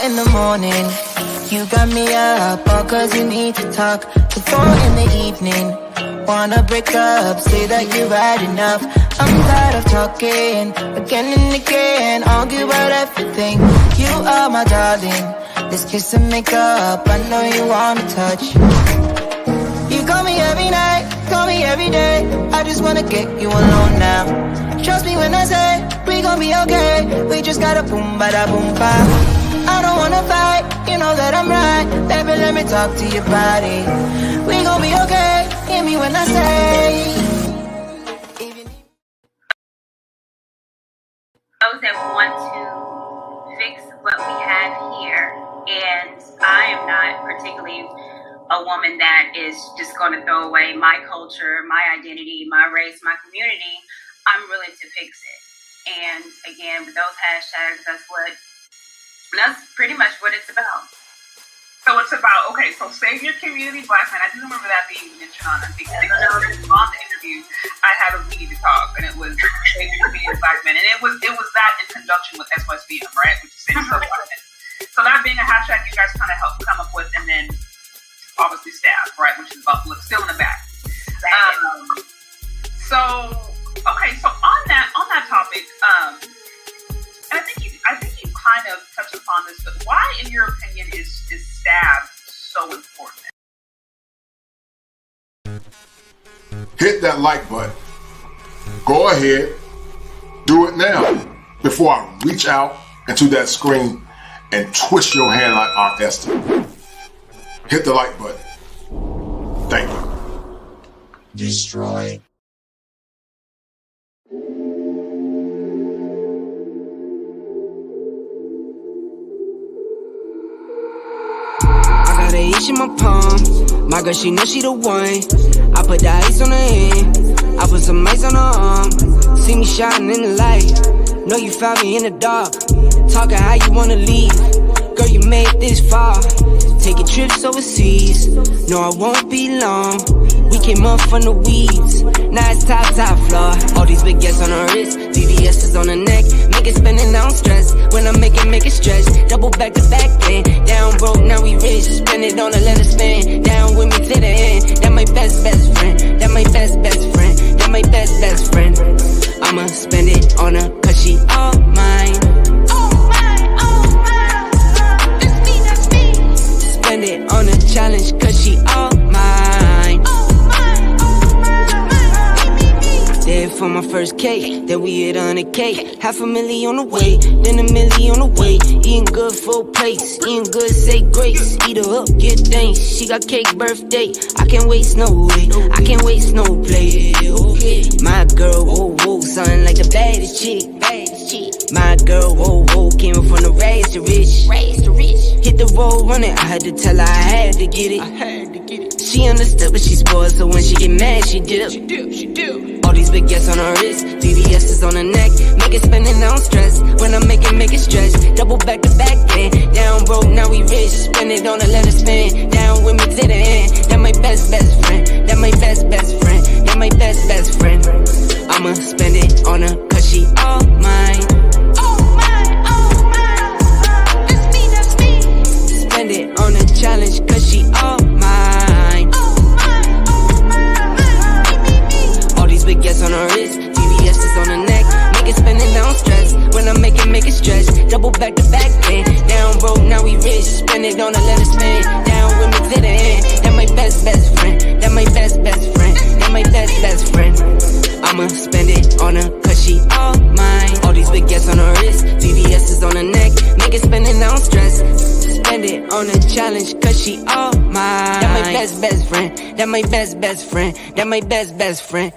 in the morning. You got me up, all cause you need to talk. To 4 in the evening, wanna break up, say that you've had enough. I'm tired of talking, again and again, argue about everything. You are my darling, let's kiss and make up, I know you wanna touch. You call me every night, call me every day, I just wanna get you alone now. Trust me when I say, we gon' be okay, we just gotta boom bada boom ba. I don't wanna fight, you know that I'm right, baby let me talk to your body. We gon' be okay, hear me when I say. Those that want to fix what we have here, and I am not particularly a woman that is just going to throw away my culture, my identity, my race, my community. I'm willing to fix it. And again, with those hashtags, that's pretty much what it's about. So it's about, okay, so save your community, Black men. I do remember that being mentioned on, I think, on the interview. I had a meeting to talk, and it was save your community, Black men. And it was that in conjunction with SYSBM, right? Which is save your Black men. So that being a hashtag you guys kind of helped come up with, and then obviously staff, right? Which is about still in the back. So, okay, so on that topic, and I think you kind of touched upon this, but why, in your opinion, is staff so important? Hit that like button. Go ahead, do it now before I reach out into that screen and twist your hand like Aunt Esther. Hit the like button. Thank you. Destroy. Got the itch in my palm. My girl, she know she the one. I put the ice on her hand. I put some ice on her arm. See me shining in the light. Know you found me in the dark. Talking how you wanna leave. Girl, you made this far. Taking trips overseas. No, I won't be long. We came up from the weeds. Now it's top floor. All these big gas on her wrist. VVS is on her neck. Make it spinning, I don't stress. When I make it stretch. Double back to back then. Down broke, now we rich. Spend it on a let it spin. Down with me to the end. That my best friend. That my best friend. That my best friend. I'ma spend it on her cause she all mine. Spend it on a challenge cause she all mine. There for my first cake, then we hit 100K. $500,000 on the way, then $1 million on the way. Eating good full plates, eating good say grace. Eat her up, get thanks. She got cake birthday. I can't waste no way, I can't waste no play. My girl, whoa, sounding like the baddest chick. My girl, whoa, came from the rags to rich. Hit the road running, I had to tell her I had to get it. She understood, but she spoiled, so when she get mad, she dip. She do. All these big gas on her wrist, VVS is on her neck. Make it spinning, I don't stress. When I make it stretch. Double back to back then. Down broke, now we rich. Spend it on a let it spin. Down with me to the end. That my best friend. That my best friend. That my best friend. I'ma spend it on her cause she all mine. Spend it on a challenge cause she all mine. All these big gas on her wrist, VVS is on her neck. Make it spinning, I don't stress. When I make it stretch. Double back to back then. Down broke, now we rich. Spend it on a let it spin. Down with me to the end. That my best friend. That my best friend. That my best friend. I'ma spend it on her cause she all mine. All these big gas on her wrist, VVS is on her neck. Make it spinning, I don't stress. Spend it on a challenge cause she all mine. That my best friend. That my best friend. That my best friend.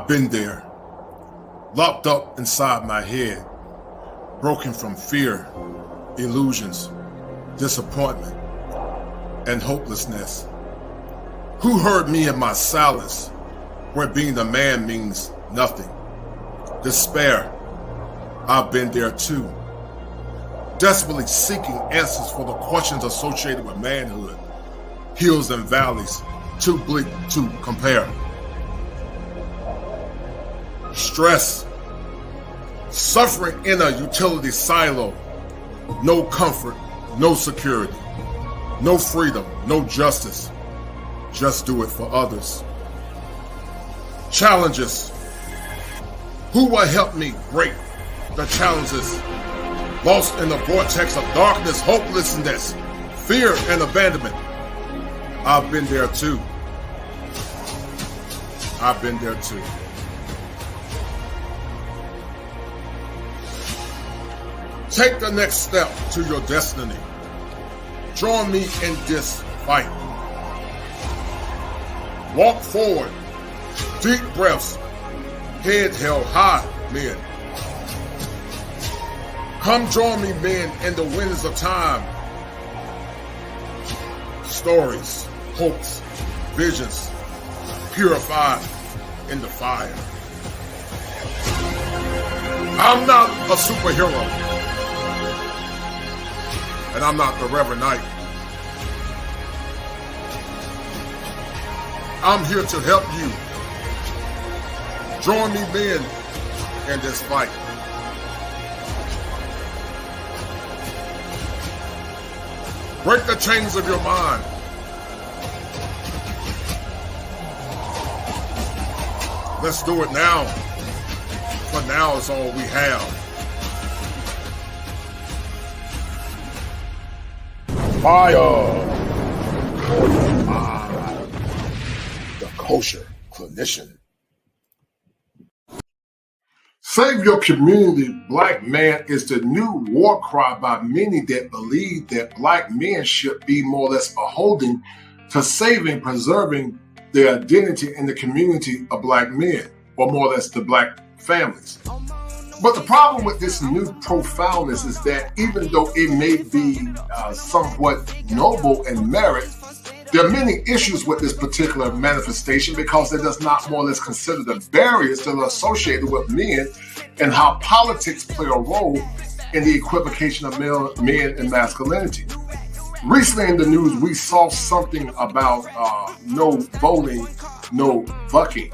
been there, locked up inside my head, broken from fear, illusions, disappointment, and hopelessness. Who heard me in my silence, where being a man means nothing? Despair, I've been there too. Desperately seeking answers for the questions associated with manhood, hills and valleys, too bleak to compare. Stress, suffering in a utility silo, no comfort, no security, no freedom, no justice, just do it for others. Challenges, who will help me break the challenges? Lost in the vortex of darkness, hopelessness, fear, and abandonment. I've been there too. I've been there too. Take the next step to your destiny. Join me in this fight. Walk forward. Deep breaths. Head held high, men. Come join me, men, in the winds of time. Stories, hopes, visions, purified in the fire. I'm not a superhero. And I'm not the Reverend Knight. I'm here to help you. Join me, men, in this fight. Break the chains of your mind. Let's do it now. For now is all we have. Fire. Fortified. The kosher clinician. Save your community, black man is the new war cry by many that believe that black men should be more or less beholden to saving, preserving their identity in the community of black men, or more or less the black families. But the problem with this new profoundness is that even though it may be somewhat noble and merit, there are many issues with this particular manifestation because it does not more or less consider the barriers that are associated with men and how politics play a role in the equivocation of men and masculinity. Recently in the news, we saw something about no voting, no bucking.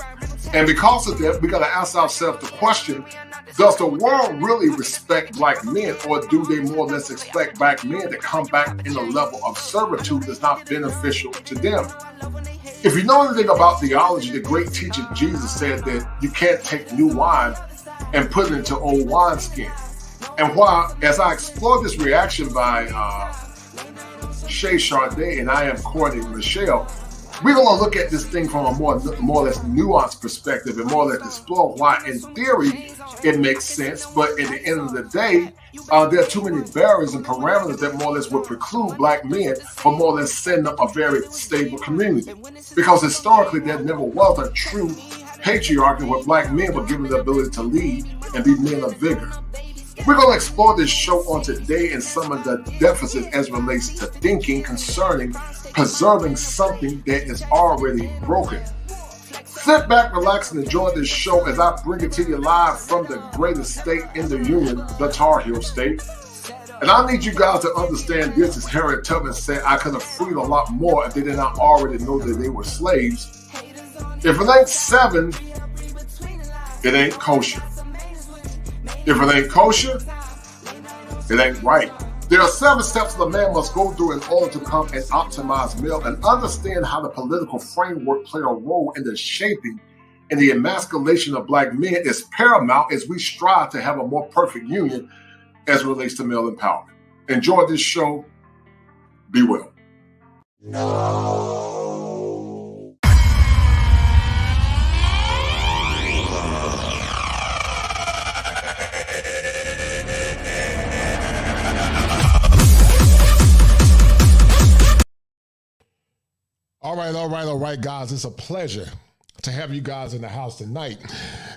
And because of that, we got to ask ourselves the question, does the world really respect black men, or do they more or less expect black men to come back in a level of servitude that's not beneficial to them? If you know anything about theology, the great teacher Jesus said that you can't take new wine and put it into old wineskin. And while, as I explore this reaction by Shay Charday and I am courting Michelle, we're going to look at this thing from a more or less nuanced perspective and more or less explore why, in theory, it makes sense. But at the end of the day, there are too many barriers and parameters that more or less would preclude black men from more or less setting up a very stable community. Because historically, there never was a true patriarchy where black men were given the ability to lead and be men of vigor. We're going to explore this show on today and some of the deficits as relates to thinking concerning preserving something that is already broken. Sit back, relax, and enjoy this show as I bring it to you live from the greatest state in the Union, the Tar Heel State. And I need you guys to understand this, as Harriet Tubman said, I could have freed a lot more if they did not already know that they were slaves. If it ain't seven, it ain't kosher. If it ain't kosher, it ain't right. There are 7 steps that a man must go through in order to become an optimized male and understand how the political framework play a role in the shaping and the emasculation of black men is paramount as we strive to have a more perfect union as it relates to male empowerment. Enjoy this show. Be well. All right, guys. It's a pleasure to have you guys in the house tonight.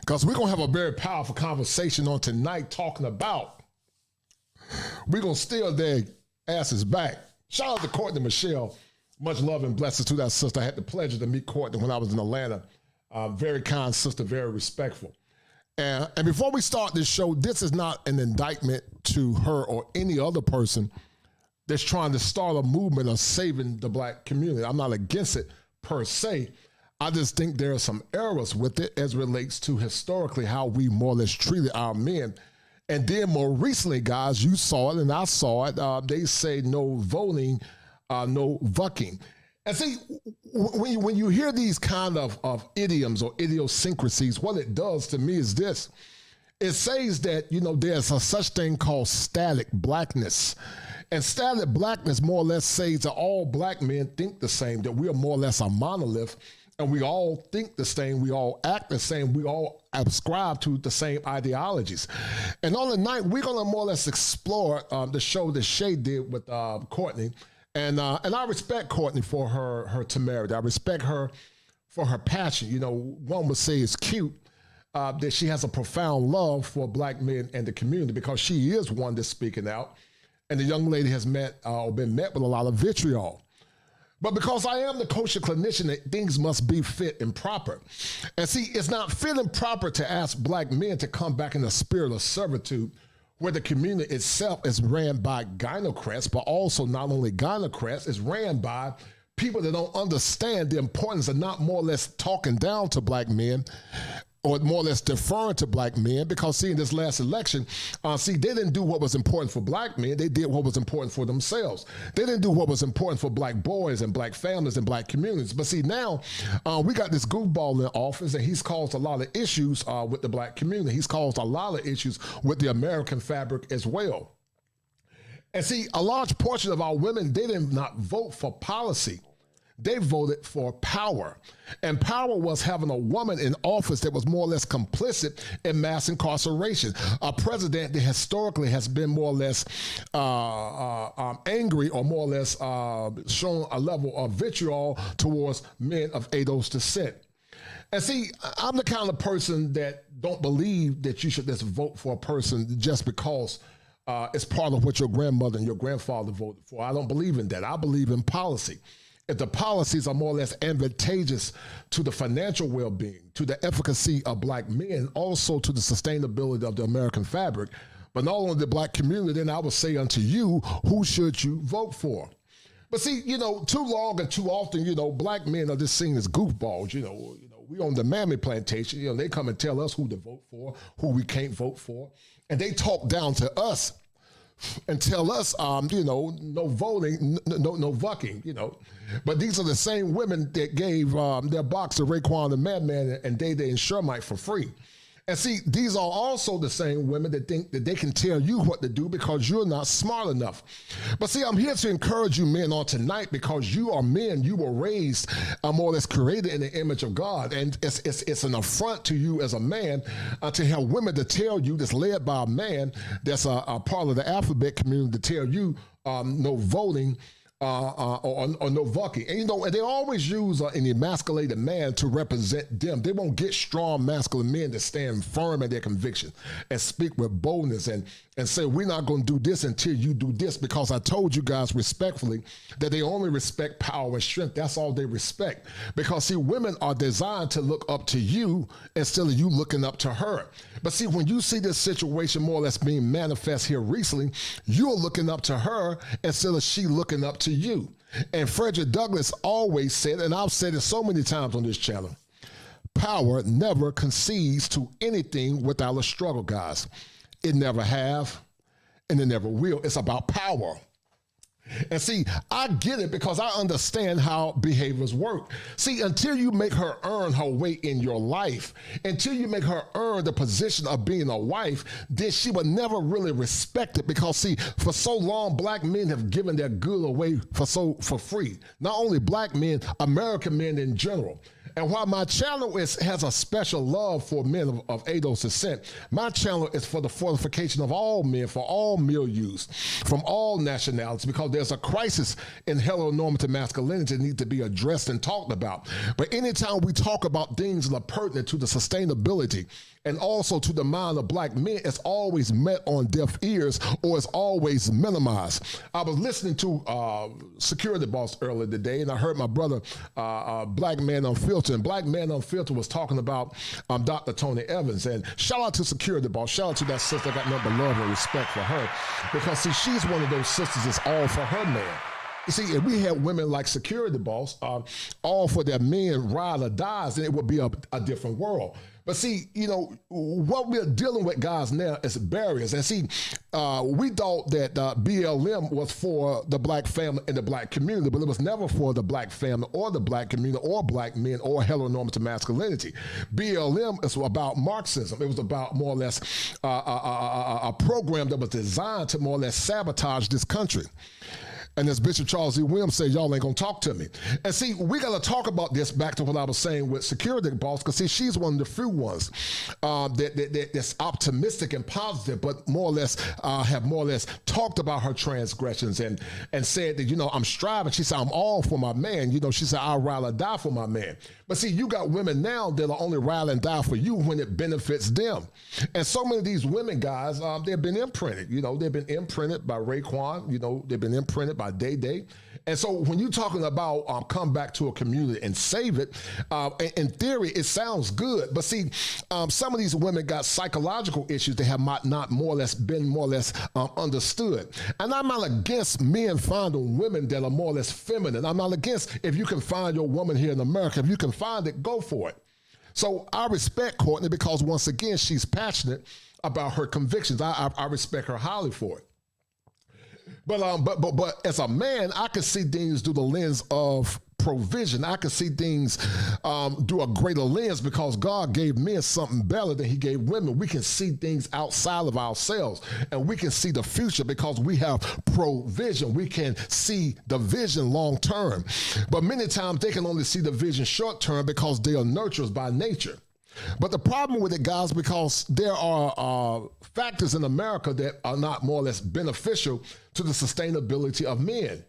because we're going to have a very powerful conversation on tonight talking about, we're going to steal their asses back. Shout out to Courtney Michelle. Much love and blessings to that sister. I had the pleasure to meet Courtney when I was in Atlanta. Very kind sister, very respectful. And before we start this show, this is not an indictment to her or any other person that's trying to start a movement of saving the black community. I'm not against it per se. I just think there are some errors with it as relates to historically how we more or less treated our men. And then more recently, guys, you saw it and I saw it. They say no voting, no vucking. And see, when you hear these kind of idioms or idiosyncrasies, what it does to me is this. It says that, there's a such thing called static blackness. And static blackness more or less says that all black men think the same, that we are more or less a monolith, and we all think the same, we all act the same, we all ascribe to the same ideologies. And on the night, we're going to more or less explore the show that Shay did with Courtney. And I respect Courtney for her temerity. I respect her for her passion. One would say it's cute that she has a profound love for black men and the community because she is one that's speaking out. And the young lady has been met with a lot of vitriol. But because I am the kosher clinician, that things must be fit and proper. And see, it's not fit and proper to ask black men to come back in the spirit of servitude where the community itself is ran by gynocrats, but also not only gynocrats, it's ran by people that don't understand the importance of not more or less talking down to black men or more or less deferring to black men, because see, in this last election, they didn't do what was important for black men. They did what was important for themselves. They didn't do what was important for black boys and black families and black communities. But see, now we got this goofball in office, and he's caused a lot of issues with the black community. He's caused a lot of issues with the American fabric as well. And see, a large portion of our women, they did not vote for policy. They voted for power. And power was having a woman in office that was more or less complicit in mass incarceration. A president that historically has been more or less angry or more or less shown a level of vitriol towards men of ADOS descent. And see, I'm the kind of person that don't believe that you should just vote for a person just because it's part of what your grandmother and your grandfather voted for. I don't believe in that. I believe in policy. If the policies are more or less advantageous to the financial well-being, to the efficacy of black men, also to the sustainability of the American fabric, but not only the black community, then I would say unto you, who should you vote for? But see, too long and too often, black men are just seen as goofballs. We on the Mammy plantation, they come and tell us who to vote for, who we can't vote for, and they talk down to us and tell us, no voting, no vucking, But these are the same women that gave their box to Raekwon the Madman and Day Day and Shermite for free. And see, these are also the same women that think that they can tell you what to do because you're not smart enough. But see, I'm here to encourage you men on tonight because you are men. You were raised more or less created in the image of God. And it's an affront to you as a man to have women to tell you that's led by a man that's a part of the alphabet community to tell you no voting or no vucking. And and they always use an emasculated man to represent them. They won't get strong masculine men to stand firm in their conviction and speak with boldness and say, we're not going to do this until you do this, because I told you guys respectfully that they only respect power and strength. That's all they respect. Because see, women are designed to look up to you instead of you looking up to her. But see, when you see this situation more or less being manifest here recently, you're looking up to her instead of she looking up to you. And Frederick Douglass always said, and I've said it so many times on this channel, power never concedes to anything without a struggle, guys. It never have, and it never will. It's about power. And see, I get it because I understand how behaviors work. See, until you make her earn her way in your life, until you make her earn the position of being a wife, then she will never really respect it, because see, for so long, black men have given their good away for free. Not only black men, American men in general. And while my channel has a special love for men of ADOS descent, my channel is for the fortification of all men, for all milieus, from all nationalities, because there's a crisis in heteronormative masculinity that needs to be addressed and talked about. But anytime we talk about things that are pertinent to the sustainability and also to the mind of black men, it's always met on deaf ears or it's always minimized. I was listening to Security Boss earlier today, and I heard my brother, Black Man Unfiltered, and Black Man Unfiltered was talking about Dr. Tony Evans. And shout out to Security Boss, shout out to that sister. I got nothing but love and respect for her, because see, she's one of those sisters that's all for her man. You see, if we had women like Security Boss, all for their men, ride or dies, then it would be a different world. But see, you know, what we're dealing with, guys, now is barriers. And see, we thought that BLM was for the black family and the black community, but it was never for the black family or the black community or black men or heteronormative masculinity. BLM is about Marxism. It was about more or less a program that was designed to more or less sabotage this country. And as Bishop Charles E. Williams said, y'all ain't gonna talk to me. And see, we gotta talk about this back to what I was saying with Security Boss, because see, she's one of the few ones that's optimistic and positive, but more or less have more or less talked about her transgressions and said that, you know, I'm striving. She said, I'm all for my man. You know, she said, I'll ride or die for my man. But see, you got women now that'll only ride and die for you when it benefits them. And so many of these women, guys, they've been imprinted. You know, they've been imprinted by Raekwon. You know, they've been imprinted by Day. And so when you're talking about come back to a community and save it, in theory, it sounds good. But see, some of these women got psychological issues that have not more or less been understood. And I'm not against men finding women that are more or less feminine. I'm not against if you can find your woman here in America. If you can find it, go for it. So I respect Courtney because, once again, she's passionate about her convictions. I respect her highly for it. But as a man, I can see things through the lens of provision. I can see things through a greater lens because God gave men something better than he gave women. We can see things outside of ourselves, and we can see the future because we have provision. We can see the vision long term. But many times they can only see the vision short term because they are nurturers by nature. But the problem with it, guys, because there are factors in America that are not more or less beneficial to the sustainability of men.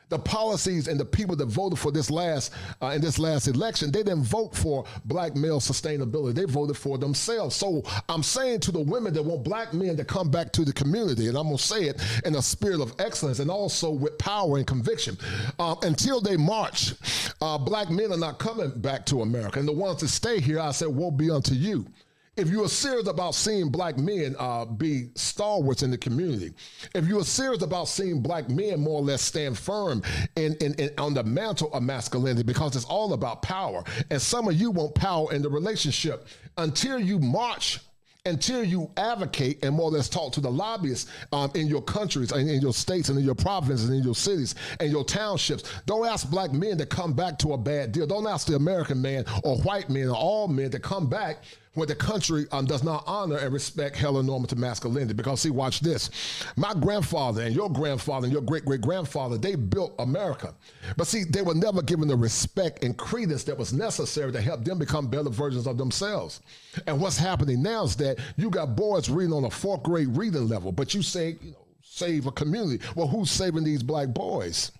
The policies and the people that voted for this in this last election, they didn't vote for black male sustainability. They voted for themselves. So I'm saying to the women that want black men to come back to the community, and I'm going to say it in a spirit of excellence and also with power and conviction, until they march, black men are not coming back to America. And the ones that stay here, I said, woe be unto you. If you are serious about seeing black men be stalwarts in the community, if you are serious about seeing black men more or less stand firm on the mantle of masculinity, because it's all about power, and some of you want power in the relationship, until you march, until you advocate and more or less talk to the lobbyists in your countries and in your states and in your provinces and in your cities and your townships. Don't ask black men to come back to a bad deal. Don't ask the American man or white men or all men to come back when the country does not honor and respect heteronormative masculinity. Because see, watch this. My grandfather and your great-great-grandfather, they built America. But see, they were never given the respect and credence that was necessary to help them become better versions of themselves. And what's happening now is that you got boys reading on a 4th grade reading level, but you say, you know, save a community. Well, who's saving these black boys?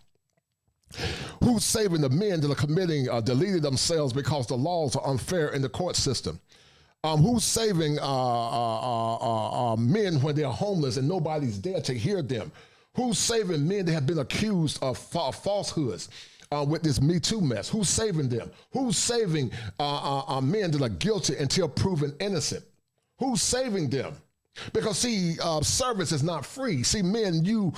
Who's saving the men that are committing, deleting themselves because the laws are unfair in the court system? Who's saving men when they're homeless and nobody's there to hear them? Who's saving men that have been accused of falsehoods with this Me Too mess? Who's saving them? Who's saving men that are guilty until proven innocent? Who's saving them? Because see, service is not free. See, men, your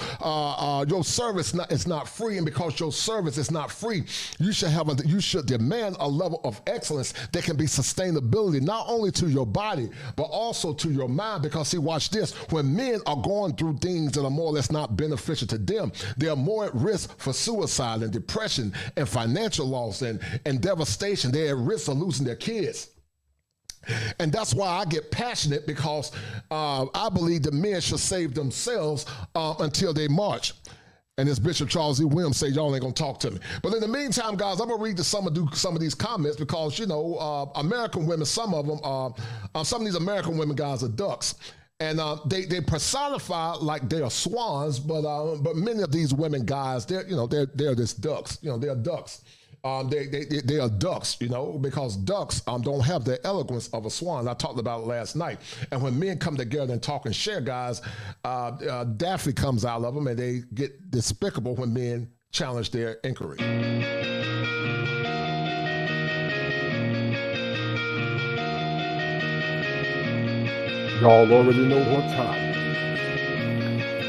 service is not free, and because your service is not free, you should demand a level of excellence that can be sustainability not only to your body but also to your mind. Because see, watch this: when men are going through things that are more or less not beneficial to them, they are more at risk for suicide and depression and financial loss and devastation. They're at risk of losing their kids. And that's why I get passionate, because I believe the men should save themselves until they march. And this Bishop Charles E. Williams say y'all ain't gonna talk to me. But in the meantime, guys, I'm gonna read some of these comments because American women, some of these American women guys are ducks, and they personify like they are swans, but many of these women guys, they're just ducks. They're ducks. They are ducks, because ducks don't have the eloquence of a swan. I talked about it last night. And when men come together and talk and share, guys, daffy comes out of them, and they get despicable when men challenge their inquiry. Y'all already know what time.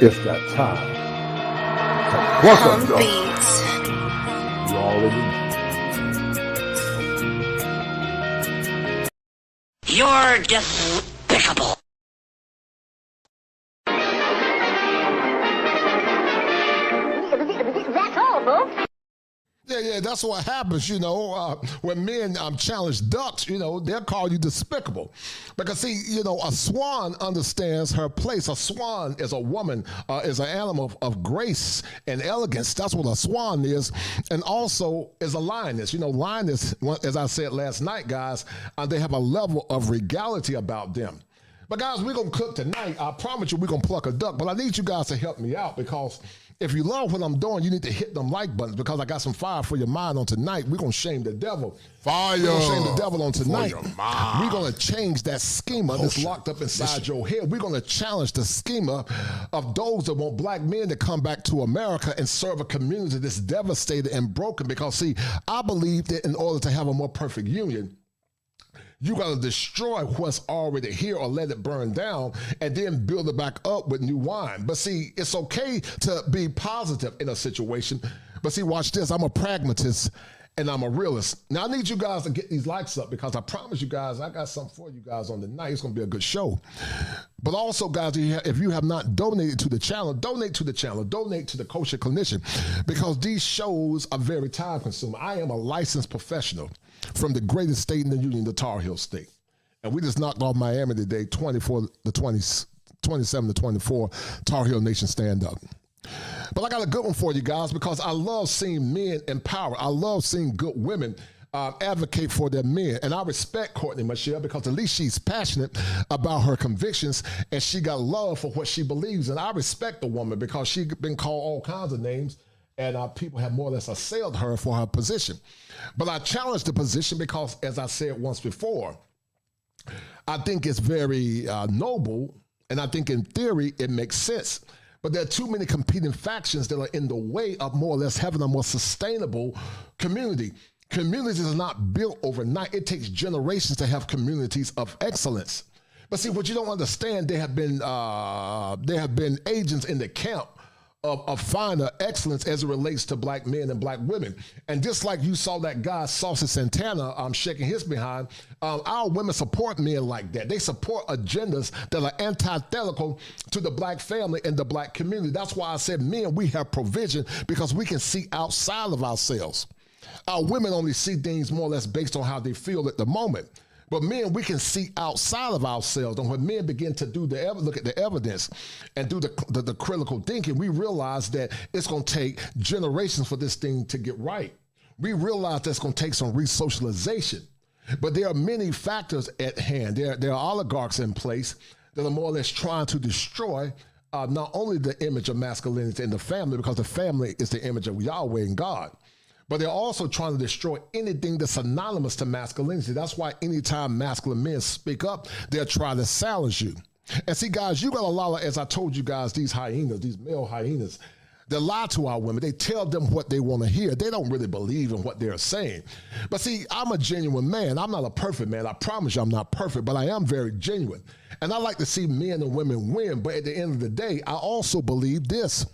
It's that time. What's up, y'all? You already know. You're despicable. That's all, folks. Yeah, that's what happens, when men challenge ducks, they'll call you despicable. Because, see, a swan understands her place. A swan is a woman, is an animal of grace and elegance. That's what a swan is. And also is a lioness. Lioness, as I said last night, guys, they have a level of regality about them. But, guys, we're going to cook tonight. I promise you we're going to pluck a duck. But I need you guys to help me out because if you love what I'm doing, you need to hit them like buttons because I got some fire for your mind on tonight. We're going to shame the devil. Fire. We're going to shame the devil on tonight. We're going to change that schema that's locked up inside your head. We're going to challenge the schema of those that want black men to come back to America and serve a community that's devastated and broken because, see, I believe that in order to have a more perfect union, you got to destroy what's already here or let it burn down and then build it back up with new wine. But see, it's okay to be positive in a situation. But see, watch this. I'm a pragmatist and I'm a realist. Now, I need you guys to get these likes up because I promise you guys, I got something for you guys on the night. It's going to be a good show. But also, guys, if you have not donated to the channel, donate to the channel. Donate to the Kosher Clinician because these shows are very time consuming. I am a licensed professional from the greatest state in the union, the Tar Heel State. And we just knocked off Miami today, 27-24, Tar Heel Nation stand up. But I got a good one for you guys because I love seeing men in power. I love seeing good women advocate for their men. And I respect Courtney Michelle because at least she's passionate about her convictions and she got love for what she believes. And I respect the woman because she's been called all kinds of names and people have more or less assailed her for her position. But I challenge the position because, as I said once before, I think it's very noble, and I think in theory it makes sense. But there are too many competing factions that are in the way of more or less having a more sustainable community. Communities are not built overnight. It takes generations to have communities of excellence. But see, what you don't understand, there have been agents in the camp of finer excellence as it relates to black men and black women. And just like you saw that guy, Saucy Santana, shaking his behind, our women support men like that. They support agendas that are antithetical to the black family and the black community. That's why I said men, we have provision because we can see outside of ourselves. Our women only see things more or less based on how they feel at the moment. But men, we can see outside of ourselves. And when men begin to look at the evidence and do the critical thinking, we realize that it's going to take generations for this thing to get right. We realize that it's going to take some re-socialization. But there are many factors at hand. There are oligarchs in place that are more or less trying to destroy not only the image of masculinity in the family, because the family is the image of Yahweh and God, but they're also trying to destroy anything that's synonymous to masculinity. That's why anytime masculine men speak up, they're trying to silence you. And see, guys, you got a lot of, as I told you guys, these hyenas, these male hyenas, they lie to our women. They tell them what they want to hear. They don't really believe in what they're saying. But see, I'm a genuine man. I'm not a perfect man. I promise you I'm not perfect, but I am very genuine. And I like to see men and women win. But at the end of the day, I also believe this.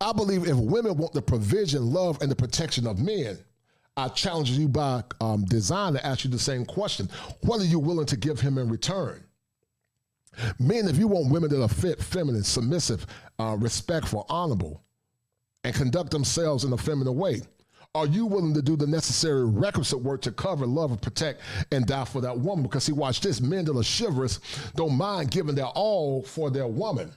I believe if women want the provision, love, and the protection of men, I challenge you by design to ask you the same question. What are you willing to give him in return? Men, if you want women that are fit, feminine, submissive, respectful, honorable, and conduct themselves in a feminine way, are you willing to do the necessary requisite work to cover, love, and protect, and die for that woman? Because see, watch this, men that are chivalrous don't mind giving their all for their woman.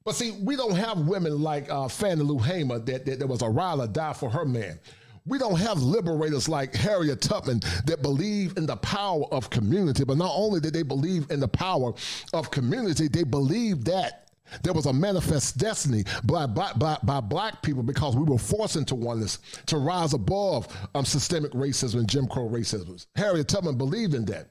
But see, we don't have women like Fannie Lou Hamer that was a ride or die for her man. We don't have liberators like Harriet Tubman that believe in the power of community. But not only did they believe in the power of community, they believed that there was a manifest destiny by black people because we were forced into oneness to rise above systemic racism and Jim Crow racism. Harriet Tubman believed in that.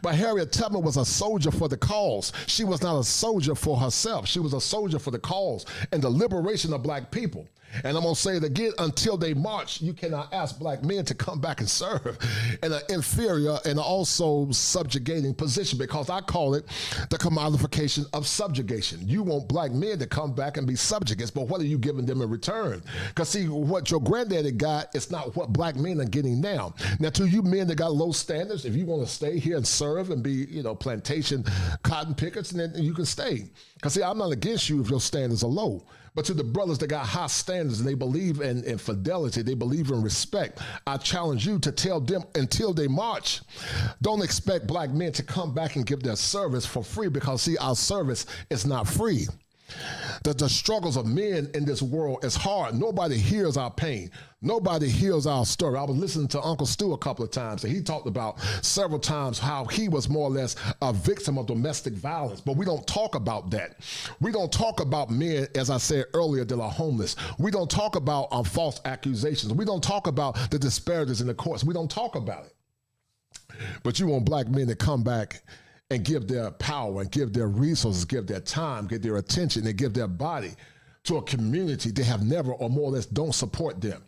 But Harriet Tubman was a soldier for the cause. She was not a soldier for herself. She was a soldier for the cause and the liberation of black people. And I'm going to say it again, until they march, you cannot ask black men to come back and serve in an inferior and also subjugating position, because I call it the commodification of subjugation. You want black men to come back and be subjugates, but what are you giving them in return? Because see, what your granddaddy got is not what black men are getting now. Now, to you men that got low standards, if you want to stay here and serve and be, plantation cotton pickers, then you can stay. Because see, I'm not against you if your standards are low. But to the brothers that got high standards and they believe in fidelity, they believe in respect, I challenge you to tell them until they march, don't expect black men to come back and give their service for free, because see, our service is not free. The struggles of men in this world is hard. Nobody hears our pain. Nobody hears our story. I was listening to Uncle Stu a couple of times, and he talked about several times how he was more or less a victim of domestic violence. But we don't talk about that. We don't talk about men, as I said earlier, that are homeless. We don't talk about false accusations. We don't talk about the disparities in the courts. We don't talk about it. But you want black men to come back and give their power and give their resources, give their time, give their attention, and give their body to a community they have never, or more or less don't support them.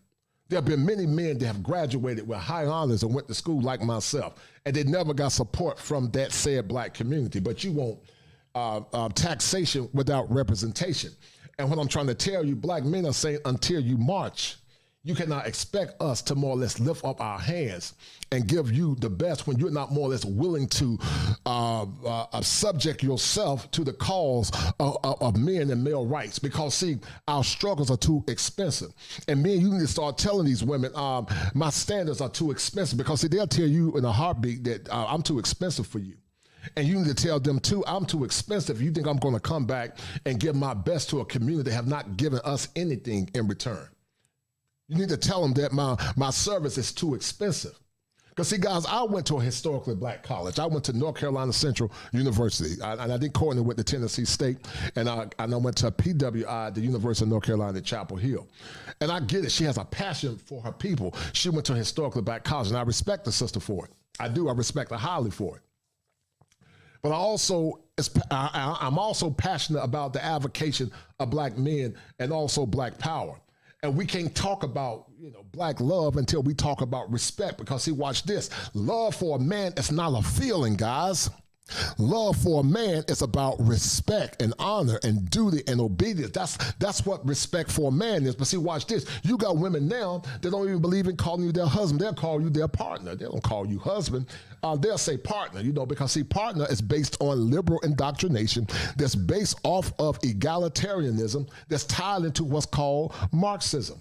There have been many men that have graduated with high honors and went to school like myself, and they never got support from that said black community. But you want taxation without representation. And what I'm trying to tell you, black men are saying, until you march, you cannot expect us to more or less lift up our hands and give you the best when you're not more or less willing to subject yourself to the cause of men and male rights. Because see, our struggles are too expensive. And men, you need to start telling these women, my standards are too expensive, because see, they'll tell you in a heartbeat that I'm too expensive for you. And you need to tell them too, I'm too expensive. You think I'm going to come back and give my best to a community that have not given us anything in return. You need to tell them that my service is too expensive. Because see, guys, I went to a historically black college. I went to North Carolina Central University. And I think Courtney went to Tennessee State. And I went to PWI, the University of North Carolina at Chapel Hill. And I get it. She has a passion for her people. She went to a historically black college. And I respect the sister for it. I do. I respect her highly for it. But I'm also passionate about the avocation of black men and also black power. And we can't talk about, black love until we talk about respect. Because see, watch this. Love for a man is not a feeling, guys. Love for a man is about respect and honor and duty and obedience. That's what respect for a man is. But see, watch this. You got women now that don't even believe in calling you their husband. They'll call you their partner. They don't call you husband. They'll say partner, because see, partner is based on liberal indoctrination that's based off of egalitarianism that's tied into what's called Marxism.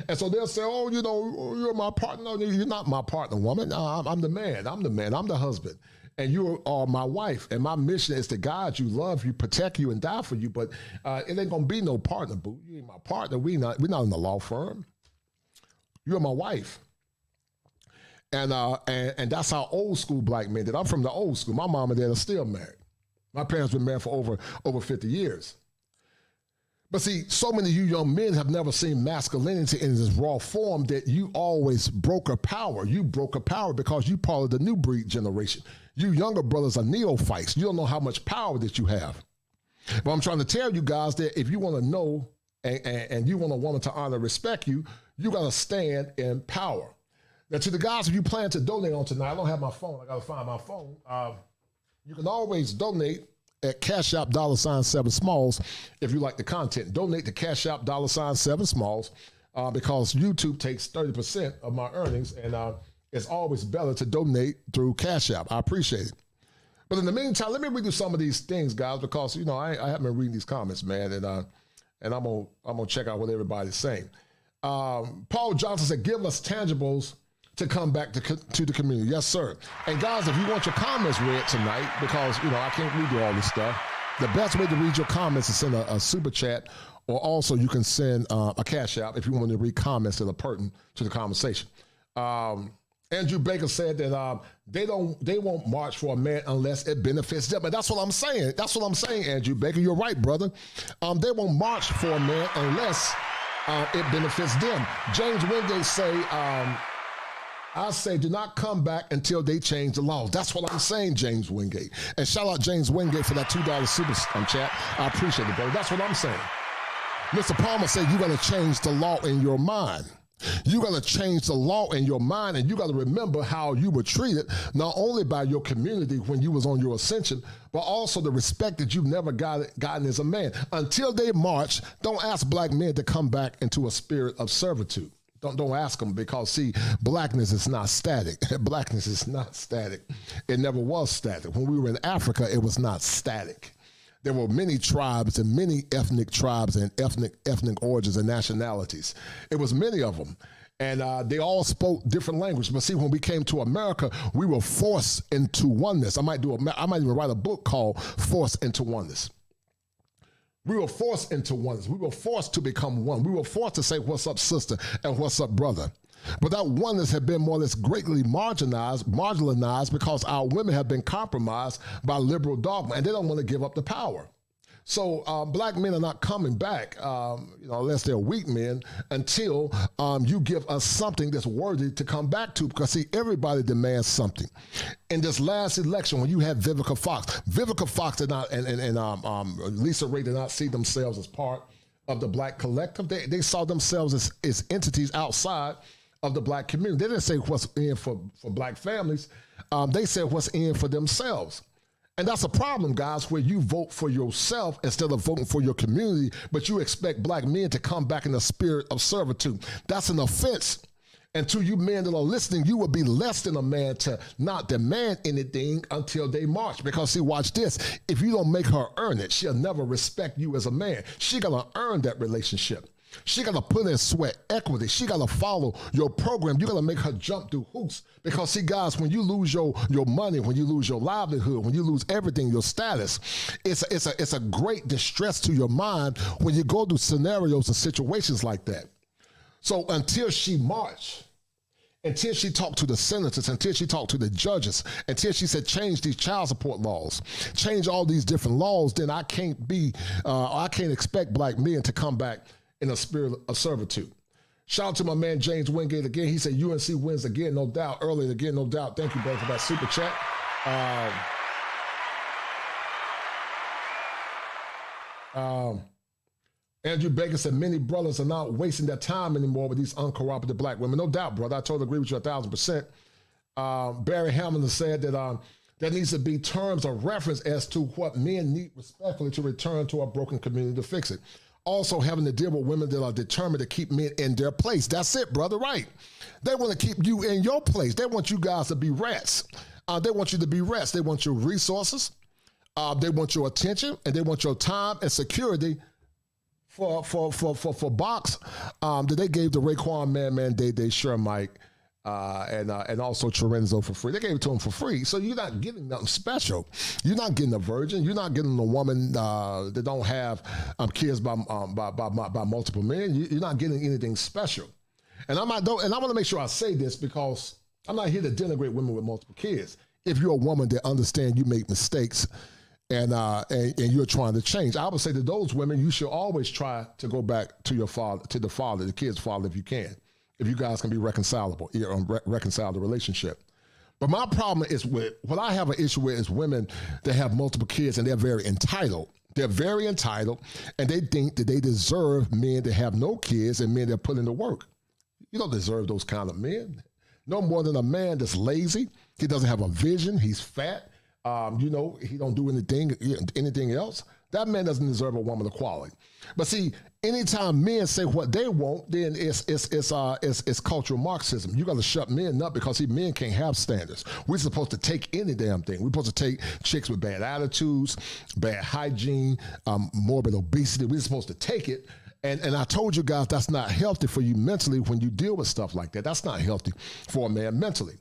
And so they'll say, oh, you're my partner. No, you're not my partner, woman. I'm the man. I'm the husband. And you are my wife. And my mission is to guide you, love you, protect you, and die for you. But it ain't going to be no partner, boo. You ain't my partner. We're not in the law firm. You're my wife. And that's how old school black men did. I'm from the old school. My mom and dad are still married. My parents been married for over 50 years. But see, so many of you young men have never seen masculinity in this raw form that you always broker power. You broker power because you part of the new breed generation. You younger brothers are neophytes. You don't know how much power that you have. But I'm trying to tell you guys that if you want to know and you want a woman to honor and respect you, you got to stand in power. Now, to the guys, if you plan to donate on tonight, I don't have my phone. I got to find my phone. You can always donate at Cash App $7 Smalls if you like the content. Donate to Cash App $7 Smalls because YouTube takes 30% of my earnings, and it's always better to donate through Cash App. I appreciate it. But in the meantime, let me read you some of these things, guys, because I haven't been reading these comments, man, and I'm gonna check out what everybody's saying. Paul Johnson said, "Give us tangibles to come back to the community." Yes, sir. And guys, if you want your comments read tonight, because I can't read you all this stuff, The best way to read your comments is send a super chat, or also you can send a cash app if you want to read comments that are pertinent to the conversation. Andrew Baker said that they won't march for a man unless it benefits them. And that's what I'm saying. That's what I'm saying, Andrew Baker. You're right, brother. They won't march for a man unless it benefits them. James Wingate say, I say, do not come back until they change the laws. That's what I'm saying, James Wingate. And shout out James Wingate for that $2 super chat. I appreciate it, brother. That's what I'm saying. Mr. Palmer said you got to change the law in your mind. You got to change the law in your mind, and you got to remember how you were treated, not only by your community when you was on your ascension, but also the respect that you've never gotten as a man. Until they march, don't ask black men to come back into a spirit of servitude. Don't ask them, because see, blackness is not static. Blackness is not static. It never was static. When we were in Africa, it was not static. There were many tribes and many ethnic tribes and ethnic origins and nationalities. It was many of them. And they all spoke different languages. But see, when we came to America, we were forced into oneness. I might even write a book called Forced into Oneness. We were forced into oneness. We were forced to become one. We were forced to say, what's up, sister, and what's up, brother. But that oneness had been more or less greatly marginalized because our women have been compromised by liberal dogma, and they don't want to give up the power. So black men are not coming back, unless they're weak men, until you give us something that's worthy to come back to. Because see, everybody demands something. In this last election, when you had Vivica Fox did not, and Lisa Ray did not see themselves as part of the black collective. They saw themselves as entities outside of the black community. They didn't say what's in for black families. They said what's in for themselves. And that's a problem, guys, where you vote for yourself instead of voting for your community, but you expect black men to come back in the spirit of servitude. That's an offense. And to you men that are listening, you will be less than a man to not demand anything until they march. Because see, watch this. If you don't make her earn it, she'll never respect you as a man. She gonna earn that relationship. She got to put in sweat equity. She got to follow your program. You got to make her jump through hoops. Because see, guys, when you lose your money, when you lose your livelihood, when you lose everything, your status, it's a great distress to your mind when you go through scenarios and situations like that. So until she marched, until she talked to the senators, until she talked to the judges, until she said, change these child support laws, change all these different laws, then I can't expect black men to come back in a spirit of servitude. Shout out to my man James Wingate again. He said UNC wins again, no doubt. Early again, no doubt. Thank you, brother, for that super chat. Andrew Baker said many brothers are not wasting their time anymore with these uncooperative black women. No doubt, brother. I totally agree with you 1,000%. Barry Hamilton said that there needs to be terms of reference as to what men need respectfully to return to a broken community to fix it. Also having to deal with women that are determined to keep men in their place. That's it, brother, right. They want to keep you in your place. They want you guys to be rats. They want you to be rats. They want your resources. They want your attention, and they want your time and security for box that they gave to Raekwon Man, Day, Sure Mike, and also Lorenzo for free. They gave it to him for free. So you're not getting nothing special. You're not getting a virgin. You're not getting a woman that don't have kids by multiple men. You're not getting anything special. And I want to make sure I say this because I'm not here to denigrate women with multiple kids. If you're a woman that understands you make mistakes and you're trying to change, I would say to those women, you should always try to go back to your father, to the kid's father, if you can. If you guys can be reconcilable, reconcile the relationship. But my problem is what I have an issue with is women that have multiple kids and they're very entitled. They're very entitled and they think that they deserve men that have no kids and men that put in the work. You don't deserve those kind of men. No more than a man that's lazy. He doesn't have a vision. He's fat. He don't do anything else. That man doesn't deserve a woman of quality. But see, anytime men say what they want, then it's cultural Marxism. You got to shut men up because men can't have standards. We're supposed to take any damn thing. We're supposed to take chicks with bad attitudes, bad hygiene, morbid obesity. We're supposed to take it. And I told you guys that's not healthy for you mentally when you deal with stuff like that. That's not healthy for a man mentally.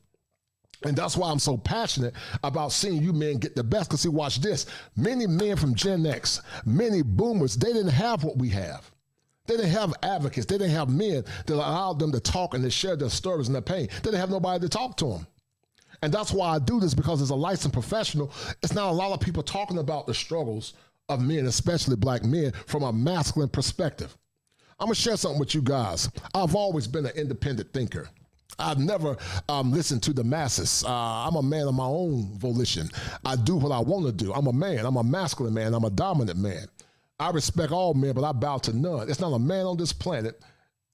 And that's why I'm so passionate about seeing you men get the best. Because see, watch this. Many men from Gen X, many boomers, they didn't have what we have. They didn't have advocates. They didn't have men that allowed them to talk and to share their stories and their pain. They didn't have nobody to talk to them. And that's why I do this, because as a licensed professional, it's not a lot of people talking about the struggles of men, especially black men, from a masculine perspective. I'm going to share something with you guys. I've always been an independent thinker. I've never listened to the masses. I'm a man of my own volition. I do what I want to do. I'm a man. I'm a masculine man. I'm a dominant man. I respect all men, but I bow to none. It's not a man on this planet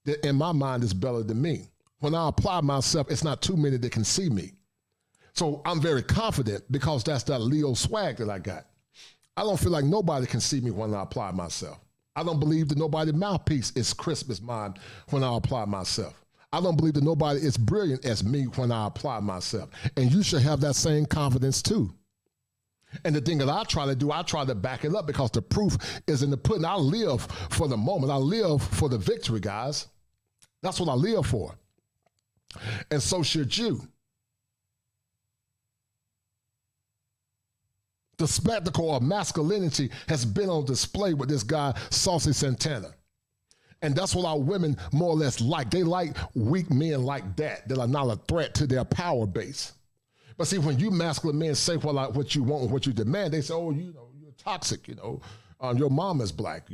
that in my mind is better than me. When I apply myself, it's not too many that can see me. So I'm very confident because that's that Leo swag that I got. I don't feel like nobody can see me when I apply myself. I don't believe that nobody's mouthpiece is crisp as mine when I apply myself. I don't believe that nobody is brilliant as me when I apply myself. And you should have that same confidence too. And the thing that I try to do, I try to back it up because the proof is in the pudding. I live for the moment. I live for the victory, guys. That's what I live for. And so should you. The spectacle of masculinity has been on display with this guy, Saucy Santana. And that's what our women more or less like. They like weak men like that are not a threat to their power base. But see, when you masculine men say what you want and what you demand, they say, oh, you're toxic, your mom is black,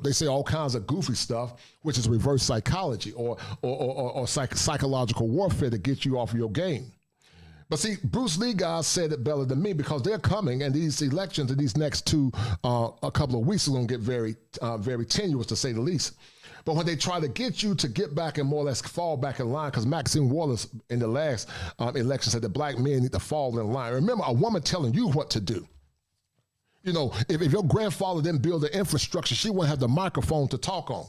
they say all kinds of goofy stuff, which is reverse psychology or psychological warfare to get you off of your game. But see, Bruce Lee guys said it better than me because they're coming, and these elections in these next a couple of weeks are going to get very, very tenuous, to say the least. But when they try to get you to get back and more or less fall back in line, because Maxine Wallace in the last election said that black men need to fall in line. Remember, a woman telling you what to do. If your grandfather didn't build the infrastructure, she wouldn't have the microphone to talk on.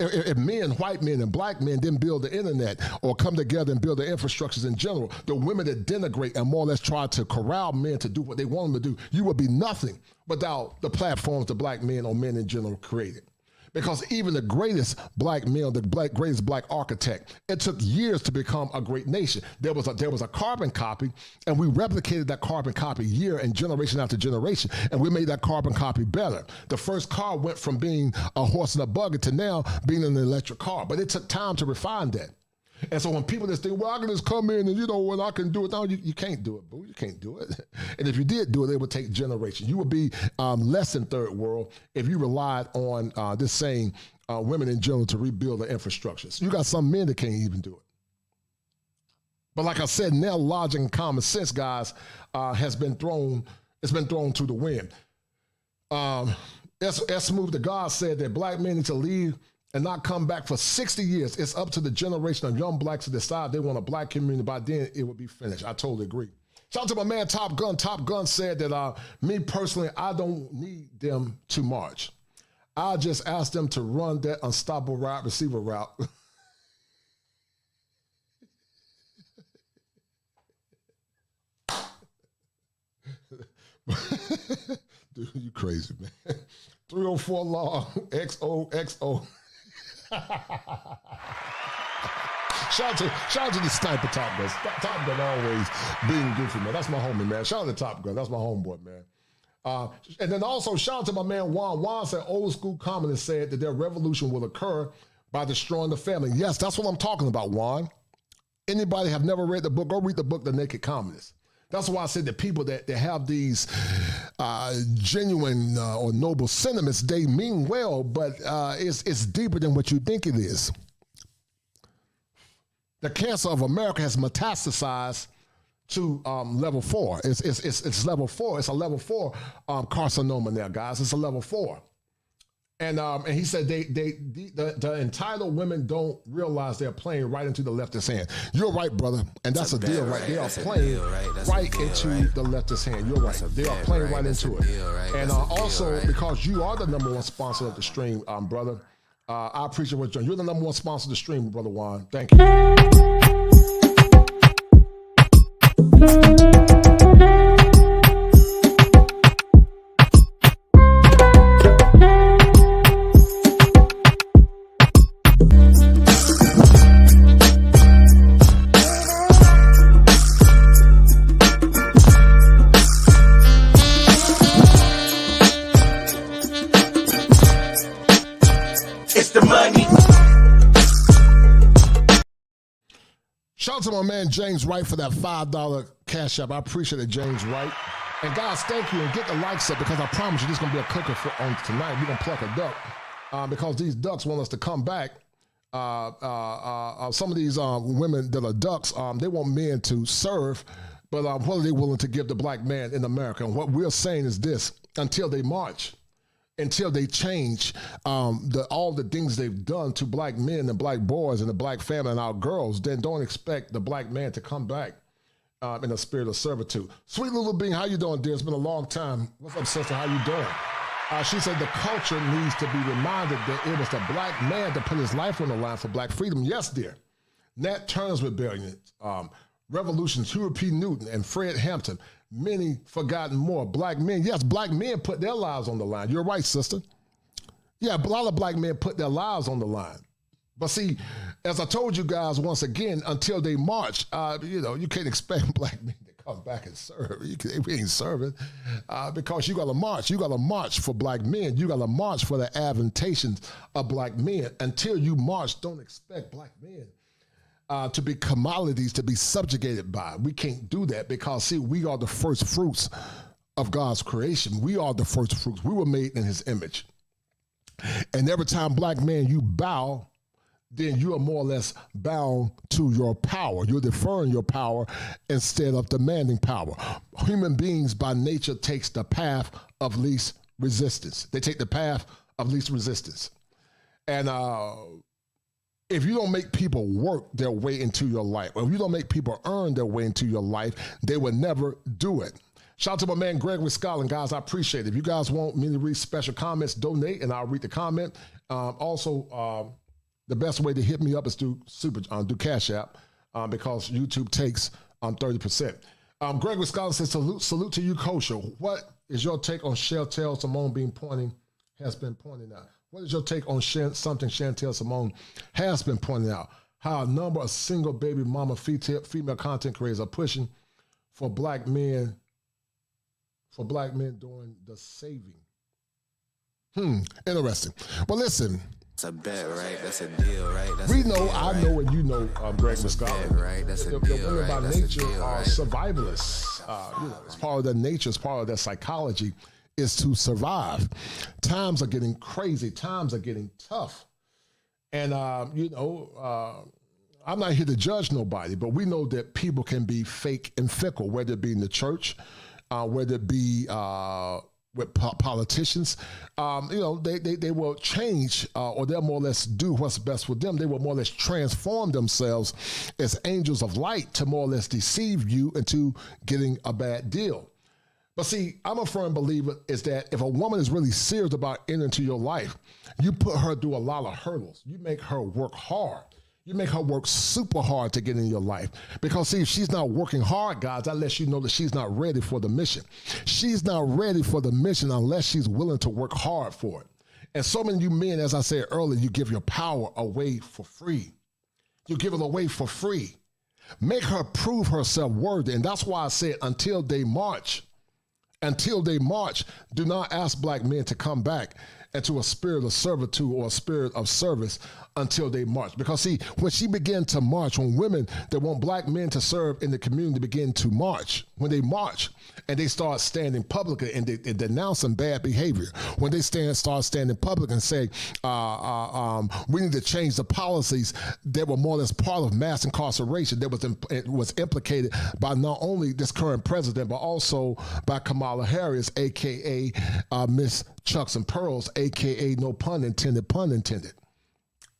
If men, white men and black men didn't build the internet or come together and build the infrastructures in general, the women that denigrate and more or less try to corral men to do what they want them to do, you would be nothing without the platforms that black men or men in general created. Because even the greatest black male, greatest black architect, it took years to become a great nation. There was a carbon copy, and we replicated that carbon copy year and generation after generation, and we made that carbon copy better. The first car went from being a horse and a buggy to now being an electric car, but it took time to refine that. And so when people just think, well, I can just come in and, when I can do it. No, you can't do it, boo. You can't do it. And if you did do it, it would take generations. You would be less than third world if you relied on this saying, women in general to rebuild the infrastructures. You got some men that can't even do it. But like I said, now logic and common sense, guys, has been thrown to the wind. S. Move to God said that black men need to leave and not come back for 60 years. It's up to the generation of young blacks to decide they want a black community. By then, it would be finished. I totally agree. Shout out to my man, Top Gun. Top Gun said that me personally, I don't need them to march. I just ask them to run that unstoppable wide receiver route. Dude, you crazy, man. 304 law, XOXO. Shout out to the sniper Top Gun. Top Gun always being goofy, man. That's my homie, man. Shout out to Top Gun. That's my homeboy, man. And then also shout out to my man Juan. Juan said old school communists said that their revolution will occur by destroying the family. Yes, that's what I'm talking about, Juan. Anybody have never read the book, go read the book, The Naked Communist. That's why I said that people that have these genuine or noble sentiments, they mean well, but it's deeper than what you think it is. The cancer of America has metastasized to level 4. It's level 4. It's a level 4 carcinoma now, guys. It's a level 4. And he said the entitled women don't realize they're playing right into the leftist hand. You're right, brother. And that's a deal, right? They are playing right into the leftist hand. You're right. They are playing right into it. And also, because you are the number one sponsor of the stream, brother, I appreciate what you're doing. You're the number one sponsor of the stream, Brother Juan. Thank you. my man James Wright for that $5 cash app. I appreciate it, James Wright. And guys, thank you, and get the likes up because I promise you this is going to be a cooker on tonight. We're going to pluck a duck because these ducks want us to come back. Some of these women that are ducks, they want men to serve, but what are they willing to give the black man in America? And what we're saying is this: until they march, until they change all the things they've done to black men and black boys and the black family and our girls, then don't expect the black man to come back in a spirit of servitude. Sweet little being, how you doing, dear? It's been a long time. What's up, sister? How you doing? She said the culture needs to be reminded that it was the black man that put his life on the line for black freedom. Yes, dear. Nat Turner's Rebellion, Revolutions, Huey P. Newton, and Fred Hampton. Many forgotten more. Black men, yes, black men put their lives on the line. You're right, sister. Yeah, a lot of black men put their lives on the line. But see, as I told you guys once again, until they march, you can't expect black men to come back and serve. We ain't serving because you got to march. You got to march for black men. You got to march for the advantations of black men. Until you march, don't expect black men to be commodities to be subjugated by. We can't do that because, see, we are the first fruits of God's creation. We are the first fruits. We were made in his image. And every time black man, you bow, then you are more or less bound to your power. You're deferring your power instead of demanding power. Human beings by nature takes the path of least resistance. They take the path of least resistance. And if you don't make people work their way into your life, or if you don't make people earn their way into your life, they will never do it. Shout out to my man Gregory Scotland, guys. I appreciate it. If you guys want me to read special comments, donate, and I'll read the comment. The best way to hit me up is do Cash App because YouTube takes 30%. Gregory Scotland says, salute to you, Kosher. What is your take on Chantel Simone has been pointing out? What is your take on something Chantel Simone has been pointing out? How a number of single baby mama female content creators are pushing for black men doing the saving. Interesting. Well, listen. That's a bet, right? That's a deal, right? I know, and you know, Greg Scotland. Right? That's a deal, the women right? by That's nature deal, are right? survivalists. It's part of their nature, it's part of their psychology, is to survive. Times are getting crazy. Times are getting tough. And, I'm not here to judge nobody, but we know that people can be fake and fickle, whether it be in the church, whether it be with politicians. They will change or they'll more or less do what's best for them. They will more or less transform themselves as angels of light to more or less deceive you into getting a bad deal. But see, I'm a firm believer is that if a woman is really serious about entering into your life, you put her through a lot of hurdles. You make her work hard. You make her work super hard to get in your life. Because see, if she's not working hard, guys, that lets you know that she's not ready for the mission. She's not ready for the mission unless she's willing to work hard for it. And so many of you men, as I said earlier, you give your power away for free. You give it away for free. Make her prove herself worthy. And that's why I said until they march, do not ask black men to come back into a spirit of servitude or a spirit of service until they march. Because see, when she began to march, when women that want black men to serve in the community begin to march, when they march and they start standing publicly and they denouncing bad behavior, when they start standing public and say, we need to change the policies that were more or less part of mass incarceration that was implicated by not only this current president, but also by Kamala Harris, AKA Miss Chucks and Pearls, AKA no pun intended, pun intended.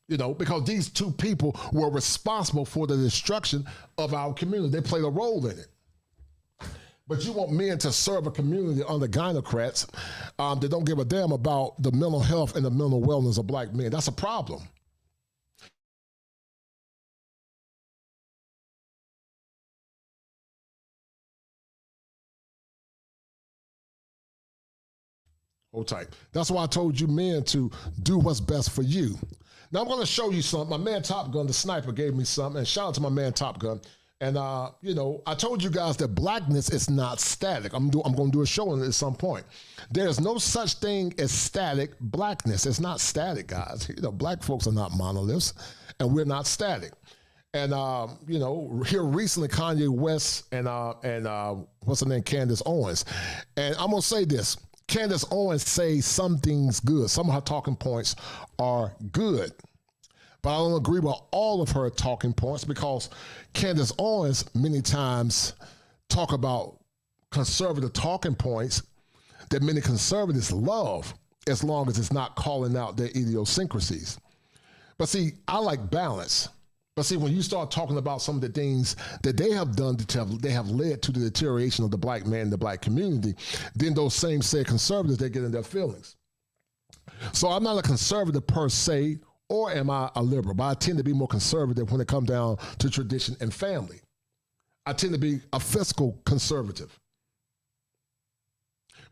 Because these two people were responsible for the destruction of our community. They played a role in it. But you want men to serve a community under gynocrats that don't give a damn about the mental health and the mental wellness of black men. That's a problem. Hold tight. That's why I told you men to do what's best for you. Now I'm going to show you something. My man Top Gun, the sniper, gave me something. And shout out to my man Top Gun. And, I told you guys that blackness is not static. I'm going to do a show on it at some point. There's no such thing as static blackness. It's not static, guys. Black folks are not monoliths, and we're not static. And here recently, Kanye West and what's her name, Candace Owens. And I'm gonna say this: Candace Owens say some things good. Some of her talking points are good, but I don't agree with all of her talking points because Candace Owens many times talk about conservative talking points that many conservatives love, as long as it's not calling out their idiosyncrasies. But see, I like balance. But see, when you start talking about some of the things that they have done they have led to the deterioration of the black man and the black community, then those same said conservatives, they get in their feelings. So I'm not a conservative per se, or am I a liberal? But I tend to be more conservative when it comes down to tradition and family. I tend to be a fiscal conservative.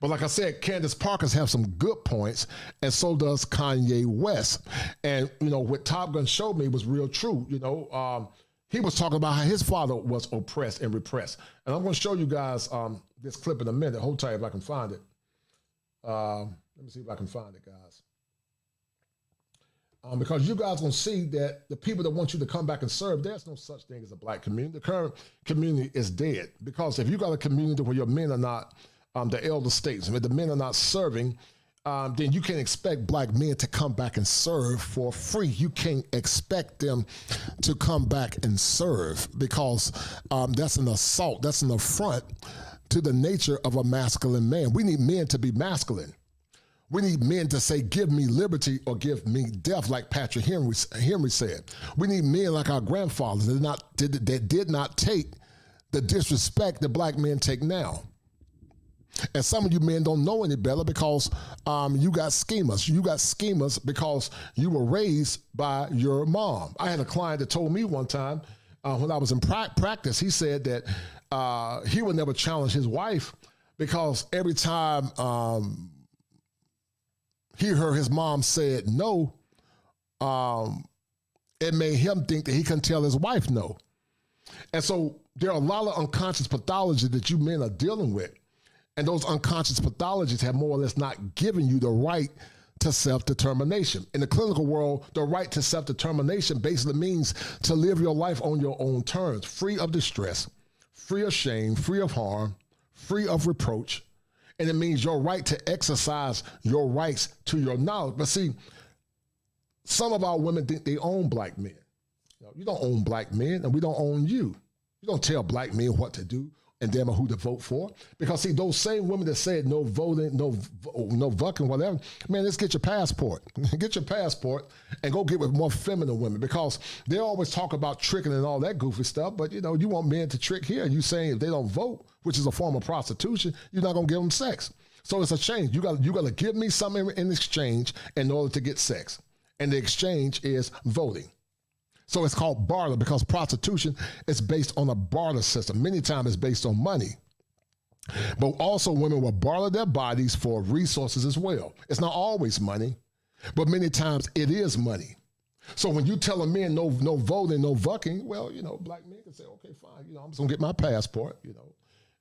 But like I said, Candace Parker's have some good points, and so does Kanye West. And, what Top Gun showed me was real true. He was talking about how his father was oppressed and repressed. And I'm going to show you guys this clip in a minute. Hold tight if I can find it. Let me see if I can find it, guys. Because you guys going to see that the people that want you to come back and serve, there's no such thing as a black community. The current community is dead. Because if you got a community where your men are not the elder states, if the men are not serving, then you can't expect black men to come back and serve for free. You can't expect them to come back and serve because that's an assault, that's an affront to the nature of a masculine man. We need men to be masculine. We need men to say, give me liberty or give me death, like Patrick Henry said. We need men like our grandfathers that did not take the disrespect that black men take now. And some of you men don't know any better because you got schemas. You got schemas because you were raised by your mom. I had a client that told me one time when I was in practice, he said that he would never challenge his wife because every time he heard his mom said no, it made him think that he couldn't tell his wife no. And so there are a lot of unconscious pathology that you men are dealing with. And those unconscious pathologies have more or less not given you the right to self-determination. In the clinical world, the right to self-determination basically means to live your life on your own terms, free of distress, free of shame, free of harm, free of reproach. And it means your right to exercise your rights to your knowledge. But see, some of our women think they own black men. You don't own black men, and we don't own you. You don't tell black men what to do and damn who to vote for. Because see, those same women that said no voting, no fucking, whatever, man, let's get your passport. Get your passport and go get with more feminine women because they always talk about tricking and all that goofy stuff, but you want men to trick here. You saying if they don't vote, which is a form of prostitution, you're not gonna give them sex. So it's a change. You gotta give me something in exchange in order to get sex. And the exchange is voting. So it's called barter because prostitution is based on a barter system. Many times it's based on money. But also women will barter their bodies for resources as well. It's not always money, but many times it is money. So when you tell a man no voting, no fucking, well, black men can say, okay, fine, I'm just gonna get my passport,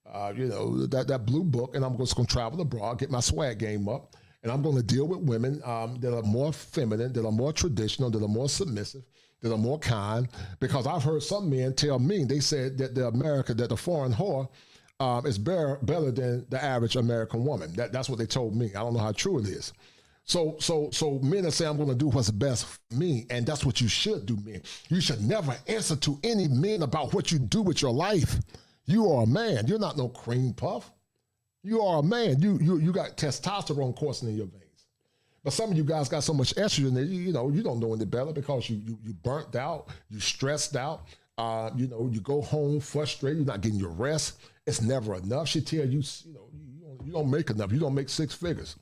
that blue book, and I'm just gonna travel abroad, get my swag game up, and I'm gonna deal with women that are more feminine, that are more traditional, that are more submissive, that are more kind, because I've heard some men tell me, they said that the foreign whore is better than the average American woman. That's what they told me. I don't know how true it is. So men that say I'm going to do what's best for me, and that's what you should do, men. You should never answer to any men about what you do with your life. You are a man. You're not no cream puff. You are a man. You got testosterone coursing in your veins. But some of you guys got so much estrogen that you don't know any better because you burnt out, you stressed out, you go home frustrated, you're not getting your rest. It's never enough. She tell you, you don't make enough. You don't make six figures.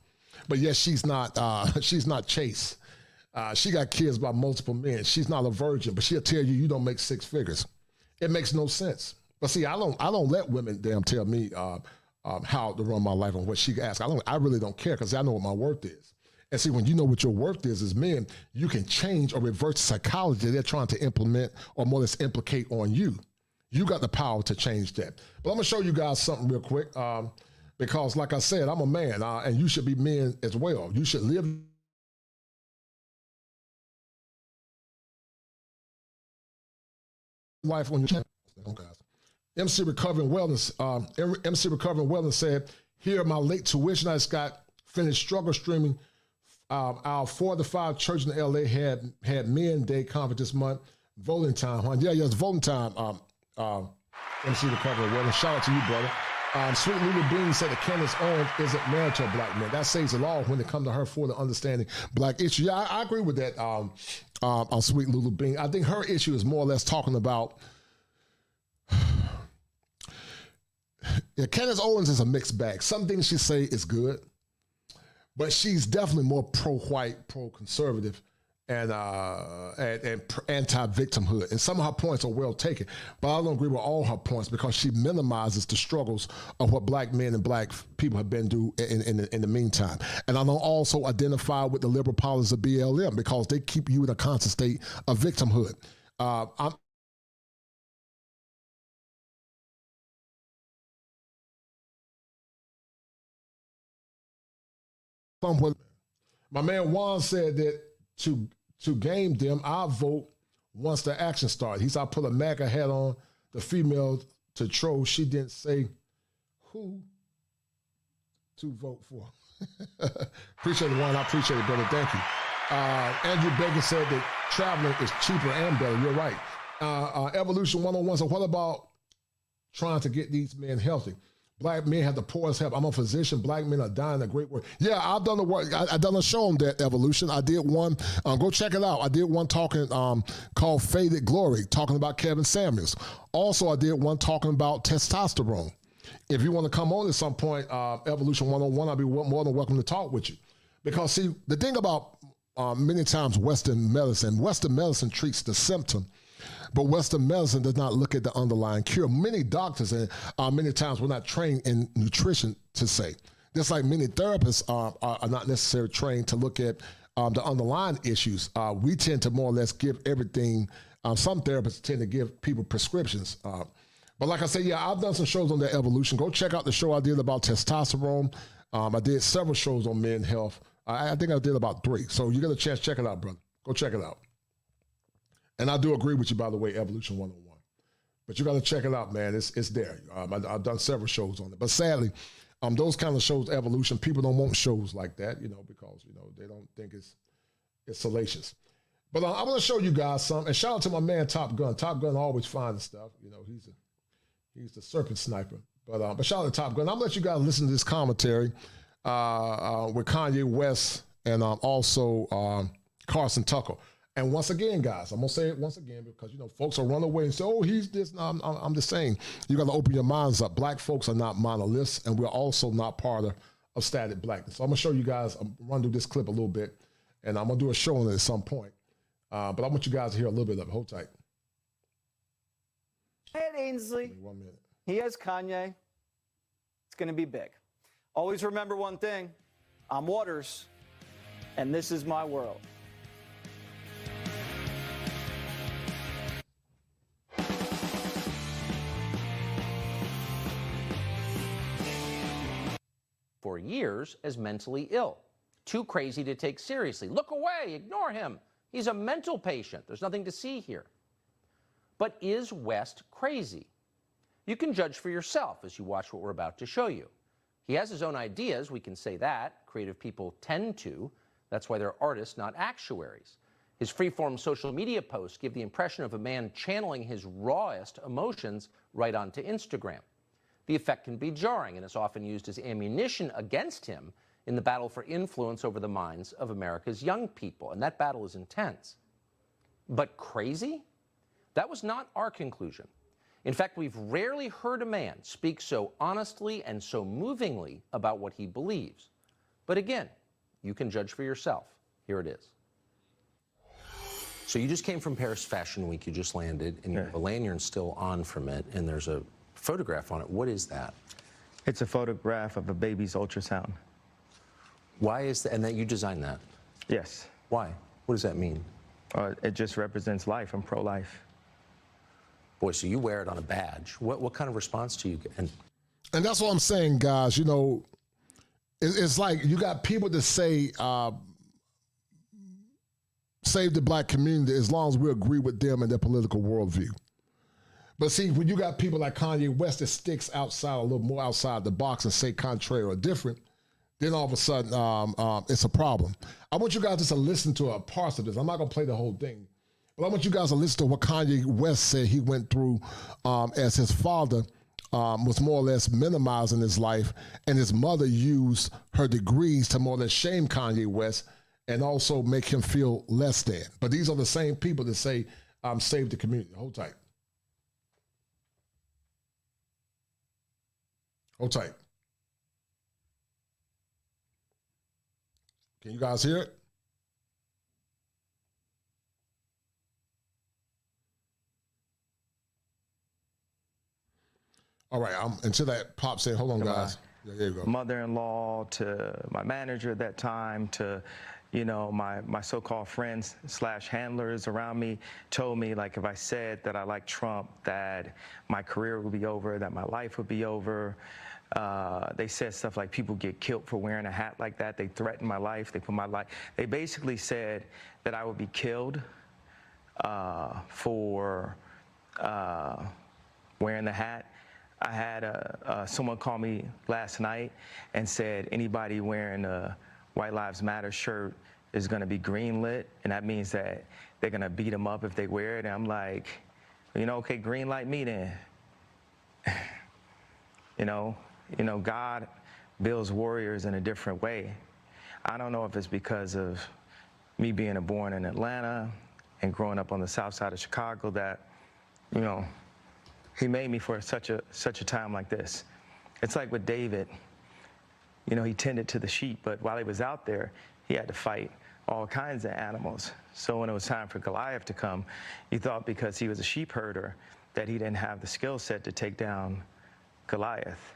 But yes, she's not chaste. She got kids by multiple men. She's not a virgin, but she'll tell you don't make six figures. It makes no sense. But see, I don't let women tell me how to run my life and what she asks. I really don't care because I know what my worth is. And see, when you know what your worth is as men, you can change or reverse the psychology they're trying to implement or more or less implicate on you. You got the power to change that. But I'm going to show you guys something real quick because, like I said, I'm a man and you should be men as well. You should live life on your channel. Guys. MC Recovering Wellness said, here my late tuition I just got finished struggle streaming. Our fortified church in LA had Men Day conference this month. Voting time, huh? Yeah, it's voting time. MC Recovering Wellness. Shout out to you, brother. Sweet Lulu Bean said that Candace Owens isn't married to a black man. That saves a lot when it comes to her for the understanding black issue. Yeah, I agree with that. On Sweet Lulu Bean, I think her issue is more or less talking about. Yeah, Candace Owens is a mixed bag. Some things she say is good, but she's definitely more pro-white, pro-conservative, and anti-victimhood. And some of her points are well taken, but I don't agree with all her points because she minimizes the struggles of what black men and black people have been through in the meantime. And I don't also identify with the liberal policies of BLM because they keep you in a constant state of victimhood. My man Juan said that to game them, I'll vote once the action starts. He said, I put a MAGA hat on the female to troll. She didn't say who to vote for. Appreciate it, Juan. I appreciate it, brother. Thank you. Andrew Baker said that traveling is cheaper and better. You're right. Evolution 101. So what about trying to get these men healthy? Black men have the poorest health. I'm a physician. Black men are dying a great work. Yeah, I've done the work. I've done a show on that, Evolution. I did one. Go check it out. I did one talking called Faded Glory, talking about Kevin Samuels. Also, I did one talking about testosterone. If you want to come on at some point, Evolution 101, I'll be more than welcome to talk with you. Because, see, the thing about many times Western medicine treats the symptom, but Western medicine does not look at the underlying cure. Many doctors and many times we're not trained in nutrition to say. Just like many therapists are not necessarily trained to look at the underlying issues. We tend to more or less give everything. Some therapists tend to give people prescriptions. But like I said, yeah, I've done some shows on that Evolution. Go check out the show I did about testosterone. I did several shows on men's health. I think I did about 3. So you get a chance, check it out, brother. Go check it out. And I do agree with you, by the way, Evolution 101. But you got to check it out, man. It's there. I've done several shows on it. But sadly, those kind of shows, Evolution, people don't want shows like that, because, they don't think it's salacious. But I'm going to show you guys some. And shout out to my man, Top Gun. Top Gun always finds stuff. He's the serpent sniper. But shout out to Top Gun. I'm going to let you guys listen to this commentary with Kanye West and also Carson Tucker. And once again, guys, I'm going to say it once again because, folks will run away and say, oh, he's this. No, I'm just saying, you got to open your minds up. Black folks are not monoliths, and we're also not part of static blackness. So I'm going to show you guys, I'm run through this clip a little bit, and I'm going to do a show on it at some point. But I want you guys to hear a little bit of it. Hold tight. Hey, Ainsley. 1 minute. He has Kanye. It's going to be big. Always remember one thing. I'm Waters, and this is my world. For years as mentally ill, too crazy to take seriously. Look away, ignore him. He's a mental patient. There's nothing to see here. But is West crazy? You can judge for yourself as you watch what we're about to show you. He has his own ideas, we can say that. Creative people tend to. That's why they're artists, not actuaries. His free-form social media posts give the impression of a man channeling his rawest emotions right onto Instagram. The effect can be jarring and is often used as ammunition against him in the battle for influence over the minds of America's young people, and that battle is intense. But crazy? That was not our conclusion. In fact, we've rarely heard a man speak so honestly and so movingly about what he believes. But again, you can judge for yourself. Here it is. So you just came from Paris Fashion Week, you just landed, and you have a lanyard still on from it, and there's a photograph on it. What is that? It's a photograph of a baby's ultrasound. Why is that? And that you designed that? Yes. Why? What does that mean? It just represents life. I'm pro-life. Boy, so you wear it on a badge. What kind of response do you get? And that's what I'm saying, guys. It's like you got people that say, save the black community as long as we agree with them and their political worldview. But see, when you got people like Kanye West that sticks outside a little more outside the box and say contrary or different, then all of a sudden it's a problem. I want you guys just to listen to a part of this. I'm not going to play the whole thing, but I want you guys to listen to what Kanye West said he went through as his father was more or less minimizing his life, and his mother used her degrees to more or less shame Kanye West and also make him feel less than. But these are the same people that say, save the community. Hold tight. Hold tight. Can you guys hear it? All right, until that pop said, hold on, guys. Yeah, there you go. Mother-in-law to my manager at that time to, you know, my so-called friends / handlers around me told me, like, if I said that I like Trump, that my career would be over, that my life would be over. They said stuff like people get killed for wearing a hat like that. They threatened my life. They put my life. They basically said that I would be killed for wearing the hat. I had someone call me last night and said anybody wearing a White Lives Matter shirt is going to be greenlit, and that means that they're going to beat them up if they wear it. And I'm like, you know, okay, green light me then. You know, God builds warriors in a different way. I don't know if it's because of me being born in Atlanta and growing up on the south side of Chicago that, you know, he made me for such a time like this. It's like with David, you know, he tended to the sheep, but while he was out there, he had to fight all kinds of animals. So when it was time for Goliath to come, you thought because he was a sheep herder that he didn't have the skill set to take down Goliath.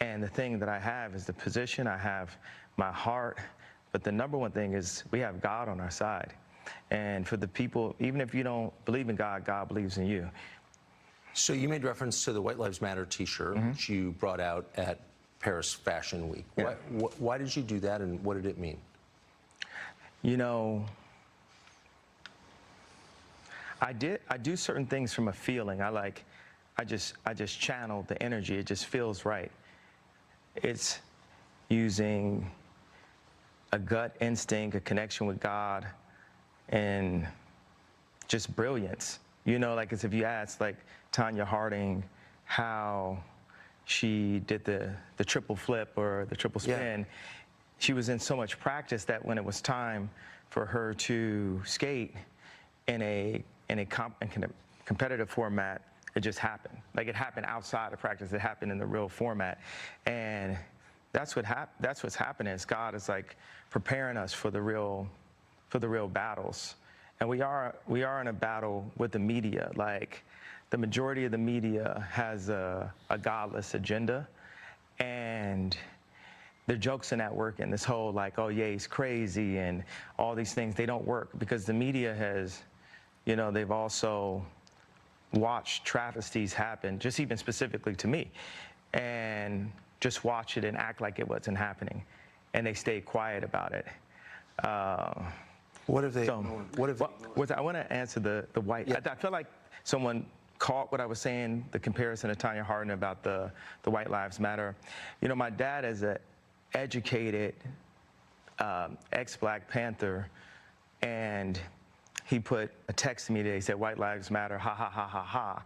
And the thing that I have is the position, I have my heart, but the number one thing is we have God on our side. And for the people, even if you don't believe in God, God believes in you. So you made reference to the White Lives Matter T-shirt, which you brought out at Paris Fashion Week. Yeah. Why did you do that, and what did it mean? You know, I do certain things from a feeling. I just channel the energy. It just feels right. It's using a gut instinct, a connection with God, and just brilliance. You know, like as if you asked, like, Tanya Harding how she did the triple flip or the triple spin. Yeah. She was in so much practice that when it was time for her to skate in a competitive format, it just happened. Like, it happened outside of practice. It happened in the real format. And that's what's happening is God is like preparing us for the real battles. And we are in a battle with the media. Like, the majority of the media has a godless agenda, and the jokes are not working. This whole, like, oh yeah, he's crazy, and all these things, they don't work because the media has, you know, they've also watched travesties happen, just even specifically to me, and just watch it and act like it wasn't happening, and they stay quiet about it. What have they? I want to answer the white. Yeah. I feel like someone caught what I was saying, the comparison to Tanya Harding about the White Lives Matter. You know, my dad is an educated ex-Black Panther, and he put a text to me today. He said, "White Lives Matter, ha ha ha ha ha,"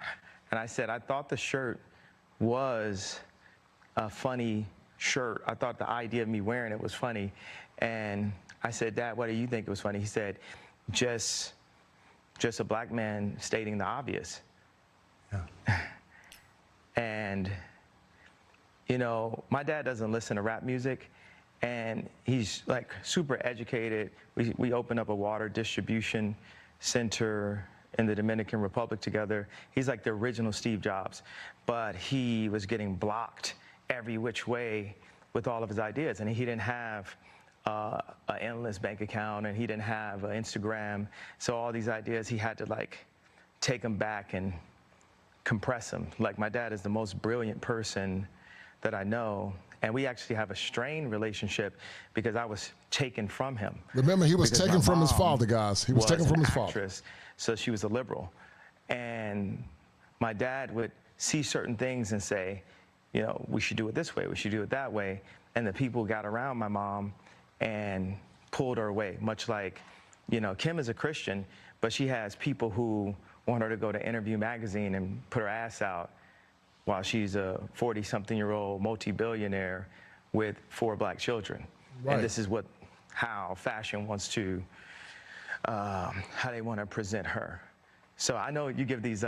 and I said, I thought the shirt was a funny shirt. I thought the idea of me wearing it was funny, and I said, "Dad, what do you think it was funny?" He said, just a Black man stating the obvious. Yeah. And, you know, my dad doesn't listen to rap music, and he's like super educated. We opened up a water distribution center in the Dominican Republic together. He's like the original Steve Jobs, but he was getting blocked every which way with all of his ideas, and he didn't have an endless bank account, and he didn't have an Instagram. So all these ideas, he had to like take them back and compress them. Like, my dad is the most brilliant person that I know, and we actually have a strained relationship because I was taken from him. Remember, he was taken from his father, guys. He was taken from his father. So she was a liberal. And my dad would see certain things and say, you know, we should do it this way, we should do it that way. And the people got around my mom and pulled her away, much like, you know, Kim is a Christian, but she has people who want her to go to Interview magazine and put her ass out while she's a 40-something-year-old multi-billionaire with 4 black children. Right. And this is how fashion wants to, how they want to present her. So I know you give these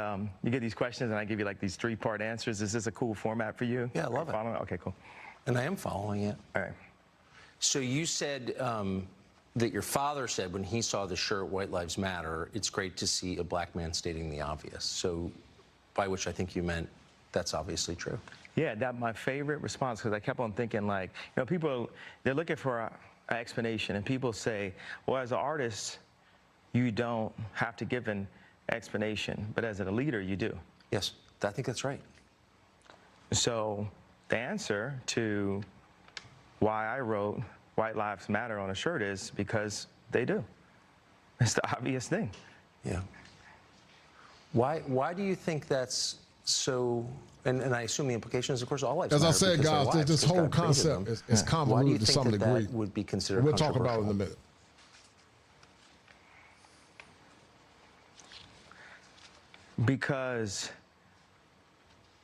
questions, and I give you like these 3-part answers. Is this a cool format for you? Yeah, I love it. Okay, cool. And I am following it. All right. So you said that your father said when he saw the shirt, White Lives Matter, it's great to see a black man stating the obvious. So by which I think you meant that's obviously true. Yeah, that's my favorite response, because I kept on thinking, like, you know, people, they're looking for an explanation, and people say, well, as an artist, you don't have to give an explanation, but as a leader, you do. Yes, I think that's right. So the answer to why I wrote White Lives Matter on a shirt is because they do. It's the obvious thing. Yeah. Why do you think that's so, and I assume the implication is, of course, all lives matter. As I said, guys, this whole concept is convoluted to some degree. That would be considered We'll talk about it in a minute. Because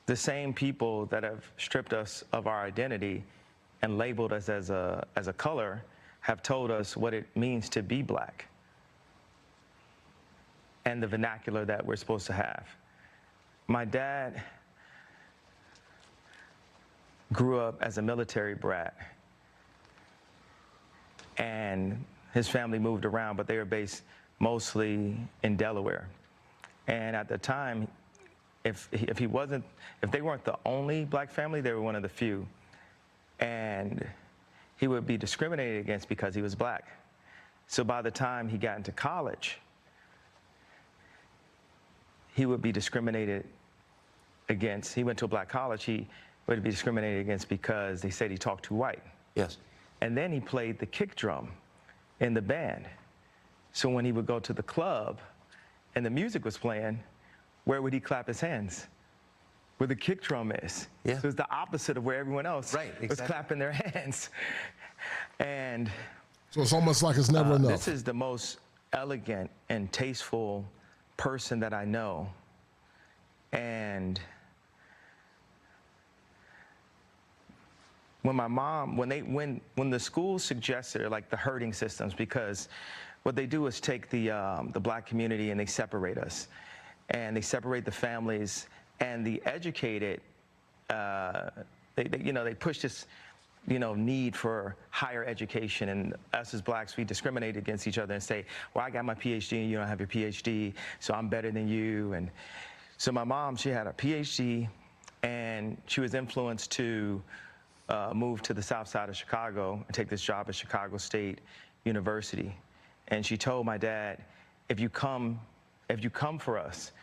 the same people that have stripped us of our identity and labeled us as a color have told us what it means to be black and the vernacular that we're supposed to have. My dad grew up as a military brat, and his family moved around, but they were based mostly in Delaware. And at the time, if they weren't the only black family, they were one of the few. And he would be discriminated against because he was black. So by the time he got into college, he would be discriminated against. He went to a black college, he would be discriminated against because they said he talked too white. Yes. And then he played the kick drum in the band. So when he would go to the club and the music was playing, where would he clap his hands? Where the kick drum is. Yeah. So it's the opposite of where everyone else was clapping their hands. And so it's almost like it's never enough. This is the most elegant and tasteful person that I know. And when my mom, when the school suggested, like, the herding systems, because what they do is take the black community and they separate us, and they separate the families, and the educated, they push this, need for higher education, and us as blacks, we discriminate against each other and say, well, I got my PhD and you don't have your PhD, so I'm better than you. And so my mom, she had a PhD, and she was influenced to move to the south side of Chicago and take this job at Chicago State University. And she told my dad, if you come for us,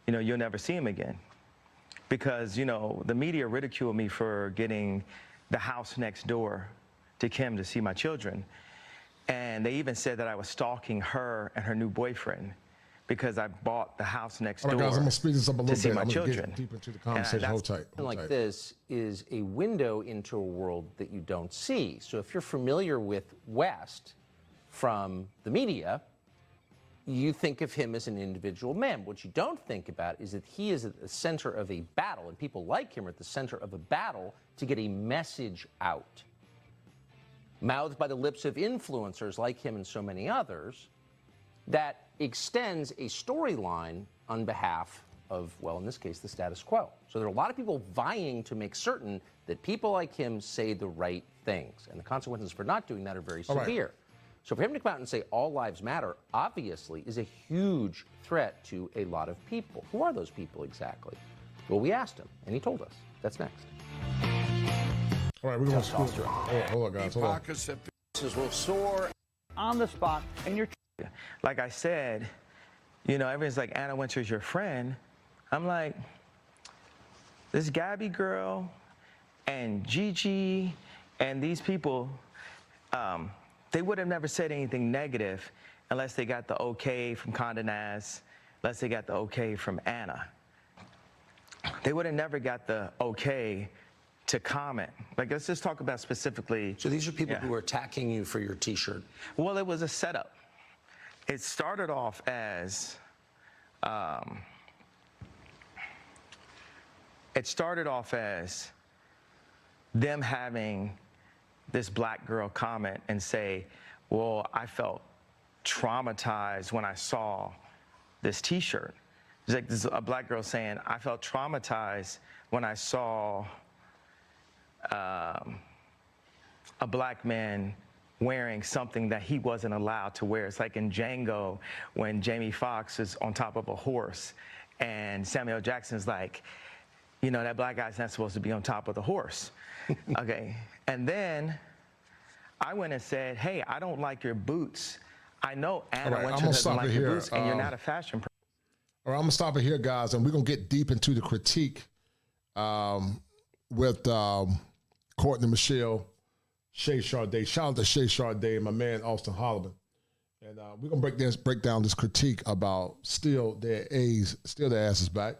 you'll never see him again. Because, the media ridiculed me for getting the house next door to Kim to see my children. And they even said that I was stalking her and her new boyfriend because I bought the house next door guys, I'm gonna speed this up a little to see bit. my I'm gonna children. get deep into the conversation. Hold tight. Like this is a window into a world that you don't see. So if you're familiar with West from the media, you think of him as an individual man. What you don't think about is that he is at the center of a battle, and people like him are at the center of a battle to get a message out. Mouthed by the lips of influencers like him and so many others, that extends a storyline on behalf of, well, in this case, the status quo. So there are a lot of people vying to make certain that people like him say the right things, and the consequences for not doing that are very severe. So for him to come out and say all lives matter, obviously, is a huge threat to a lot of people. Who are those people exactly? Well, we asked him, and he told us. That's next. All right, we're going to hold on, guys. Hold on. Will soar on the spot, and you're... Like I said, everyone's like, Anna Wintour's your friend. I'm like, this Gabby girl and Gigi and these people, they would have never said anything negative unless they got the okay from Condé Nast, unless they got the okay from Anna. they would have never got the okay to comment. Like, let's just talk about specifically. So these are people who are attacking you for your T-shirt. Well, it was a setup. It started off as them having this black girl comment and say, well, I felt traumatized when I saw this T-shirt. It's like this, a black girl saying, I felt traumatized when I saw a black man wearing something that he wasn't allowed to wear. It's like in Django when Jamie Foxx is on top of a horse and Samuel Jackson's like, you know, that black guy's not supposed to be on top of the horse. Okay. And then I went and said, hey, I don't like your boots. I know Anna Wintour doesn't like your boots, and you're not a fashion person. All right, I'm going to stop it here, guys, and we're going to get deep into the critique with Courtney Michelle, Shay Sharday. Shout out to Shay Sharday and my man Austin Holloman. And we're going to break down this critique about steal their asses back.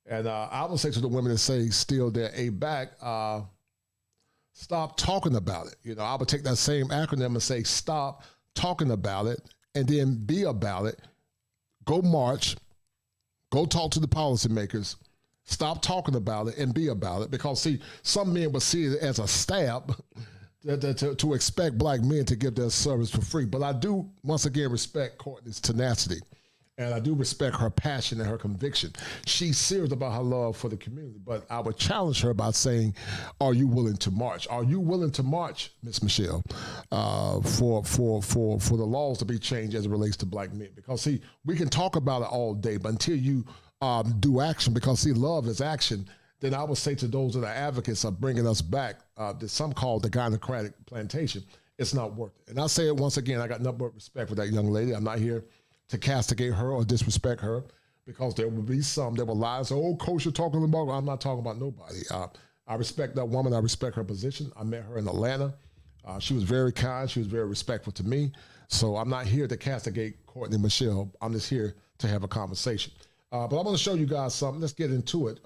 And I would say to the women that say steal their A back, stop talking about it. You know, I would take that same acronym and say stop talking about it and then be about it. Go march. Go talk to the policymakers. Stop talking about it and be about it. Because, see, some men will see it as a stab to expect black men to give their service for free. But I do, once again, respect Courtney's tenacity. And I do respect her passion and her conviction. She's serious about her love for the community. But I would challenge her by saying, are you willing to march? Are you willing to march, Ms. Michelle, for the laws to be changed as it relates to black men? Because, see, we can talk about it all day, but until you do action, because, see, love is action, then I would say to those that are advocates of bringing us back, that some call the gynocratic plantation, it's not worth it. And I say it once again, I got nothing but respect for that young lady. I'm not here to castigate her or disrespect her, because there will be some that will lie and say, oh, Coach, you're talking about, I'm not talking about nobody. I respect that woman. I respect her position. I met her in Atlanta. She was very kind. She was very respectful to me. So I'm not here to castigate Courtney Michelle. I'm just here to have a conversation. But I'm going to show you guys something. Let's get into it,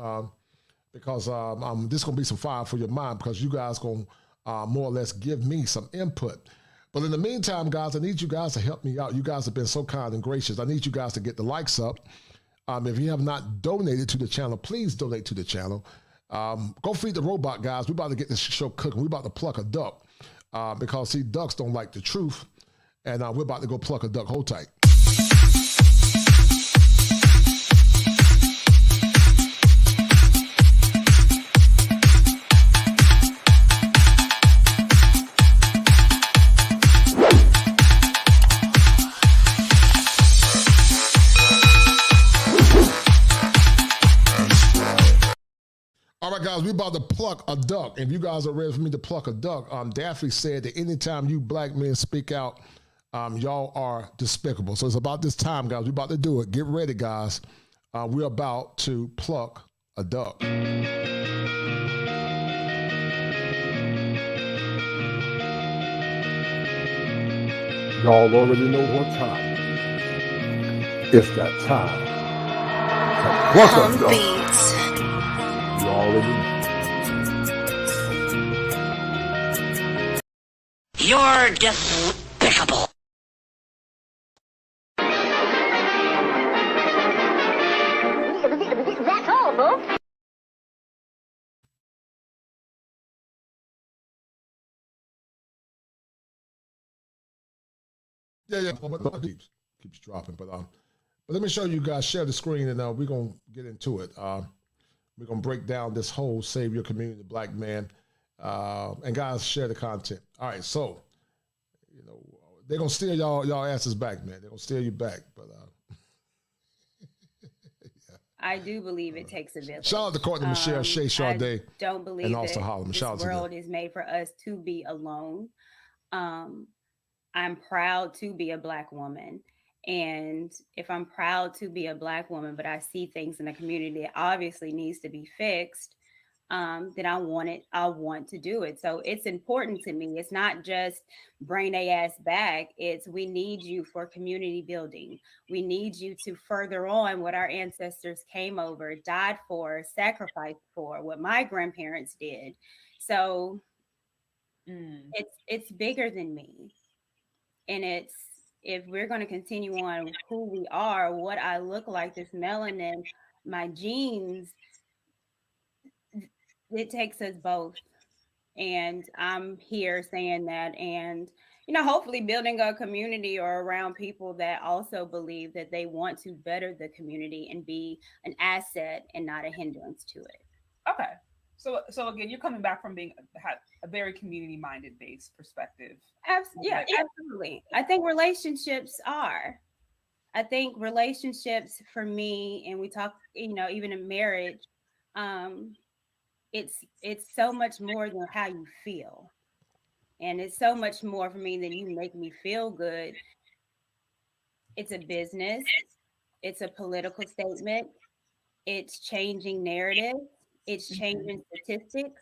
because this is going to be some fire for your mind, because you guys going to more or less give me some input. But in the meantime, guys, I need you guys to help me out. You guys have been so kind and gracious. I need you guys to get the likes up. If you have not donated to the channel, please donate to the channel. Go feed the robot, guys. We're about to get this show cooking. We're about to pluck a duck, because, see, ducks don't like the truth. And we're about to go pluck a duck. Hold tight. All right, guys, we about to pluck a duck. If you guys are ready for me to pluck a duck, Daphne said that anytime you black men speak out, y'all are despicable. So it's about this time, guys. We're about to do it. Get ready, guys. We're about to pluck a duck. Y'all already know what time. It's that time to pluck a duck. You already know. You're despicable. That's all, folks. Yeah. Keeps dropping, but let me show you guys. Share the screen, and we're gonna get into it. We're going to break down this whole Save Your Community Black Man. And guys, share the content. All right, so, you know, they're going to steal y'all asses back, man. They're going to steal you back. But yeah. I do believe it takes a village. Shout out to Courtney Michelle, Shay Sharday, I don't believe and also that Holloman. this world is made for us to be alone. I'm proud to be a Black woman. And if I'm proud to be a Black woman, but I see things in the community that obviously needs to be fixed, then I want to do it. So it's important to me. It's not just bring their ass back. It's we need you for community building. We need you to further on what our ancestors came over, died for, sacrificed for, what my grandparents did. So it's bigger than me. And it's if we're going to continue on who we are, what I look like, this melanin, my genes, it takes us both. And I'm here saying that, and hopefully building a community or around people that also believe that they want to better the community and be an asset and not a hindrance to it. Okay. So again, you're coming back from being a very community-minded based perspective. Absolutely. I think relationships for me, and we talk, even in marriage, it's so much more than how you feel. And it's so much more for me than you make me feel good. It's a business. It's a political statement. It's changing narrative. It's changing statistics.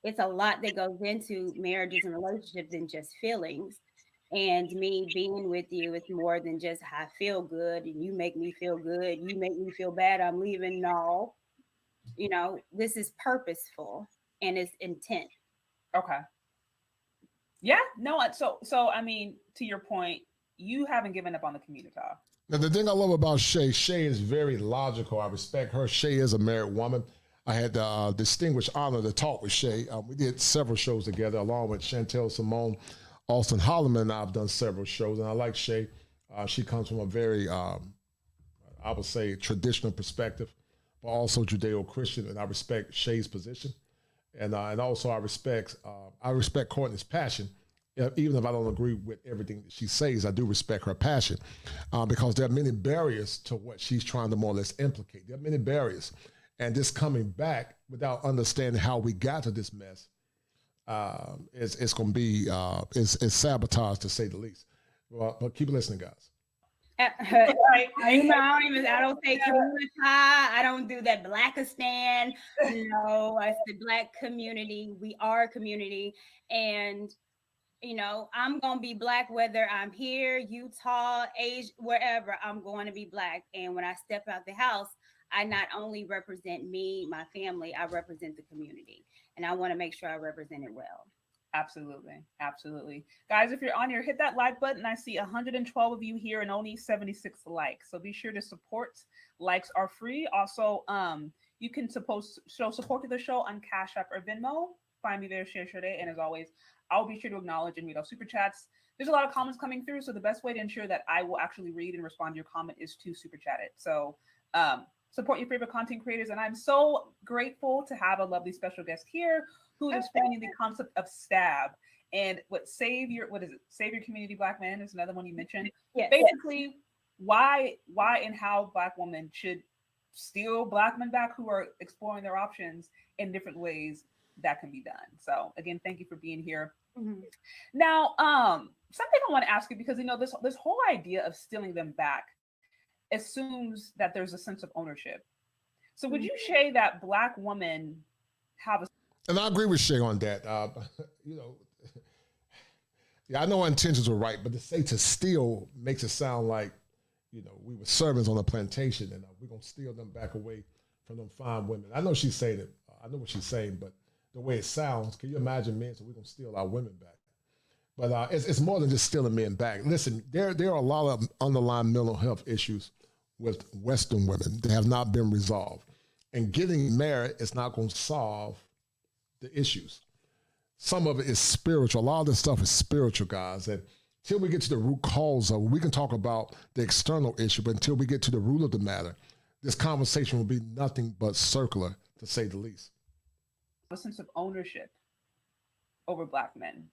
It's a lot that goes into marriages and relationships than just feelings. And me being with you is more than just I feel good and you make me feel good. You make me feel bad. I'm leaving. No, this is purposeful and it's intent. Okay. Yeah. No. So I mean, to your point, you haven't given up on the community talk. Now, the thing I love about Shay is very logical. I respect her. Shay is a married woman. I had the distinguished honor to talk with Shay. We did several shows together, along with Chantel Simone, Austin Holloman, and I've done several shows. And I like Shay. She comes from a very, I would say, traditional perspective, but also Judeo-Christian. And I respect Shay's position, and also I respect Courtney's passion. Even if I don't agree with everything that she says, I do respect her passion because there are many barriers to what she's trying to more or less implicate. There are many barriers. And this coming back without understanding how we got to this mess, it's going to be it's sabotage to say the least. But keep listening, guys. I don't take I don't do that Blackistan. It's the Black community. We are a community, and I'm gonna be Black whether I'm here, Utah, Asia, wherever. I'm going to be Black, and when I step out the house, I not only represent me, my family, I represent the community. And I want to make sure I represent it well. Absolutely. Absolutely. Guys, if you're on here, hit that like button. I see 112 of you here and only 76 likes. So be sure to support. Likes are free. Also, you can show support to the show on Cash App or Venmo. Find me there, share day. And as always, I'll be sure to acknowledge and read all super chats. There's a lot of comments coming through. So the best way to ensure that I will actually read and respond to your comment is to super chat it. So, support your favorite content creators. And I'm so grateful to have a lovely special guest here who is explaining the concept of STAB and Save Your Community Black Men is another one you mentioned. Yes. Basically, why and how Black women should steal Black men back who are exploring their options in different ways that can be done. So again, thank you for being here. Mm-hmm. Now, something I want to ask you, because this whole idea of stealing them back assumes that there's a sense of ownership. So would you say that Black women have a... And I agree with Shay on that. I know our intentions were right, but to say to steal makes it sound like, we were servants on a plantation and we're going to steal them back away from them fine women. I know she's saying it. I know what she's saying, but the way it sounds, can you imagine men? So we're going to steal our women back. But it's more than just stealing men back. Listen, there are a lot of underlying mental health issues with Western women that have not been resolved. And getting married is not going to solve the issues. Some of it is spiritual. A lot of this stuff is spiritual, guys. And until we get to the root cause of it, we can talk about the external issue, but until we get to the root of the matter, this conversation will be nothing but circular, to say the least. A sense of ownership over Black men.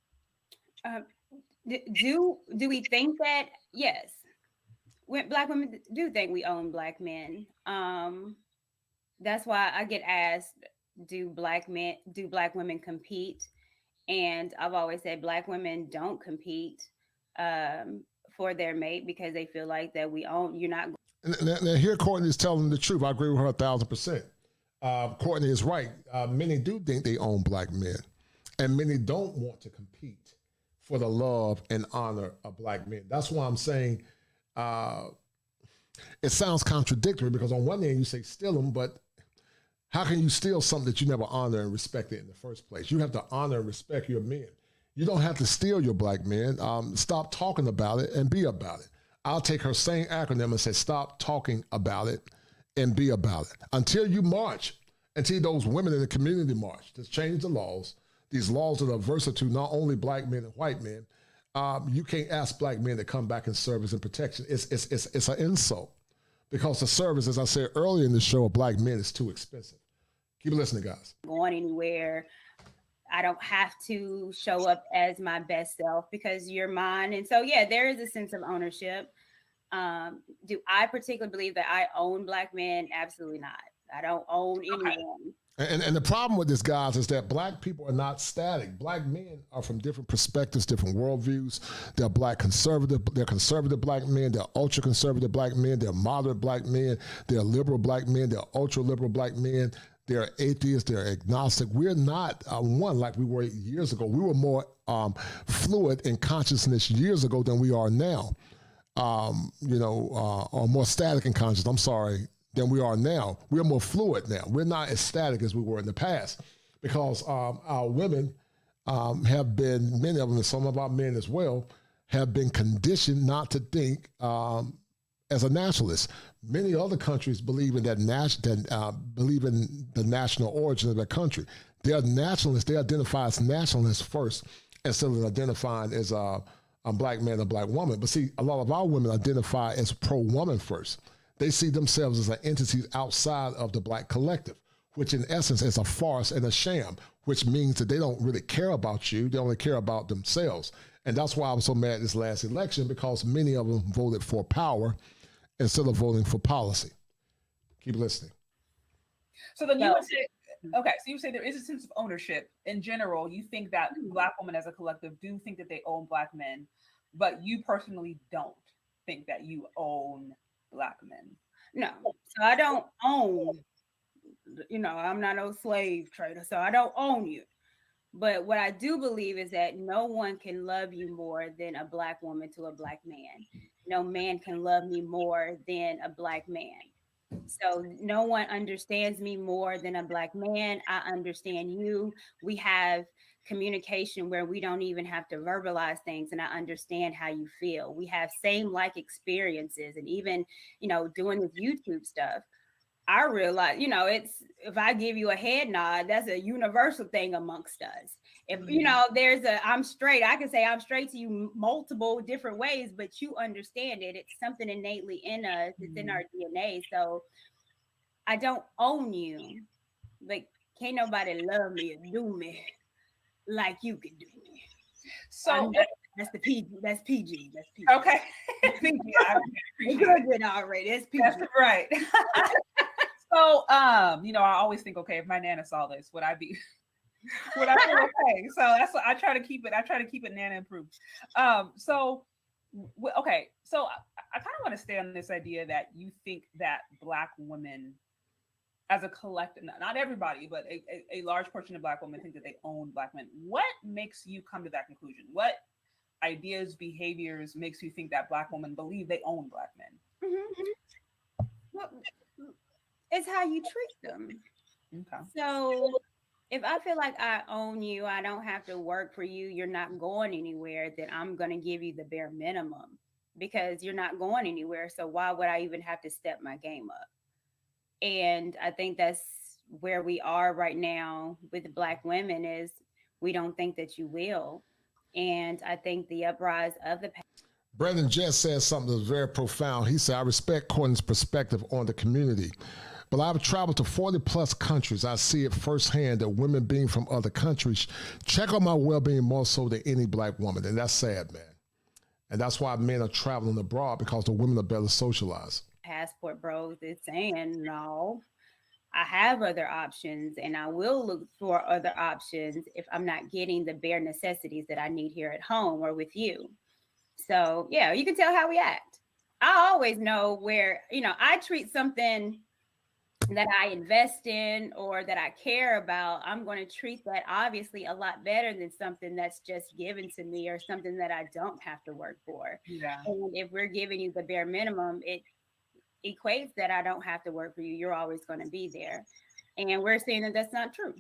Do we think that? Yes. Black women do think we own Black men. That's why I get asked, do Black women compete? And I've always said Black women don't compete for their mate because they feel like that you're not. Now here Courtney is telling the truth. I agree with her 1,000%. Courtney is right. Many do think they own black men, and many don't want to compete for the love and honor of black men. That's why I'm saying it sounds contradictory, because on one hand you say steal them, but how can you steal something that you never honor and respected in the first place? You have to honor and respect your men. You don't have to steal your black men. Stop talking about it and be about it. I'll take her same acronym and say, stop talking about it and be about it. Until you march, until those women in the community march to change the laws, these laws that are versatile to not only black men and white men, you can't ask black men to come back in service and protection. It's an insult, because the service, as I said earlier in the show, of black men is too expensive. Keep listening, guys. Going anywhere. I don't have to show up as my best self because you're mine. And so, yeah, there is a sense of ownership. Do I particularly believe that I own black men? Absolutely not. I don't own anyone. And the problem with this, guys, is that black people are not static. Black men are from different perspectives, different worldviews. They're black conservative. They're conservative black men. They're ultra conservative black men. They're moderate black men. They're liberal black men. They're ultra liberal black men. They're atheists. They're agnostic. We're not one like we were years ago. We were more fluid in consciousness years ago than we are now. Or more static in consciousness. I'm sorry. Than we are now. We're more fluid now. We're not as static as we were in the past, because our women have been, many of them, and some of our men as well, have been conditioned not to think as a nationalist. Many other countries believe in believe in the national origin of their country. They're nationalists. They identify as nationalists first, instead of identifying as a black man or black woman. But see, a lot of our women identify as pro-woman first. They see themselves as an entity outside of the black collective, which in essence is a farce and a sham, which means that they don't really care about you. They only care about themselves. And that's why I was so mad this last election, because many of them voted for power instead of voting for policy. Keep listening. So then you would say, okay, so you say there is a sense of ownership. In general, you think that black women as a collective do think that they own black men, but you personally don't think that you own black men. No, so I don't own, I'm not no slave trader, so I don't own you. But what I do believe is that no one can love you more than a black woman to a black man. No man can love me more than a black man. So no one understands me more than a black man. I understand you. We have communication where we don't even have to verbalize things, and I understand how you feel. We have same like experiences, and even doing this YouTube stuff, I realize it's, if I give you a head nod, that's a universal thing amongst us. If there's I'm straight, I can say I'm straight to you multiple different ways, but you understand it. It's something innately in us. It's in our DNA. So I don't own you, but can't nobody love me or do me like you can do me. So that's the PG. That's PG. That's PG. Okay. PG. Good already. That's PG. That's right. So I always think, okay, if my Nana saw this, would I be okay? So that's what I try to keep it. I try to keep it Nana approved. Okay. So I kind of want to stay on this idea that you think that black women, as a collective, not everybody, but a large portion of black women think that they own black men. What makes you come to that conclusion? What ideas, behaviors makes you think that black women believe they own black men? Mm-hmm. Well, it's how you treat them. Okay. So if I feel like I own you, I don't have to work for you, you're not going anywhere, then I'm going to give you the bare minimum, because you're not going anywhere. So why would I even have to step my game up? And I think that's where we are right now with black women, is we don't think that you will. And I think the uprise of the Brandon Jett says something that's very profound. He said, I respect Courtney's perspective on the community, but I've traveled to 40 plus countries. I see it firsthand that women being from other countries check on my well-being more so than any black woman. And that's sad, man. And that's why men are traveling abroad, because the women are better socialized. Passport bros is saying, no, I have other options, and I will look for other options if I'm not getting the bare necessities that I need here at home or with you. So yeah, you can tell how we act. I always know where, I treat something that I invest in or that I care about, I'm going to treat that obviously a lot better than something that's just given to me or something that I don't have to work for. Yeah. And if we're giving you the bare minimum, it equates that I don't have to work for you. You're always going to be there. And we're saying that that's not true.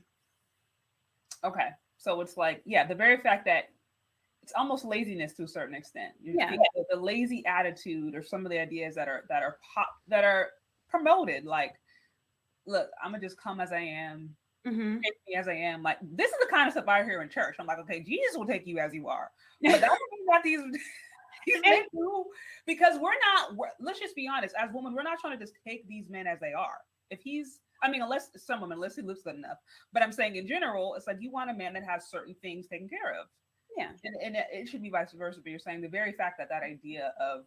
Okay. So it's like, yeah, the very fact that it's almost laziness to a certain extent. Yeah. The lazy attitude or some of the ideas that are promoted, like, look, I'm gonna just come as I am, take me as I am. Like, this is the kind of stuff I hear in church. I'm like, okay, Jesus will take you as you are, but that's what these men do, because let's just be honest, as women, we're not trying to just take these men as they are. If he's, I mean, unless he looks good enough, but I'm saying in general, it's like you want a man that has certain things taken care of. Yeah, and it should be vice versa. But you're saying the very fact that idea of,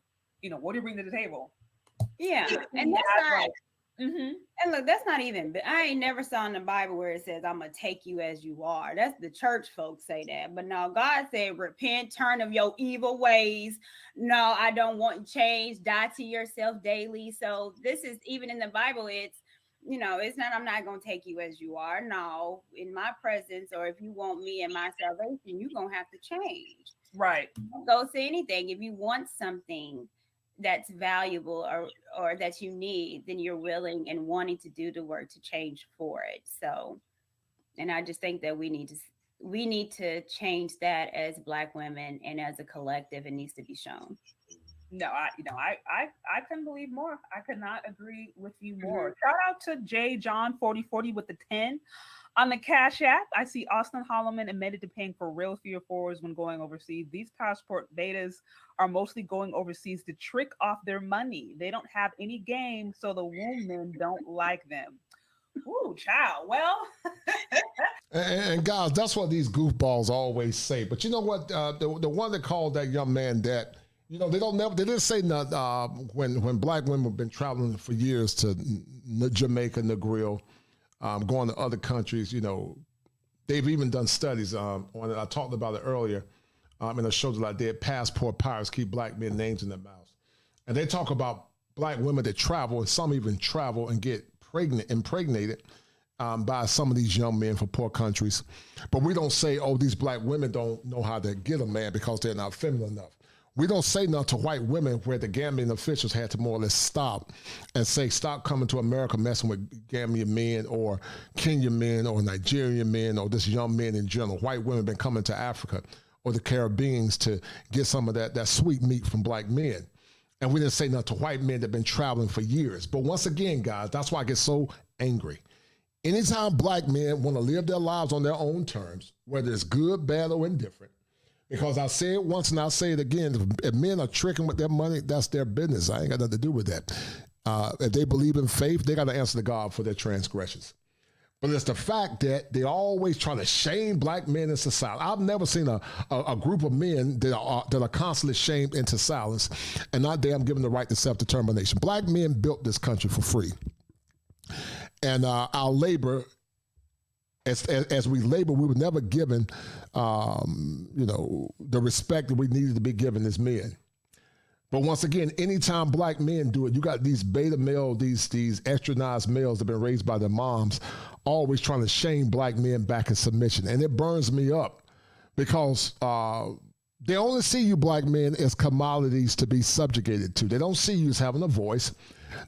what do you bring to the table? Yeah, and that's not. And look, that's not even. I ain't never saw in the Bible where it says, "I'm gonna take you as you are." That's the church folks say that, but no, God said, "Repent, turn of your evil ways." No, I don't want change. Die to yourself daily. So this is even in the Bible. It's it's not, I'm not going to take you as you are. No, in my presence, or if you want me and my salvation, you're going to have to change. Right. Don't go say anything. If you want something that's valuable or that you need, then you're willing and wanting to do the work to change for it. So, and I just think that we need to change that as Black women, and as a collective, it needs to be shown. No, I couldn't believe more. I could not agree with you more. Shout out to J John 4040 with the 10 on the Cash App. I see Austin Holloman admitted to paying for real 304s when going overseas. These passport betas are mostly going overseas to trick off their money. They don't have any game, so the women don't like them. Ooh, child. Well, and guys, that's what these goofballs always say. But you know what? The one that called that young man that. They didn't say nothing when Black women have been traveling for years to Jamaica, Negril, going to other countries. They've even done studies on it. I talked about it earlier in a show that I did. Passport pirates keep Black men names in their mouths, and they talk about Black women that travel, and some even travel and get impregnated by some of these young men from poor countries. But we don't say, oh, these Black women don't know how to get a man because they're not feminine enough. We don't say nothing to white women where the Gambian officials had to more or less stop and say, stop coming to America messing with Gambian men or Kenyan men or Nigerian men or just young men in general. White women been coming to Africa or the Caribbeans to get some of that sweet meat from Black men. And we didn't say nothing to white men that have been traveling for years. But once again, guys, that's why I get so angry. Anytime Black men want to live their lives on their own terms, whether it's good, bad, or indifferent, because I say it once and I'll say it again, if men are tricking with their money, that's their business. I ain't got nothing to do with that. If they believe in faith, they got to answer to God for their transgressions. But it's the fact that they always try to shame Black men in society. I've never seen a group of men that are constantly shamed into silence and not damn given the right to self-determination. Black men built this country for free. And our labor, as we labor, we were never given, the respect that we needed to be given as men. But once again, anytime Black men do it, you got these beta male, these extranized males that have been raised by their moms, always trying to shame Black men back in submission. And it burns me up because they only see you Black men as commodities to be subjugated to. They don't see you as having a voice.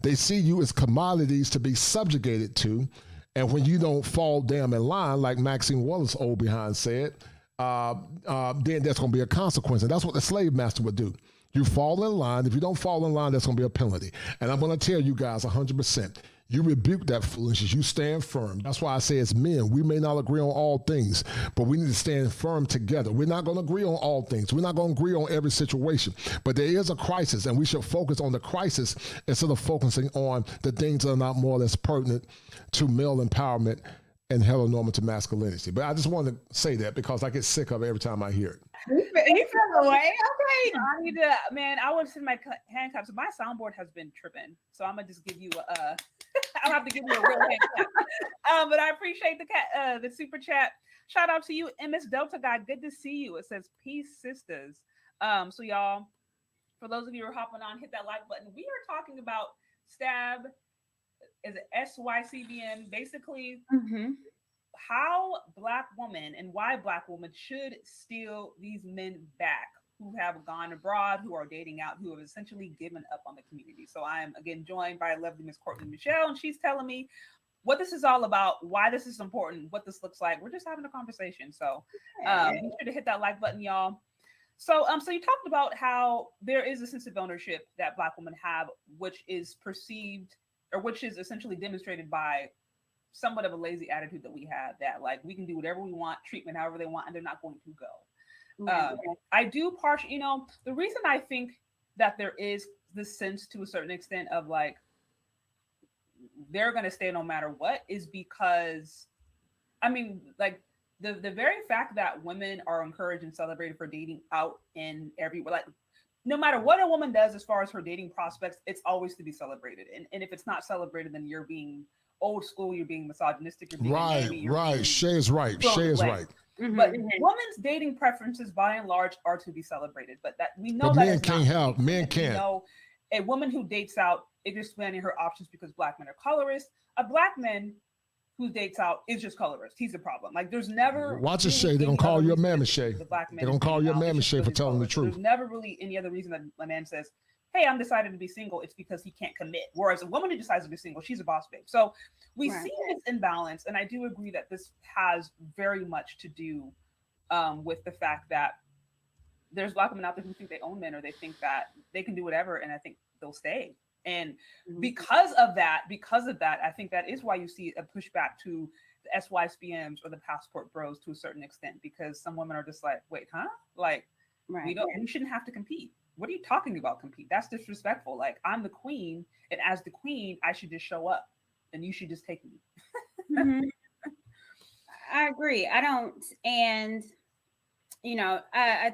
They see you as commodities to be subjugated to. And when you don't fall damn in line, like Maxine Wallace old behind said, then there's going to be a consequence. And that's what the slave master would do. You fall in line. If you don't fall in line, there's going to be a penalty. And I'm going to tell you guys 100%. You rebuke that foolishness. You stand firm. That's why I say as men, we may not agree on all things, but we need to stand firm together. We're not going to agree on all things. We're not going to agree on every situation. But there is a crisis, and we should focus on the crisis instead of focusing on the things that are not more or less pertinent to male empowerment and heteronormative masculinity. But I just wanted to say that because I get sick of it every time I hear it. He fell away. Okay. I need to, man, I was in my handcuffs. My soundboard has been tripping. So I'm going to just give you I'll have to give you a real hand. But I appreciate the super chat. Shout out to you, MS Delta Guy. Good to see you. It says, peace, sisters. So y'all, for those of you who are hopping on, hit that like button. We are talking about stab is it SYCBN? Basically, how Black women and why Black women should steal these men back who have gone abroad, who are dating out, who have essentially given up on the community. So I am again joined by lovely Miss Courtney Michelle, and she's telling me what this is all about, why this is important, what this looks like. We're just having a conversation. So be sure to hit that like button, y'all. So you talked about how there is a sense of ownership that Black women have, which is perceived or which is essentially demonstrated by somewhat of a lazy attitude that we have, that like we can do whatever we want, treatment however they want, and they're not going to go. I do the reason I think that there is this sense to a certain extent of like they're going to stay no matter what is because, I mean, like the very fact that women are encouraged and celebrated for dating out in everywhere, like no matter what a woman does as far as her dating prospects, it's always to be celebrated. And if it's not celebrated, then you're being old school, you're being misogynistic, you're being right. Shay is right. Shay is right. But women's dating preferences, by and large, are to be celebrated. But that we know but that men can't help. Men can't. You know, a woman who dates out is expanding her options because Black men are colorists. A Black man who dates out is just colorist. He's the problem. Like there's never watch it, Shay. They're gonna call you a mammy, Shay. They're gonna call you a mammy, Shay, for telling the truth. There's never really any other reason that a man says, "Hey, I'm decided to be single." It's because he can't commit. Whereas a woman who decides to be single, she's a boss babe. So we see this imbalance, and I do agree that this has very much to do with the fact that there's Black women out there who think they own men, or they think that they can do whatever, and I think they'll stay. And because of that, I think that is why you see a pushback to the SYSBMs or the passport bros to a certain extent, because some women are just like, wait, huh? Like, we shouldn't have to compete. What are you talking about compete? That's disrespectful. Like, I'm the queen, and as the queen, I should just show up, and you should just take me. I agree. I don't, and I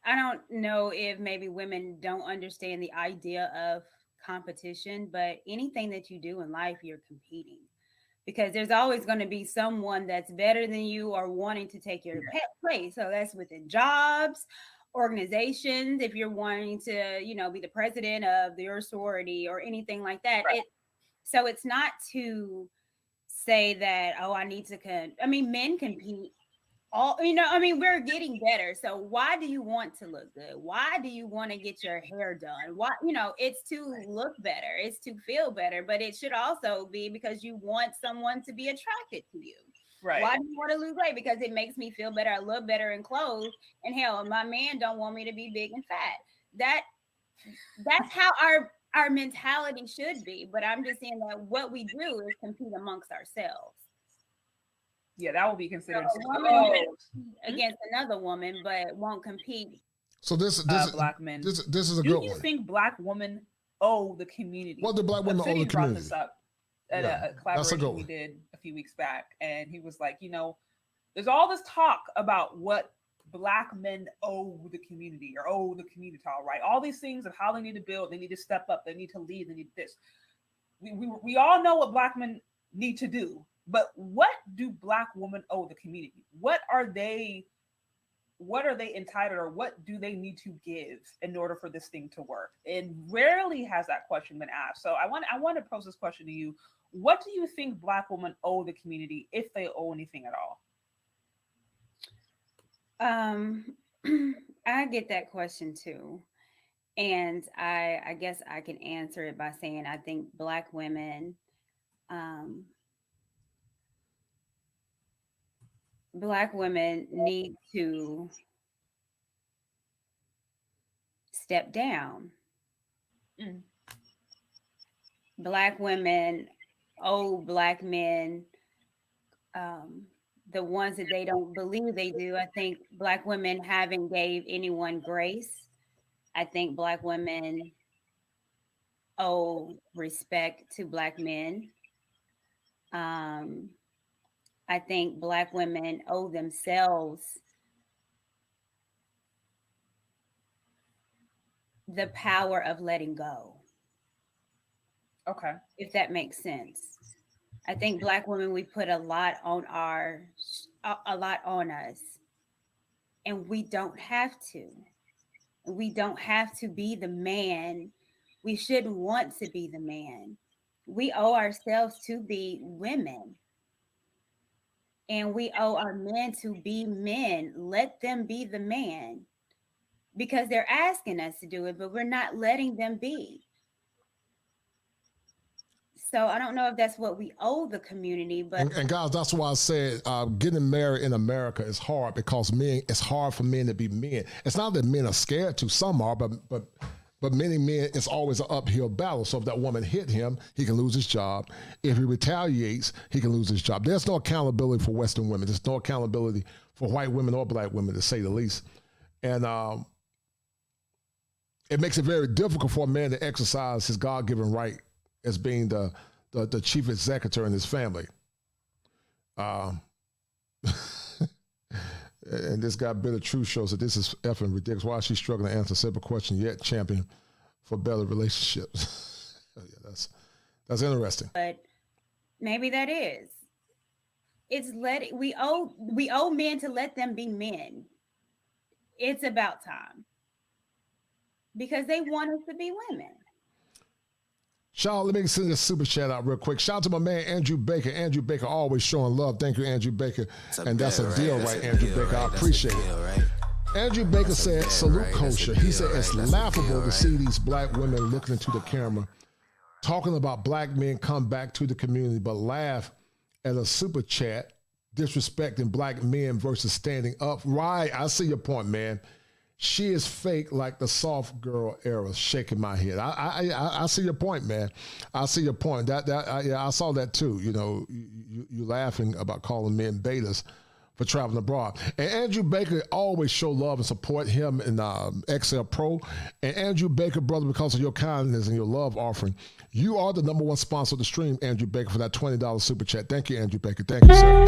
don't know if maybe women don't understand the idea of competition, but anything that you do in life, you're competing, because there's always going to be someone that's better than you or wanting to take your place. So that's within jobs, organizations, if you're wanting to, be the president of your sorority or anything like that. So it's not to say that, I need to men compete. We're getting better. So why do you want to look good? Why do you want to get your hair done? Why, it's to look better. It's to feel better, but it should also be because you want someone to be attracted to you. Right. Why do you want to lose weight? Because it makes me feel better. I look better in clothes. And hell, my man don't want me to be big and fat. That's how our mentality should be. But I'm just saying that what we do is compete amongst ourselves. Yeah, that will be considered against another woman, but won't compete. So this Black men. This is a good one. Do you think Black women owe the community? What do Black women owe the community? Brought this up at a collaboration we did a few weeks back, and he was like, there's all this talk about what Black men owe the community or owe the community, right? All these things of how they need to build, they need to step up, they need to lead, they need this. We all know what Black men need to do. But what do Black women owe the community? What are they entitled, or what do they need to give in order for this thing to work? And rarely has that question been asked. So I want to pose this question to you. What do you think Black women owe the community, if they owe anything at all? I get that question too. And I guess I can answer it by saying I think Black women need to step down. Black women owe Black men the ones that they don't believe they do. I think Black women haven't gave anyone grace. I think Black women owe respect to Black men. I think Black women owe themselves the power of letting go. Okay. If that makes sense. I think Black women, we put a lot on us, and we don't have to. We don't have to be the man. We shouldn't want to be the man. we owe ourselves to be women. And we owe our men to be men. Let them be the man. Because they're asking us to do it, but we're not letting them be. So I don't know if that's what we owe the community, but and guys, that's why I said getting married in America is hard because it's hard for men to be men. It's not that men are scared to, some are, but many men, it's always an uphill battle. So if that woman hit him, he can lose his job. If he retaliates, he can lose his job. There's no accountability for Western women. There's no accountability for white women or black women, to say the least. And it makes it very difficult for a man to exercise his God-given right as being the chief executor in his family. And this guy, Bitter Truth, shows that this is effing ridiculous. Why is she struggling to answer a simple question yet champion for better relationships? Yeah, that's interesting. But maybe that is. We owe men to let them be men. It's about time. Because they want us to be women. Shaw, let me send this super chat out real quick. Shout out to my man, Andrew Baker. Andrew Baker always showing love. Thank you, Andrew Baker. And that's a deal, right, Andrew Baker? I appreciate it. Andrew Baker said, salute culture. He said, it's laughable to see these black women looking into the camera, talking about black men come back to the community, but laugh at a super chat, disrespecting black men versus standing up. Right, I see your point, man. She is fake like the soft girl era. Shaking my head. I see your point, man. I see your point. I saw that too. You know, you laughing about calling men betas for traveling abroad. And Andrew Baker always show love and support him in XL Pro. And Andrew Baker, brother, because of your kindness and your love offering, you are the #1 sponsor of the stream, Andrew Baker, for that $20 super chat. Thank you, Andrew Baker. Thank you, sir.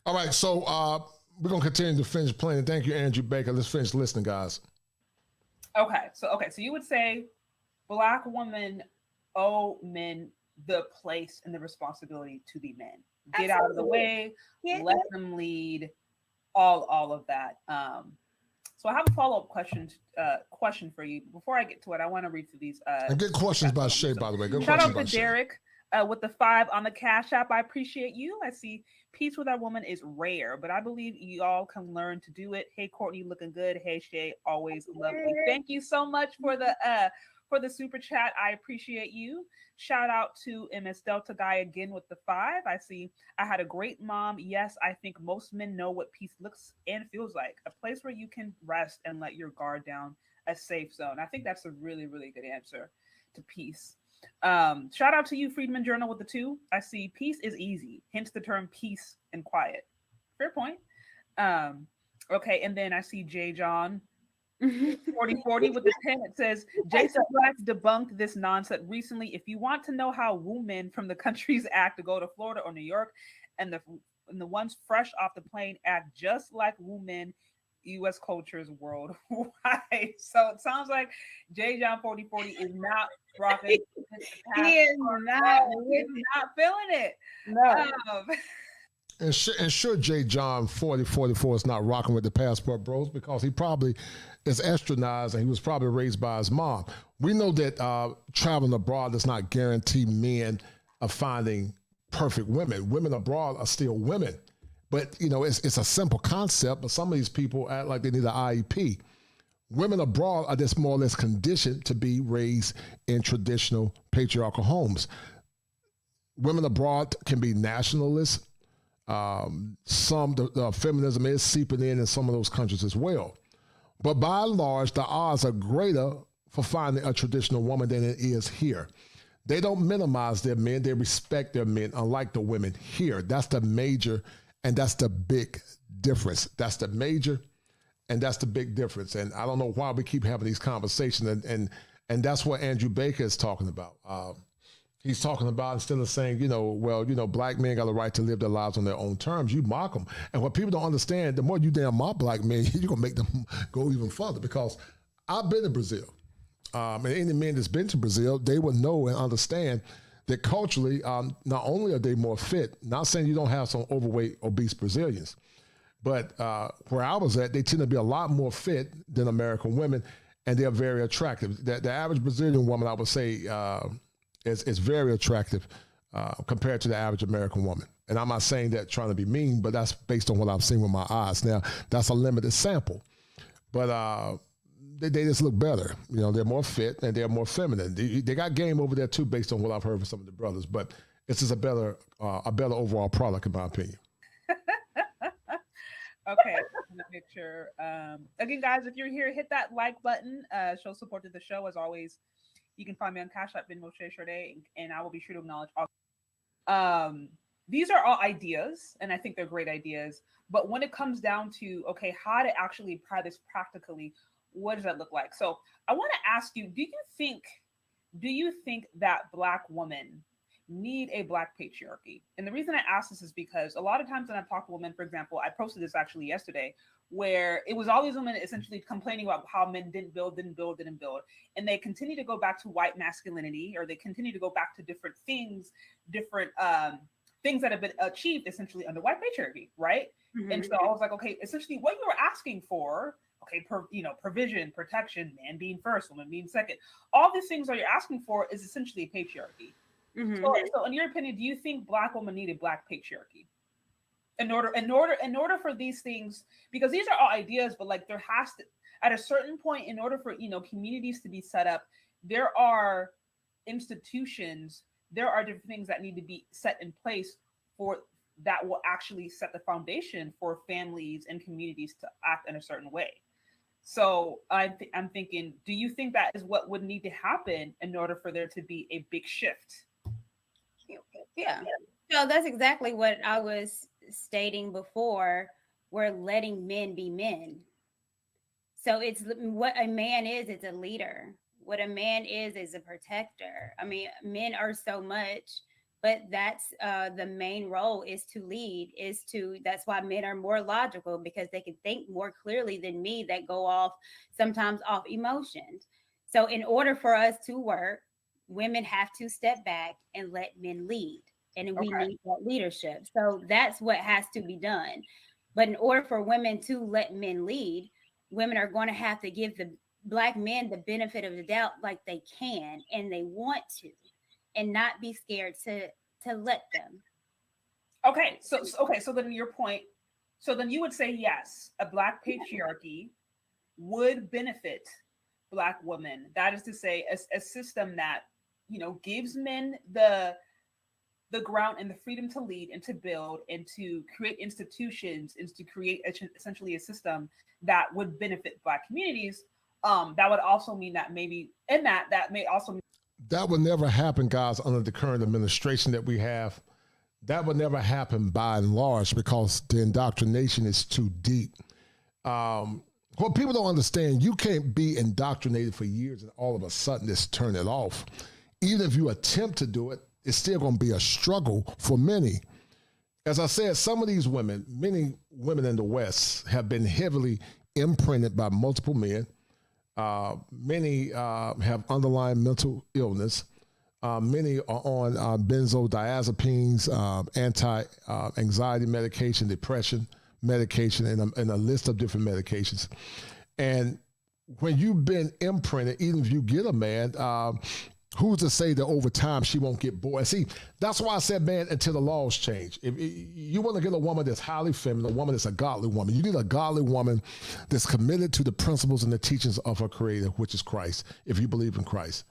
All right, so we're going to continue to finish playing. Thank you, Andrew Baker. Let's finish listening, guys. Okay, so you would say black women owe men the place and the responsibility to be men. Get out of the way, let them lead, all of that. So I have a follow-up question for you. Before I get to it, I want to read through these. And good questions by Shay, by the way. Good Shout questions out to Derek with the 5 on the Cash App. I appreciate you. I see peace with our woman is rare, but I believe you all can learn to do it. Hey, Courtney, looking good. Hey, Shay, always lovely. Thank you so much for the super chat. I appreciate you. Shout out to MS Delta Guy again with the 5. I see I had a great mom. Yes, I think most men know what peace looks and feels like. A place where you can rest and let your guard down, a safe zone. I think that's a really, really good answer to peace. Shout out to you, Friedman Journal with the 2. I see peace is easy, hence the term peace and quiet. Fair point. Okay, and then I see J. John 4040 with the 10. It says Jason Blacks debunked this nonsense recently. If you want to know how women from the countries act to go to Florida or New York, and the ones fresh off the plane act just like women, U.S. culture is worldwide. So it sounds like J. John 4040 is not rocking. He is not feeling it. No. And sure, J. John 4044 is not rocking with the passport bros because he probably is estranized and he was probably raised by his mom. We know that traveling abroad does not guarantee men of finding perfect women. Women abroad are still women. But, you know, it's a simple concept, but some of these people act like they need an IEP. Women abroad are just more or less conditioned to be raised in traditional patriarchal homes. Women abroad can be nationalists. The feminism is seeping in some of those countries as well. But by and large, the odds are greater for finding a traditional woman than it is here. They don't minimize their men. They respect their men, unlike the women here. That's the major and that's the big difference. That's the major and that's the big difference. And I don't know why we keep having these conversations. And that's what Andrew Baker is talking about. He's talking about, instead of saying, black men got a right to live their lives on their own terms, you mock them. And what people don't understand, the more you damn mock black men, you're going to make them go even further, because I've been to Brazil. And any men that's been to Brazil, they would know and understand that culturally, not only are they more fit, not saying you don't have some overweight, obese Brazilians, but where I was at, they tend to be a lot more fit than American women, and they're very attractive. The average Brazilian woman, I would say, is very attractive compared to the average American woman. And I'm not saying that trying to be mean, but that's based on what I've seen with my eyes. Now, that's a limited sample, but they just look better. They're more fit and they're more feminine. They got game over there too, based on what I've heard from some of the brothers. But it's just a better overall product, in my opinion. Okay, make sure. Again, guys, if you're here, hit that like button. Show support to the show. As always, you can find me on Cash App, Venmo, Sade, and I will be sure to acknowledge all. These are all ideas, and I think they're great ideas. But when it comes down to, okay, how to actually apply this practically, what does that look like? So I want to ask you, do you think that Black women need a Black patriarchy? And the reason I ask this is because a lot of times when I talk to women, for example, I posted this actually yesterday, where it was all these women essentially complaining about how men didn't build. And they continue to go back to white masculinity, or they continue to go back to different things that have been achieved essentially under white patriarchy, right? Mm-hmm. And so I was like, okay, essentially what you were asking for, okay, provision, protection, man being first, woman being second, all these things that you're asking for is essentially a patriarchy. Mm-hmm. So in your opinion, do you think Black women need a Black patriarchy? In order for these things, because these are all ideas, but like there has to, at a certain point, in order for communities to be set up, there are institutions, there are different things that need to be set in place for that will actually set the foundation for families and communities to act in a certain way. So I'm thinking, do you think that is what would need to happen in order for there to be a big shift? Yeah. So that's exactly what I was stating before. We're letting men be men. So it's what a man is, it's a leader. What a man is a protector. I mean, men are so much, but that's the main role is to lead, that's why men are more logical, because they can think more clearly than me that go sometimes off emotions. So in order for us to work, women have to step back and let men lead. And we need that leadership. So that's what has to be done. But in order for women to let men lead, women are going to have to give the Black men the benefit of the doubt, like they can and they want to, and not be scared to let them. Okay, so then your point, so then you would say yes, a Black patriarchy would benefit Black women. That is to say, a system that gives men the ground and the freedom to lead and to build and to create institutions and to create essentially a system that would benefit Black communities. That would also mean that maybe in that may also mean that would never happen, guys, under the current administration that we have. That would never happen by and large, because the indoctrination is too deep. What people don't understand, you can't be indoctrinated for years and all of a sudden just turn it off. Even if you attempt to do it, it's still going to be a struggle for many. As I said, some of these women, many women in the West, have been heavily imprinted by multiple men. Many have underlying mental illness. Many are on benzodiazepines, anti-anxiety medication, depression medication, and a list of different medications. And when you've been imprinted, even if you get a man, who's to say that over time she won't get bored? See, that's why I said, man, until the laws change. If you want to get a woman that's highly feminine, a woman that's a godly woman, you need a godly woman that's committed to the principles and the teachings of her Creator, which is Christ, if you believe in Christ.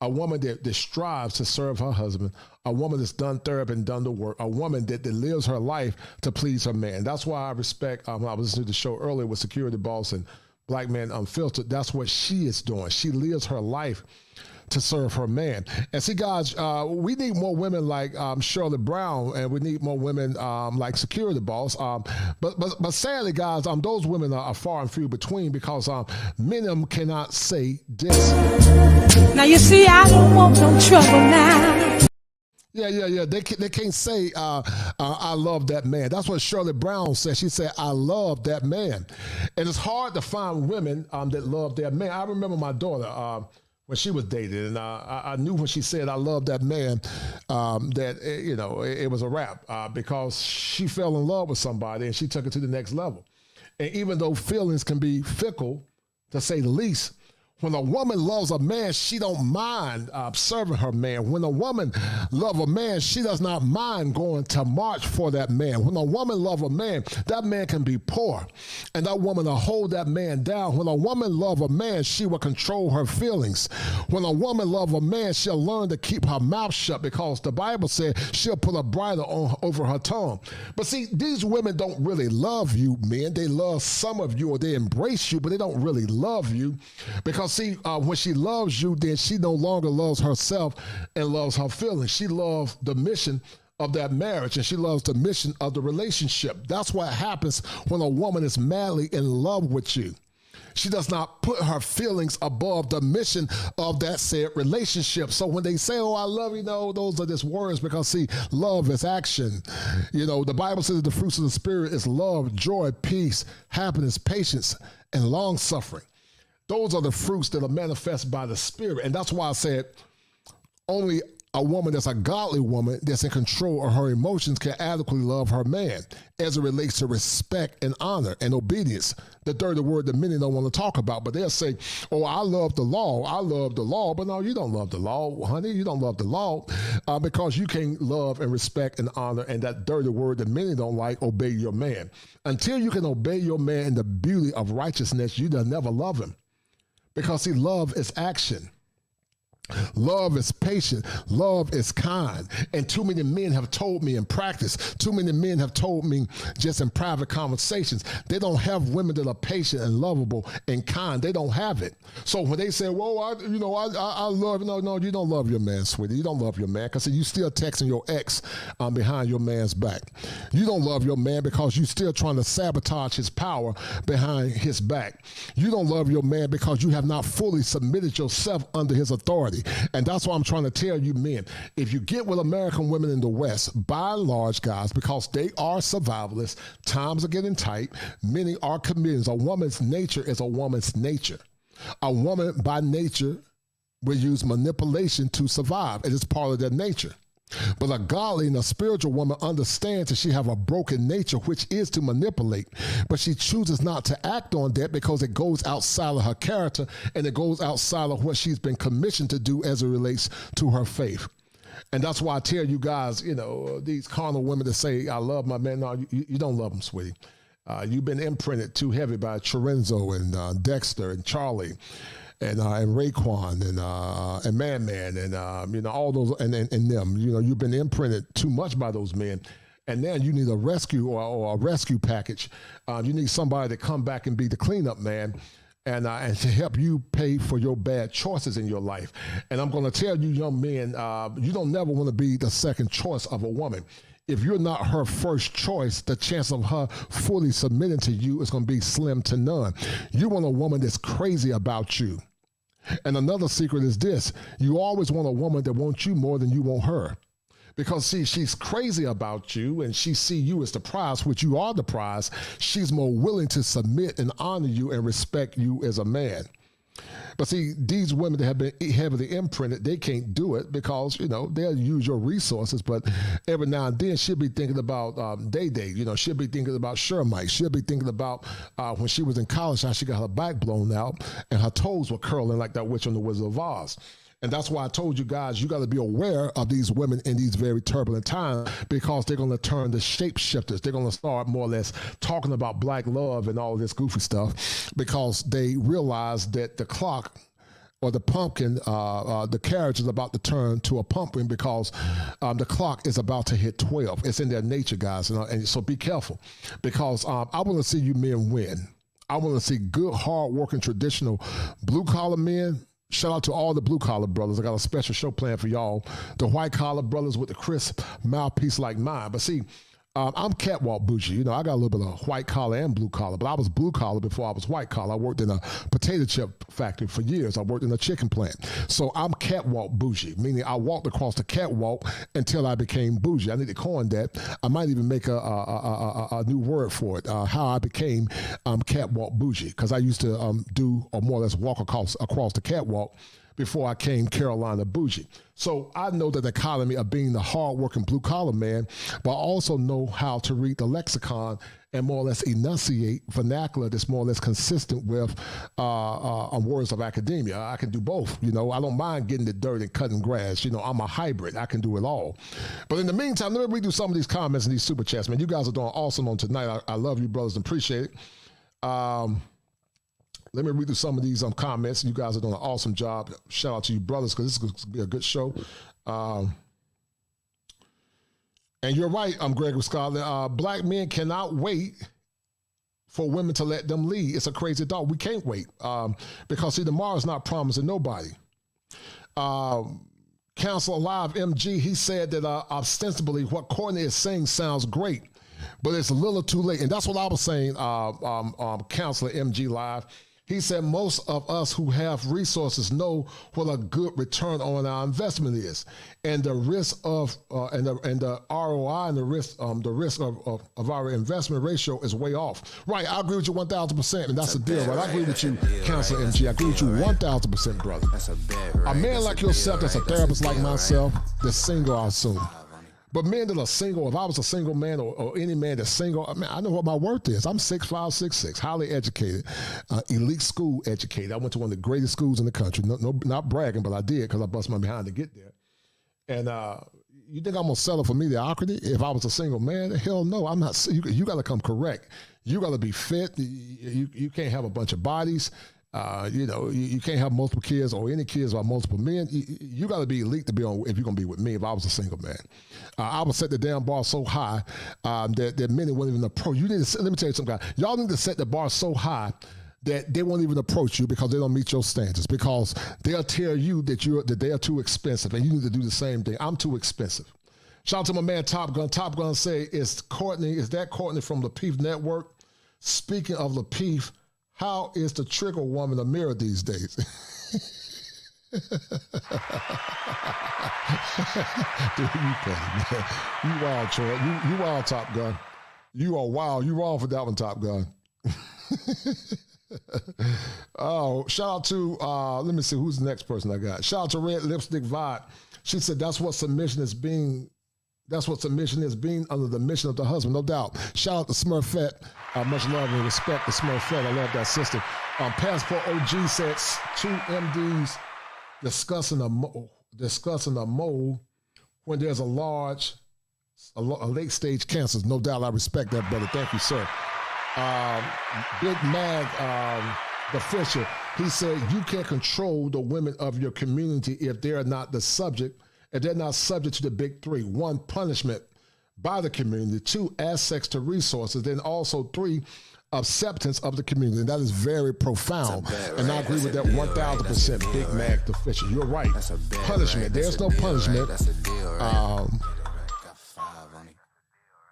A woman that strives to serve her husband, a woman that's done therapy and done the work, a woman that lives her life to please her man. That's why I respect, when I was listening to the show earlier with Security Boss and Black Man Unfiltered, that's what she is doing. She lives her life to serve her man. And see, guys, we need more women like Shirley Brown, and we need more women like Security Boss. But sadly, guys, those women are far and few between, because many of them cannot say this. Now you see, I don't want no trouble now. Yeah. They can't say, I love that man. That's what Shirley Brown said. She said, I love that man. And it's hard to find women that love their man. I remember my daughter when she was dated, and I knew when she said, I love that man, that, it was a wrap because she fell in love with somebody and she took it to the next level. And even though feelings can be fickle, to say the least, when a woman loves a man, she don't mind serving her man. When a woman loves a man, she does not mind going to march for that man. When a woman loves a man, that man can be poor, and that woman will hold that man down. When a woman loves a man, she will control her feelings. When a woman loves a man, she'll learn to keep her mouth shut because the Bible said she'll put a bridle on over her tongue. But see, these women don't really love you, men. They love some of you, or they embrace you, but they don't really love you because see, when she loves you, then she no longer loves herself and loves her feelings. She loves the mission of that marriage, and she loves the mission of the relationship. That's what happens when a woman is madly in love with you. She does not put her feelings above the mission of that said relationship. So when they say, oh, I love you, those are just words because, see, love is action. The Bible says that the fruits of the Spirit is love, joy, peace, happiness, patience, and long-suffering. Those are the fruits that are manifest by the Spirit. And that's why I said only a woman that's a godly woman that's in control of her emotions can adequately love her man as it relates to respect and honor and obedience. The dirty word that many don't want to talk about, but they'll say, oh, I love the law. But no, you don't love the law, honey. You don't love the law because you can't love and respect and honor, and that dirty word that many don't like, obey your man. Until you can obey your man in the beauty of righteousness, you will never love him. Because see, love is action. Love is patient. Love is kind. And too many men have told me in practice, too many men have told me just in private conversations, they don't have women that are patient and lovable and kind. They don't have it. So when they say, well, I love, no, you don't love your man, sweetie. You don't love your man because you still texting your ex behind your man's back. You don't love your man because you still trying to sabotage his power behind his back. You don't love your man because you have not fully submitted yourself under his authority. And that's why I'm trying to tell you men, if you get with American women in the West, by and large, guys, because they are survivalists, times are getting tight, many are comedians. A woman's nature is a woman's nature. A woman by nature will use manipulation to survive. It is part of their nature. But a godly and a spiritual woman understands that she have a broken nature, which is to manipulate, but she chooses not to act on that because it goes outside of her character and it goes outside of what she's been commissioned to do as it relates to her faith. And that's why I tell you guys, these carnal women that say, I love my man. No, you don't love him, sweetie. You've been imprinted too heavy by Chorenzo and Dexter and Charlie. And Raekwon and Man and all those and them. You've been imprinted too much by those men, and then you need a rescue or a rescue package. You need somebody to come back and be the cleanup man, and to help you pay for your bad choices in your life. And I'm going to tell you, young men, you don't never want to be the second choice of a woman. If you're not her first choice, the chance of her fully submitting to you is going to be slim to none. You want a woman that's crazy about you. And another secret is this. You always want a woman that wants you more than you want her. Because, see, she's crazy about you and she see you as the prize, which you are the prize. She's more willing to submit and honor you and respect you as a man. But see, these women that have been heavily imprinted, they can't do it because, they'll use your resources. But every now and then she'll be thinking about Day-Day. She'll be thinking about Shermite. She'll be thinking about when she was in college, how she got her back blown out and her toes were curling like that witch on the Wizard of Oz. And that's why I told you guys, you got to be aware of these women in these very turbulent times because they're going to turn the shapeshifters. They're going to start more or less talking about black love and all this goofy stuff because they realize that the clock or the pumpkin, the carriage is about to turn to a pumpkin because the clock is about to hit 12. It's in their nature, guys. And so be careful because I want to see you men win. I want to see good, hard-working, traditional blue-collar men. Shout out to all the blue-collar brothers. I got a special show planned for y'all. The white-collar brothers with the crisp mouthpiece like mine. But see, I'm catwalk bougie. You know, I got a little bit of white collar and blue collar, but I was blue collar before I was white collar. I worked in a potato chip factory for years. I worked in a chicken plant. So I'm catwalk bougie, meaning I walked across the catwalk until I became bougie. I need to coin that. I might even make a new word for it, how I became catwalk bougie, because I used to do or more or less walk across the catwalk before I came Carolina bougie. So I know the dichotomy of being the hardworking blue collar man, but I also know how to read the lexicon and more or less enunciate vernacular that's more or less consistent with words of academia. I can do both. You know, I don't mind getting the dirt and cutting grass. You know, I'm a hybrid. I can do it all. But in the meantime, let me read through some of these comments and these super chats, man. You guys are doing awesome on tonight. I love you, brothers, and appreciate it. Let me read through some of these comments. You guys are doing an awesome job. Shout out to you, brothers, because this is going to be a good show. And you're right, I'm Gregory Scott. Black men cannot wait for women to let them lead. It's a crazy thought. We can't wait because, see, tomorrow's not promising nobody. Council Alive MG, he said that ostensibly what Courtney is saying sounds great, but it's a little too late. And that's what I was saying, Counselor MG Live. He said most of us who have resources know what a good return on our investment is, and the risk of and the ROI and the risk of our investment ratio is way off. Right, I agree with you 1,000%, and that's a deal, right? I agree with you, Councilor MG. I agree with you 1,000%, brother. A man like yourself, that's a therapist like myself, that's single, I assume. But men that are single, if I was a single man or any man that's single, I know what my worth is. I'm 6'5", 6'6", highly educated, elite school educated. I went to one of the greatest schools in the country. No, not bragging, but I did because I bust my behind to get there. And you think I'm going to settle for mediocrity if I was a single man? Hell no, I'm not. You got to come correct. You got to be fit. You can't have a bunch of bodies. You can't have multiple kids or any kids or multiple men. You got to be elite to be on if you're going to be with me if I was a single man. I would set the damn bar so high that many wouldn't even approach. Let me tell you something, guys. Y'all need to set the bar so high that they won't even approach you because they don't meet your standards, because they'll tell you that they are too expensive, and you need to do the same thing. I'm too expensive. Shout out to my man Top Gun. Top Gun say, is that Courtney from Lapeef Network? Speaking of Lapeef, how is the trigger woman a mirror these days? Dude, you funny, man. You wild, Troy. You wild, Top Gun. You are wild. You wrong for that one, Top Gun. Oh, shout out to, let me see, who's the next person I got? Shout out to Red Lipstick Vibe. She said that's what submission is, being under the mission of the husband, no doubt. Shout out to Smurfette. Much love and respect to Smurfette. I love that sister. Passport OG said 2 MDs discussing a mole when there's a late stage cancer. No doubt, I respect that, brother. Thank you, sir. Big Mag, the Fisher, he said you can't control the women of your community if they're not subject to the big 3. 1, punishment by the community. 2, access to resources. Then also 3, acceptance of the community. And that is very profound. And I agree with that 1,000%. Big Mac the Fisher. You're right. Punishment. There's no punishment.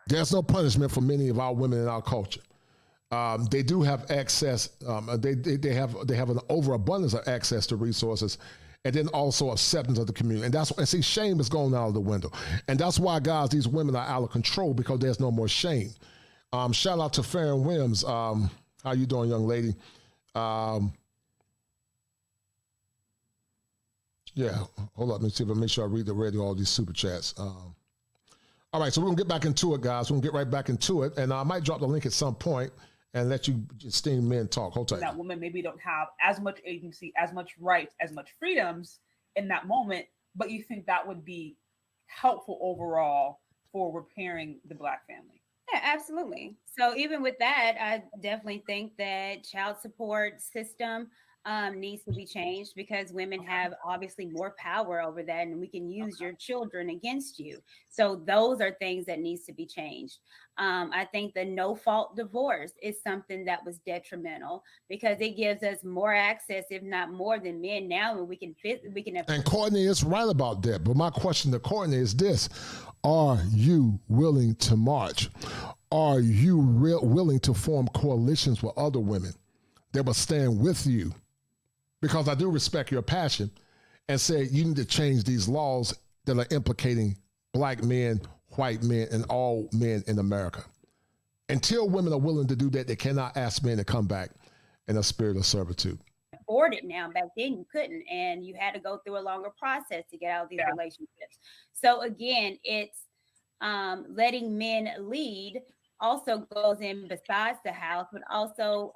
There's no punishment for many of our women in our culture. They do have access. They have an overabundance of access to resources. And then also acceptance of the community. And see, shame is going out of the window. And that's why, guys, these women are out of control, because there's no more shame. Shout out to Farron Williams. How you doing, young lady? Yeah, hold up. Let me see if I make sure I read all these super chats. All right, so we're going to get back into it, guys. We're going to get right back into it. And I might drop the link at some point and let you esteemed men talk. Hold tight. That women maybe don't have as much agency, as much rights, as much freedoms in that moment, but you think that would be helpful overall for repairing the Black family? Yeah, absolutely. So even with that, I definitely think that child support system needs to be changed, because women have obviously more power over that, and we can use your children against you. So those are things that needs to be changed. I think the no-fault divorce is something that was detrimental, because it gives us more access, if not more, than men now, and we can. And Courtney is right about that. But my question to Courtney is this: Are you willing to march? Are you willing to form coalitions with other women that will stand with you? Because I do respect your passion and say you need to change these laws that are implicating black men, white men, and all men in America. Until women are willing to do that, they cannot ask men to come back in a spirit of servitude. Afford it now. Back then you couldn't, and you had to go through a longer process to get out of these relationships. So again, it's letting men lead also goes in besides the house, but also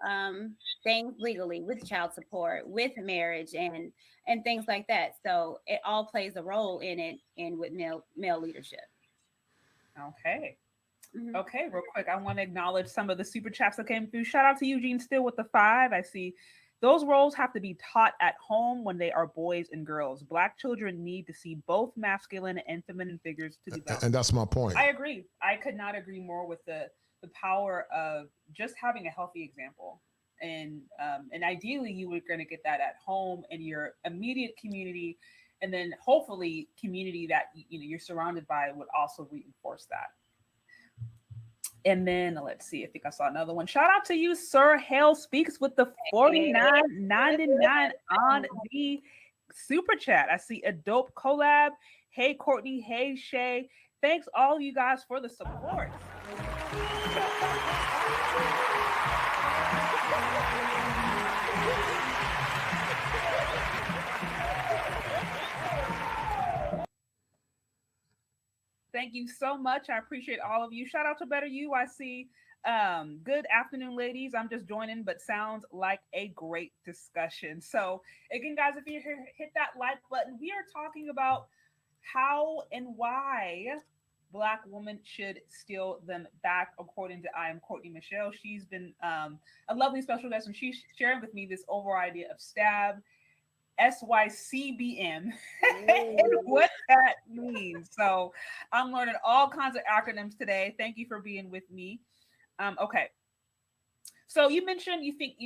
things legally with child support, with marriage, and things like that. So it all plays a role in it, and with male leadership. Okay. Okay, real quick, I want to acknowledge some of the super chats that came through. Shout out to Eugene Still with the 5. I see those roles have to be taught at home when they are boys and girls. Black children need to see both masculine and feminine figures to develop. And that's my point. I agree. I could not agree more with the power of just having a healthy example. And ideally, you were going to get that at home in your immediate community, and then hopefully community that you're surrounded by would also reinforce that. And then let's see, I think I saw another one. Shout out to you, Sir Hale Speaks with the $49.99 on the super chat. I see a dope collab. Hey, Courtney. Hey, Shay. Thanks all of you guys for the support. Thank you so much. I appreciate all of you. Shout out to Better You. I see. Good afternoon, ladies. I'm just joining, but sounds like a great discussion. So again, guys, if you hit that like button, we are talking about how and why Black women should steal them back, according to I Am Courtney Michelle. She's been a lovely special guest, and she's sharing with me this overall idea of STAB, SYCBM, and what that means. So I'm learning all kinds of acronyms today. Thank you for being with me. Okay. So you mentioned you think,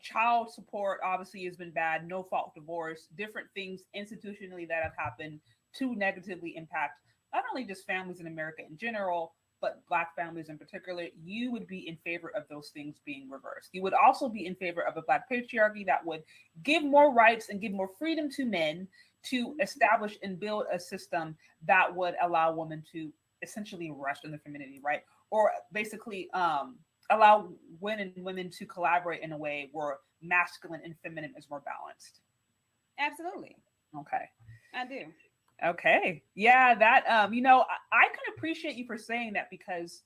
child support obviously has been bad, no fault divorce, different things institutionally that have happened to negatively impact not only just families in America in general, but Black families in particular. You would be in favor of those things being reversed. You would also be in favor of a Black patriarchy that would give more rights and give more freedom to men to establish and build a system that would allow women to essentially rest in their femininity, right? Or basically allow women to collaborate in a way where masculine and feminine is more balanced. Absolutely. Okay. I do. Okay. Yeah, that I can appreciate you for saying that, because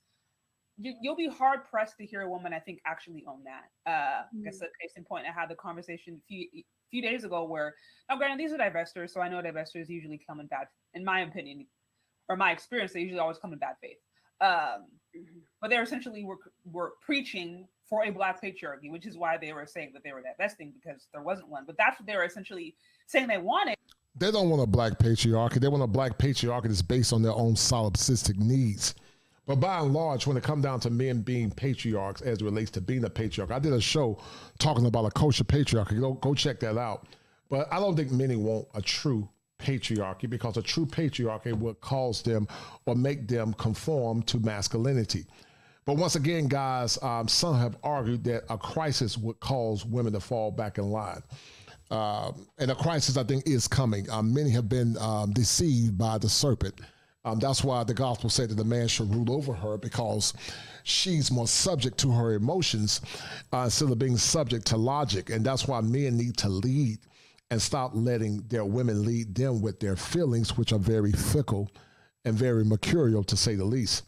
you'll be hard pressed to hear a woman, I think, actually own that. I guess a case in point, I had the conversation a few days ago where, now granted, these are divestors, so I know divestors usually come in bad, in my opinion, or my experience, they usually always come in bad faith. But they essentially were preaching for a Black patriarchy, which is why they were saying that they were divesting, because there wasn't one. But that's what they were essentially saying they wanted. They don't want a Black patriarchy. They want a Black patriarchy that's based on their own solipsistic needs. But by and large, when it comes down to men being patriarchs as it relates to being a patriarch, I did a show talking about a kosher patriarchy. Go check that out. But I don't think many want a true patriarchy, because a true patriarchy would cause them or make them conform to masculinity. But once again, guys, some have argued that a crisis would cause women to fall back in line. And a crisis, I think, is coming. Many have been deceived by the serpent. That's why the gospel said that the man should rule over her, because she's more subject to her emotions instead of being subject to logic. And that's why men need to lead and stop letting their women lead them with their feelings, which are very fickle and very mercurial, to say the least.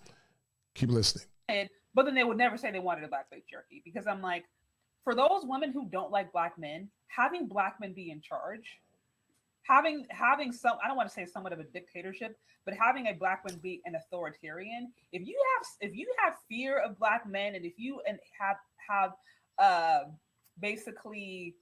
Keep listening. But then they would never say they wanted a Black patriarchy, because I'm like, for those women who don't like Black men, having Black men be in charge, having some, I don't want to say somewhat of a dictatorship, but having a Black man be an authoritarian, if you have fear of Black men, and if you have basically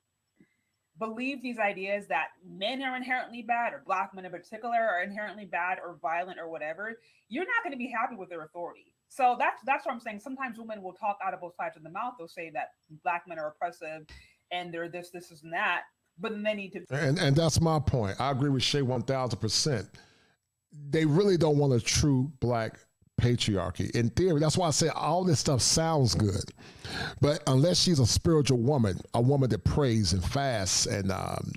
believe these ideas that men are inherently bad, or Black men in particular are inherently bad or violent or whatever, you're not going to be happy with their authority. So that's what I'm saying. Sometimes women will talk out of both sides of the mouth. They'll say that Black men are oppressive and they're this, and that, but then they need to. And that's my point. I agree with Shay 1000%. they really don't want a true black patriarchy. In theory, that's why I say all this stuff sounds good. But unless she's a spiritual woman, a woman that prays and fasts and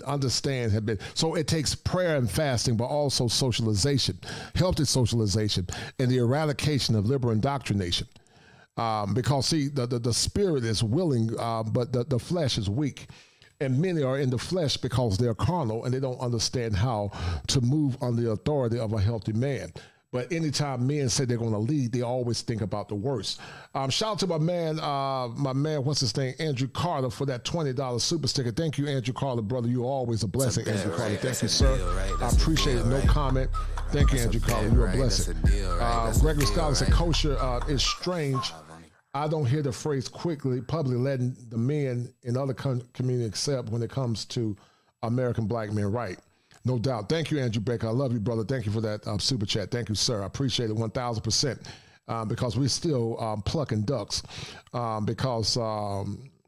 understands, so it takes prayer and fasting, but also socialization, healthy socialization, and the eradication of liberal indoctrination. Because see, the spirit is willing, but the flesh is weak. And many are in the flesh because they're carnal and they don't understand how to move under the authority of a healthy man. But anytime men say they're going to lead, they always think about the worst. Shout out to my man, what's his name, Andrew Carter, for that $20 super sticker. Thank you, Andrew Carter, brother. You're always a blessing, Andrew Carter. Thank you, sir. I appreciate it. No comment. Thank you, Andrew Carter. You're a blessing. Gregory Scholar said, kosher is strange. I don't hear the phrase publicly letting the men in other communities accept when it comes to American black men right. No doubt. Thank you, Andrew Baker. I love you, brother. Thank you for that super chat. Thank you, sir. I appreciate it 1,000%, because we're still plucking ducks because,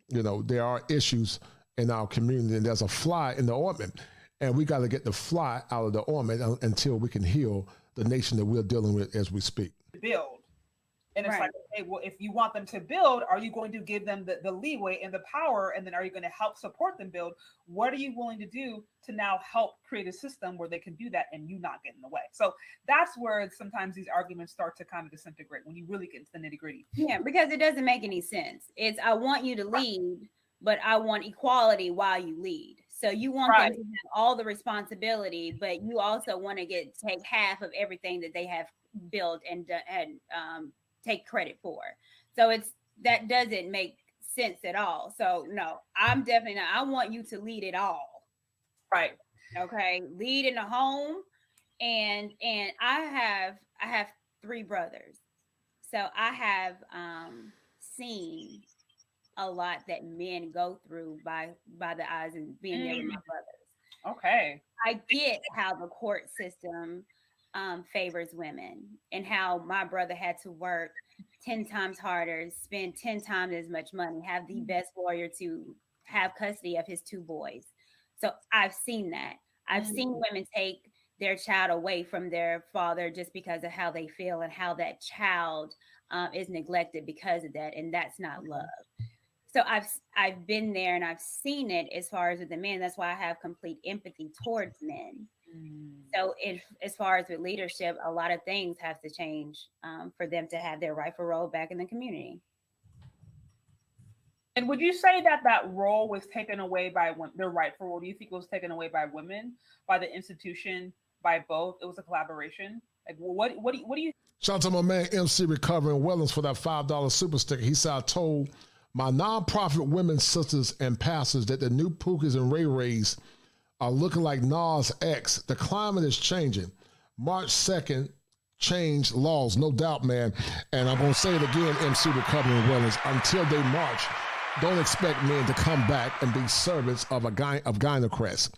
there are issues in our community, and there's a fly in the ointment, and we got to get the fly out of the ointment until we can heal the nation that we're dealing with as we speak. Build. And it's like, okay, well, if you want them to build, are you going to give them the leeway and the power? And then are you going to help support them build? What are you willing to do to now help create a system where they can do that and you not get in the way? So that's where sometimes these arguments start to kind of disintegrate when you really get into the nitty gritty. Yeah, because it doesn't make any sense. It's, I want you to lead, but I want equality while you lead. So you want them to have all the responsibility, but you also want to take half of everything that they have built and take credit for. So that doesn't make sense at all. So no, I'm definitely not. I want you to lead it all. Right. Okay. Lead in the home. And I have 3 brothers. So I have seen a lot that men go through by the eyes and being there with my brothers. Okay. I get how the court system favors women and how my brother had to work 10 times harder, spend 10 times as much money, have the best lawyer to have custody of his 2 boys. So I've seen that. I've seen women take their child away from their father just because of how they feel and how that child is neglected because of that. And that's not love. So I've been there and I've seen it as far as with the men. That's why I have complete empathy towards men. So as far as with leadership, a lot of things have to change for them to have their rightful role back in the community. And would you say that role was taken away by their rightful role? Do you think it was taken away by women, by the institution, by both? It was a collaboration. Like, what do you? Shout out to my man MC Recovering Wellness for that $5 super sticker. He said, I told my nonprofit women, sisters, and pastors that the new Pookies and Ray Rays are looking like Nas X. The climate is changing. March 2nd, change laws, no doubt, man. And I'm going to say it again, MC Recovering Wellness, until they march, don't expect men to come back and be servants of gynocrats.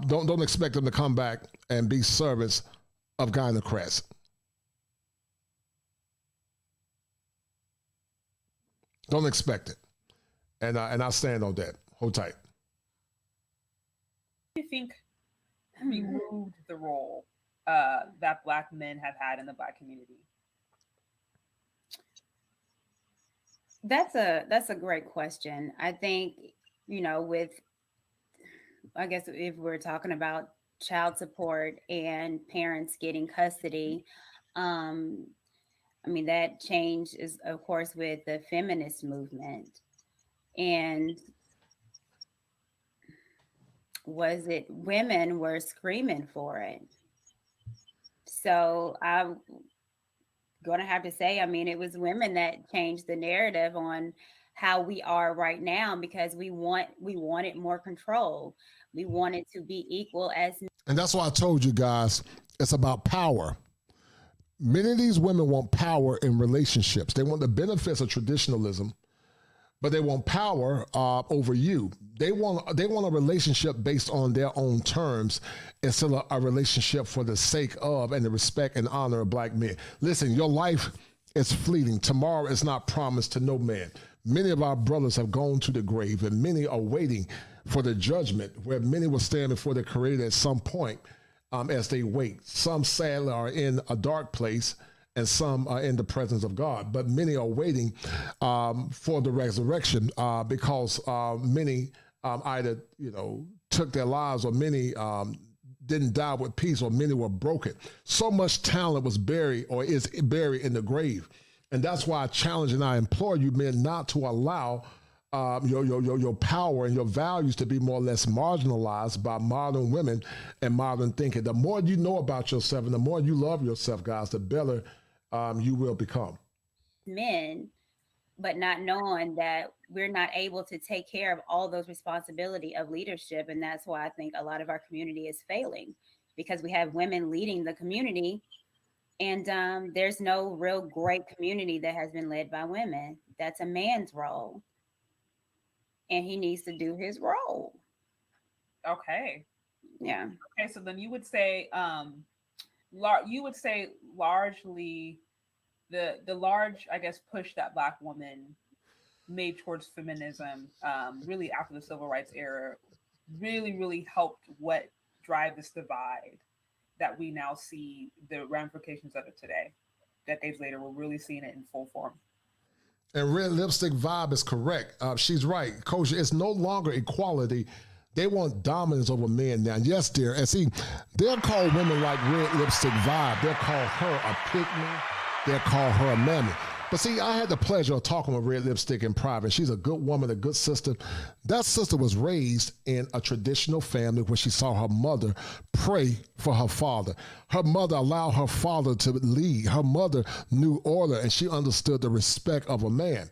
Don't expect them to come back and be servants of gynocrats. Don't expect it. And I stand on that. Hold tight. Do you think removed the role that Black men have had in the Black community? That's a great question. I think, I guess if we're talking about child support and parents getting custody, that change is, of course, with the feminist movement. And was it women were screaming for it? So I'm going to have to say, it was women that changed the narrative on how we are right now, because we wanted more control. We wanted to be equal as. And that's why I told you guys, it's about power. Many of these women want power in relationships. They want the benefits of traditionalism, but they want power over you. They want a relationship based on their own terms instead of a relationship for the sake of and the respect and honor of Black men. Listen, your life is fleeting. Tomorrow is not promised to no man. Many of our brothers have gone to the grave, and many are waiting for the judgment, where many will stand before the Creator at some point as they wait. Some sadly are in a dark place, and some are in the presence of God. But many are waiting for the resurrection because many either took their lives, or many didn't die with peace, or many were broken. So much talent was buried or is buried in the grave. And that's why I challenge and I implore you men not to allow your power and your values to be more or less marginalized by modern women and modern thinking. The more you know about yourself and the more you love yourself, guys, the better you will become. Men, but not knowing that we're not able to take care of all those responsibility of leadership. And that's why I think a lot of our community is failing, because we have women leading the community, and there's no real great community that has been led by women. That's a man's role, and he needs to do his role. Okay. Yeah. Okay, so then you would say largely the large, I guess, push that Black women made towards feminism, really after the civil rights era, really helped what drive this divide that we now see the ramifications of it today. Decades later, we're really seeing it in full form. And Red Lipstick Vibe is correct. She's right. Coach, it's no longer equality. They want dominance over men now. Yes, dear. And see, they'll call women like Red Lipstick Vibe. They'll call her a pygmy. They'll call her a mammy. But see, I had the pleasure of talking with Red Lipstick in private. She's a good woman, a good sister. That sister was raised in a traditional family where she saw her mother pray for her father. Her mother allowed her father to lead. Her mother knew order, and she understood the respect of a man.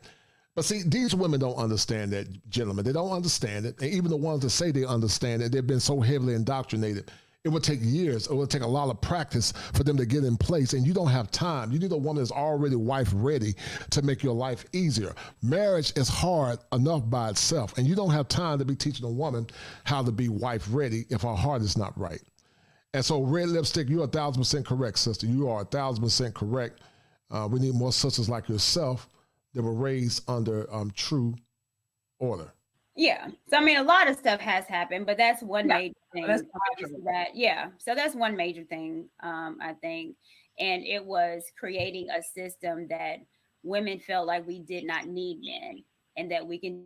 But see, these women don't understand that, gentlemen. They don't understand it. And even the ones that say they understand it, they've been so heavily indoctrinated. It would take years. It would take a lot of practice for them to get in place, and you don't have time. You need a woman that's already wife ready to make your life easier. Marriage is hard enough by itself, and you don't have time to be teaching a woman how to be wife ready if her heart is not right. And so, Red Lipstick, you're 1,000% correct, sister. You are 1,000% correct. We need more sisters like yourself that were raised under true order. Yeah. So, I mean, a lot of stuff has happened, but that's one major thing. So that's one major thing, I think. And it was creating a system that women felt like we did not need men, and that we can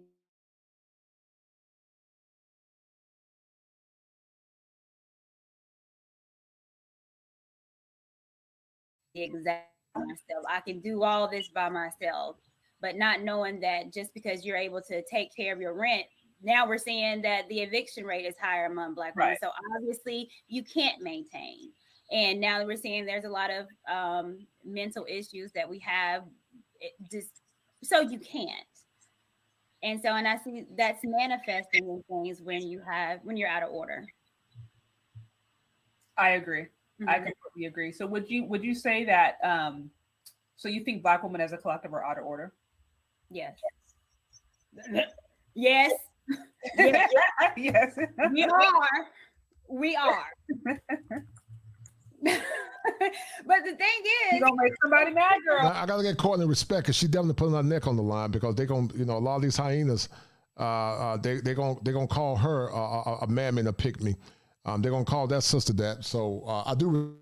exact myself. I can do all this by myself, but not knowing that just because you're able to take care of your rent, now we're seeing that the eviction rate is higher among Black women. Right. So obviously you can't maintain. And now that we're seeing there's a lot of mental issues that we have, just so you can't. And so, and I see that's manifesting in things when you're out of order. I agree. Mm-hmm. I completely agree. So would you say that, so you think Black women as a collective are out of order? Yes. Yes. Yes. Yes. We are. But the thing is, you gonna make somebody mad, girl. I gotta get Courtney respect, because she definitely putting her neck on the line, because they're gonna, a lot of these hyenas, they're gonna call her a mammy and a pygmy. They're gonna call that sister that. So I do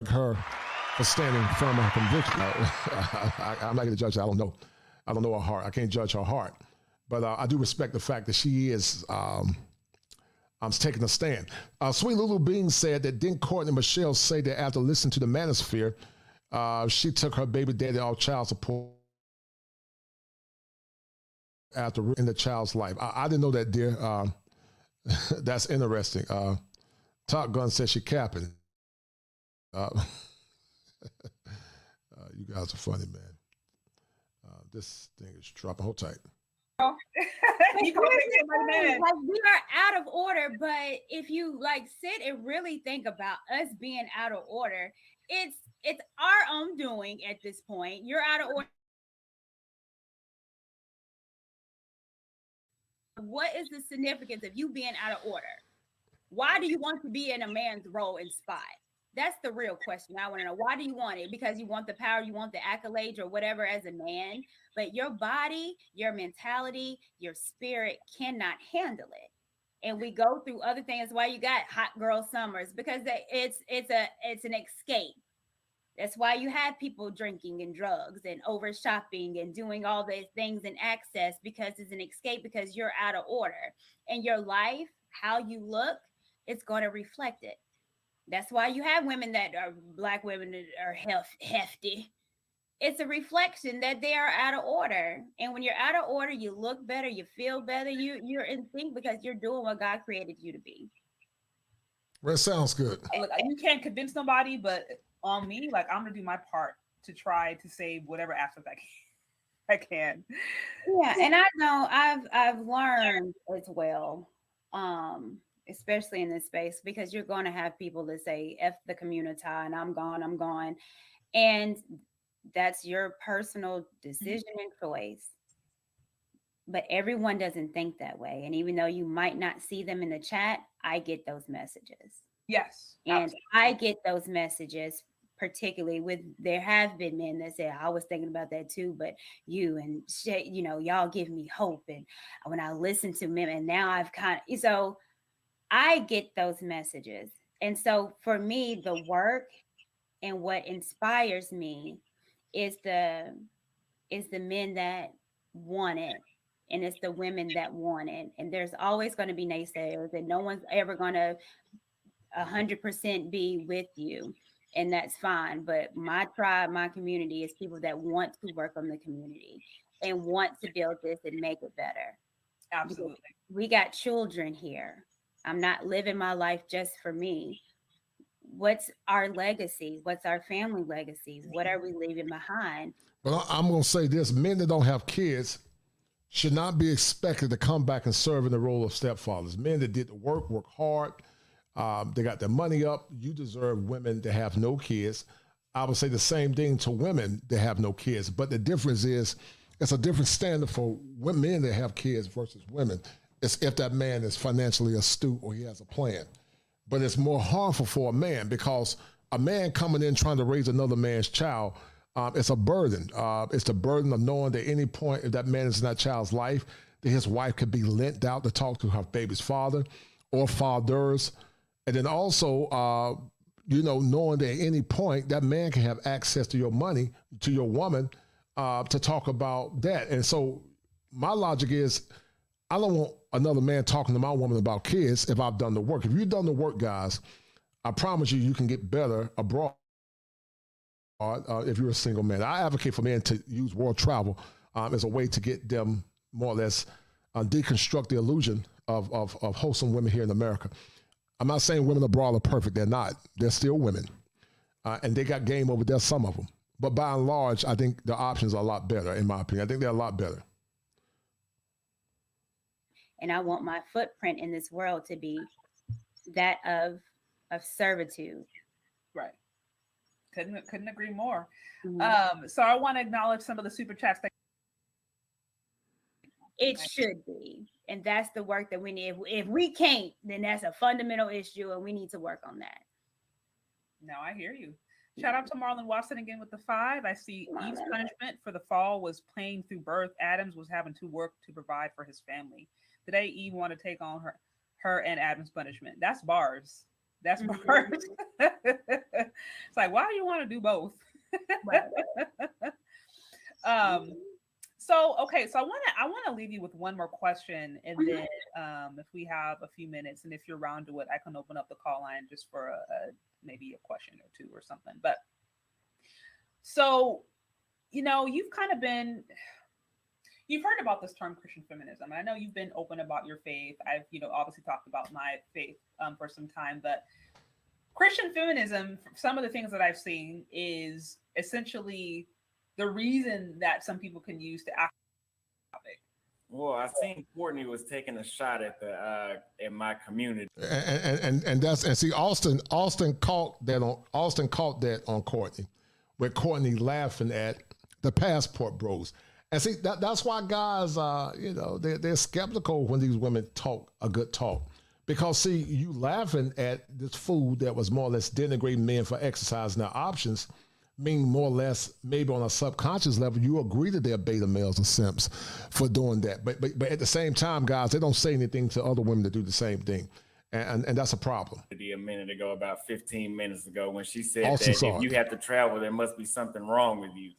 her for standing firm on her conviction. I'm not gonna judge her. I don't know her heart. I can't judge her heart, but I do respect the fact that she is taking a stand. Sweet Lulu Bean said that didn't Courtney Michelle say that after listening to the Manosphere, she took her baby daddy off child support after in the child's life. I didn't know that, dear. That's interesting. Top Gun says she capping. You guys are funny, man. This thing is dropping. Hold tight. Like, we are out of order, but if you sit and really think about us being out of order, it's our own doing at this point. You're out of order. What is the significance of you being out of order? Why do you want to be in a man's role and spot? That's the real question. I want to know, why do you want it? Because you want the power, you want the accolades or whatever as a man, but your body, your mentality, your spirit cannot handle it. and we go through other things. That's why you got hot girl summers, because it's an escape. That's why you have people drinking and drugs and over shopping and doing all these things and access, because it's an escape, because you're out of order. And your life, how you look, it's going to reflect it. That's why you have women that are Black women that are hefty. It's a reflection that they are out of order. And when you're out of order, you look better, you feel better, you're in sync, because you're doing what God created you to be. That sounds good. Look, you can't convince nobody, but on me, like, I'm gonna do my part to try to save whatever aspect I can. Yeah, and I know I've learned as well, especially in this space, because you're going to have people that say F the community and I'm gone. And that's your personal decision and choice. But everyone doesn't think that way. And even though you might not see them in the chat, I get those messages. Yes. And absolutely. I get those messages, particularly there have been men that say, I was thinking about that too, but y'all give me hope. And when I listen to men, and now so I get those messages. And so for me, the work and what inspires me is the men that want it. And it's the women that want it. And there's always going to be naysayers, and no one's ever going to 100% be with you. And that's fine. But my tribe, my community is people that want to work on the community and want to build this and make it better. Absolutely. Because we got children here. I'm not living my life just for me. What's our legacy? What's our family legacy? What are we leaving behind? But I'm going to say this: men that don't have kids should not be expected to come back and serve in the role of stepfathers. Men that did the work hard, they got their money up. You deserve women to have no kids. I would say the same thing to women that have no kids. But the difference is, it's a different standard for men that have kids versus women. It's if that man is financially astute or he has a plan. But it's more harmful for a man, because a man coming in trying to raise another man's child, it's a burden. It's the burden of knowing that at any point, if that man is in that child's life, that his wife could be lent out to talk to her baby's father or fathers. And then also, knowing that at any point, that man can have access to your money, to your woman, to talk about that. And so my logic is, I don't want another man talking to my woman about kids if I've done the work. If you've done the work, guys, I promise you can get better abroad. If you're a single man, I advocate for men to use world travel as a way to get them more or less deconstruct the illusion of wholesome women here in America. I'm not saying women abroad are perfect. They're not. They're still women. And they got game over there, some of them. But by and large, I think the options are a lot better, in my opinion. I think they're a lot better. And I want my footprint in this world to be that of servitude. Right. Couldn't agree more. Mm-hmm. So I want to acknowledge some of the super chats that it should be. And that's the work that we need. If we can't, then that's a fundamental issue, and we need to work on that. No, I hear you. Shout out to Marlon Watson again with the 5. I see Eve's punishment for the fall was plain through birth. Adams was having to work to provide for his family. Today, Eve want to take on her and Adam's punishment. That's bars. That's bars. It's like, why do you want to do both? So I want to leave you with one more question, and then if we have a few minutes, and if you're around to it, I can open up the call line just for maybe a question or two or something. But so, you've heard about this term Christian feminism. I know you've been open about your faith. I've, obviously talked about my faith for some time, but Christian feminism, some of the things that I've seen, is essentially the reason that some people can use to act. Well, I think Courtney was taking a shot at in my community, and see, Austin caught that on Courtney, with Courtney laughing at the passport bros. And see, that's why guys, they're skeptical when these women talk a good talk. Because, see, you laughing at this fool that was more or less denigrating men for exercising their options mean more or less, maybe on a subconscious level, you agree that they're beta males or simps for doing that. But at the same time, guys, they don't say anything to other women to do the same thing. And that's a problem. A minute ago, about 15 minutes ago, when she said Awesome that song. if you have to travel, there must be something wrong with you.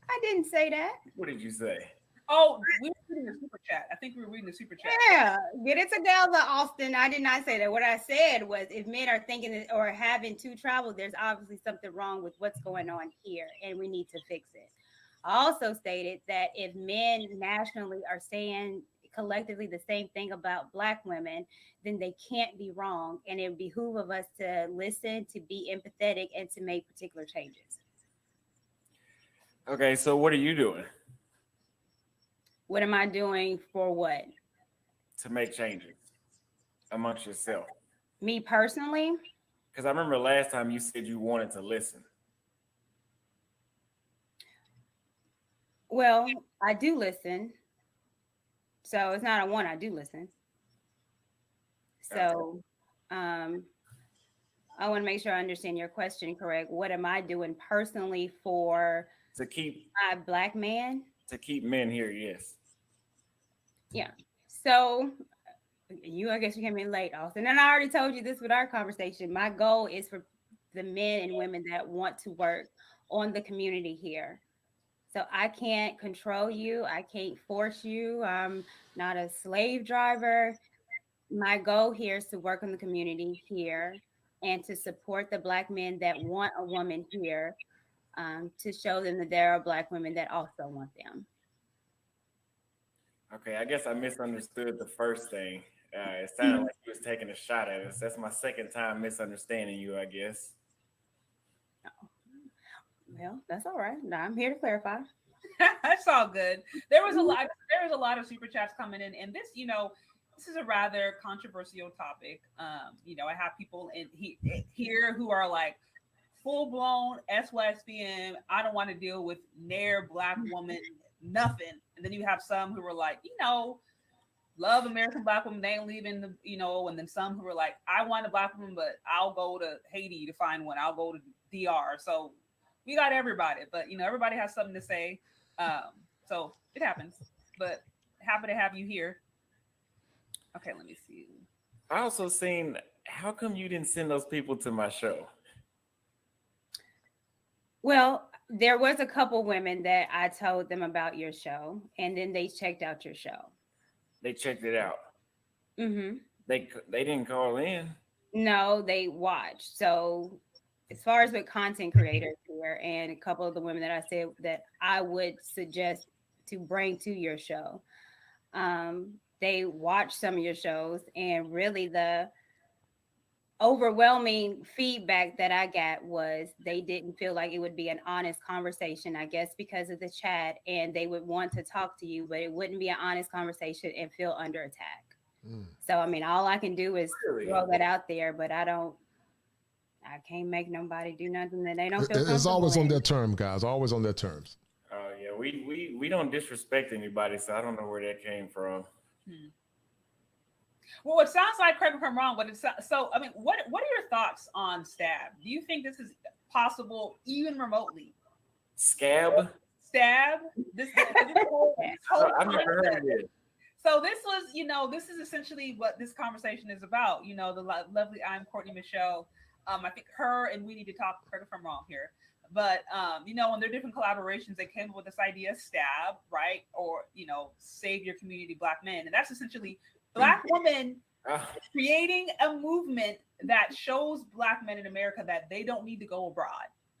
I didn't say that. What did you say? Oh, we were reading the super chat. I think we were reading the super chat. Yeah, get it together, Austin. I did not say that. What I said was if men are thinking that, or having to travel, there's obviously something wrong with what's going on here, and we need to fix it. I also stated that if men nationally are saying collectively the same thing about Black women, then they can't be wrong, and it behooves of us to listen, to be empathetic, and to make particular changes. Okay, so what are you doing? What am I doing for what? To make changes amongst yourself. Me personally? Because I remember last time you said you wanted to listen. Well, I do listen. So it's not a one, I do listen. So I want to make sure I understand your question correct. What am I doing personally for to keep my Black man? To keep men here, yes. Yeah. So I guess you came in late, Austin. And I already told you this with our conversation. My goal is for the men and women that want to work on the community here. So I can't control you. I can't force you. I'm not a slave driver. My goal here is to work on the community here and to support the Black men that want a woman here, to show them that there are Black women that also want them. Okay, I guess I misunderstood the first thing. It sounded like you was taking a shot at us. That's my second time misunderstanding you, I guess. Well, that's all right. Now I'm here to clarify. That's all good. There was a lot of super chats coming in, and this, this is a rather controversial topic. I have people here who are like full blown lesbian. I don't want to deal with ne'er Black woman, nothing. And then you have some who were like, love American Black women. They ain't leaving the, and then some who were like, I want a Black woman, but I'll go to Haiti to find one. I'll go to DR. So we got everybody, but everybody has something to say. So it happens, but happy to have you here. Okay, let me see. I also seen, how come you didn't send those people to my show? Well, there was a couple women that I told them about your show, and then they checked out your show. They checked it out. Mm-hmm. They didn't call in. No, they watched. So as far as with content creators here, and a couple of the women that I said that I would suggest to bring to your show, they watched some of your shows, and really the overwhelming feedback that I got was they didn't feel like it would be an honest conversation, I guess because of the chat, and they would want to talk to you, but it wouldn't be an honest conversation and feel under attack. So, I mean, all I can do is throw that out there, but I can't make nobody do nothing that they don't feel comfortable. It's always on their terms, guys, always on their terms. Oh, yeah, we don't disrespect anybody, so I don't know where that came from. Well, it sounds like, correct me if I'm wrong, but it's so. I mean, what are your thoughts on Stab? Do you think this is possible, even remotely? Stab. This whole I've never heard of it. So this was, this is essentially what this conversation is about. The lovely I'm Courtney Michelle. I think her and we need to talk. Correct if I'm wrong here. But when they're different collaborations, they came up with this idea, Stab, right? Or save your community, Black men, and that's essentially Black women creating a movement that shows Black men in America that they don't need to go abroad.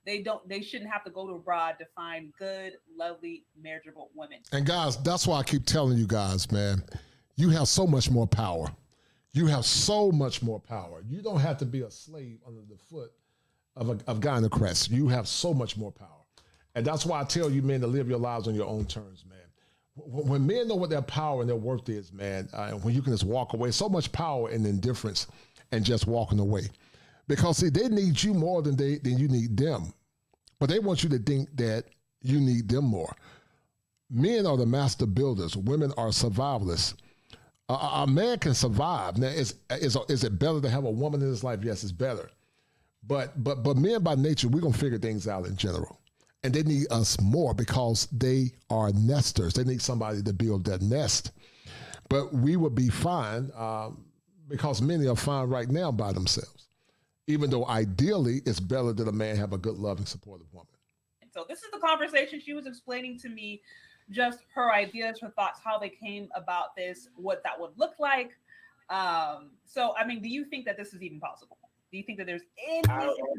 They shouldn't have to go to abroad to find good, lovely, marriageable women. And guys, that's why I keep telling you guys, man, you have so much more power. You have so much more power. You don't have to be a slave under the foot of gynocrats. You have so much more power. And that's why I tell you, men, to live your lives on your own terms, man. When men know what their power and their worth is, man, when you can just walk away, so much power in indifference and just walking away. Because, see, they need you more than you need them. But they want you to think that you need them more. Men are the master builders. Women are survivalists. A man can survive. Now, is it better to have a woman in his life? Yes, it's better. But men by nature, we're going to figure things out in general. And they need us more because they are nesters. They need somebody to build their nest. But we would be fine because many are fine right now by themselves. Even though ideally it's better that a man have a good, loving, supportive woman. So this is the conversation. She was explaining to me just her ideas, her thoughts, how they came about this, what that would look like. So, I mean, do you think that this is even possible? Do you think that there's any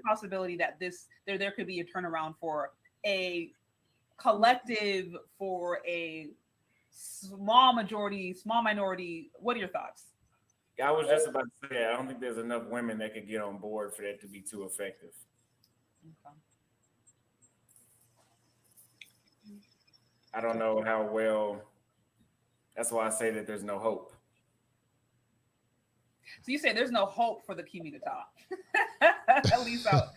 possibility that there could be a turnaround for a collective, for a small majority, small minority? What are your thoughts? I was just about to say, I don't think there's enough women that could get on board for that to be too effective. Okay. I don't know how well. That's why I say that there's no hope. So you say there's no hope for the community, at least out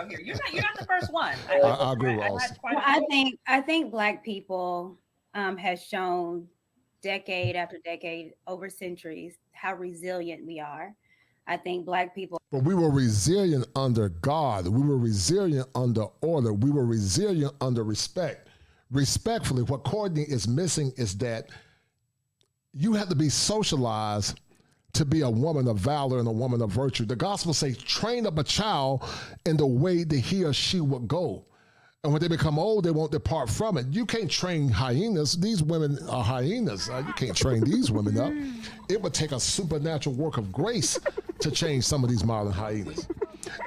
here. You're not the first one. I agree with Austin. I think Black people has shown decade after decade, over centuries, how resilient we are. I think Black people. But we were resilient under God. We were resilient under order. We were resilient under respect. Respectfully, what Courtney is missing is that you have to be socialized to be a woman of valor and a woman of virtue. The gospel says, train up a child in the way that he or she would go. And when they become old, they won't depart from it. You can't train hyenas. These women are hyenas. You can't train these women up. It would take a supernatural work of grace to change some of these modern hyenas.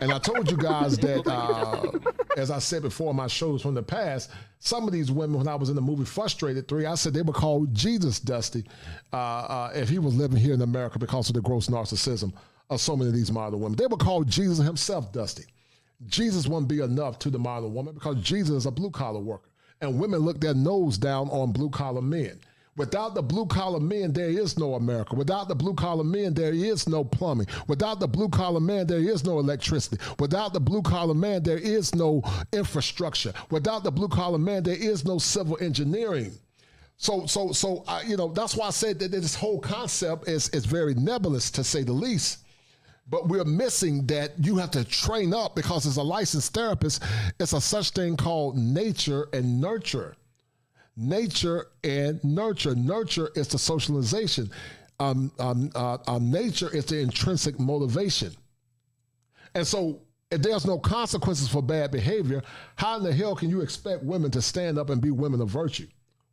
And I told you guys that, as I said before in my shows from the past, some of these women, when I was in the movie Frustrated 3, I said they would call Jesus Dusty if he was living here in America because of the gross narcissism of so many of these modern women. They would call Jesus himself Dusty. Jesus wouldn't be enough to the modern woman because Jesus is a blue-collar worker. And women look their nose down on blue-collar men. Without the blue-collar men, there is no America. Without the blue-collar men, there is no plumbing. Without the blue-collar man, there is no electricity. Without the blue-collar man, there is no infrastructure. Without the blue-collar man, there is no civil engineering. So that's why I said that this whole concept is very nebulous, to say the least. But we're missing that you have to train up, because as a licensed therapist, it's a such thing called nature and nurture. Nature and nurture. Nurture is the socialization. Nature is the intrinsic motivation. And so if there's no consequences for bad behavior, how in the hell can you expect women to stand up and be women of virtue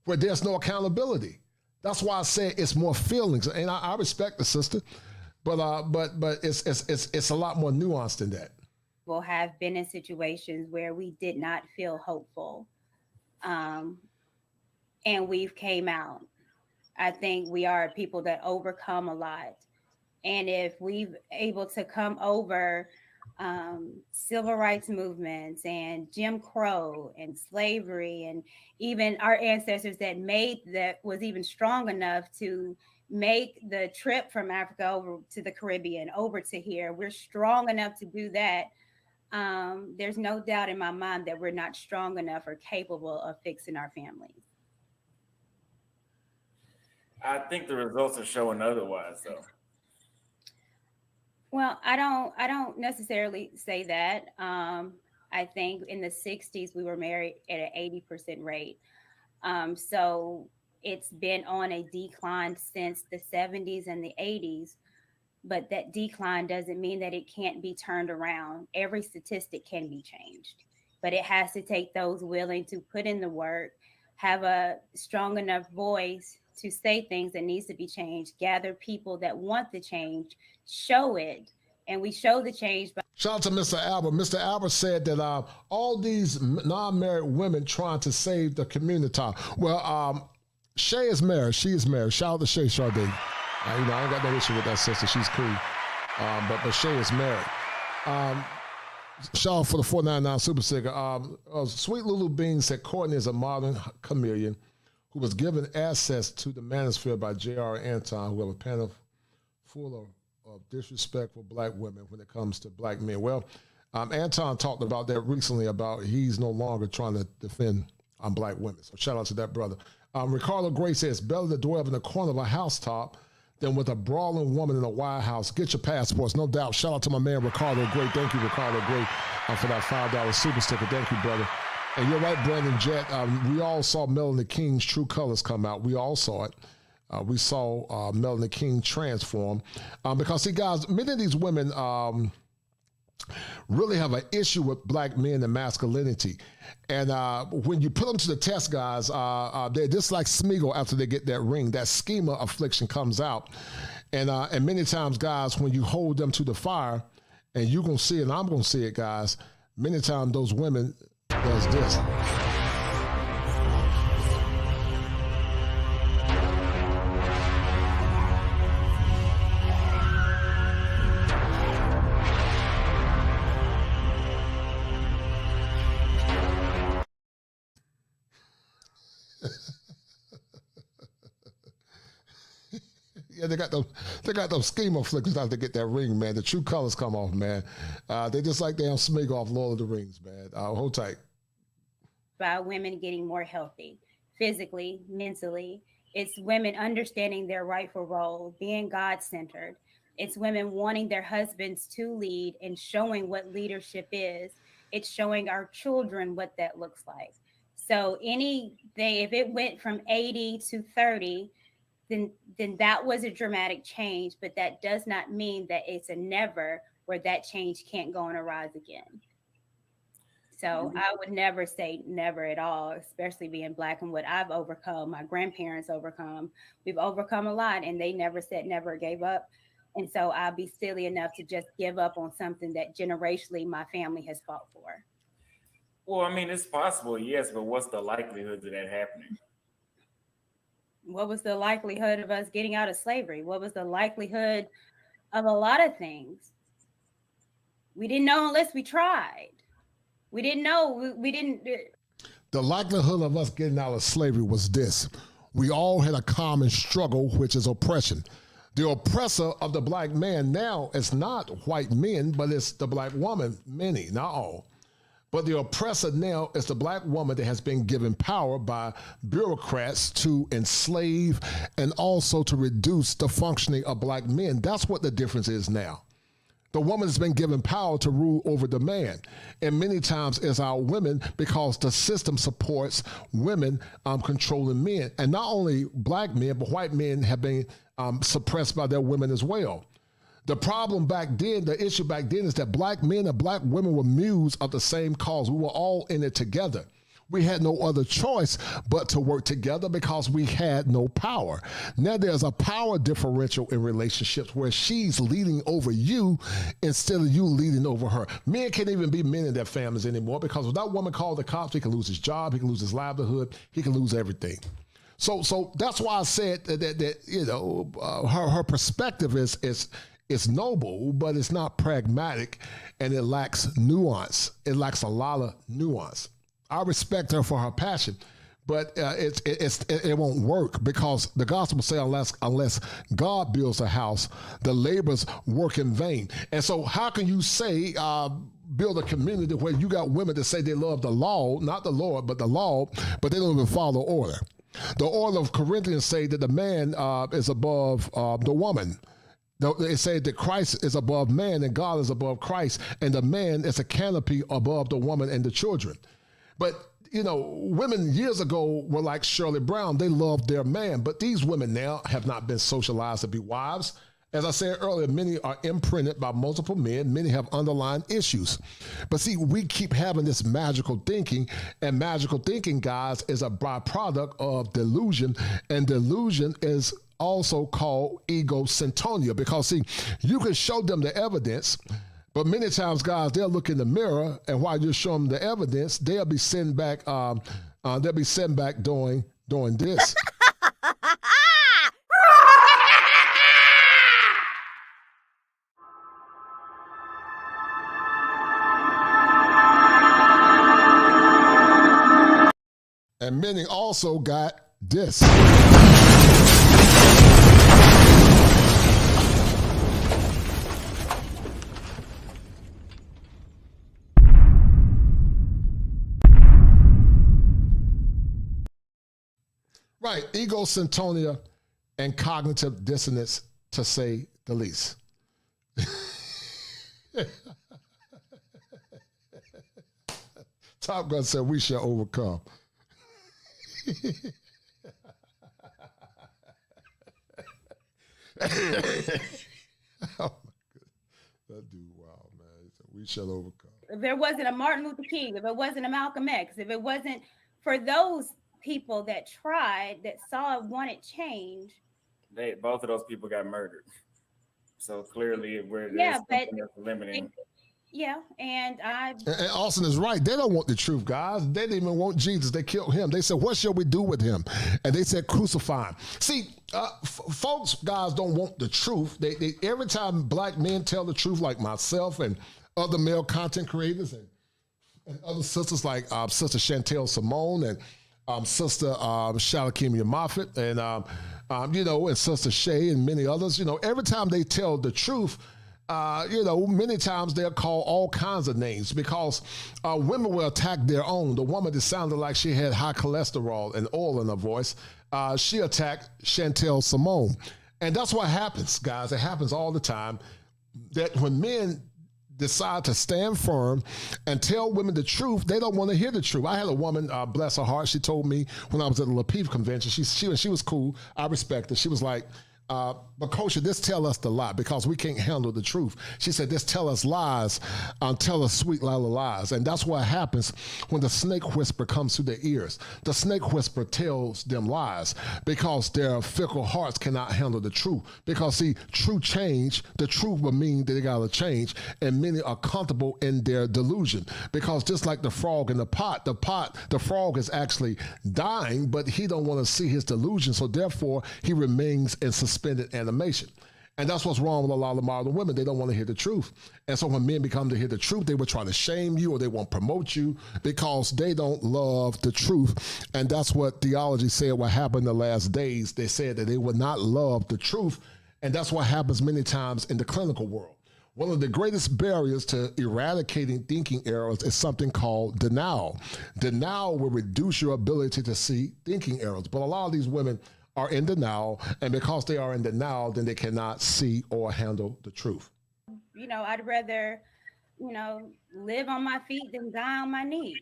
where there's no accountability? That's why I say it's more feelings. And I respect the sister. But it's a lot more nuanced than that. We'll have been in situations where we did not feel hopeful, and we've came out. I think we are people that overcome a lot, and if we've able to come over civil rights movements and Jim Crow and slavery, and even our ancestors that was even strong enough to make the trip from Africa over to the Caribbean, over to here. We're strong enough to do that. There's no doubt in my mind that we're not strong enough or capable of fixing our families. I think the results are showing otherwise, though. Well, I don't necessarily say that. I think in the 60s, we were married at an 80% rate. So it's been on a decline since the 70s and the 80s, but that decline doesn't mean that it can't be turned around. Every statistic can be changed, but it has to take those willing to put in the work, have a strong enough voice to say things that needs to be changed, gather people that want the change, show it, and we show the change. Shout out to Mr. Albert. Mr. Albert said that all these non-married women trying to save the community. Well, Shay is married. She is married. Shout out to Shay Sharday. I ain't got no issue with that sister. She's cool. But Shay is married. Shout out for the 499 Super Sticker. Sweet Lulu Bean said Courtney is a modern chameleon who was given access to the manosphere by J.R. Anton, who have a panel full of disrespect for black women when it comes to black men. Well, Anton talked about that recently, about he's no longer trying to defend black women. So shout out to that brother. Ricardo Gray says, better to dwell in the corner of a housetop than with a brawling woman in a White House. Get your passports, no doubt. Shout out to my man Ricardo Gray. Thank you, Ricardo Gray, for that $5 super sticker. Thank you, brother. And you're right, Brandon Jett. We all saw Melanie King's true colors come out. We all saw it. We saw Melanie King transform. Because, see, guys, many of these women really have an issue with black men and masculinity. And when you put them to the test, guys, they're just like Smeagol after they get that ring. That schema affliction comes out. And many times, guys, when you hold them to the fire, and you're going to see it, and I'm going to see it, guys, many times those women does this. Yeah, they got those schema flickers out to get that ring, man. The true colors come off, man. They just like damn Smig off Lord of the Rings, man. Hold tight. About women getting more healthy, physically, mentally. It's women understanding their rightful role, being God-centered. It's women wanting their husbands to lead and showing what leadership is. It's showing our children what that looks like. So anything, if it went from 80 to 30, then that was a dramatic change, but that does not mean that it's a never where that change can't go and arise again. So I would never say never at all, especially being Black and what I've overcome, my grandparents overcome. We've overcome a lot and they never said never, gave up. And so I'd be silly enough to just give up on something that generationally my family has fought for. Well, I mean, it's possible, yes, but what's the likelihood of that happening? What was the likelihood of us getting out of slavery? What was the likelihood of a lot of things? We didn't know unless we tried. We didn't know. We didn't. The likelihood of us getting out of slavery was this. We all had a common struggle, which is oppression. The oppressor of the black man now is not white men, but it's the black woman, many, not all. But the oppressor now is the black woman that has been given power by bureaucrats to enslave and also to reduce the functioning of black men. That's what the difference is now. The woman has been given power to rule over the man. And many times it's our women because the system supports women controlling men. And not only black men, but white men have been suppressed by their women as well. The problem back then, the issue back then is that black men and black women were mules of the same cause. We were all in it together. We had no other choice but to work together because we had no power. Now there's a power differential in relationships where she's leading over you instead of you leading over her. Men can't even be men in their families anymore because if that woman called the cops, he can lose his job, he can lose his livelihood, he can lose everything. So that's why I said that you know, her perspective is noble, but it's not pragmatic, and it lacks nuance. It lacks a lot of nuance. I respect her for her passion, but it won't work because the gospel says unless God builds a house, the laborers work in vain. And so how can you say build a community where you got women that say they love the law, not the Lord, but the law, but they don't even follow order? The order of Corinthians say that the man is above the woman. They say that Christ is above man and God is above Christ, and the man is a canopy above the woman and the children. But, you know, women years ago were like Shirley Brown. They loved their man, but these women now have not been socialized to be wives. As I said earlier, many are imprinted by multiple men. Many have underlying issues. But see, we keep having this magical thinking, and magical thinking, guys, is a byproduct of delusion, and delusion is also called egocentria because, see, you can show them the evidence, but many times, guys, they'll look in the mirror, and while you're showing them the evidence, they'll be sitting back. They'll be sitting back doing this. And many also got this. Right, egocentria and cognitive dissonance, to say the least. Top Gun said, we shall overcome. Oh my goodness. That dude, wow, man. He said, we shall overcome. If there wasn't a Martin Luther King, if it wasn't a Malcolm X, if it wasn't for those people that tried, that saw, wanted change. Both of those people got murdered. So clearly there's Yeah, but something that's limiting. yeah, and Austin is right. They don't want the truth, guys. They didn't even want Jesus. They killed him. They said, what shall we do with him? And they said, crucify him. See, folks, guys, don't want the truth. They every time black men tell the truth, like myself and other male content creators and other sisters like Sister Chantel Simone and Sister Shalakimia Moffett and, and Sister Shay and many others, every time they tell the truth, many times they'll call all kinds of names because women will attack their own. The woman that sounded like she had high cholesterol and oil in her voice, she attacked Chantel Simone. And that's what happens, guys. It happens all the time that when men decide to stand firm and tell women the truth, they don't want to hear the truth. I had a woman, bless her heart, she told me when I was at the LaPeef convention, she was cool, I respect her. She was like, but Coach, this tell us the lie because we can't handle the truth. She said, this tell us lies, tell us sweet little lies. And that's what happens when the snake whisper comes to their ears. The snake whisper tells them lies because their fickle hearts cannot handle the truth. Because see, true change, the truth will mean that they gotta change, and many are comfortable in their delusion. Because just like the frog in the frog is actually dying, but he don't want to see his delusion, so therefore he remains in suspended animation. And that's what's wrong with a lot of modern women. They don't want to hear the truth. And so when men become to hear the truth, they will try to shame you or they won't promote you because they don't love the truth. And that's what theology said what happened in the last days. They said that they would not love the truth. And that's what happens many times in the clinical world. One of the greatest barriers to eradicating thinking errors is something called denial. Denial will reduce your ability to see thinking errors. But a lot of these women are in denial, and because they are in denial, then they cannot see or handle the truth. I'd rather, live on my feet than die on my knees.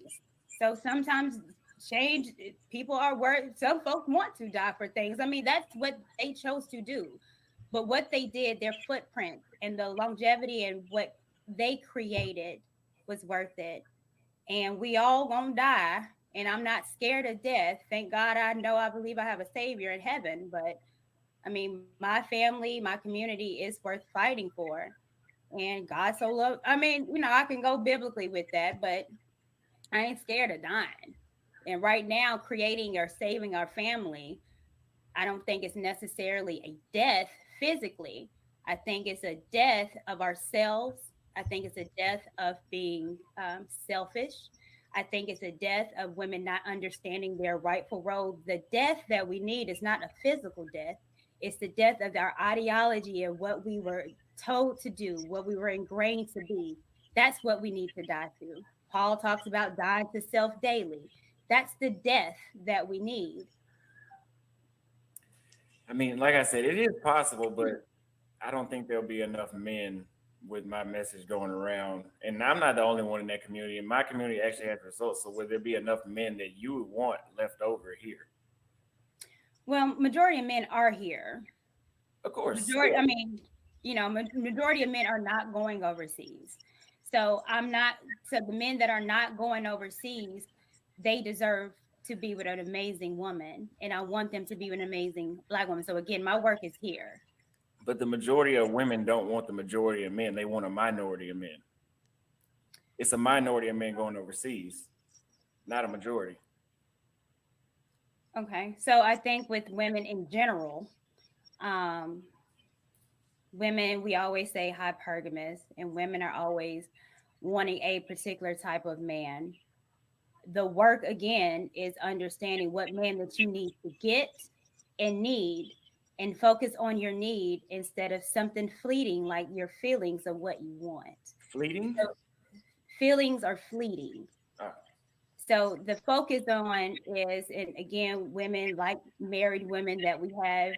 So sometimes change, people are worried. Some folks want to die for things. I mean, that's what they chose to do. But what they did, their footprint and the longevity and what they created was worth it. And we all gonna die. And I'm not scared of death. Thank God I believe I have a savior in heaven. But I mean, my family, my community is worth fighting for. And God so loved, I can go biblically with that, but I ain't scared of dying. And right now, creating or saving our family, I don't think it's necessarily a death physically. I think it's a death of ourselves. I think it's a death of being selfish. I think it's a death of women not understanding their rightful role. The death that we need is not a physical death. It's the death of our ideology of what we were told to do, what we were ingrained to be. That's what we need to die to. Paul talks about dying to self daily. That's the death that we need. I mean, like I said, it is possible, but I don't think there'll be enough men with my message going around. And I'm not the only one in that community. And my community actually has results. So will there be enough men that you would want left over here? Well, majority of men are here. Of course. Majority of men are not going overseas. So the men that are not going overseas, they deserve to be with an amazing woman. And I want them to be with an amazing Black woman. So again, my work is here. But the majority of women don't want the majority of men. They want a minority of men. It's a minority of men going overseas, not a majority. Okay. So I think with women in general, women, we always say hypergamous, and women are always wanting a particular type of man. The work, again, is understanding what man that you need to get and need, and focus on your need instead of something fleeting like your feelings of what you want. Fleeting? So, feelings are fleeting. Oh. So the focus on is, and again, women like married women that we have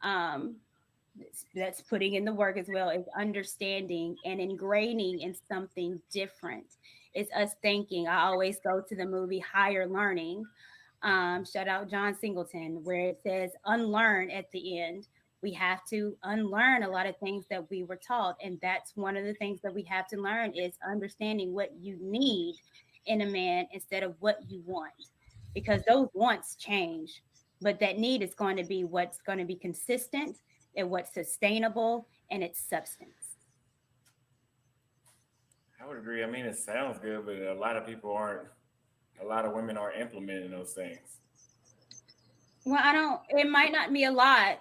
That's putting in the work as well, is understanding and ingraining in something different. It's us thinking. I always go to the movie Higher Learning. Shout out John Singleton, where it says unlearn at the end. We have to unlearn a lot of things that we were taught. And that's one of the things that we have to learn is understanding what you need in a man instead of what you want. Because those wants change, but that need is going to be what's going to be consistent and what's sustainable and its substance. I would agree. I mean, it sounds good, but a lot of women aren't implementing those things. Well, it might not be a lot,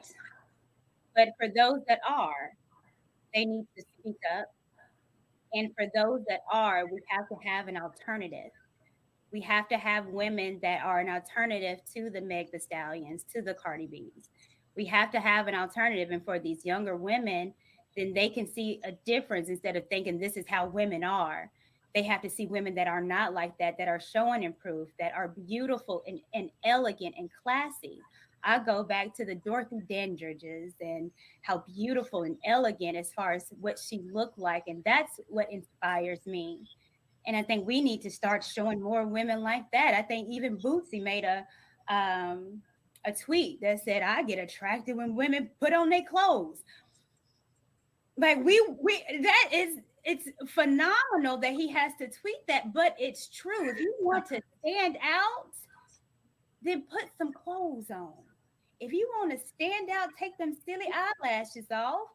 but for those that are, they need to speak up. And for those that are, we have to have an alternative. We have to have women that are an alternative to the Meg Thee Stallions, to the Cardi B's. We have to have an alternative. And for these younger women, then they can see a difference instead of thinking this is how women are. They have to see women that are not like that, that are showing and proof, that are beautiful and elegant and classy. I go back to the Dorothy Dandridges and how beautiful and elegant as far as what she looked like. And that's what inspires me. And I think we need to start showing more women like that. I think even Bootsy made a tweet that said, I get attracted when women put on their clothes. Like it's phenomenal that he has to tweet that, but it's true. If you want to stand out, then put some clothes on. If you want to stand out, take them silly eyelashes off.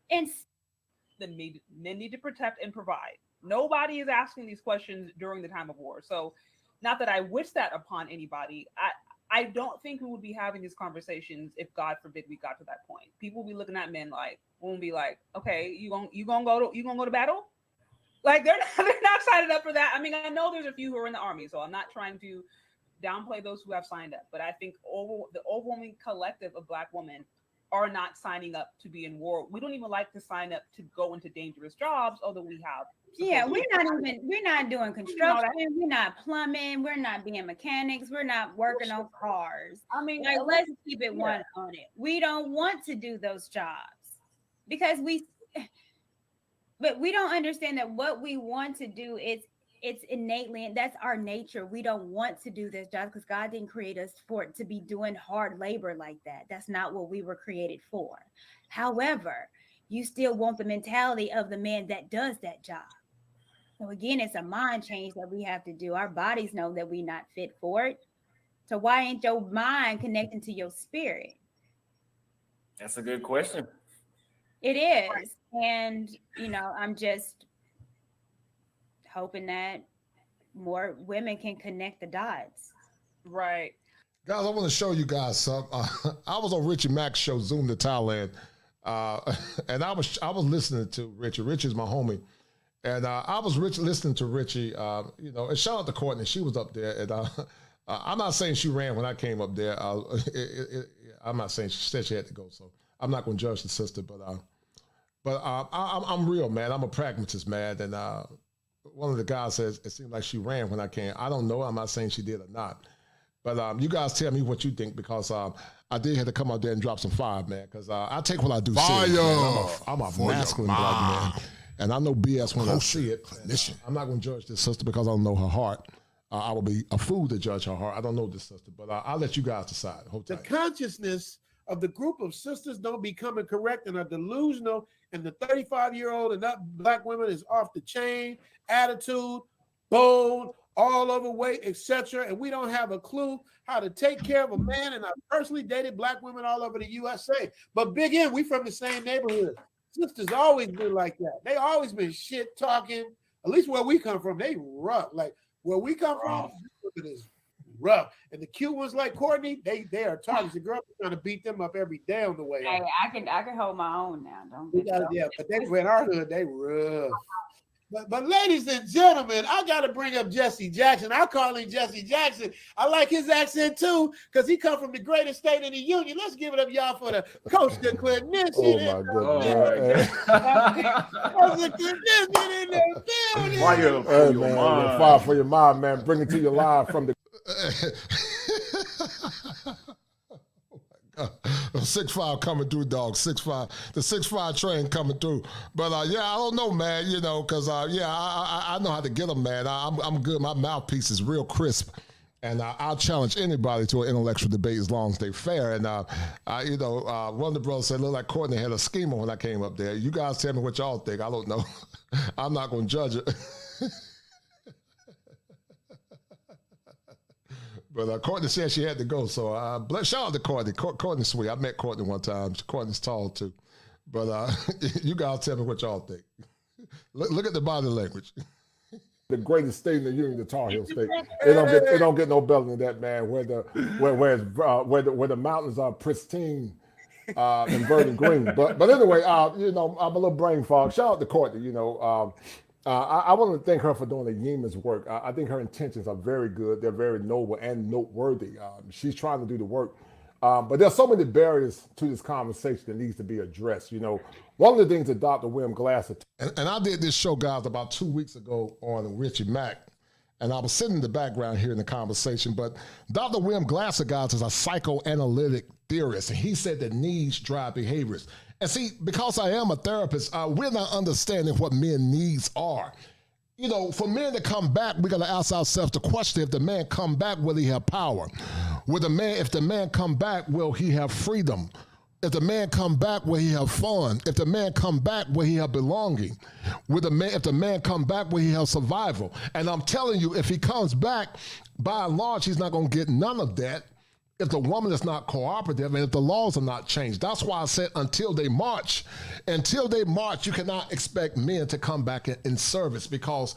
And then men need to protect and provide. Nobody is asking these questions during the time of war. So not that I wish that upon anybody. I don't think we would be having these conversations if, God forbid, we got to that point. People will be looking at men like, won't be like, okay, you gonna go to battle? Like they're not signing up for that. I mean, I know there's a few who are in the army, so I'm not trying to downplay those who have signed up, but I think the overwhelming collective of Black women are not signing up to be in war. We don't even like to sign up to go into dangerous jobs, although we have. Yeah, we're not doing construction, we're not plumbing, we're not being mechanics, we're not working on cars. I mean, like, let's keep it one on it. We don't want to do those jobs because but we don't understand that what we want to do is it's innately, and that's our nature. We don't want to do this job because God didn't create us for it to be doing hard labor like that. That's not what we were created for. However, you still want the mentality of the man that does that job. So again, it's a mind change that we have to do. Our bodies know that we're not fit for it. So why ain't your mind connecting to your spirit? That's a good question. It is. And, I'm just hoping that more women can connect the dots. Right. Guys, I want to show you guys something. I was on Richie Mac's show, Zoom to Thailand, and I was listening to Richie. Richie's my homie. And I was listening to Richie, and shout out to Courtney. She was up there. And I'm not saying she ran when I came up there. I'm not saying she said she had to go. So I'm not going to judge the sister. But I'm real, man. I'm a pragmatist, man. And one of the guys says, it seemed like she ran when I came. I don't know. I'm not saying she did or not. But you guys tell me what you think, because I did have to come out there and drop some fire, man. Because I take what I do serious, man. I'm a masculine Black man. And I know BS when I see it. I'm not going to judge this sister because I don't know her heart. I will be a fool to judge her heart. I don't know this sister, but I'll let you guys decide. Hold tight. The consciousness of the group of sisters don't becoming correct and are delusional, and the 35-year-old and up Black women is off the chain, attitude, bold, all overweight, etc. And we don't have a clue how to take care of a man. And I personally dated Black women all over the USA. But Big M, we from the same neighborhood. Sisters always been like that. They always been shit talking. At least where we come from, they rough. Like where we come from, it is rough. And the cute ones like Courtney, they are targets. The girls are trying to beat them up every day on the way. Hey, I can hold my own now. But they in our hood, they rough. But ladies and gentlemen, I got to bring up Jesse Jackson. I call him Jesse Jackson. I like his accent too, because he come from the greatest state in the union. Let's give it up, y'all, for the Coach the Clinician. Oh my goodness. Fire for your mind. Fire for your mind, man. Bring it to you live from the 6'5" coming through, dog. 6'5", the 6'5" train coming through. But yeah, I don't know, man. You know, because yeah, I know how to get them, man. I'm good. My mouthpiece is real crisp. And I'll challenge anybody to an intellectual debate as long as they're fair. And, you know, one of the brothers said, look like Courtney had a schema when I came up there. You guys tell me what y'all think. I don't know. I'm not going to judge it. But Courtney said she had to go. So shout out to Courtney. Courtney's sweet. I met Courtney one time. Courtney's tall, too. But you guys tell me what y'all think. Look at the body language. The greatest state in the union, the Tar Heel state. It don't get no better than that, man. Where the mountains are pristine and verdant green. But anyway, you know, I'm a little brain fog. Shout out to Courtney. You know, I want to thank her for doing a yeoman's work. I think her intentions are very good. They're very noble and noteworthy. She's trying to do the work. But there's so many barriers to this conversation that needs to be addressed. You know, one of the things that Dr. William Glasser... And I did this show, guys, about 2 weeks ago on Richie Mack, and I was sitting in the background here in the conversation, but Dr. William Glasser, guys, is a psychoanalytic theorist, and he said that needs drive behaviors. And see, because I am a therapist, we're not understanding what men needs are. You know, for men to come back, we got to ask ourselves the question, if the man come back, will he have power? If the man come back, will he have freedom? If the man come back, will he have fun? If the man come back, will he have belonging? If the man come back, will he have survival? And I'm telling you, if he comes back, by and large, he's not going to get none of that if the woman is not cooperative and if the laws are not changed. That's why I said until they march, you cannot expect men to come back in service, because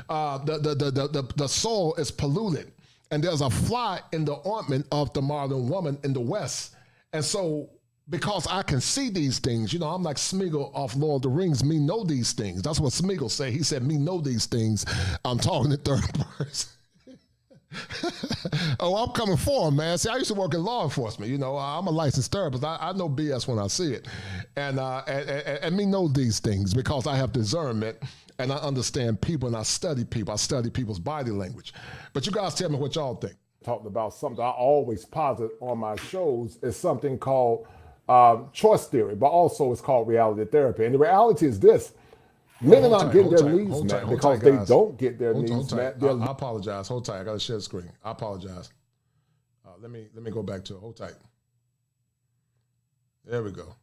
the soil is polluted. And there's a fly in the ointment of the modern woman in the West. And so, because I can see these things, you know, I'm like Smeagol off Lord of the Rings, me know these things. That's what Smeagol said. He said, me know these things. I'm talking in third person. Oh, I'm coming for him, man. See, I used to work in law enforcement. You know, I'm a licensed therapist. I know BS when I see it. And me know these things because I have discernment and I understand people and I study people. I study people's body language. But you guys tell me what y'all think. Talking about something I always posit on my shows is something called choice theory, but also it's called reality therapy. And the reality is this: men are not getting their needs met because they don't get their needs met. I apologize. Hold tight. I got to share the screen. I apologize. Let me go back to it. Hold tight. There we go.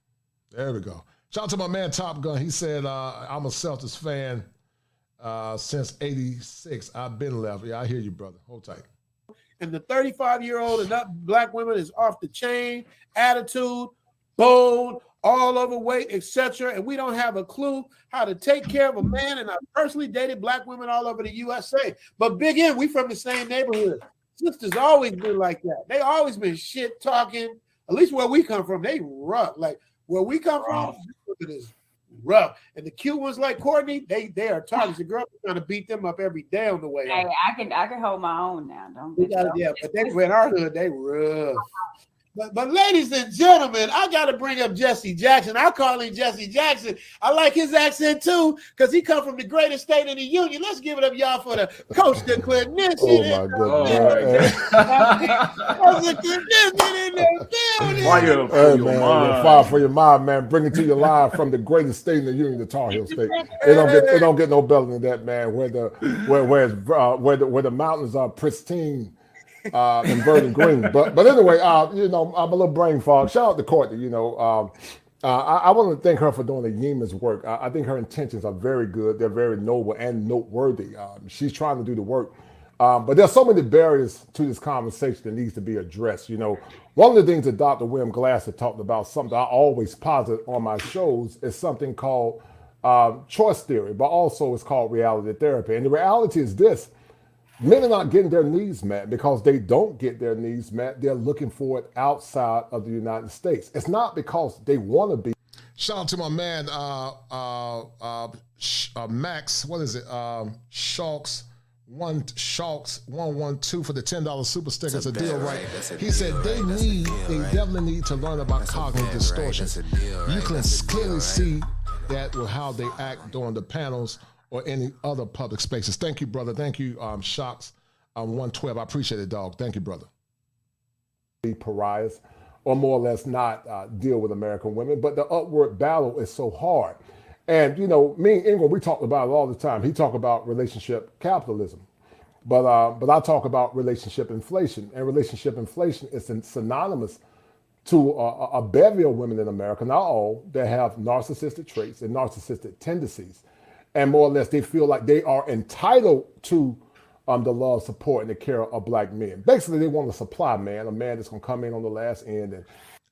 There we go. Shout out to my man Top Gun. He said, I'm a Celtics fan since '86. I've been left. Yeah, I hear you, brother. Hold tight. And the 35-year-old and up black women is off the chain, attitude, bold, all overweight, etc. And we don't have a clue how to take care of a man. And I personally dated black women all over the USA. But Big M, we from the same neighborhood. Sisters always been like that. They always been shit talking. At least where we come from, they rough. Like where we come from, it is rough. And the cute ones like Courtney, they are targets. The girls are trying to beat them up every day on the way. Hey, I can hold my own now. Yeah, but they in our hood, they rough. But ladies and gentlemen, I got to bring up Jesse Jackson. I call him Jesse Jackson. I like his accent too, because he come from the greatest state in the union. Let's give it up, y'all, for the coach to clinician. Oh my goodness! Fire for your mind, man. Bring it to you live from the greatest state in the union, the Tar Heel state. It don't get no better than that, man. Where the mountains are pristine and verdant green. But anyway, you know, I'm a little brain fog. Shout out to Courtney. You know, I want to thank her for doing a yeoman's work. I think her intentions are very good. They're very noble and noteworthy. She's trying to do the work. But there's so many barriers to this conversation that needs to be addressed. You know, one of the things that Dr. William Glasser talked about, something I always posit on my shows, is something called choice theory, but also it's called reality therapy. And the reality is this: men are not getting their needs met because they don't get their needs met. They're looking for it outside of the United States. It's not because they want to be. Shout out to my man, Max, what is it? Sharks 112 for the $10 super sticker. It's a deal, right? He said they definitely need to learn about cognitive distortion. You can clearly see that with how they act during the panels or any other public spaces. Thank you, brother. Thank you, Shocks 112. I appreciate it, dog. Thank you, brother. Pariahs. or more or less not deal with American women. But the upward battle is so hard. And, me and Ingram, we talk about it all the time. He talk about relationship capitalism. But I talk about relationship inflation. And relationship inflation is synonymous to a bevy of women in America, not all, that have narcissistic traits and narcissistic tendencies. And more or less, they feel like they are entitled to the love, support, and the care of black men. Basically, they want a supply man, a man that's going to come in on the last end.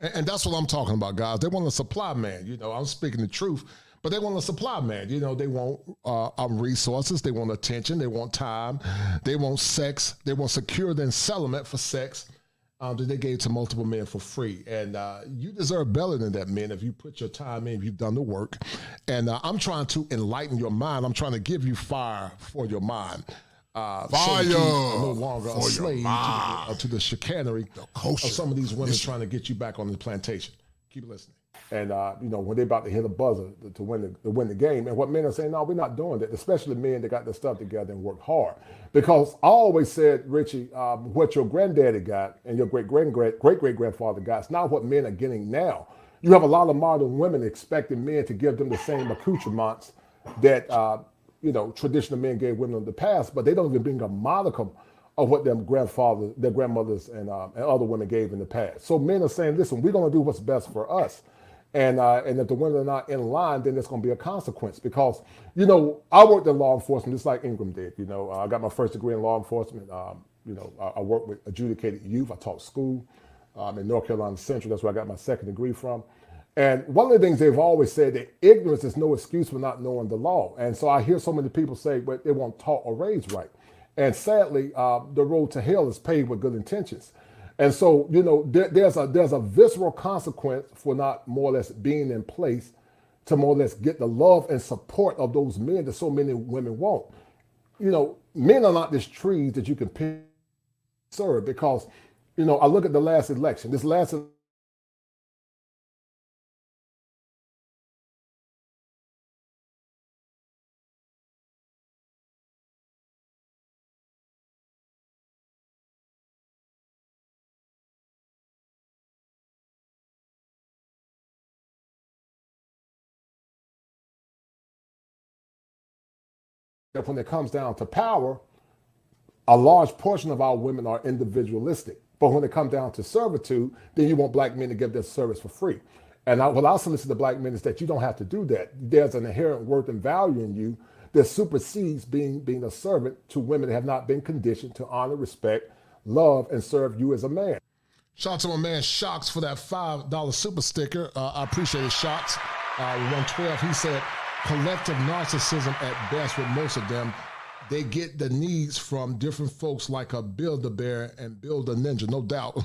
And that's what I'm talking about, guys. They want a supply man. I'm speaking the truth. But they want a supply man. They want resources. They want attention. They want time. They want sex. They want secure then settlement for sex that they gave to multiple men for free. And you deserve better than that, men, if you put your time in, if you've done the work. And I'm trying to enlighten your mind. I'm trying to give you fire for your mind. Fire! So you are no longer a slave to the chicanery of some of these women trying to get you back on the plantation. Keep listening. And when they're about to hit a buzzer to win the game, and what men are saying, no, we're not doing that. Especially men that got their stuff together and worked hard. Because I always said, Richie, what your granddaddy got and your great great grandfather got, it's not what men are getting now. You have a lot of modern women expecting men to give them the same accoutrements that traditional men gave women in the past, but they don't even bring a modicum of what their grandmothers, and other women gave in the past. So men are saying, listen, we're going to do what's best for us. And if the women are not in line, then there's going to be a consequence. Because, I worked in law enforcement just like Ingram did. I got my first degree in law enforcement. I worked with adjudicated youth. I taught school in North Carolina Central. That's where I got my second degree from. And one of the things they've always said, that ignorance is no excuse for not knowing the law. And so I hear so many people say, but they weren't taught or raised right. And sadly, the road to hell is paved with good intentions. And so, there's a visceral consequence for not more or less being in place to more or less get the love and support of those men that so many women want. Men are not just trees that you can pick, serve, because, I look at the last election. This last when it comes down to power, a large portion of our women are individualistic. But when it comes down to servitude, then you want black men to give their service for free. And what I solicit to black men is that you don't have to do that. There's an inherent worth and value in you that supersedes being a servant to women that have not been conditioned to honor, respect, love, and serve you as a man. Shout out to my man Shocks for that $5 super sticker. I appreciate it, Shocks. 112, he said, collective narcissism at best with most of them. They get the needs from different folks like a Build-A-Bear and Build-A-Ninja, no doubt.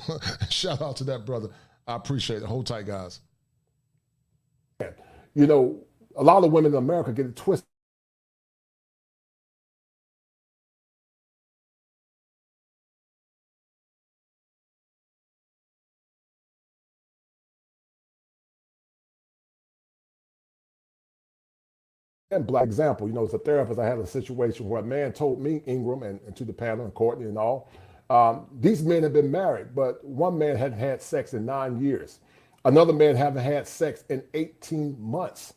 Shout out to that brother. I appreciate it. Hold tight, guys. A lot of women in America get it twisted. And black example, as a therapist, I had a situation where a man told me, Ingram, and to the panel and Courtney and all, these men have been married, but one man hadn't had sex in 9 years. Another man haven't had sex in 18 months.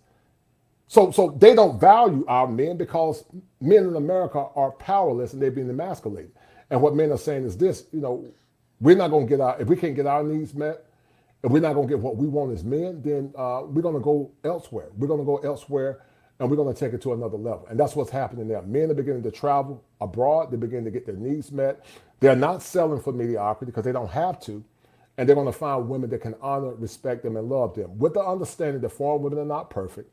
So they don't value our men because men in America are powerless and they're being emasculated. And what men are saying is this, we're not going to get if we can't get our needs met, if we're not going to get what we want as men, then we're going to go elsewhere. We're going to go elsewhere. And we're going to take it to another level. And that's what's happening there. Men are beginning to travel abroad. They're beginning to get their needs met. They're not selling for mediocrity because they don't have to. And they're going to find women that can honor, respect them, and love them. With the understanding that foreign women are not perfect.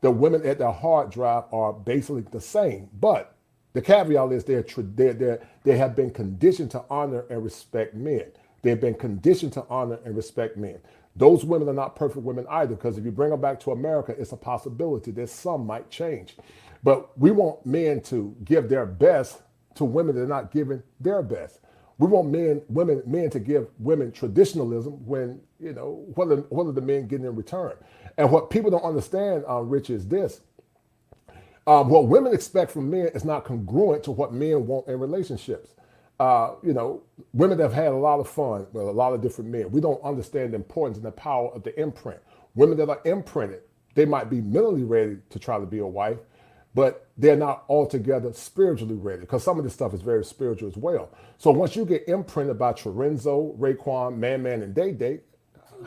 The women at their heart drive are basically the same. But the caveat is they have been conditioned to honor and respect men. They've been conditioned to honor and respect men. Those women are not perfect women either, because if you bring them back to America, it's a possibility that some might change. But we want men to give their best to women that are not giving their best. We want men to give women traditionalism when, what are the men getting in return? And what people don't understand, Rich, is this. What women expect from men is not congruent to what men want in relationships. women that have had a lot of fun with a lot of different men. We don't understand the importance and the power of the imprint. Women that are imprinted, they might be mentally ready to try to be a wife, but they're not altogether spiritually ready, because some of this stuff is very spiritual as well. So once you get imprinted by Lorenzo, Raekwon, Man, and Day,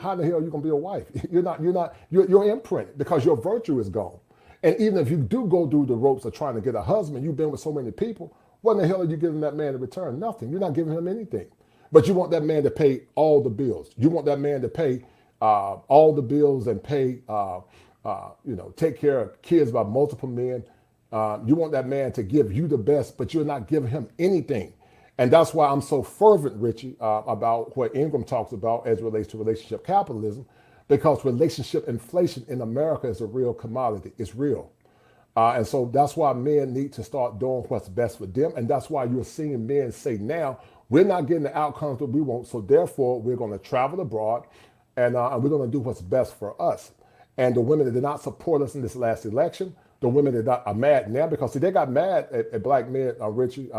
how the hell are you gonna be a wife? You're imprinted because your virtue is gone. And even if you do go through the ropes of trying to get a husband, you've been with so many people, what in the hell are you giving that man in return? Nothing. You're not giving him anything. But you want that man to pay all the bills. You want that man to pay all the bills and pay, take care of kids by multiple men. You want that man to give you the best, but you're not giving him anything. And that's why I'm so fervent, Richie, about what Ingram talks about as it relates to relationship capitalism, because relationship inflation in America is a real commodity. It's real. And so that's why men need to start doing what's best for them. And that's why you're seeing men say now, we're not getting the outcomes that we want. So therefore, we're going to travel abroad and we're going to do what's best for us. And the women that did not support us in this last election, the women that are mad now, because see, they got mad at black men, Richie,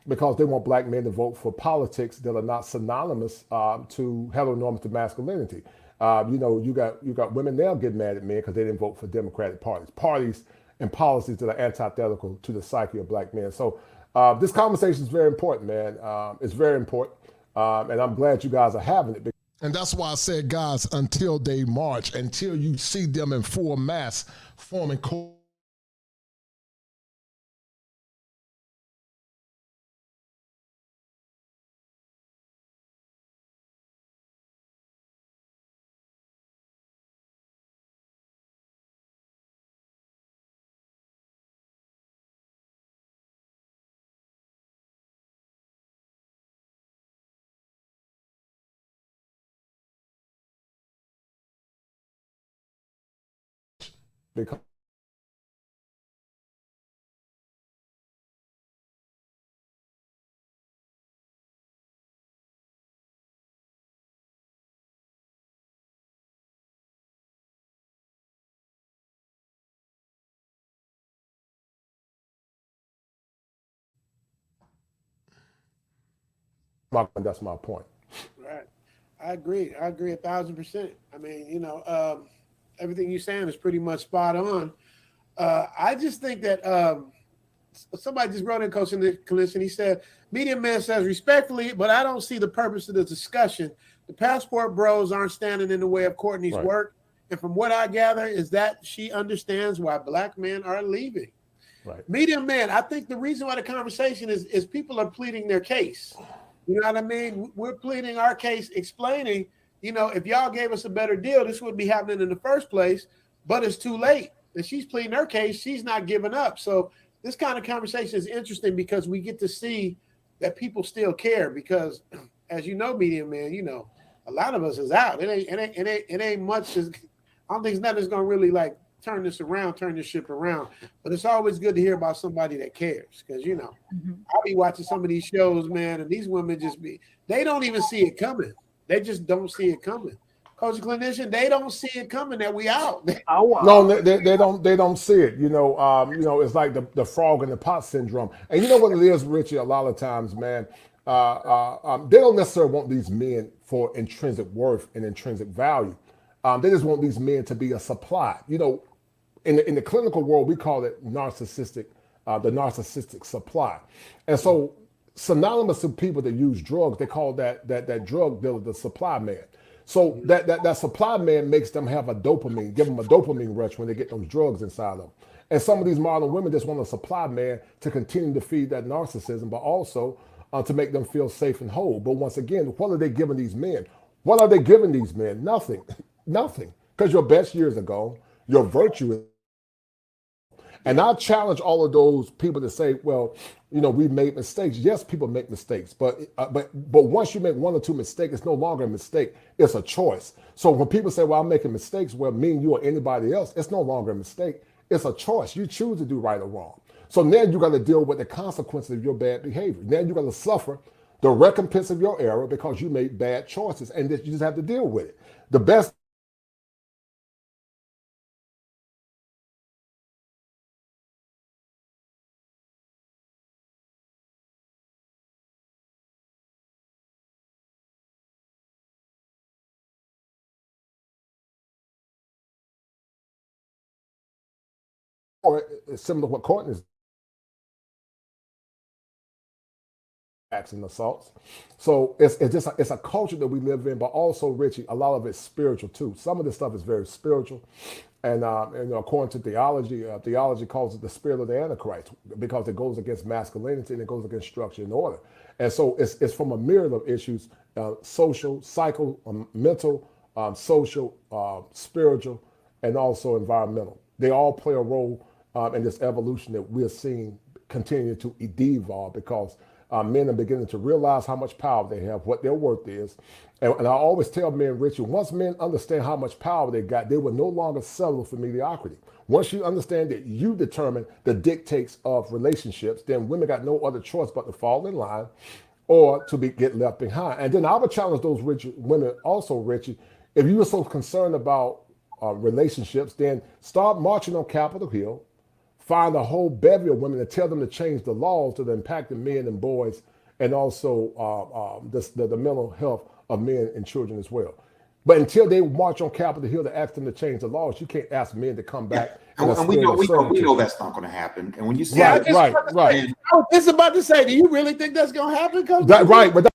because they want black men to vote for politics that are not synonymous to heteronormative masculinity. You got women now getting mad at men because they didn't vote for Democratic parties and policies that are antithetical to the psyche of black men. So this conversation is very important, man. It's very important, and I'm glad you guys are having it. And that's why I said, guys, until they march, until you see them in full mass forming Because that's my point. Right. I agree 1,000%. I mean, everything you're saying is pretty much spot on. I just think that somebody just wrote in Coach Collision. He said, Medium Man says respectfully, but I don't see the purpose of the discussion. The passport bros aren't standing in the way of Courtney's work. And from what I gather is that she understands why black men are leaving. Right. Medium Man, I think the reason why the conversation is people are pleading their case. You know what I mean? We're pleading our case, explaining, if y'all gave us a better deal, this wouldn't be happening in the first place, but it's too late. And she's pleading her case. She's not giving up. So this kind of conversation is interesting because we get to see that people still care because, as you know, Medium Man, a lot of us is out. It ain't much. I don't think nothing's going to really turn this ship around. But it's always good to hear about somebody that cares because, I'll be watching some of these shows, man, and these women they don't even see it coming. They just don't see it coming. Coach Clinician, they don't see it coming that we out. No, they don't see it. It's like the frog in the pot syndrome. And you know what it is, Richie, a lot of times, man, they don't necessarily want these men for intrinsic worth and intrinsic value. They just want these men to be a supply. In the clinical world, we call it narcissistic, the narcissistic supply. And so synonymous to people that use drugs, they call that drug dealer the supply man. So that supply man makes them have a dopamine, give them a dopamine rush when they get those drugs inside them. And some of these modern women just want a supply man to continue to feed that narcissism, but also to make them feel safe and whole. But once again, what are they giving these men? What are they giving these men? Nothing. Nothing. Because your best years are gone. Your virtue is. And I challenge all of those people to say, well, we've made mistakes. Yes, people make mistakes, but once you make one or two mistakes, it's no longer a mistake. It's a choice. So when people say, well, I'm making mistakes, well, me and you or anybody else, it's no longer a mistake. It's a choice. You choose to do right or wrong. So now you got to deal with the consequences of your bad behavior. Now you got to suffer the recompense of your error because you made bad choices, and you just have to deal with it. The best or it's similar to what Courtney's acts and assaults. So it's just it's a culture that we live in, but also, Richie, a lot of it's spiritual too. Some of this stuff is very spiritual, and according to theology, theology calls it the spirit of the Antichrist because it goes against masculinity and it goes against structure and order. And so it's from a myriad of issues: social, psycho, mental, social, spiritual, and also environmental. They all play a role in this evolution that we're seeing continue to devolve because men are beginning to realize how much power they have, what their worth is. And I always tell men, Richard, once men understand how much power they got, they will no longer settle for mediocrity. Once you understand that you determine the dictates of relationships, then women got no other choice but to fall in line or to get left behind. And then I would challenge those women also, Richie, if you were so concerned about relationships, then start marching on Capitol Hill, find a whole bevy of women and tell them to change the laws that are impacting men and boys and also the mental health of men and children as well. But until they march on Capitol Hill to ask them to change the laws, you can't ask men to come back. And we know that's not going to happen. And when you say right. I was just about to say, do you really think that's going to happen? Right, but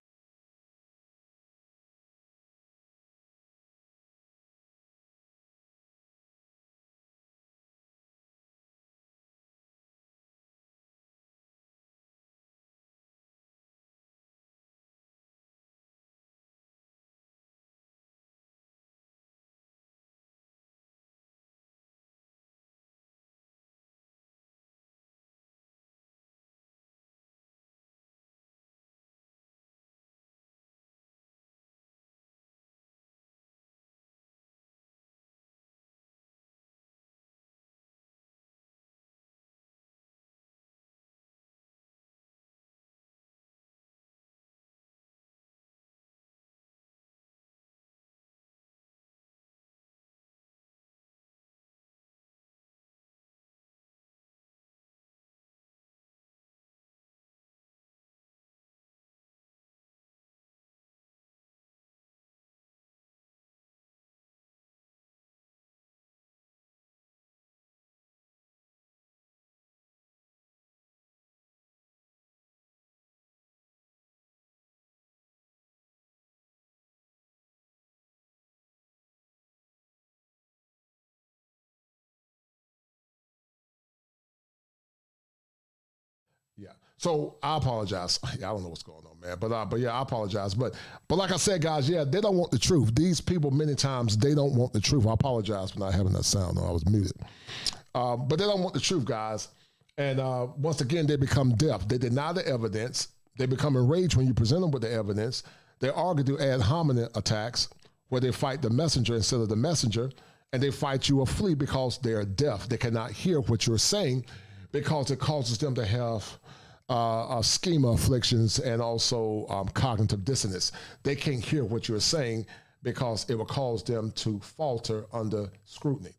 yeah. So I apologize. I don't know what's going on, man. But yeah, I apologize. But like I said, guys, yeah, they don't want the truth. These people, many times, they don't want the truth. I apologize for not having that sound. I was muted. But they don't want the truth, guys. And once again, they become deaf. They deny the evidence. They become enraged when you present them with the evidence. They argue through ad hominem attacks where they fight the messenger instead of the messenger. And they fight you or flee because they are deaf. They cannot hear what you're saying because it causes them to have schema afflictions and also cognitive dissonance. They can't hear what you're saying because it will cause them to falter under scrutiny.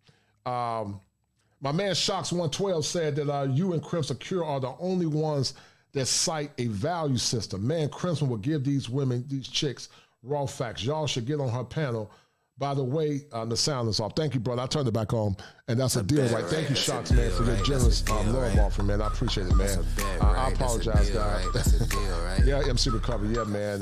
My man Shocks 112 said that you and Crimson Cure are the only ones that cite a value system. Man, Crimson will give these women, these chicks, raw facts. Y'all should get on her panel. By the way, the sound is off. Thank you, brother. I turned it back on, and that's a deal, right? Thank you, Shocks, man, for your generous love offering, man. I appreciate it, man. I apologize, guys. Yeah, MC Recovery, yeah, man.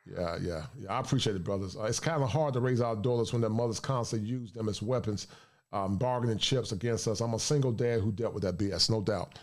Yeah. I appreciate it, brothers. It's kind of hard to raise our daughters when their mothers constantly use them as weapons, bargaining chips against us. I'm a single dad who dealt with that BS, no doubt.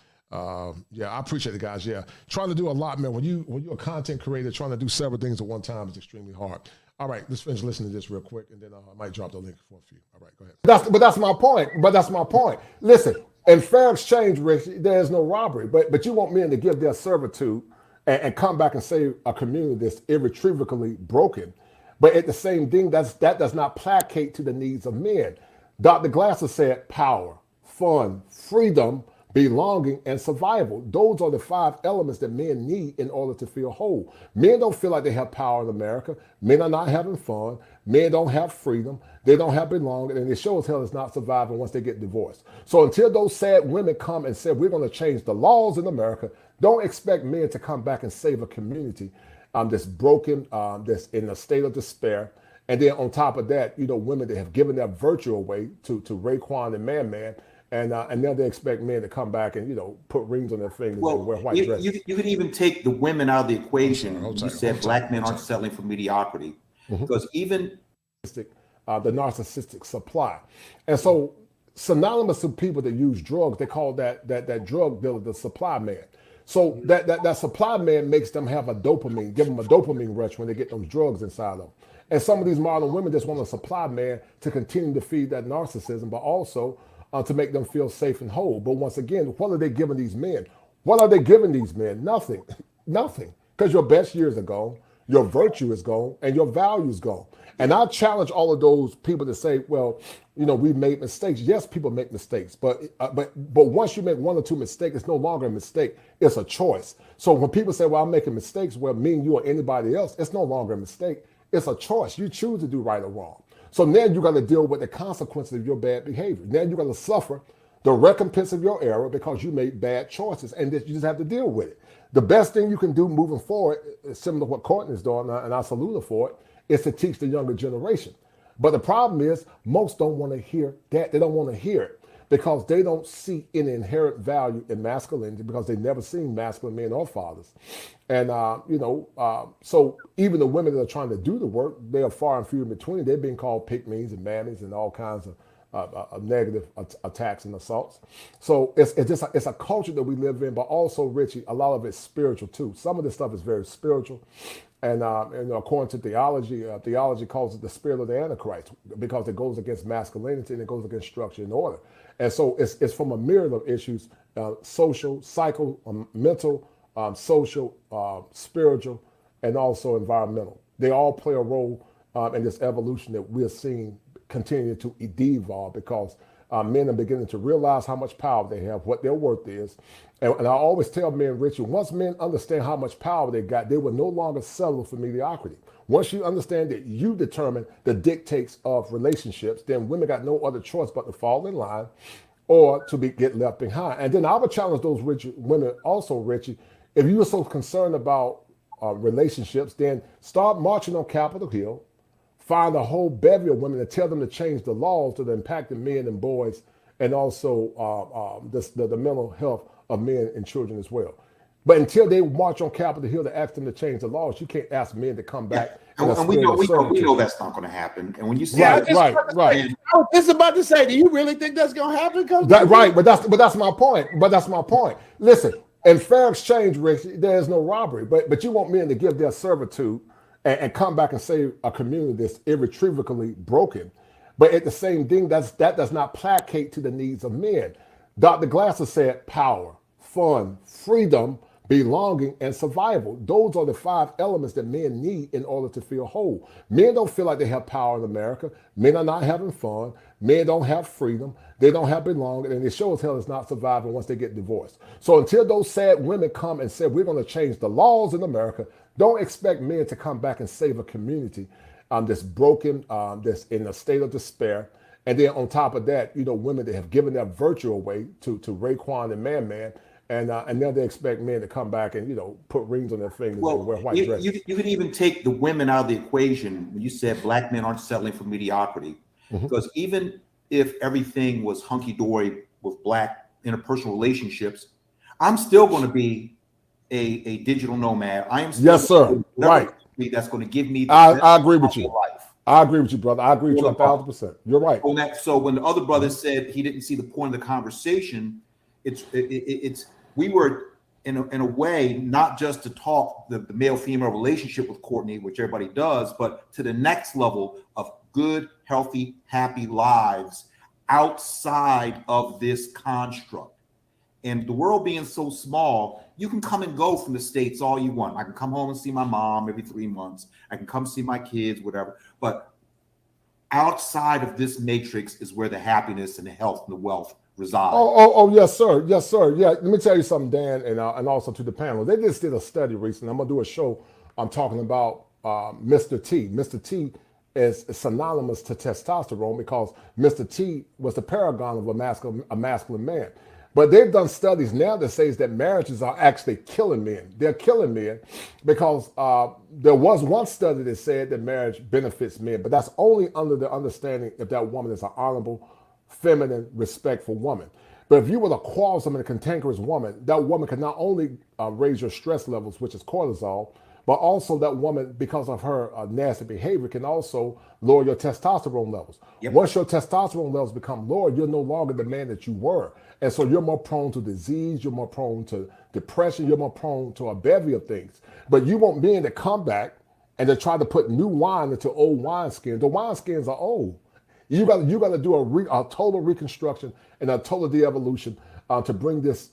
Yeah, I appreciate it, guys. Yeah, trying to do a lot, man. When you're a content creator, trying to do several things at one time is extremely hard. All right, let's finish listening to this real quick, and then I might drop the link for a few. All right, go ahead. That's my point. Listen, in fair exchange, Rich, there is no robbery, but you want men to give their servitude and come back and save a community that's irretrievably broken. But at the same thing, that does not placate to the needs of men. Dr. Glasser said power, fun, freedom, belonging, and survival. Those are the 5 elements that men need in order to feel whole. Men don't feel like they have power in America. Men are not having fun. Men don't have freedom. They don't have belonging, and it sure as hell is not surviving once they get divorced. So until those sad women come and say, we're going to change the laws in America, don't expect men to come back and save a community that's broken, that's in a state of despair. And then on top of that, women that have given their virtue away to Raekwon and Man, And now they expect men to come back and put rings on their fingers and wear white dresses. You could even take the women out of the equation. You said black men aren't settling for mediocrity, because even the narcissistic supply, and so synonymous to people that use drugs, they call that drug dealer the supply man. So that supply man makes them have a dopamine, give them a dopamine rush when they get those drugs inside them. And some of these modern women just want a supply man to continue to feed that narcissism, but also to make them feel safe and whole. But once again, what are they giving these men? What are they giving these men? Nothing. Nothing. Because your best years are gone, your virtue is gone, and your value is gone. And I challenge all of those people to say, well, we've made mistakes. Yes, people make mistakes, but once you make one or two mistakes, it's no longer a mistake. It's a choice. So when people say, well, I'm making mistakes, well, me and you or anybody else, it's no longer a mistake. It's a choice. You choose to do right or wrong. So now you got to deal with the consequences of your bad behavior. Now you got to suffer the recompense of your error because you made bad choices, and you just have to deal with it. The best thing you can do moving forward, similar to what Courtney's doing, and I salute her for it, is to teach the younger generation. But the problem is most don't want to hear that. They don't want to hear it because they don't see any inherent value in masculinity because they've never seen masculine men or fathers. And, so even the women that are trying to do the work, they are far and few in between. They're being called pick-me's and mammies and all kinds of negative attacks and assaults. So it's a culture that we live in, but also, Richie, a lot of it's spiritual too. Some of this stuff is very spiritual. And according to theology, theology calls it the spirit of the Antichrist because it goes against masculinity and it goes against structure and order. And so it's from a myriad of issues, social, mental, social, spiritual, and also environmental. They all play a role in this evolution that we're seeing continue to devolve because men are beginning to realize how much power they have, what their worth is. And I always tell men, Richard, once men understand how much power they got, they will no longer settle for mediocrity. Once you understand that you determine the dictates of relationships, then women got no other choice but to fall in line or to get left behind. And then I would challenge those women also, Richie, if you are so concerned about relationships, then start marching on Capitol Hill, find a whole bevy of women and tell them to change the laws that are impacting men and boys and also the mental health of men and children as well. But until they march on Capitol Hill to ask them to change the laws, you can't ask men to come back. And we know that's not going to happen. And when you say right. I was just about to say, do you really think that's going to happen? Right, but that's my point. Listen, in fair exchange, Rich, there is no robbery. But you want men to give their servitude and come back and save a community that's irretrievably broken. But at the same thing, that does not placate to the needs of men. Dr. Glasser said power, fun, freedom, belonging, and survival. Those are the 5 elements that men need in order to feel whole. Men don't feel like they have power in America. Men are not having fun. Men don't have freedom. They don't have belonging. And it sure as hell is not surviving once they get divorced. So until those sad women come and say, we're going to change the laws in America, don't expect men to come back and save a community that's broken, that's in a state of despair. And then on top of that, women that have given their virtue away to Raekwon and Man, and now they expect men to come back and put rings on their fingers and wear white dresses. You could even take the women out of the equation when you said black men aren't settling for mediocrity, because even if everything was hunky dory with black interpersonal relationships, I'm still going to be a digital nomad. I am still yes, sir. Right. That's going to give me. I agree with you. I agree with you, brother. I agree with you 1,000%. You're right. So when the other brother said he didn't see the point of the conversation, it's we were in a way not just to talk the male-female relationship with Courtney, which everybody does, but to the next level of good, healthy, happy lives outside of this construct. And the world being so small, you can come and go from the States all you want. I can come home and see my mom every 3 months. I can come see my kids, whatever. But outside of this matrix is where the happiness and the health and the wealth reside. Oh, yes, sir. Yes, sir. Yeah, let me tell you something, Dan, and also to the panel. They just did a study recently. I'm going to do a show. I'm talking about Mr. T. Mr. T is synonymous to testosterone because Mr. T was the paragon of a masculine man. But they've done studies now that says that marriages are actually killing men. They're killing men because there was one study that said that marriage benefits men, but that's only under the understanding if that woman is an honorable, feminine, respectful woman. But if you were a quarrelsome and a cantankerous woman, that woman can not only raise your stress levels, which is cortisol, but also that woman, because of her nasty behavior, can also lower your testosterone levels. Yep. Once your testosterone levels become lower, you're no longer the man that you were. And so you're more prone to disease, you're more prone to depression, you're more prone to a bevy of things. But you want men to come back and to try to put new wine into old wineskins. The wineskins are old. You got to do a total reconstruction and a total de-evolution to bring this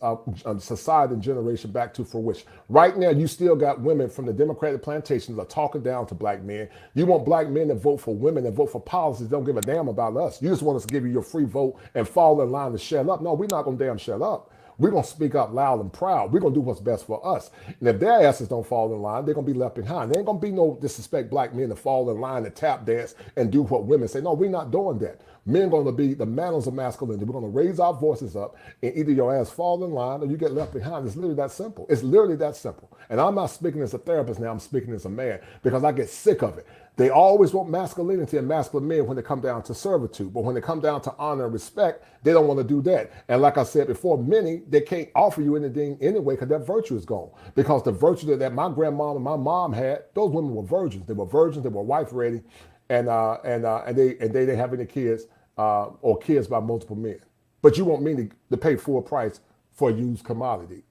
society and generation back to fruition. Right now, you still got women from the Democratic plantations that are talking down to black men. You want black men to vote for women and vote for policies that don't give a damn about us. You just want us to give you your free vote and fall in line to shut up. No, we're not going to damn shut up. We're going to speak up loud and proud. We're going to do what's best for us. And if their asses don't fall in line, they're going to be left behind. There ain't going to be no disrespect black men to fall in line and tap dance and do what women say. No, we're not doing that. Men are going to be the mantles of masculinity. We're going to raise our voices up, and either your ass fall in line or you get left behind. It's literally that simple. It's literally that simple. And I'm not speaking as a therapist now. I'm speaking as a man because I get sick of it. They always want masculinity and masculine men when they come down to servitude. But when they come down to honor and respect, they don't want to do that. And like I said before, many, they can't offer you anything anyway because that virtue is gone. Because the virtue that my grandma and my mom had, those women were virgins. They were virgins. They were wife ready. And they didn't have any kids or kids by multiple men. But you want me to pay full price for a used commodity.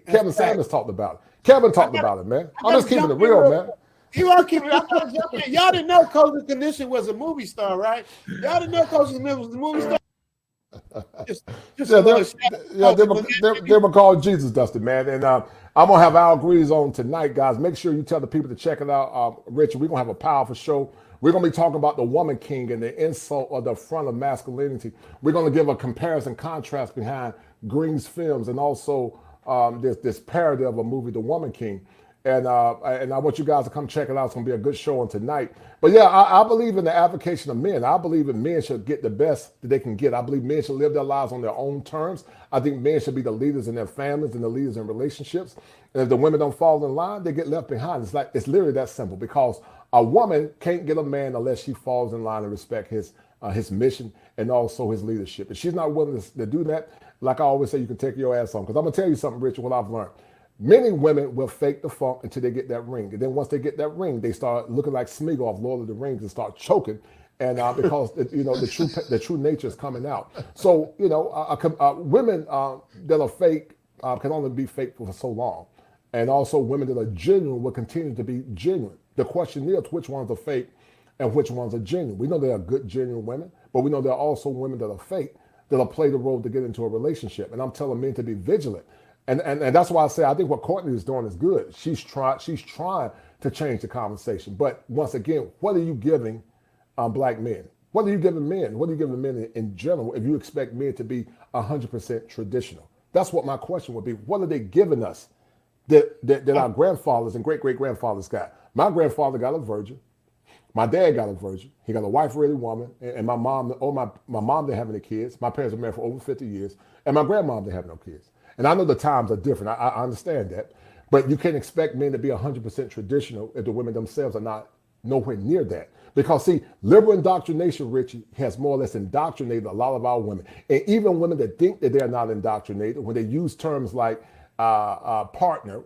Kevin Samuels talked about it. Kevin talked about it, man. I'm just keeping it real, man. You are keeping it. Y'all didn't know Cozy Condition was a movie star, right? Y'all didn't know Cozy Condition was a movie star. They were called Jesus, Dustin, man. And I'm gonna have Al Grease on tonight, guys. Make sure you tell the people to check it out. Richard, we're gonna have a powerful show. We're gonna be talking about the woman king and the insult or the front of masculinity. We're gonna give a comparison contrast behind Green's films and also this parody of a movie, The Woman King. And I want you guys to come check it out. It's going to be a good show on tonight. But yeah, I believe in the advocation of men. I believe that men should get the best that they can get. I believe men should live their lives on their own terms. I think men should be the leaders in their families and the leaders in relationships. And if the women don't fall in line, they get left behind. It's literally that simple, because a woman can't get a man unless she falls in line and respect his mission and also his leadership. If she's not willing to do that, like I always say, you can take your ass on. Because I'm going to tell you something, Richard, what I've learned. Many women will fake the funk until they get that ring. And then once they get that ring, they start looking like Smeagol of Lord of the Rings and start choking. And because, the true nature is coming out. So, women that are fake can only be fake for so long. And also women that are genuine will continue to be genuine. The question is which ones are fake and which ones are genuine. We know there are good, genuine women, but we know there are also women that are fake that'll play the role to get into a relationship. And I'm telling men to be vigilant. And that's why I say I think what Courtney is doing is good. She's trying to change the conversation. But once again, what are you giving black men? What are you giving men? What are you giving men in general if you expect men to be 100% traditional? That's what my question would be. What are they giving us that our grandfathers and great-great-grandfathers got? My grandfather got a virgin. My dad got a virgin. He got a wife-ready woman. And my mom, my mom didn't have any kids. My parents were married for over 50 years. And my grandmom didn't have no kids. And I know the times are different. I understand that. But you can't expect men to be 100% traditional if the women themselves are not nowhere near that. Because, see, liberal indoctrination, Richie, has more or less indoctrinated a lot of our women. And even women that think that they're not indoctrinated, when they use terms like partner,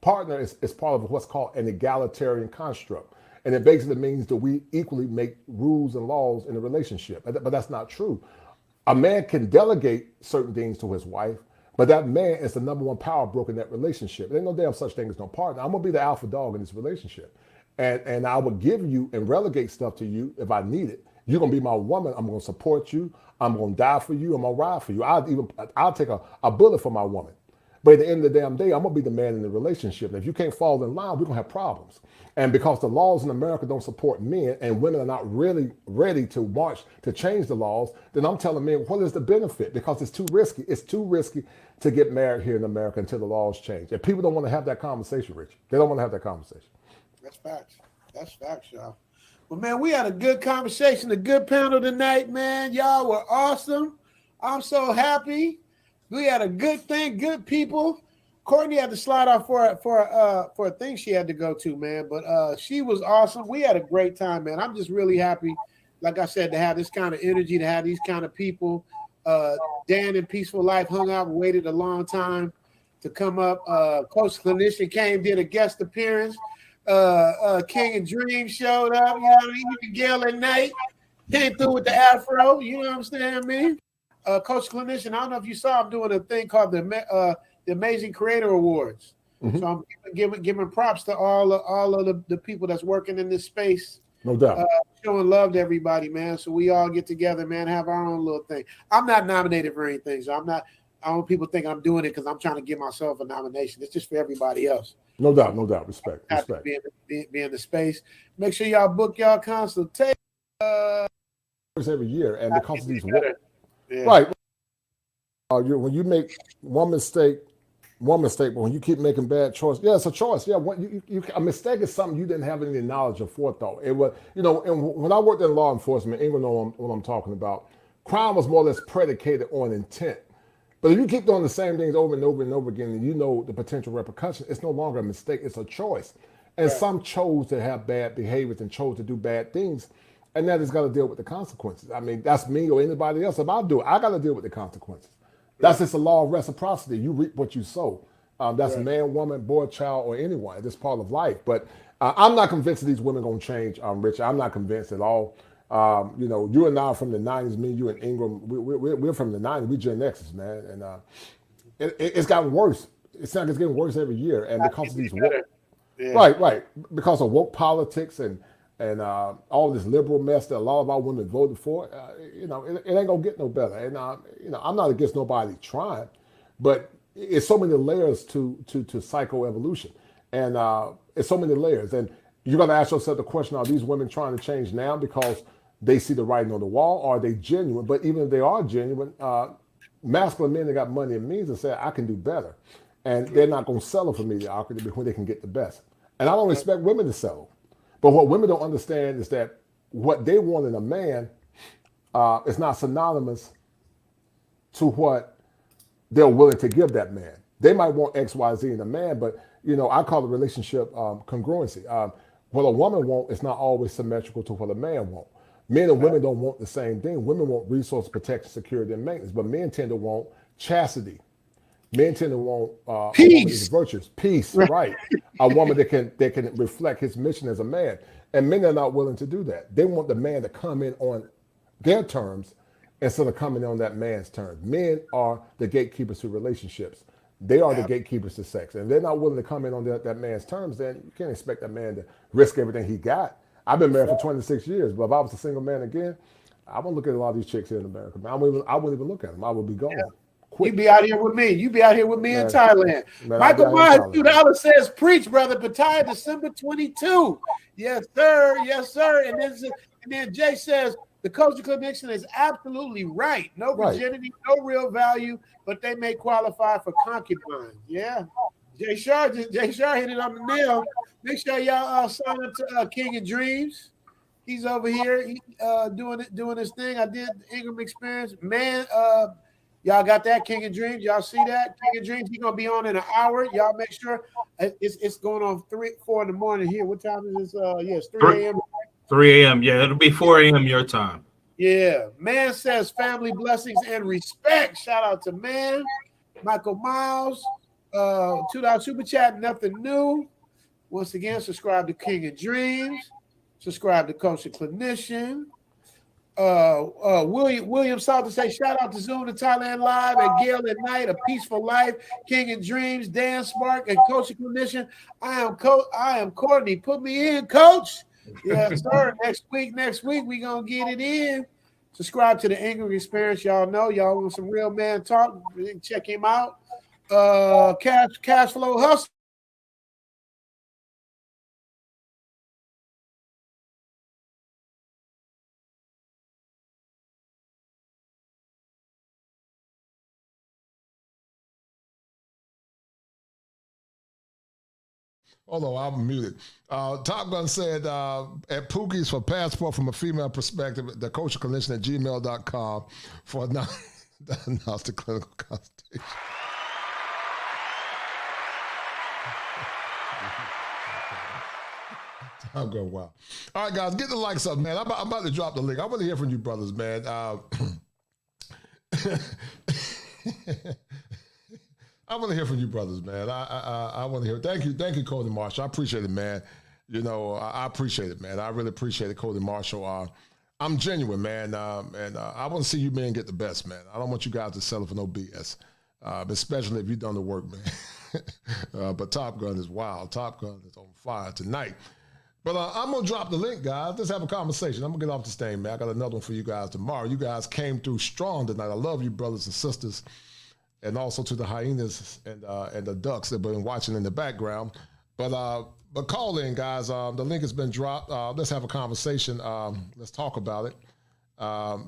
partner is part of what's called an egalitarian construct. And it basically means that we equally make rules and laws in a relationship. But that's not true. A man can delegate certain things to his wife, but that man is the number one power broker in that relationship. There ain't no damn such thing as no partner. I'm going to be the alpha dog in this relationship. And I will give you and relegate stuff to you if I need it. You're going to be my woman. I'm going to support you. I'm going to die for you. I'm going to ride for you. I'll take a bullet for my woman. But at the end of the damn day, I'm going to be the man in the relationship. And if you can't fall in line, we're going to have problems. And because the laws in America don't support men and women are not really ready to march to change the laws, then I'm telling men, what is the benefit? Because it's too risky. It's too risky to get married here in America until the laws change. And people don't want to have that conversation, Rich. They don't want to have that conversation. That's facts. That's facts, y'all. Well, man, we had a good conversation, a good panel tonight, man. Y'all were awesome. I'm so happy. We had a good thing, good people. Courtney had to slide off for a thing she had to go to, man. But she was awesome. We had a great time, man. I'm just really happy, like I said, to have this kind of energy, to have these kind of people Dan in Peaceful Life hung out and waited a long time to come up. Coach Clinician came, did a guest appearance. King and Dream showed up. You know what I mean? Even Gail at Night came through with the afro. You know what I'm saying, man? Coach Clinician, I don't know if you saw, I'm doing a thing called the Amazing Creator Awards. Mm-hmm. So I'm giving props to all of the people that's working in this space. No doubt. Showing love to everybody, man. So we all get together, man, have our own little thing. I'm not nominated for anything, so I don't want people think I'm doing it because I'm trying to give myself a nomination. It's just for everybody else. No doubt. Respect. Be in the space. Make sure y'all book y'all consultation. Every year, and because of these right. When you make one mistake, but when you keep making bad choices, it's a choice. Yeah, a mistake is something you didn't have any knowledge or forethought. It was, and when I worked in law enforcement, England know what I'm talking about. Crime was more or less predicated on intent. But if you keep doing the same things over and over and over again, and you know the potential repercussion, it's no longer a mistake, it's a choice. And some chose to have bad behaviors and chose to do bad things, and that has got to deal with the consequences. I mean, that's me or anybody else. If I do it, I got to deal with the consequences. That's just a law of reciprocity. You reap what you sow. That's man, woman, boy, child, or anyone. It's part of life. But I'm not convinced that these women are going to change, Richard. I'm not convinced at all. You and I are from the 90s. Me, you, and Ingram, we're from the 90s. We Gen X's, man. And it's gotten worse. It's getting worse every year. And because of these woke, right. Because of woke politics and all this liberal mess that a lot of our women voted for, it ain't gonna get no better. And I'm not against nobody trying, but it's so many layers to psychoevolution, and it's so many layers. And you got to ask yourself the question: are these women trying to change now because they see the writing on the wall, or are they genuine? But even if they are genuine, masculine men that got money and means and say, I can do better, and they're not gonna settle for mediocrity when they can get the best. And I don't expect women to settle. But what women don't understand is that what they want in a man is not synonymous to what they're willing to give that man. They might want X, Y, Z in a man, but I call the relationship congruency. What a woman wants is not always symmetrical to what a man wants. Men and women don't want the same thing. Women want resource protection, security, and maintenance, but men tend to want chastity. Men tend to want peace, virtues, peace, right? A woman that can reflect his mission as a man, and men are not willing to do that. They want the man to come in on their terms instead of coming in on that man's terms. Men are the gatekeepers to relationships. They are the gatekeepers to sex, and they're not willing to come in on that man's terms. Then you can't expect that man to risk everything he got. I've been married for 26 years, but if I was a single man again, I wouldn't look at a lot of these chicks here in America. I wouldn't even look at them. I would be gone. You be out here with me. You be out here with me in Thailand. Michael Myers, $2 says, preach, brother. Retire December 22. Yes, sir. Yes, sir. And then Jay says, the culture connection is absolutely right. No virginity, no real value, but they may qualify for concubines. Yeah. Jay Shar hit it on the nail. Make sure y'all sign up to King of Dreams. He's over here doing his thing. I did the Ingram experience. Man, y'all got that, King of Dreams? Y'all see that? King of Dreams, he's going to be on in an hour. Y'all make sure. It's going on 4 in the morning here. What time is this? Yes, 3 a.m. 3 a.m. Yeah, it'll be 4 a.m. your time. Yeah. Man says family blessings and respect. Shout out to Man. Michael Miles. $2 super chat, nothing new. Once again, subscribe to King of Dreams. Subscribe to Coach and Clinician. William Salter say shout out to Zoom to Thailand Live and Gail at Night, A Peaceful Life, King and Dreams, Dan Spark, and Coach and Clinician. I am Courtney. Put me in, Coach. Yes, sir. Next week, we gonna get it in. Subscribe to the Ingram Experience. Y'all know y'all want some real man talk. Check him out. Cash Flow Hustle. Although I'm muted. Top Gun said, at Pookie's for passport from a female perspective, the coach of clinician at gmail.com for diagnostic clinical consultation. I'm going wild. All right, guys, get the likes up, man. I'm about to drop the link. I want to hear from you brothers, man. I want to hear from you, brothers, man. I want to hear. Thank you, Cody Marshall. I appreciate it, man. You know, I appreciate it, man. I really appreciate it, Cody Marshall. I'm genuine, man, and I want to see you men get the best, man. I don't want you guys to settle for no BS, especially if you've done the work, man. But Top Gun is wild. Top Gun is on fire tonight. But I'm going to drop the link, guys. Let's have a conversation. I'm going to get off the stage, man. I got another one for you guys tomorrow. You guys came through strong tonight. I love you, brothers and sisters. And also to the hyenas and the ducks that have been watching in the background. But call in, guys. The link has been dropped. Let's have a conversation. Let's talk about it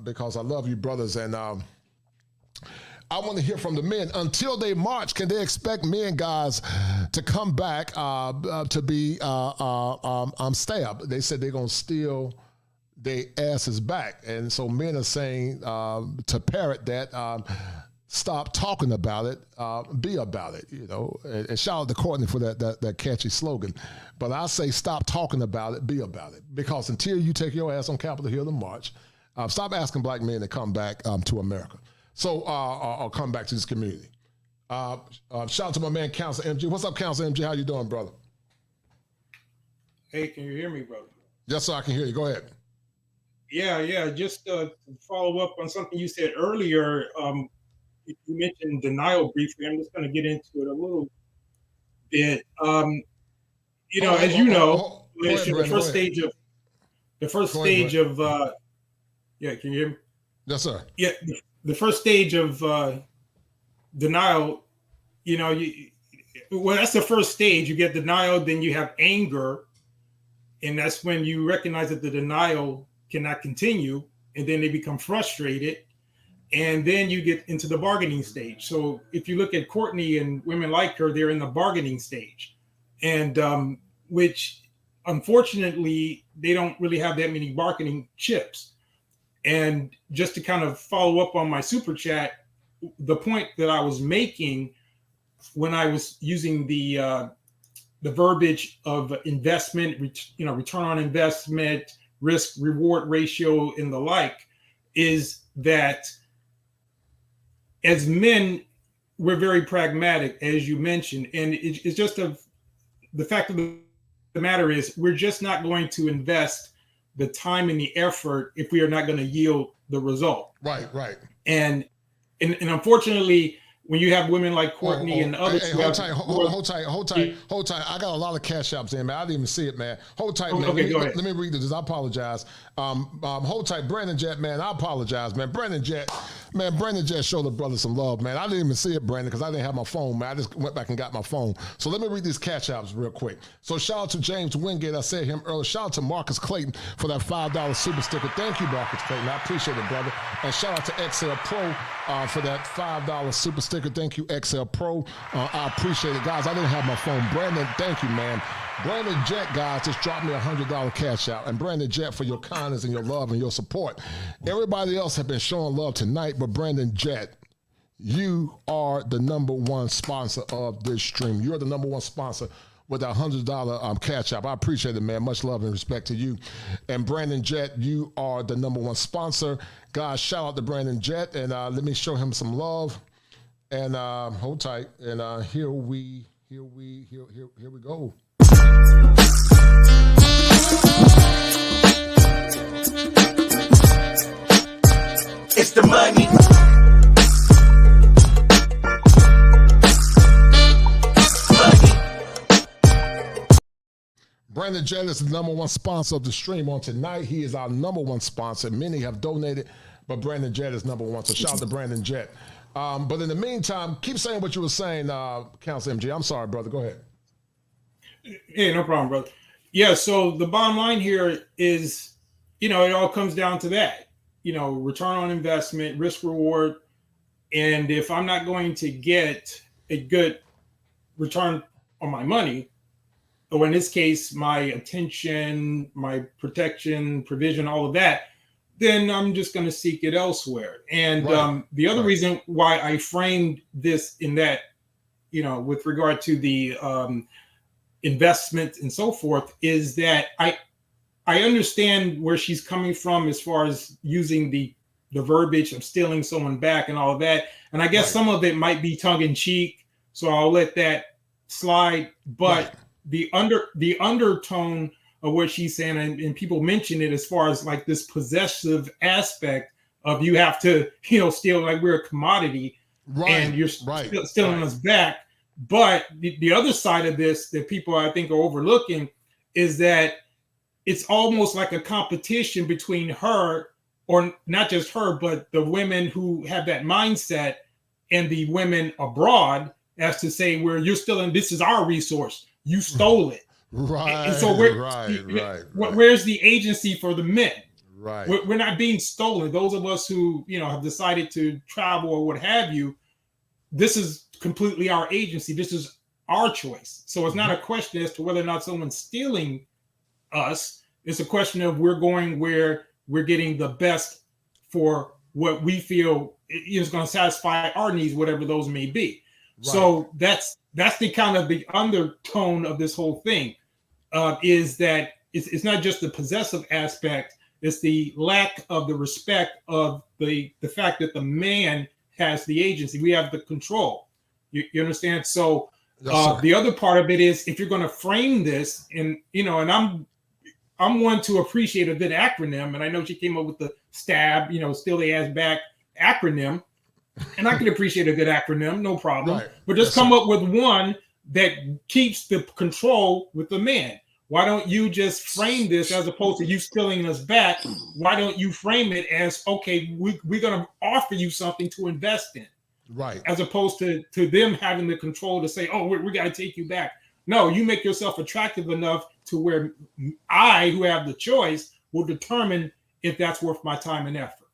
because I love you, brothers. And I want to hear from the men. Until they march, can they expect men, guys, to come back to be stabbed? They said they're going to steal their asses back. And so men are saying to parrot that, stop talking about it, be about it, you know. And shout out to Courtney for that catchy slogan. But I say stop talking about it, be about it. Because until you take your ass on Capitol Hill and march, stop asking black men to come back to America. So, or come back to this community. Shout out to my man, Council MG. What's up, Council MG? How you doing, brother? Hey, can you hear me, brother? Yes, sir, I can hear you. Go ahead. Yeah. Just to follow up on something you said earlier, you mentioned denial briefly. I'm just going to get into it a little bit. The first stage of yeah, can you hear me? Yes, sir. Yeah, the first stage of denial, that's the first stage. You get denial, then you have anger, and that's when you recognize that the denial cannot continue, and then they become frustrated. And then you get into the bargaining stage. So if you look at Courtney and women like her, they're in the bargaining stage. And which, unfortunately, they don't really have that many bargaining chips. And just to kind of follow up on my super chat, the point that I was making when I was using the verbiage of investment, return on investment, risk reward ratio, and the like, is that as men, we're very pragmatic, as you mentioned, and it's just the fact of the matter is we're just not going to invest the time and the effort if we are not going to yield the result. Right. And unfortunately, when you have women like Courtney and others, hold tight. I got a lot of cash apps in, man. I didn't even see it, man. Hold tight, man. Okay, let me read this. I apologize. Hold tight, Brandon Jet, man. I apologize, man. Brandon Jet showed the brother some love, man. I didn't even see it, Brandon, because I didn't have my phone, man. I just went back and got my phone. So let me read these cash apps real quick. So shout out to James Wingate. I said him earlier. Shout out to Marcus Clayton for that $5 super sticker. Thank you, Marcus Clayton. I appreciate it, brother. And shout out to XL Pro for that $5 super sticker. Thank you, XL Pro. I appreciate it, guys. I didn't have my phone. Brandon, thank you, man. Brandon Jet, guys, just dropped me $100 cash out. And Brandon Jet, for your kindness and your love and your support. Everybody else have been showing love tonight, but Brandon Jet, you are the #1 sponsor of this stream. You're the #1 sponsor with that $100 cash out. I appreciate it, man. Much love and respect to you. And Brandon Jet, you are the #1 sponsor. Guys, shout out to Brandon Jet, and let me show him some love. And hold tight. And here we go. It's the money. Brandon Jet is the #1 sponsor of the stream on tonight. He is our #1 sponsor. Many have donated, but Brandon Jet is #1. So shout out to Brandon Jet. But in the meantime, keep saying what you were saying, Council MG. I'm sorry, brother. Go ahead. Hey, no problem, brother. Yeah, so the bottom line here is, it all comes down to that. Return on investment, risk reward. And if I'm not going to get a good return on my money, or in this case, my attention, my protection, provision, all of that, then I'm just going to seek it elsewhere. And the other reason why I framed this in that, with regard to the investment and so forth, is that I understand where she's coming from as far as using the the verbiage of stealing someone back and all of that. And I guess some of it might be tongue in cheek, so I'll let that slide. But the undertone of what she's saying, and people mention it as far as like this possessive aspect of you have to, steal like we're a commodity, and you're stealing us back. But the other side of this that people I think are overlooking is that it's almost like a competition between her, or not just her, but the women who have that mindset and the women abroad, as to say, where you're stealing, this is our resource, you stole it. Right. And so where's the agency for the men? Right. We're not being stolen. Those of us who, have decided to travel or what have you, this is completely our agency. This is our choice. So it's not a question as to whether or not someone's stealing us. It's a question of we're going where we're getting the best for what we feel is going to satisfy our needs, whatever those may be. Right. So that's the kind of the undertone of this whole thing, is that it's not just the possessive aspect. It's the lack of the respect of the fact that the man has the agency. We have the control. You understand? So the other part of it is, if you're going to frame this, and and I'm one to appreciate a good acronym, and I know she came up with the STAB, steal the ass back acronym, and I can appreciate a good acronym, no problem. Right. But just come up with one that keeps the control with the man. Why don't you just frame this as opposed to you stealing us back? Why don't you frame it as, okay, we're going to offer you something to invest in, right? As opposed to them having the control to say, oh, we got to take you back. No, you make yourself attractive enough to where I, who have the choice, will determine if that's worth my time and effort.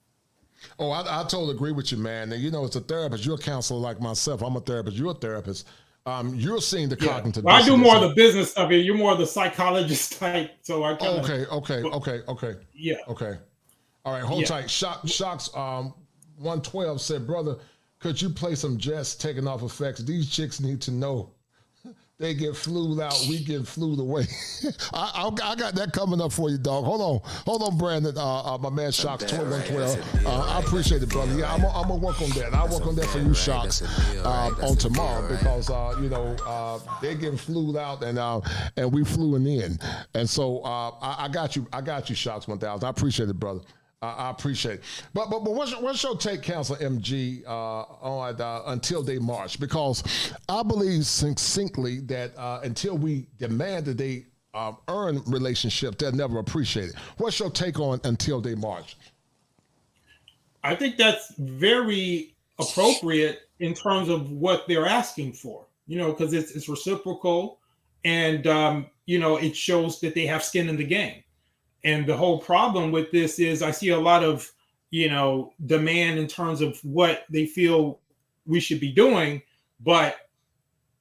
Oh, I totally agree with you, man. And as a therapist, you're a counselor like myself. I'm a therapist. You're a therapist. You're seeing the cognitive. Well, I do more of the business of it. You're more of the psychologist type. So I kind of. Okay. Yeah. Okay. All right. Hold tight. Shocks 112 said, brother, could you play some Jets taking off effects? These chicks need to know. They get flued out, we get flued away. I got that coming up for you, dog. Hold on, Brandon. My man Shocks 2112. I appreciate it, brother. Yeah, I'm gonna work on that. I'll work on that for you, Shocks, on tomorrow, because they getting flued out and we fluing in, and so I got you, Shocks 1000. I appreciate it, brother. I appreciate it. But what's your take, Counselor MG, on until they march? Because I believe succinctly that until we demand that they earn relationship, they'll never appreciate it. What's your take on until they march? I think that's very appropriate in terms of what they're asking for, because it's reciprocal, and it shows that they have skin in the game. And the whole problem with this is I see a lot of, demand in terms of what they feel we should be doing. But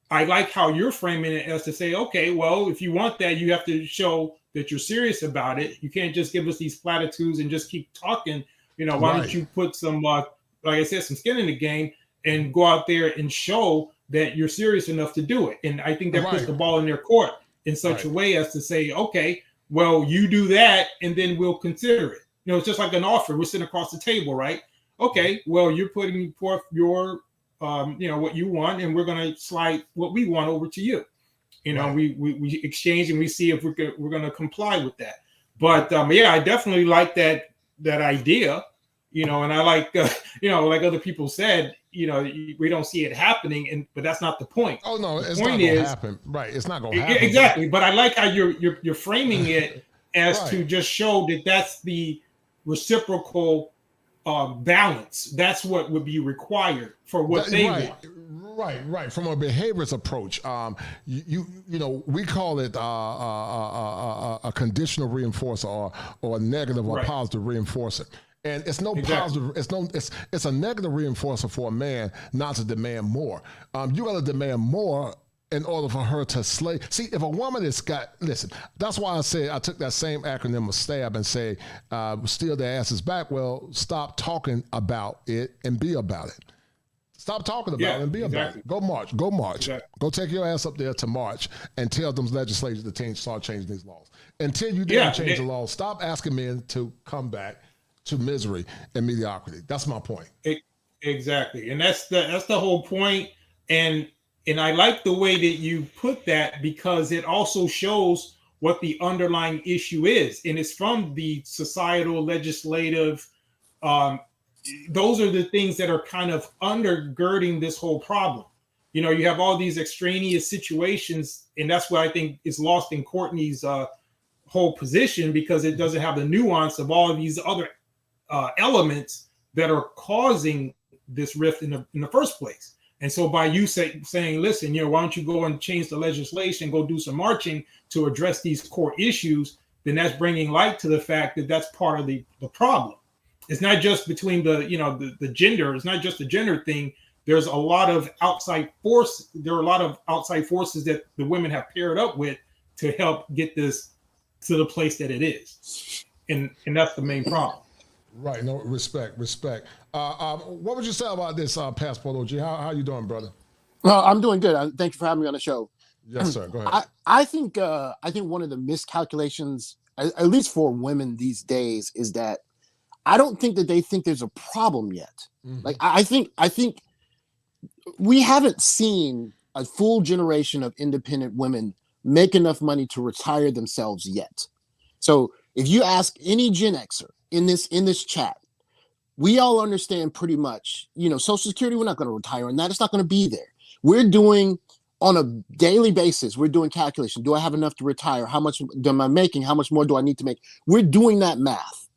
I like how you're framing it as to say, okay, well, if you want that, you have to show that you're serious about it. You can't just give us these platitudes and just keep talking. Why don't you put some, like I said, some skin in the game and go out there and show that you're serious enough to do it. And I think that puts the ball in their court in such a way as to say, okay, well, you do that, and then we'll consider it. It's just like an offer. We're sitting across the table, right? Okay, well, you're putting forth your, what you want, and we're going to slide what we want over to you. We exchange, and we see if we're going to comply with that. But I definitely like that idea. And I like, like other people said, we don't see it happening, but that's not the point. Oh no, the it's point not going to happen. Right, it's not going to happen. Exactly, but I like how you're framing it as to just show that that's the reciprocal balance. That's what would be required for what they want. Right. From a behaviorist approach, we call it a conditional reinforcer or a negative or positive reinforcer. And it's no positive. It's a negative reinforcer for a man not to demand more. You got to demand more in order for her to slay. See, if a woman listen, that's why I say I took that same acronym of STAB and say, steal their asses back. Well, stop talking about it and be about it. Stop talking about it and be about it. Go march. Exactly. Go take your ass up there to march and tell them legislators to start changing these laws. Until you change the laws, stop asking men to come back. to misery and mediocrity. That's my point. Exactly, and that's the whole point. And I like the way that you put that, because it also shows what the underlying issue is, and it's from the societal, legislative. Those are the things that are kind of undergirding this whole problem. You know, you have all these extraneous situations, and that's what I think is lost in Courtney's whole position, because it doesn't have the nuance of all of these other elements that are causing this rift in the first place. And so by you saying, listen, you know, why don't you go and change the legislation, go do some marching to address these core issues, then that's bringing light to the fact that that's part of the problem. It's not just between the gender. It's not just a gender thing. There's a lot of outside force. There are a lot of outside forces that the women have paired up with to help get this to the place that it is. And that's the main problem. Right. No, respect. What would you say about this, Passport OG? How you doing, brother? Well, I'm doing good. Thank you for having me on the show. Yes, sir. Go ahead. I think one of the miscalculations, at least for women these days, is that I don't think that they think there's a problem yet. Mm-hmm. Like I think we haven't seen a full generation of independent women make enough money to retire themselves yet. So if you ask any Gen Xer in this chat, we all understand pretty much, you know, Social Security, we're not going to retire on that. It's not going to be there. We're doing on a daily basis, we're doing calculation. Do I have enough to retire? How much am I making? How much more do I need to make? We're doing that math.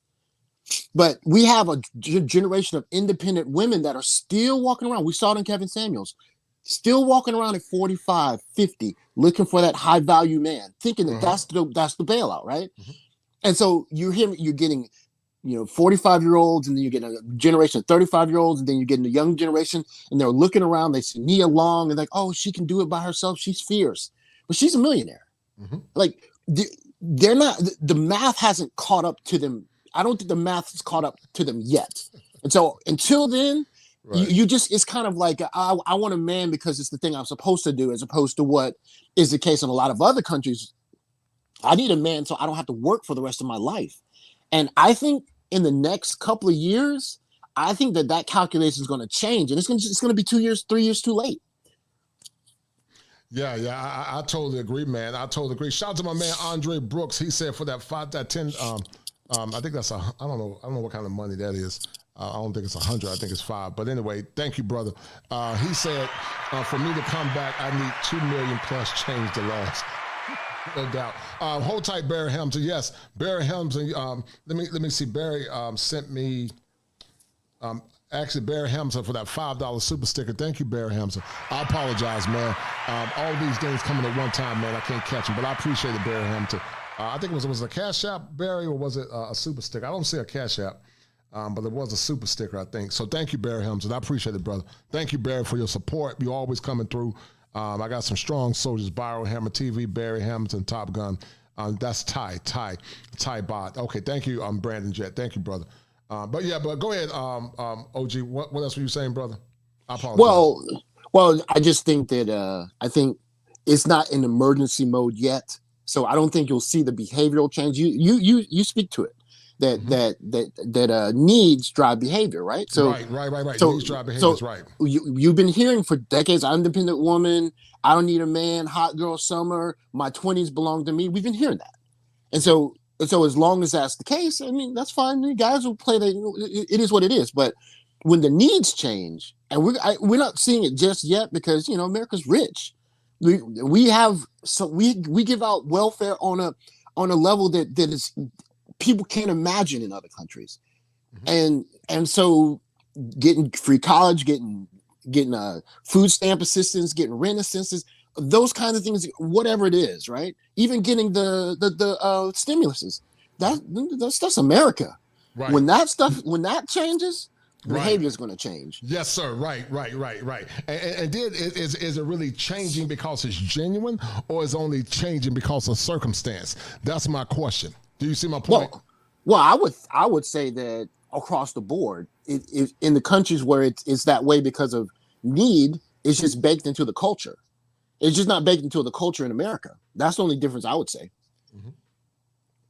But we have a generation of independent women that are still walking around. We saw it in Kevin Samuels, still walking around at 45, 50, looking for that high value man, thinking that that's the bailout, right? Mm-hmm. And so you're getting, you know, 45-year-olds, and then you get a generation of 35-year-olds, and then you're getting a young generation, and they're looking around, they see Nia Long, and like, oh, she can do it by herself. She's fierce. But she's a millionaire. Mm-hmm. Like, they're not, the math hasn't caught up to them. I don't think the math has caught up to them yet. And so until then, right. you just, it's kind of like, I want a man because it's the thing I'm supposed to do, as opposed to what is the case in a lot of other countries. I need a man so I don't have to work for the rest of my life. And I think in the next couple of years, I think that calculation is going to change, and it's going to be 2 years, 3 years too late. Yeah, I totally agree, man. I totally agree. Shout out to my man Andre Brooks. He said for that 10, I think that's I don't know what kind of money that is. I don't think it's 100. I think it's 5. But anyway, thank you, brother. He said, for me to come back, I need 2 million plus change the laws. No doubt. Hold tight, Barry Hamilton. Yes, Barry Hamilton. Let me see. Barry sent me. Actually, Barry Hamilton for that $5 super sticker. Thank you, Barry Hamilton. I apologize, man. All these things coming at one time, man. I can't catch them, but I appreciate it, Barry Hamilton. I think was it a Cash App, Barry, or was it a super sticker? I don't see a Cash App, but it was a super sticker, I think. So thank you, Barry Hamilton. I appreciate it, brother. Thank you, Barry, for your support. You're always coming through. I got some strong soldiers, Byron Hammer TV, Barry Hamilton, Top Gun. That's Ty Bot. Okay, thank you, Brandon Jett. Thank you, brother. But go ahead, OG. What else were you saying, brother? I apologize. Well, I just think that I think it's not in emergency mode yet, so I don't think you'll see the behavioral change. You speak to it. That needs drive behavior, right? So right. So, needs drive behavior is right. You've been hearing for decades, I'm an independent woman, I don't need a man, hot girl summer, my 20s belong to me. We've been hearing that. And so as long as that's the case, I mean, that's fine. You guys will play that. It is what it is. But when the needs change, and we're not seeing it just yet because, you know, America's rich. We give out welfare on a level that is people can't imagine in other countries. Mm-hmm. And so getting free college, getting food stamp assistance, getting rent assistance, those kinds of things, whatever it is, right? Even getting the stimuluses, that's America. Right. When that changes, behavior is going to change. Yes, sir. Right. And then is it really changing because it's genuine, or is it only changing because of circumstance? That's my question. Do you see my point? Well, I would say that across the board, it in the countries where it's that way because of need, it's just baked into the culture. It's just not baked into the culture in America. That's the only difference I would say. Mm-hmm.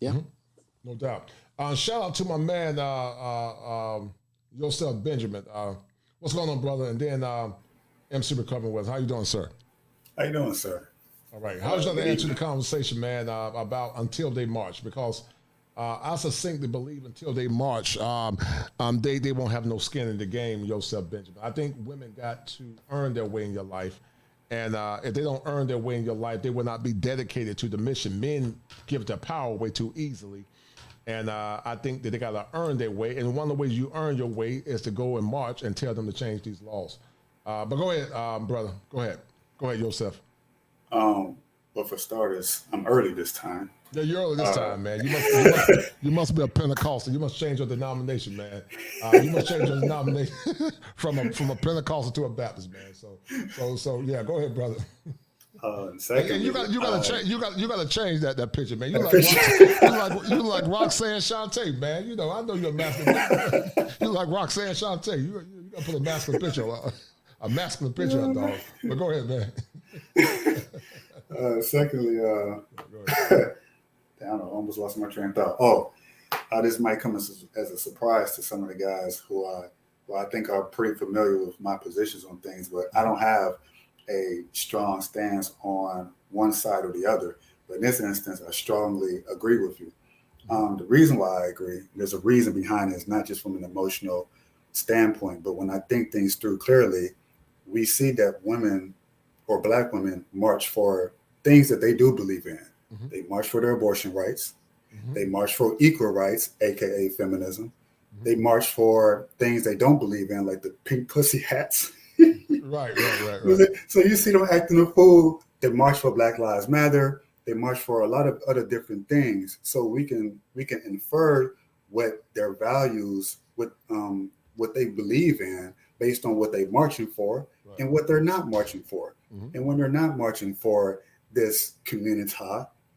Yeah. Mm-hmm. No doubt. Shout out to my man, yourself, Benjamin. What's going on, brother? And then MC Recovering West. How you doing, sir? How you doing, sir? All right. How's you to answer the conversation, man, about until they march? Because I succinctly believe until they march, they won't have no skin in the game, yourself, Benjamin. I think women got to earn their way in your life. And if they don't earn their way in your life, they will not be dedicated to the mission. Men give their power away too easily. And I think that they got to earn their way. And one of the ways you earn your way is to go and march and tell them to change these laws. But go ahead, brother. Go ahead. Go ahead, Yosef. But for starters, I'm early this time. Yeah, you're early this time, man. You must be a Pentecostal. You must change your denomination, man. You must change your denomination from a Pentecostal to a Baptist, man. So yeah, go ahead, brother. Secondly, and you got to change that picture, man. You like Roxanne Shante, man. You know, I know you're a masculine. You like Roxanne Shante. You got to put a masculine picture up, dog. But go ahead, man. Secondly, I almost lost my train of thought. This might come as a surprise to some of the guys who I think are pretty familiar with my positions on things, but I don't have a strong stance on one side or the other. But in this instance, I strongly agree with you. The reason why I agree, there's a reason behind it. It's not just from an emotional standpoint, but when I think things through clearly, we see that women or Black women march for things that they do believe in. Mm-hmm. They march for their abortion rights. Mm-hmm. They march for equal rights, aka feminism. Mm-hmm. They march for things they don't believe in, like the pink pussy hats. Right. So you see them acting a fool. They march for Black Lives Matter. They march for a lot of other different things. So we can infer what their values, what they believe in, based on what they're marching for, right, and what they're not marching for. Mm-hmm. And when they're not marching for this community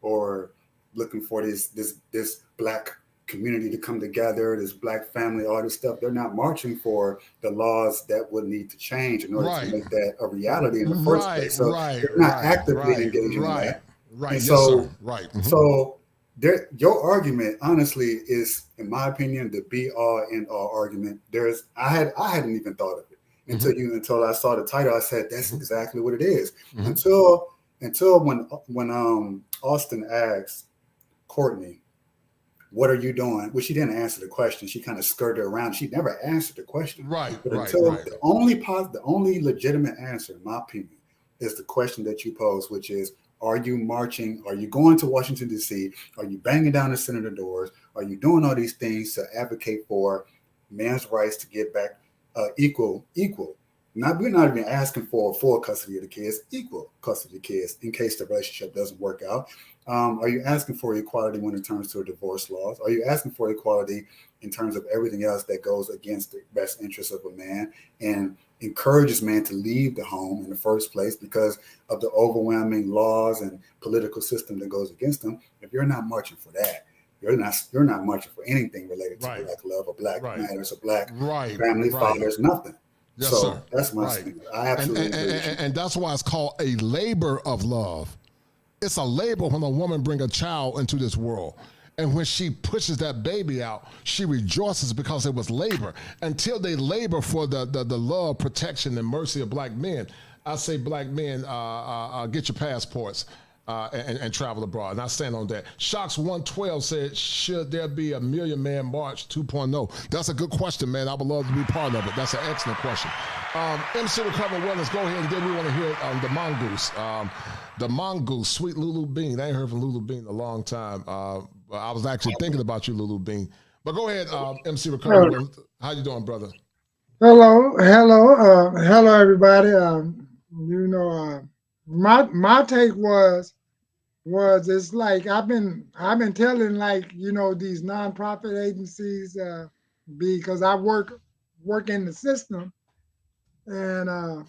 or looking for this Black community to come together, this Black family, all this stuff, they're not marching for the laws that would need to change in order to make that a reality in the first place. So they're not actively engaging in that. Right. And yes, so, sir. Right. Mm-hmm. So your argument, honestly, is, in my opinion, the be all end all argument. I hadn't even thought of it until I saw the title. I said that's exactly what it is. Mm-hmm. Until when Austin asked Courtney, "What are you doing?" Well, she didn't answer the question. She kind of skirted around. She never answered the question. Right. But the only legitimate answer, in my opinion, is the question that you posed, which is, are you marching? Are you going to Washington, D.C.? Are you banging down the senator doors? Are you doing all these things to advocate for men's rights to get back equal? We're not even asking for full custody of the kids, equal custody of the kids in case the relationship doesn't work out. Are you asking for equality when it comes to divorce laws? Are you asking for equality in terms of everything else that goes against the best interests of a man and encourages man to leave the home in the first place because of the overwhelming laws and political system that goes against them? If you're not marching for that, you're not marching for anything related to Black love or Black matters or Black family, fathers, nothing. Yes, so sir. That's my statement. I absolutely agree with you. And that's why it's called a labor of love. It's a labor when a woman brings a child into this world. And when she pushes that baby out, she rejoices because it was labor. Until they labor for the love, protection, and mercy of Black men, I say Black men, get your passports and travel abroad. And I stand on that. Shocks 112 said, should there be a Million Man March 2.0? That's a good question, man. I would love to be part of it. That's an excellent question. MC Recover Wellness, go ahead, and then we want to hear the Mongoose. The Mongoose, Sweet Lulu Bean. I ain't heard from Lulu Bean in a long time. I was actually thinking about you, Lulu Bean. But go ahead, MC Recover Wellness. How you doing, brother? Hello, everybody. My take was it's like I've been telling, like, these nonprofit agencies, because I work in the system, and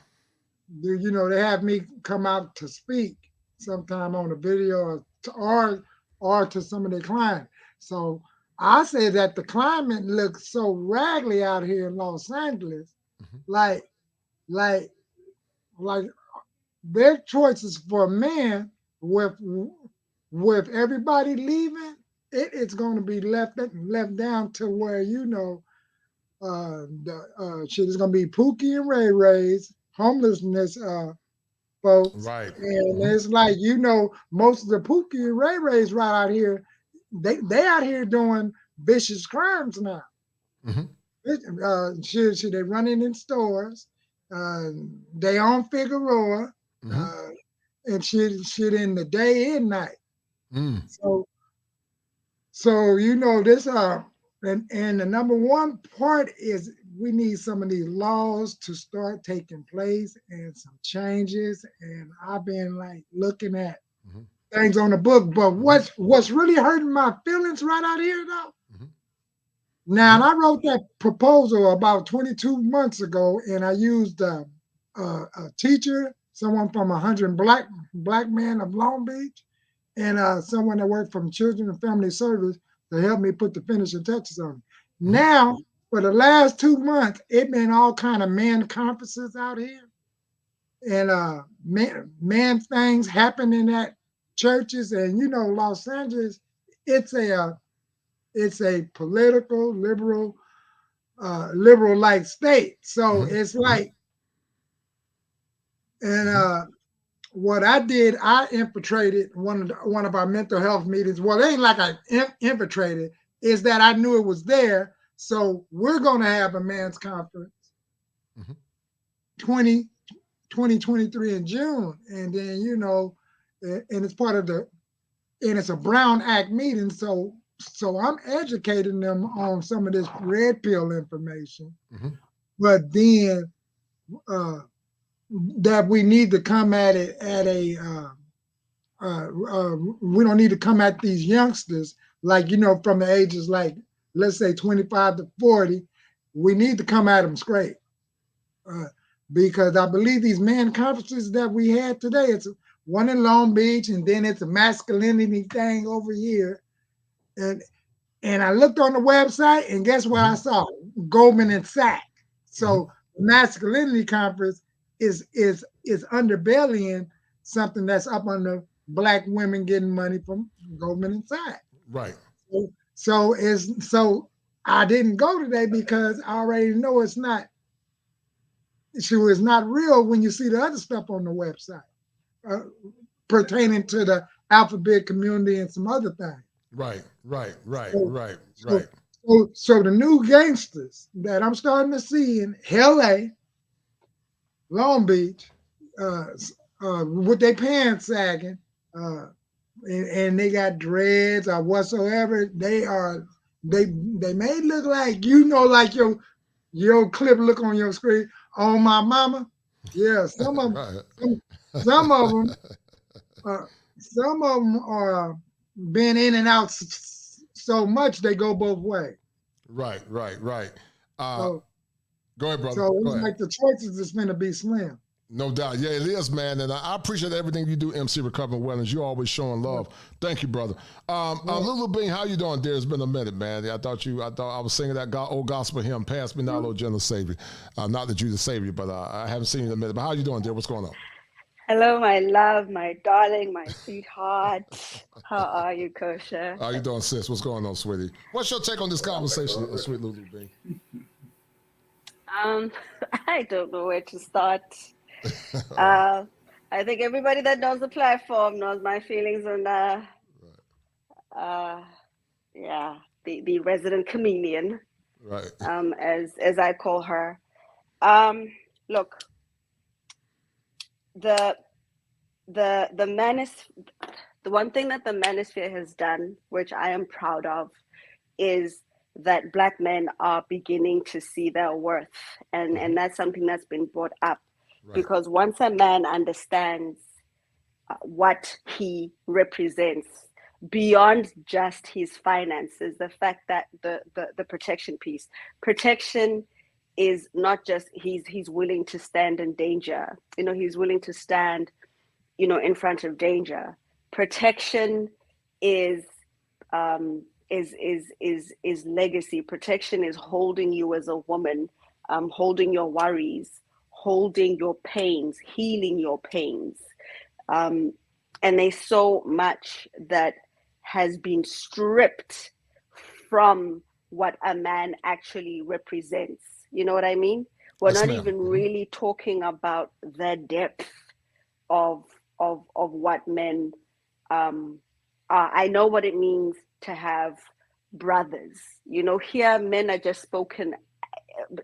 they have me come out to speak sometime on a video or to some of their clients. So I say that the climate looks so raggedy out here in Los Angeles, like their choices for men with everybody leaving it's going to be left down to where shit is going to be Pookie and Ray Ray's homelessness folks. Right. And it's like, most of the Pookie and Ray Rays right out here, they out here doing vicious crimes now. Shit, they running in stores. They on Figueroa. And shit in the day and night. So this and the number one part is we need some of these laws to start taking place and some changes. And I've been like looking at things on the book, but what's really hurting my feelings right out here though. Now, and I wrote that proposal about 22 months ago, and I used a teacher, someone from 100 Black Men of Long Beach, and someone that worked from Children and Family Service to help me put the finishing touches on it. Now, for the last 2 months, it been all kind of man conferences out here, and man things happening at churches, and Los Angeles, it's a political liberal like state. So it's like, and what I did, I infiltrated one of our mental health meetings. Well, it ain't like I infiltrated, is that I knew it was there. So we're going to have a men's conference 2023 in June. And then, and it's part of and it's a Brown Act meeting. So I'm educating them on some of this red pill information, but then that we need to come at it at we don't need to come at these youngsters like, from the ages like, let's say 25 to 40, we need to come at them straight. Because I believe these man conferences that we had today, it's one in Long Beach, and then it's a masculinity thing over here. And I looked on the website, and guess what I saw? Goldman and Sachs. So masculinity conference is underbellying something that's up under Black women getting money from Goldman and Sachs. Right. So I didn't go today because I already know it's not real when you see the other stuff on the website pertaining to the alphabet community and some other things. Right. So the new gangsters that I'm starting to see in LA, Long Beach, with their pants sagging, and they got dreads or whatsoever, they may look like, like your clip look on your screen, on my mama. Yeah, some of them are been in and out so much they go both ways. Right. So, go ahead, brother. So it's like the choices is going to be slim. No doubt. Yeah, it is, man. And I appreciate everything you do, MC Recovering Wellness. You're always showing love. Thank you, brother. Lulu Bing, how you doing, dear? It's been a minute, man. I thought I was singing that old gospel hymn, Pass Me Not, Lord General Savior. Not that you're the Savior, but I haven't seen you in a minute. But how you doing, dear? What's going on? Hello, my love, my darling, my sweetheart. How are you, Kosha? How you doing, sis? What's going on, sweetie? What's your take on this conversation, sweet Lulu Bing? I don't know where to start. I think everybody that knows the platform knows my feelings on the resident chameleon, right? As I call her. Look, the one thing that the manosphere has done, which I am proud of, is that Black men are beginning to see their worth, and that's something that's been brought up. Right. Because once a man understands what he represents beyond just his finances, the fact that the protection piece, protection is not just he's willing to stand in danger. He's willing to stand, in front of danger. Protection is legacy. Protection is holding you as a woman, holding your worries, holding your pains, healing your pains. And there's so much that has been stripped from what a man actually represents. You know what I mean? We're Yes, not ma'am. even really talking about the depth of what men are. I know what it means to have brothers. You know, here men are just spoken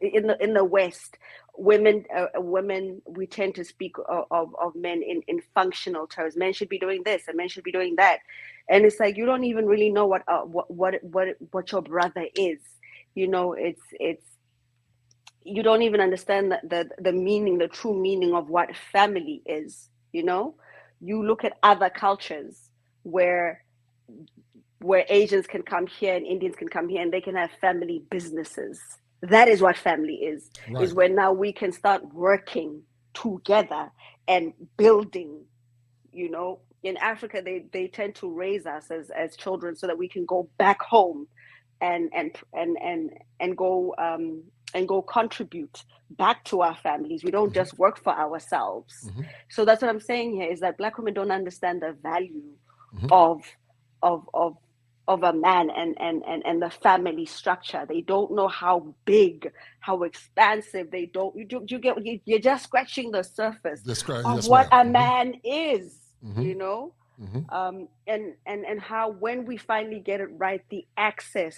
in the West. Women we tend to speak of men in functional terms. Men should be doing this and men should be doing that, and it's like you don't even really know what your brother is. You know, it's you don't even understand the meaning, the true meaning of what family is. You know, you look at other cultures where Asians can come here and Indians can come here and they can have family businesses. That is what family is. Right. Is when now we can start working together and building. You know, in Africa they tend to raise us as children so that we can go back home and go contribute back to our families. We don't just work for ourselves. So that's what I'm saying here, is that Black women don't understand the value of a man and the family structure. They don't know how big, how expansive. They don't. You're just scratching the surface of what a man is. You know, and how when we finally get it right, the access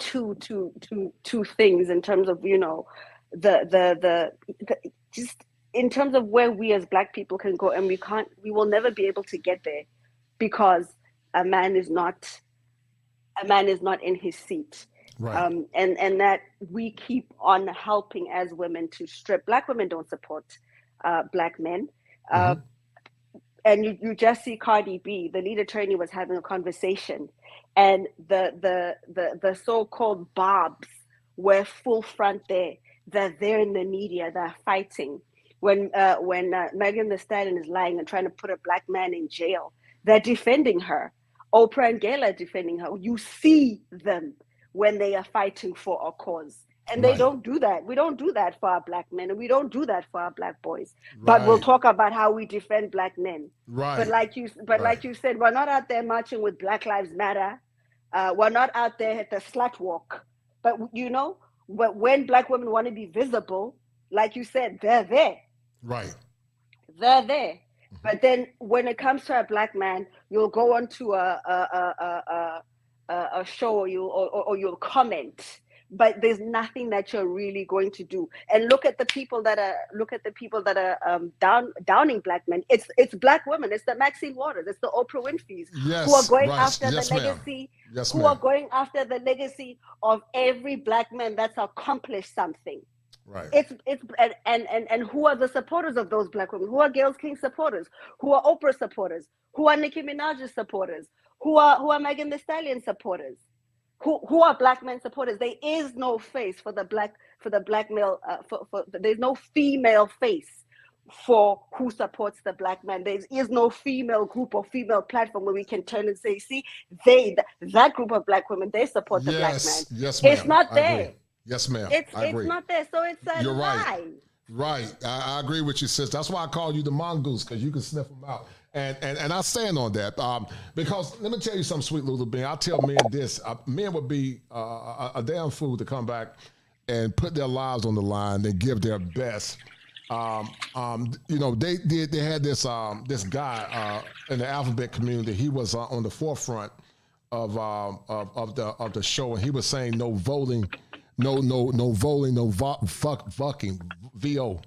to things in terms of, you know, the just in terms of where we as Black people can go, and we will never be able to get there because a man is not in his seat. Right. And that we keep on helping as women to strip. Black women don't support Black men. And you just see Cardi B, the lead attorney, was having a conversation, and the so-called Bobs were full front there. They're there in the media. They're fighting. When Megan Thee Stallion is lying and trying to put a Black man in jail, they're defending her. Oprah and Gayle are defending her. You see them when they are fighting for a cause. And they don't do that. We don't do that for our Black men, and we don't do that for our Black boys. But we'll talk about how we defend Black men. Right. But like you said, we're not out there marching with Black Lives Matter. We're not out there at the slut walk. But you know, when Black women want to be visible, like you said, they're there. Right. They're there. But then when it comes to a Black man, you'll go onto a show, or you'll comment. But there's nothing that you're really going to do. And look at the people that are downing Black men. It's Black women. It's the Maxine Waters. It's the Oprah Winfreys who are going after the legacy. Are going after the legacy of every Black man that's accomplished something. Right. And who are the supporters of those Black women? Who are Gayle King supporters? Who are Oprah supporters? Who are Nicki Minaj's supporters? Who are Megan Thee Stallion supporters? Who are Black men supporters? There is no face for the black male. There's no female face for who supports the Black man. There is no female group or female platform where we can turn and say, see, that group of Black women, they support the Black man. Yes, ma'am. It's not there. Agree. Yes, ma'am. It's not there. So it's a You're lie. right. Right. I agree with you, sis. That's why I call you the mongoose, because you can sniff them out. And I stand on that because let me tell you something, sweet little bean. I tell men this: men would be a damn fool to come back and put their lives on the line and give their best. You know, they had this guy in the alphabet community. He was on the forefront of the show, and he was saying no voting, no voting, no fucking VO,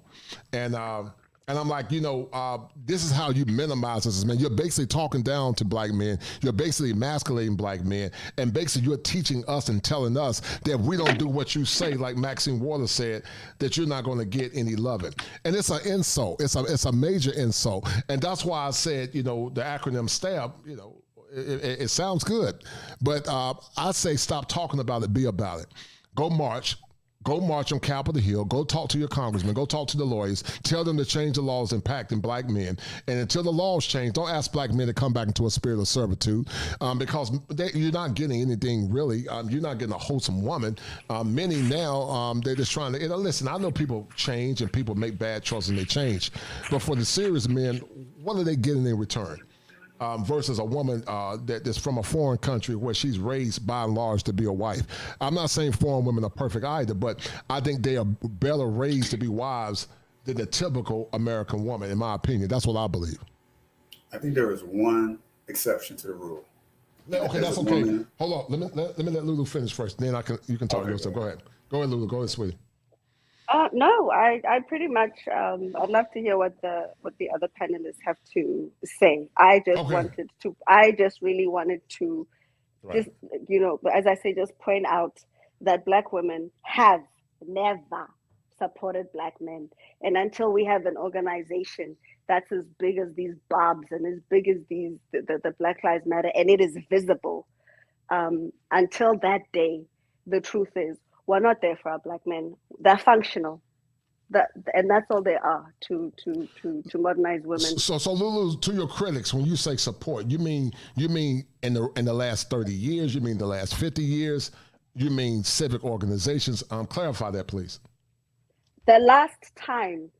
and I'm like, you know, this is how you minimize this, man. You're basically talking down to Black men. You're basically emasculating Black men. And basically you're teaching us and telling us that if we don't do what you say, like Maxine Waters said, that you're not going to get any loving. And it's an insult. It's a major insult. And that's why I said, you know, the acronym STAB, you know, it sounds good. But I say stop talking about it, be about it. Go march. Go march on Capitol Hill. Go talk to your congressman. Go talk to the lawyers. Tell them to change the laws impacting Black men. And until the laws change, don't ask Black men to come back into a spirit of servitude because you're not getting anything really. You're not getting a wholesome woman. Many now, they're just trying to, listen, I know people change and people make bad choices and they change. But for the serious men, what are they getting in return? versus a woman that's from a foreign country where she's raised by and large to be a wife. I'm not saying foreign women are perfect either, but I think they are better raised to be wives than the typical American woman, in my opinion. That's what I believe. I think there is one exception to the rule. Okay, that's okay. Hold on. Let me let Lulu finish first. Then you can talk to yourself. Go ahead. Go ahead, Lulu. Go ahead, sweetie. No, I pretty much I'd love to hear what the other panelists have to say. I just really wanted to just as I say, just point out that Black women have never supported Black men, and until we have an organization that's as big as these Bobs and as big as the Black Lives Matter, and it is visible, until that day, the truth is, we're not there for our Black men. They're functional. And that's all they are to modernize women. So Lulu, to your critics, when you say support, you mean in the last 30 years, you mean the last 50 years, you mean civic organizations? Clarify that, please. The last time,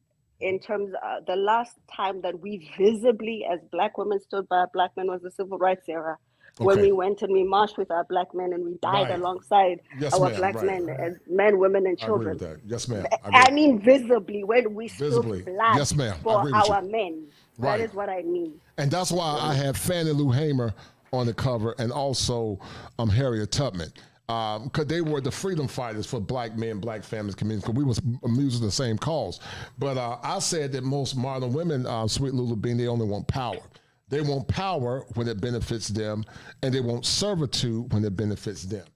in terms of the last time that we visibly, as Black women, stood by our Black men was the Civil Rights era. When we went and we marched with our Black men and we died alongside our Black men as men, women, and children. I agree with that. Yes, ma'am. I mean visibly, when we stood flat for our men. Right. That is what I mean. And that's why I have Fannie Lou Hamer on the cover and also Harriet Tubman. Because they were the freedom fighters for Black men, Black families, communities, because we was using the same cause. But I said that most modern women, Sweet Lulu Bean, they only want power. They want power when it benefits them, and they want servitude when it benefits them.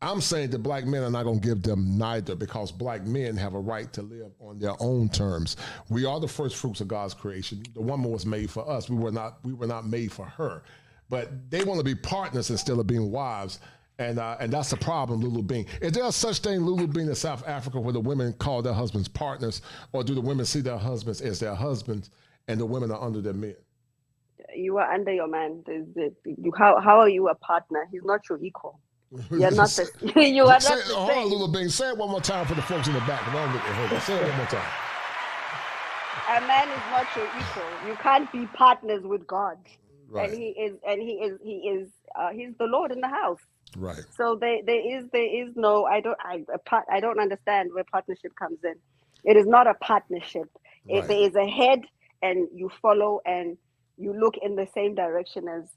I'm saying that Black men are not going to give them neither, because Black men have a right to live on their own terms. We are the first fruits of God's creation. The woman was made for us. We were not made for her. But they want to be partners instead of being wives. And that's the problem, Lulu Bean. Is there such thing, Lulu Bean, in South Africa where the women call their husbands partners, or do the women see their husbands as their husbands and the women are under their men? You are under your man. How are you a partner? He's not your equal. You're not the. You are not the same. Hold on, Lulu Bean. Say it one more time for the folks in the back. Say it one more time. A man is not your equal. You can't be partners with God. Right. And he's the Lord in the house. Right. So there is no. I don't understand where partnership comes in. It is not a partnership. Right. There is a head, and you follow and you look in the same direction as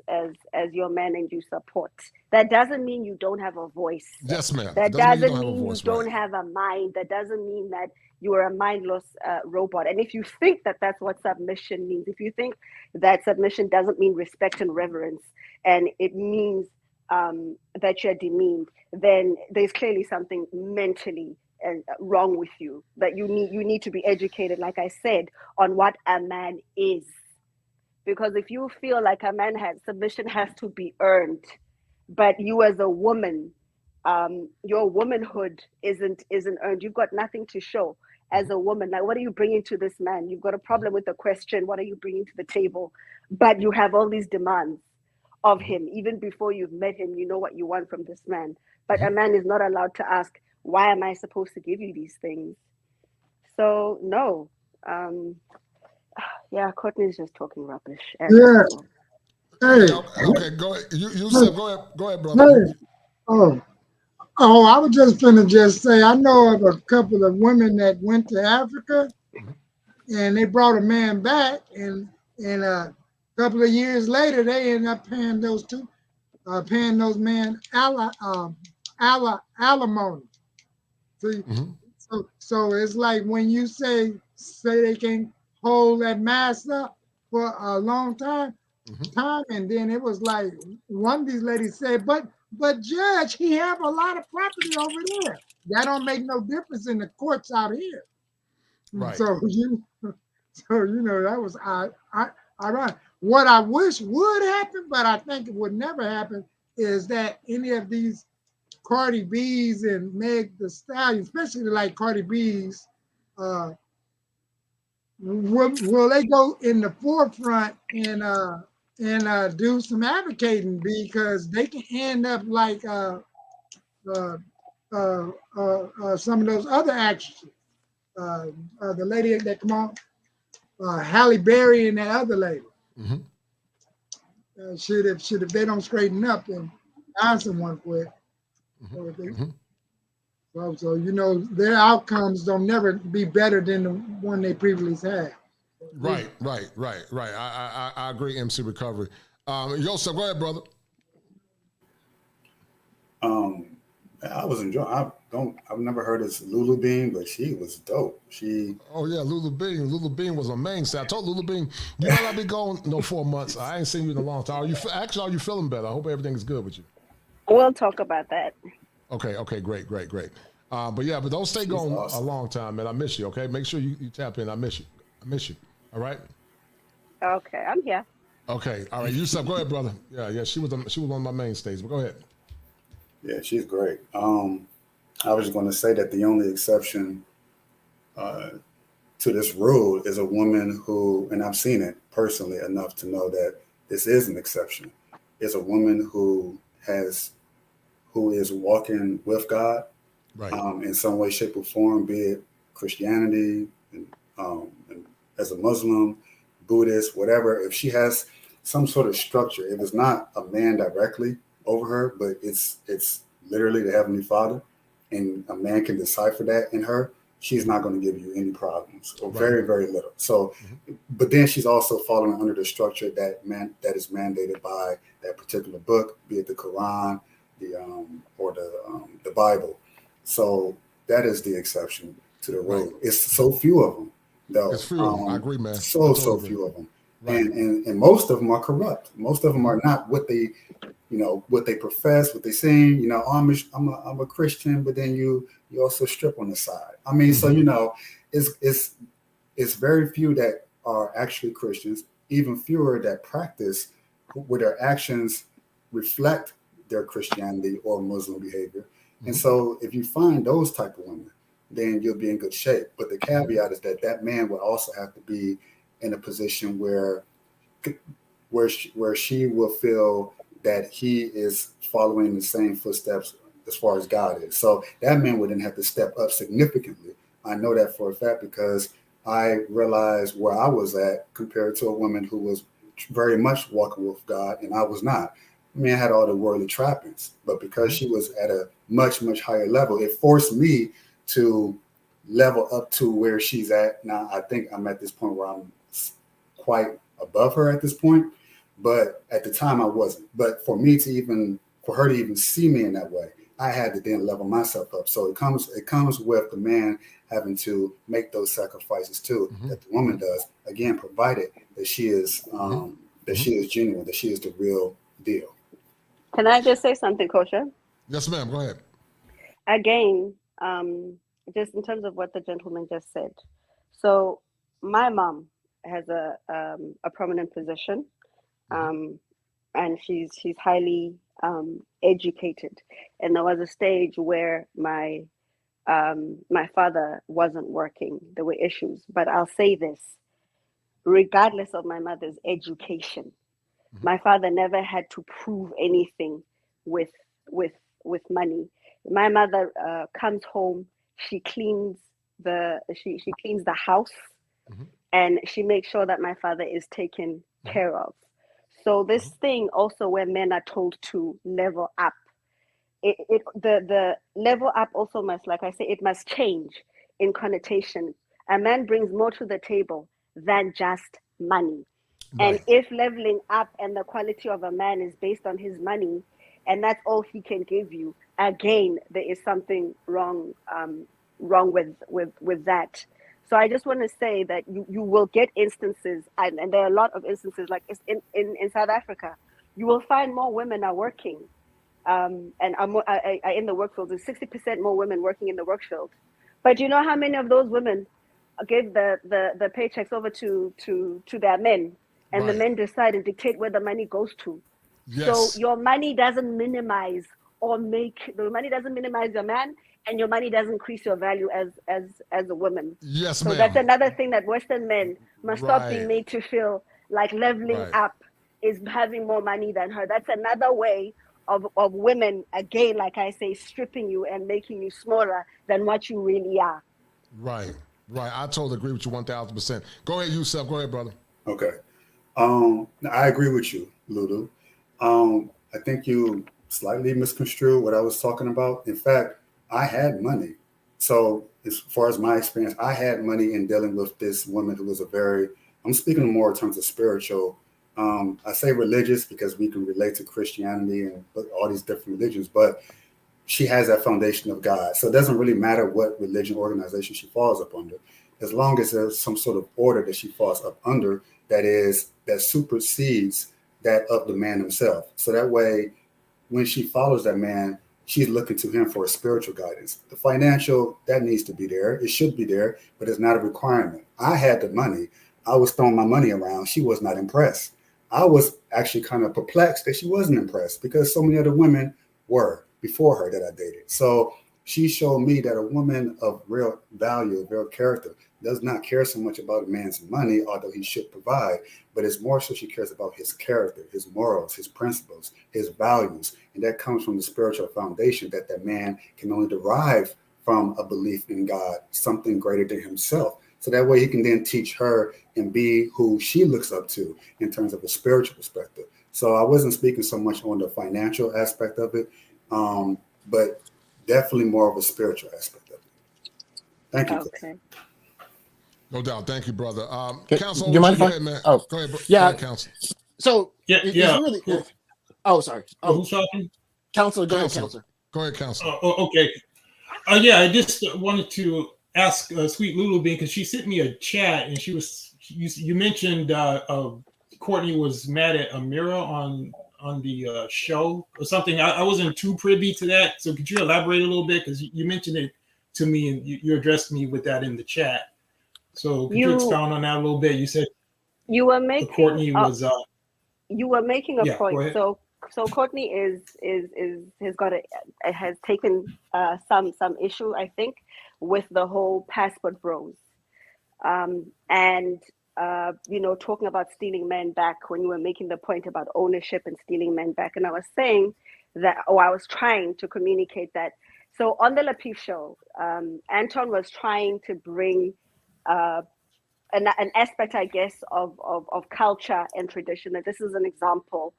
your man, and you support. That doesn't mean you don't have a voice. Yes, ma'am. That doesn't mean you don't have a mind. That doesn't mean that you are a mindless robot. And if you think that that's what submission means, if you think that submission doesn't mean respect and reverence, and it means that you're demeaned, then there's clearly something mentally wrong with you. That you need to be educated, like I said, on what a man is. Because if you feel like a man submission has to be earned, but you as a woman, your womanhood isn't earned. You've got nothing to show as a woman. Like, what are you bringing to this man? You've got a problem with the question, what are you bringing to the table? But you have all these demands of him. Even before you've met him, you know what you want from this man. But a man is not allowed to ask, why am I supposed to give you these things? So no. Yeah, Courtney's just talking rubbish. Yeah. Hey. Okay, go ahead. You said, go ahead, brother. Hey. Oh, I was just finna just say, I know of a couple of women that went to Africa, and they brought a man back, and a couple of years later, they ended up paying those men alimony. See, so it's like when you say they can hold that mass up for a long time, and then it was like one of these ladies said, but Judge, he have a lot of property over there. That don't make no difference in the courts out here. Right. So you know, that was ironic. What I wish would happen, but I think it would never happen, is that any of these Cardi B's and Meg Thee Stallion, especially like Cardi B's, will they go in the forefront and do some advocating, because they can end up like some of those other actresses, the lady that come on, Halle Berry and that other lady. Should if they don't straighten up and find someone quick. So you know their outcomes don't never be better than the one they previously had. Right. I agree, MC Recovery. Yosef, go ahead, brother. I was enjoying. I've never heard of Lulu Bean, but she was dope. Oh yeah, Lulu Bean. Lulu Bean was a mainstay. I told Lulu Bean, you might not be gone 4 months. I ain't seen you in a long time. Are you feeling better? I hope everything is good with you. We'll talk about that. Okay, great. But don't stay gone a long time, man. I miss you. Okay, make sure you tap in. I miss you. All right. Okay, I'm here. Okay, all right. Yusuf, go ahead, brother. Yeah. She was one of my mainstays. But go ahead. Yeah, she's great. I was going to say that the only exception to this rule is a woman who, and I've seen it personally enough to know that this is an exception, is a woman who is walking with God, right. In some way, shape, or form, be it Christianity, and as a Muslim, Buddhist, whatever. If she has some sort of structure, if it's not a man directly over her, but it's literally the Heavenly Father, and a man can decipher that in her, she's not going to give you any problems, or very, very little. So, but then she's also following under the structure that is mandated by that particular book, be it the Quran, or the Bible. So that is the exception to the rule. It's so few of them, though. It's few of them. I agree, man. So few of them. Right. And most of them are corrupt. Most of them are not what they profess, what they sing. You know, I'm a Christian, but then you also strip on the side. I mean, so it's very few that are actually Christians. Even fewer that practice where their actions reflect their Christianity or Muslim behavior. And so, if you find those type of women, then you'll be in good shape. But the caveat is that man would also have to be in a position where she will feel that he is following the same footsteps as far as God is. So that man would then have to step up significantly. I know that for a fact because I realized where I was at compared to a woman who was very much walking with God, and I was not. I mean, I had all the worldly trappings, but because she was at a much, much higher level, it forced me to level up to where she's at. Now, I think I'm at this point where I'm quite above her at this point, but at the time I wasn't. But for her to even see me in that way, I had to then level myself up. So it comes with the man having to make those sacrifices too, that the woman does, again, provided that she is she is genuine, that she is the real deal. Can I just say something, Kosha? Yes, ma'am. Go ahead. Again, just in terms of what the gentleman just said. So my mom has a prominent position, and she's highly educated. And there was a stage where my father wasn't working. There were issues, but I'll say this: regardless of my mother's education, my father never had to prove anything with money. My mother comes home, she cleans the house, and she makes sure that my father is taken care of. So this thing also where men are told to level up, the level up also must, like I say, it must change in connotation. A man brings more to the table than just money. And if leveling up and the quality of a man is based on his money, and that's all he can give you, again, there is something wrong with that. So I just want to say that you will get instances, and there are a lot of instances, like in South Africa, you will find more women are working, and are in the work field. There's 60% more women working in the work field. But you know how many of those women give the paychecks over to their men? And the men decide and dictate where the money goes to. Yes. So your money doesn't minimize your man, and your money doesn't increase your value as a woman. Yes, so ma'am. That's another thing that Western men must stop being made to feel like leveling up is having more money than her. That's another way of women, again, like I say, stripping you and making you smaller than what you really are. Right. I totally agree with you 1,000%. Go ahead, Yusuf. Go ahead, brother. Okay. I agree with you, Lulu. I think you slightly misconstrued what I was talking about. In fact, I had money. So as far as my experience, I had money in dealing with this woman who was I'm speaking more in terms of spiritual. I say religious because we can relate to Christianity and all these different religions, but she has that foundation of God. So it doesn't really matter what religion organization she falls up under, as long as there's some sort of order that she falls up under that supersedes that of the man himself. So that way, when she follows that man, she's looking to him for a spiritual guidance. The financial, that needs to be there. It should be there, but it's not a requirement. I had the money. I was throwing my money around. She was not impressed. I was actually kind of perplexed that she wasn't impressed because so many other women were before her that I dated. So she showed me that a woman of real value, of real character, does not care so much about a man's money, although he should provide, but it's more so she cares about his character, his morals, his principles, his values. And that comes from the spiritual foundation that man can only derive from a belief in God, something greater than himself. So that way he can then teach her and be who she looks up to in terms of a spiritual perspective. So I wasn't speaking so much on the financial aspect of it, but definitely more of a spiritual aspect of it. Thank you. Okay. No doubt. Thank you, brother. Counsel, do you mind go if ahead, man. Oh, Go ahead, yeah. Go ahead, Counsel. So yeah. Really, sorry. Who's talking? Counselor, go ahead, Counselor. Go ahead, Counselor. Okay. Yeah, I just wanted to ask Sweet Lulu Bean because she sent me a chat and you mentioned Courtney was mad at Amira on the show or something. I wasn't too privy to that, so could you elaborate a little bit because you mentioned it to me and you addressed me with that in the chat. So could you expound on that a little bit? You said you were making Courtney was you were making a point. Go So Courtney has taken some issue, I think, with the whole passport bros, and talking about stealing men back when you were making the point about ownership and stealing men back, and I was saying that, I was trying to communicate that. So on the Lapiche show, Anton was trying to bring an aspect, I guess, of culture and tradition. And this is an example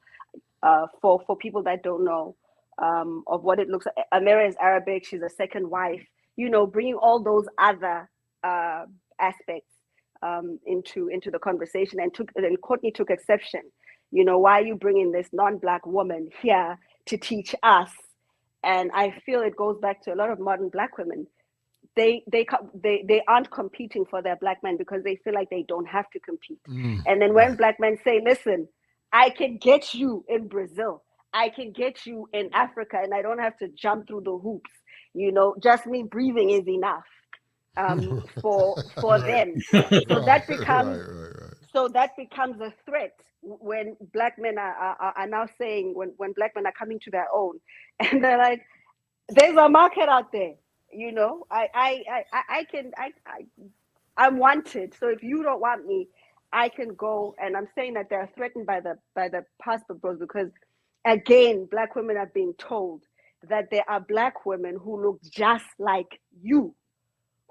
for people that don't know of what it looks like. Amira is Arabic. She's a second wife. Bringing all those other aspects into the conversation, and Courtney took exception. Why are you bringing this non-Black woman here to teach us? And I feel it goes back to a lot of modern Black women. They aren't competing for their Black men because they feel like they don't have to compete. And then when Black men say, listen, I can get you in Brazil, I can get you in Africa, and I don't have to jump through the hoops, just me breathing is enough for them. So that becomes so that becomes a threat when Black men are now saying, when Black men are coming to their own, and they're like, there's a market out there. I'm wanted. So if you don't want me, I can go. And I'm saying that they're threatened by the passport bros because, again, Black women are being told that there are Black women who look just like you,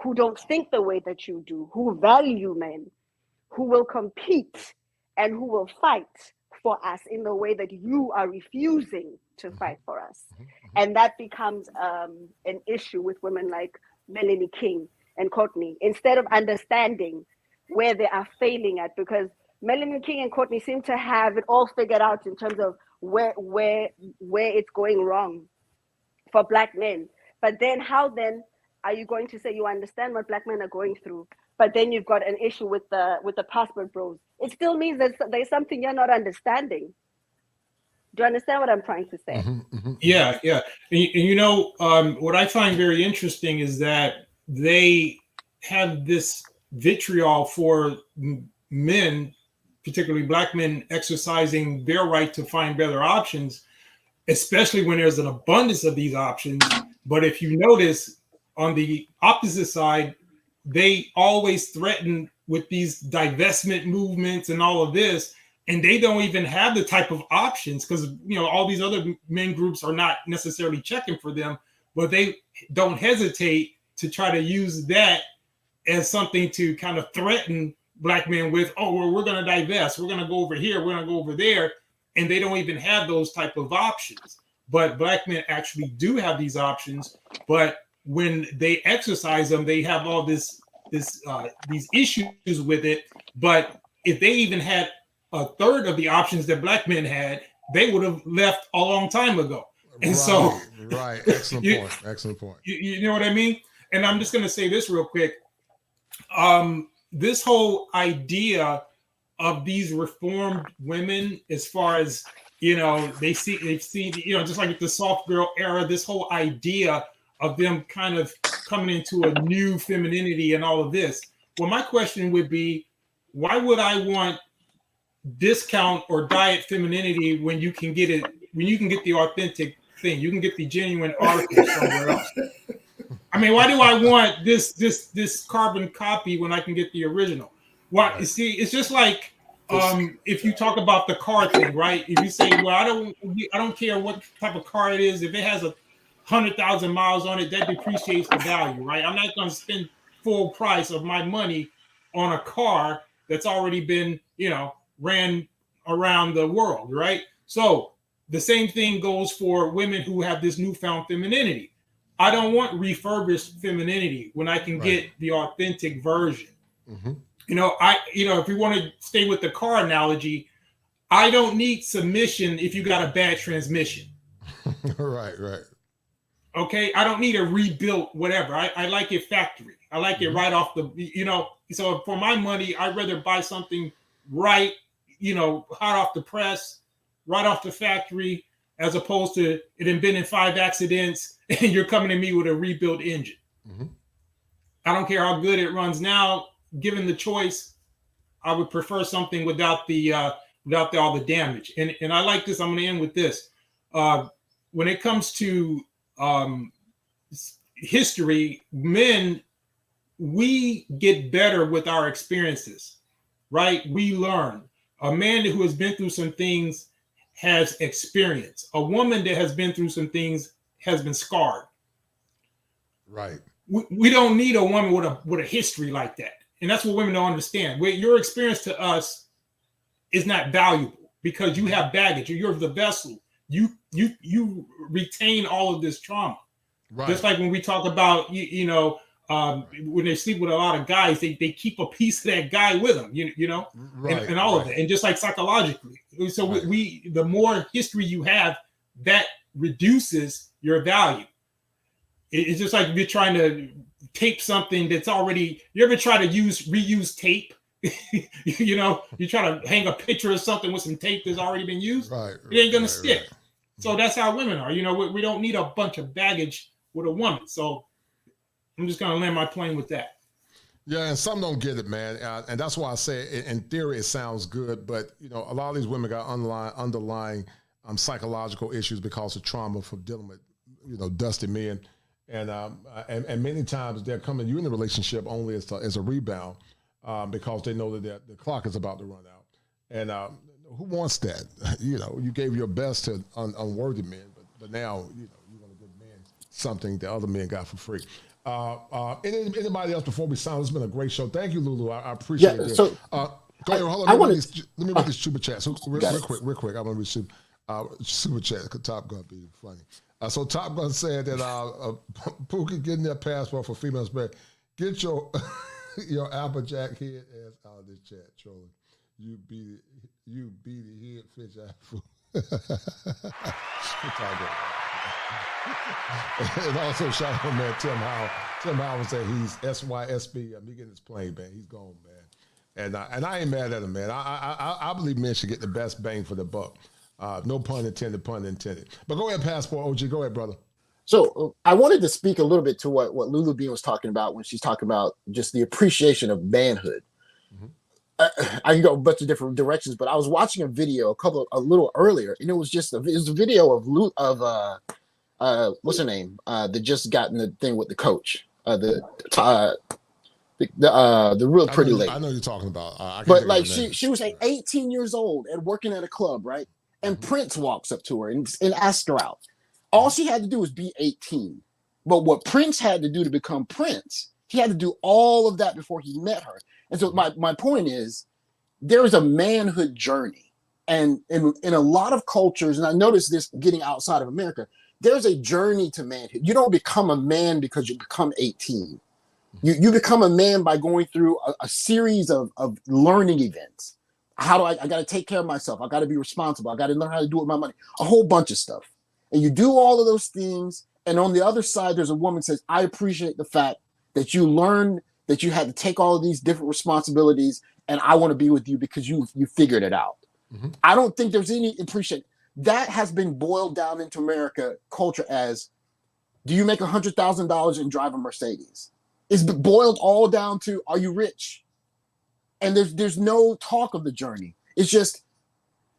who don't think the way that you do, who value men, who will compete and who will fight for us in the way that you are refusing to fight for us. And that becomes an issue with women like Melanie King and Courtney, instead of understanding where they are failing at, because Melanie King and Courtney seem to have it all figured out in terms of where it's going wrong for Black men. But then how then are you going to say you understand what Black men are going through, but then you've got an issue with the passport bros? It still means that there's something you're not understanding. Do you understand what I'm trying to say? Yeah. And what I find very interesting is that they have this vitriol for men, particularly Black men, exercising their right to find better options, especially when there's an abundance of these options. But if you notice, on the opposite side, they always threaten with these divestment movements and all of this, and they don't even have the type of options because all these other men groups are not necessarily checking for them, but they don't hesitate to try to use that as something to kind of threaten black men with, oh, well, we're going to divest, we're going to go over here, we're going to go over there, and they don't even have those type of options. But black men actually do have these options, but when they exercise them, they have all these issues with it. But if they even had a third of the options that black men had, they would have left a long time ago. And right. Excellent point. You know what I mean? And I'm just going to say this real quick. This whole idea of these reformed women, as far as, they've seen, just like the soft girl era, this whole idea of them kind of coming into a new femininity and all of this. Well, my question would be, why would I want discount or diet femininity when you can get the authentic thing? You can get the genuine article somewhere else. I mean, why do I want this carbon copy when I can get the original? Why? Right. See, it's just like if you talk about the car thing, right? If you say, well, I don't care what type of car it is, if it has 100,000 miles on it, that depreciates the value, right? I'm not going to spend full price of my money on a car that's already been, ran around the world, right? So the same thing goes for women who have this newfound femininity. I don't want refurbished femininity when I can get the authentic version. Mm-hmm. If we want to stay with the car analogy, I don't need submission if you got a bad transmission. Right. Okay, I don't need a rebuilt whatever. I like it factory. I like it right off the, so for my money, I'd rather buy something right, hot off the press, right off the factory, as opposed to it had been in 5 accidents and you're coming to me with a rebuilt engine. Mm-hmm. I don't care how good it runs now. Given the choice, I would prefer something without all the damage. And I like this. I'm going to end with this. When it comes to history, men, we get better with our experiences, right? We learn. A man who has been through some things has experience. A woman that has been through some things has been scarred. Right. We don't need a woman with a history like that. And that's what women don't understand. Your experience to us is not valuable because you have baggage. You're the vessel. You retain all of this trauma. Right. Just like when we talk about, when they sleep with a lot of guys, they keep a piece of that guy with them, right, and all of it. And just like psychologically. So we the more history you have, that reduces your value. It's just like if you're trying to tape something that's already, you ever try to reuse tape? You try to hang a picture of something with some tape that's already been used. Right. It ain't gonna stick. Right. So that's how women are. We don't need a bunch of baggage with a woman. So I'm just gonna land my plane with that. Yeah, and some don't get it, man, and that's why I say, in theory, it sounds good, but a lot of these women got underlying psychological issues because of trauma from dealing with dusty men, and many times they're coming you in a relationship only as a rebound because they know that the clock is about to run out, and who wants that? You gave your best to unworthy men, but now you want to give men something that other men got for free. Anybody else before we sign? It's been a great show. Thank you, Lulu. I appreciate it. So go ahead. Hold on. Let me read this super chat. So real quick. I'm gonna read super chat. Top Gun be funny. So Top Gun said that Pookie getting their passport for females back. Get your Applejack head ass out of this chat, trolling. You be the head fish apple. And also shout out man Tim Howell. Tim Howell said he's SYSB. He getting his plane, man. He's gone, man. And I ain't mad at him, man. I believe men should get the best bang for the buck. No pun intended. But go ahead, passport OG. Go ahead, brother. So I wanted to speak a little bit to what Lulu Bean was talking about when she's talking about just the appreciation of manhood. Mm-hmm. I can go a bunch of different directions, but I was watching a video a little earlier, and it was a video of what's her name? That just got in the thing with the coach. The real pretty lady. I know you're talking about. But like she was like 18 years old and working at a club, right? And Prince walks up to her and asks her out. All she had to do was be 18. But what Prince had to do to become Prince, he had to do all of that before he met her. And so my point is, there is a manhood journey. And in a lot of cultures, and I noticed this getting outside of America, there's a journey to manhood. You don't become a man because you become 18. You become a man by going through a series of learning events. How do I got to take care of myself. I got to be responsible. I got to learn how to do it with my money. A whole bunch of stuff. And you do all of those things. And on the other side, there's a woman says, I appreciate the fact that you learned that you had to take all of these different responsibilities, and I want to be with you because you figured it out. Mm-hmm. I don't think there's any appreciation. That has been boiled down into America culture as, do you make $100,000 and drive a Mercedes? It's boiled all down to, are you rich? And there's no talk of the journey. It's just,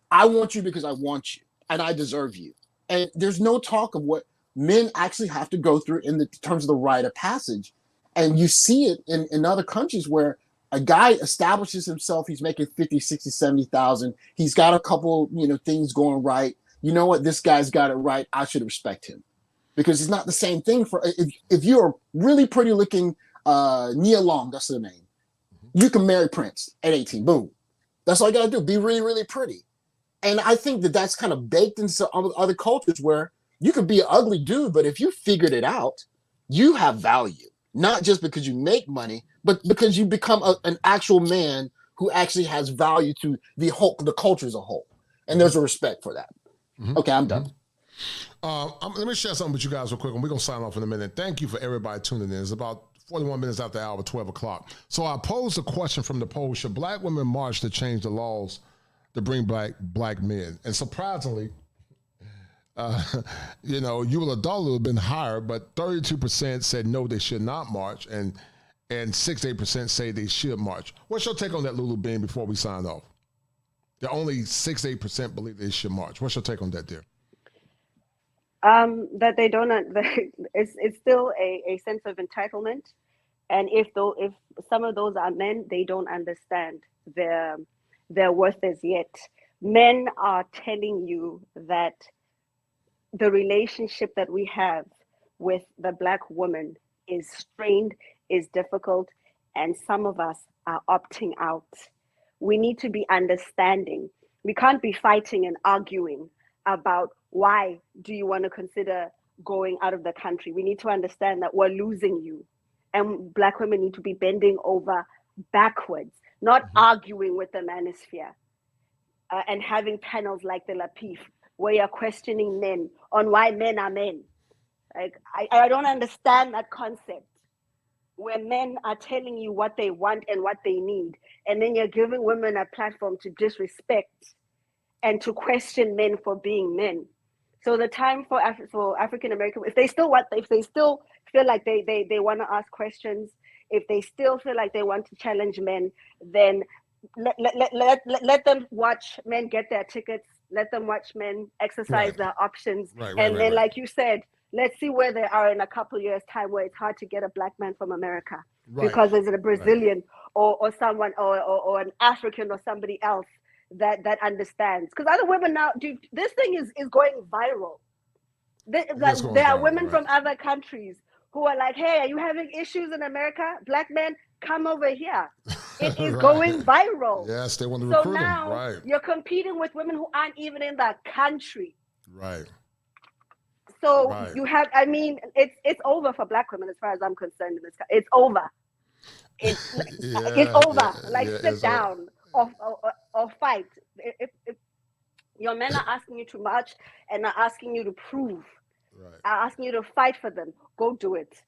I want you because I want you and I deserve you. And there's no talk of what men actually have to go through in the terms of the rite of passage. And you see it in other countries where a guy establishes himself, he's making 50, 60, 70,000. He's got a couple, things going right. You know what? This guy's got it right. I should respect him. Because it's not the same thing for if you're really pretty looking Nia Long, that's her name. You can marry Prince at 18. Boom. That's all you gotta do. Be really, really pretty. And I think that that's kind of baked into other cultures where you could be an ugly dude, but if you figured it out, you have value. Not just because you make money, but because you become an actual man who actually has value to the culture as a whole. And there's a respect for that. Mm-hmm. Okay, I'm done. Let me share something with you guys real quick, and we're going to sign off in a minute. Thank you for everybody tuning in. It's about 41 minutes after the hour, 12 o'clock. So I posed a question from the poll: should black women march to change the laws to bring back black men? And surprisingly, you will have thought it would have been higher, but 32% said no, they should not march, and 68% say they should march. What's your take on that, Lulu Bean, before we sign off? The only 68% believe they should march. What's your take on that, dear? That they don't. It's still a sense of entitlement, and if some of those are men, they don't understand their worth as yet. Men are telling you that the relationship that we have with the black woman is strained, is difficult, and some of us are opting out. We need to be understanding. We can't be fighting and arguing about why do you want to consider going out of the country. We need to understand that we're losing you, and black women need to be bending over backwards, not arguing with the manosphere and having panels like the Lapif where you're questioning men on why men are men. Like I don't understand that concept where men are telling you what they want and what they need, and then you're giving women a platform to disrespect and to question men for being men. So the time for African American, if they still feel like they want to ask questions, if they still feel like they want to challenge men, then let them watch men get their tickets. Let them watch men exercise their options, then, like you said, let's see where they are in a couple years' time, where it's hard to get a black man from America because there's a Brazilian or someone or an African or somebody else that understands. Because other women now, dude, this thing is going viral. There are women from other countries who are like, hey, are you having issues in America? Black men, come over here. It is going viral. Yes, they want to recruit them. Now you're competing with women who aren't even in the country. Right. So you have, it's over for black women as far as I'm concerned. It's over. It's over. Sit down or fight. If your men are asking you to march and are asking you to prove, are asking you to fight for them, go do it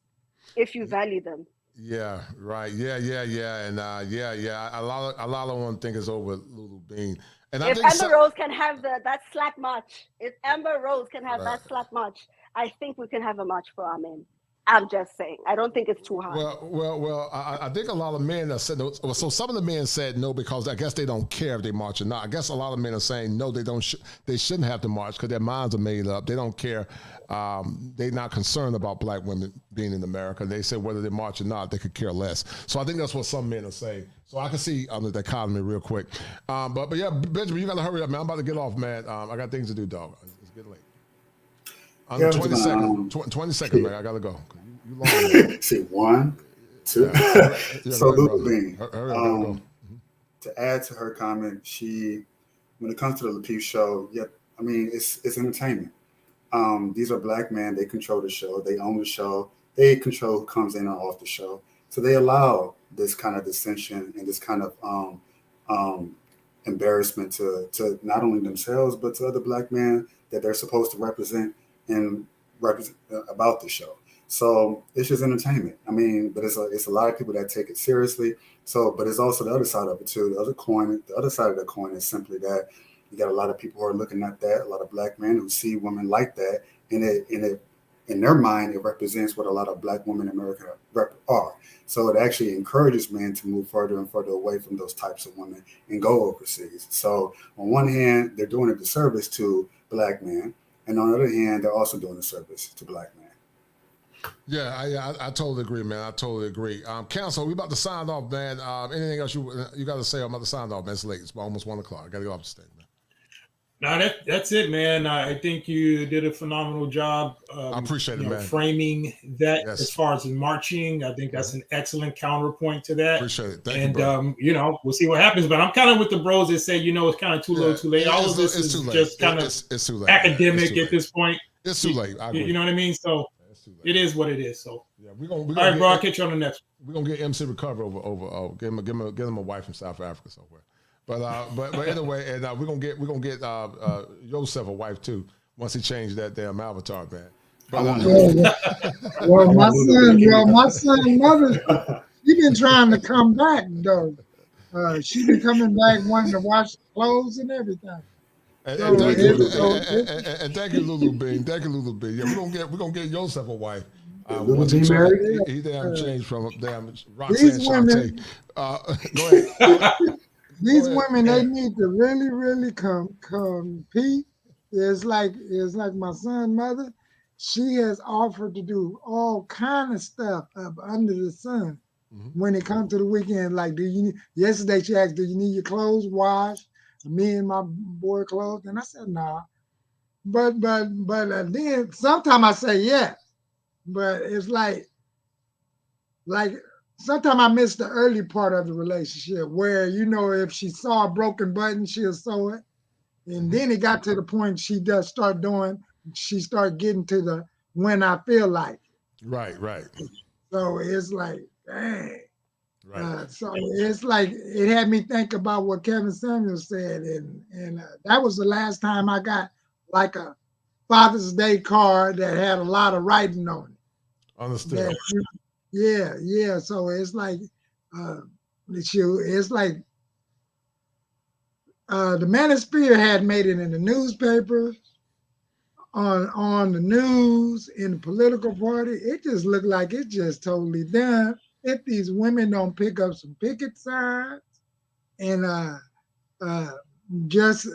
if you value them. Yeah, right. Yeah. And a lot of them think it's over, Lulu Bean. And if Amber Rose can have that slap march, that slap march, I think we can have a march for our men. I'm just saying. I don't think it's too hard. Well, I think a lot of men are saying, so some of the men said no because I guess they don't care if they march or not. I guess a lot of men are saying no, they shouldn't have to march because their minds are made up. They don't care. They're not concerned about black women being in America. They say whether they march or not, they could care less. So I think that's what some men are saying. So I can see the dichotomy real quick. But yeah, Benjamin, you got to hurry up, man. I'm about to get off, man. I got things to do, dog. It's getting late. 20 seconds, man. I got to go. See, 1, to so Lulu Bean. Go. To add to her comment, when it comes to the Lapeef show, I mean it's entertainment. These are black men. They control the show. They own the show. They control who comes in and off the show. So they allow this kind of dissension and this kind of embarrassment to not only themselves but to other black men that they're supposed to represent about the show. So it's just entertainment. I mean, but it's a lot of people that take it seriously. So, but it's also the other side of it too. The other side of the coin is simply that you got a lot of people who are looking at that, a lot of black men who see women like that, and in their mind, it represents what a lot of black women in America are. So it actually encourages men to move further and further away from those types of women and go overseas. So on one hand, they're doing a disservice to black men, and on the other hand, they're also doing a service to black men. Yeah, I totally agree, man. I totally agree. Council, we about to sign off, man. Anything else you got to say? I'm about to sign off, man. It's late. It's almost 1 o'clock. I got to go off the stage, man. No, that's it, man. I think you did a phenomenal job. I appreciate it, man. Framing that as far as in marching. I think that's an excellent counterpoint to that. Appreciate it. Thank you, you know, we'll see what happens. But I'm kind of with the bros that say, it's kind of too little, too late. All of this is just kind of academic at this point. It's too late. I agree. You know what I mean? So it is what it is. So we're gonna all right, bro. I'll catch you on the next one. We're gonna get MC Recover over. Get him a wife from South Africa somewhere. But anyway, and we're gonna get Joseph a wife too once he changed that damn avatar, man. But, well, my son mother, she been trying to come back though. She been coming back wanting to wash clothes and everything. And thank you, Lulu Bean. Thank you, Lulu Bean. Yeah, we're gonna get Joseph a wife. Once he damn changed from damn Roxanne Shante. Go ahead. These women, they need to really, really compete. It's like my son's mother. She has offered to do all kind of stuff up under the sun when it comes to the weekend. Like, yesterday she asked, do you need your clothes washed? Me and my boy clothes, and I said nah. But then sometimes I say yes. But it's like sometimes I miss the early part of the relationship where, if she saw a broken button, she'll sew it. And then it got to the point she start getting to the when I feel like it. Right. So it's like, dang. Right. So it's like, it had me think about what Kevin Samuel said. And that was the last time I got like a Father's Day card that had a lot of writing on it. Understood. Yeah. So it's like, the Manosphere had made it in the newspaper, on the news, in the political party. It just looked like it's just totally done. If these women don't pick up some picket signs and just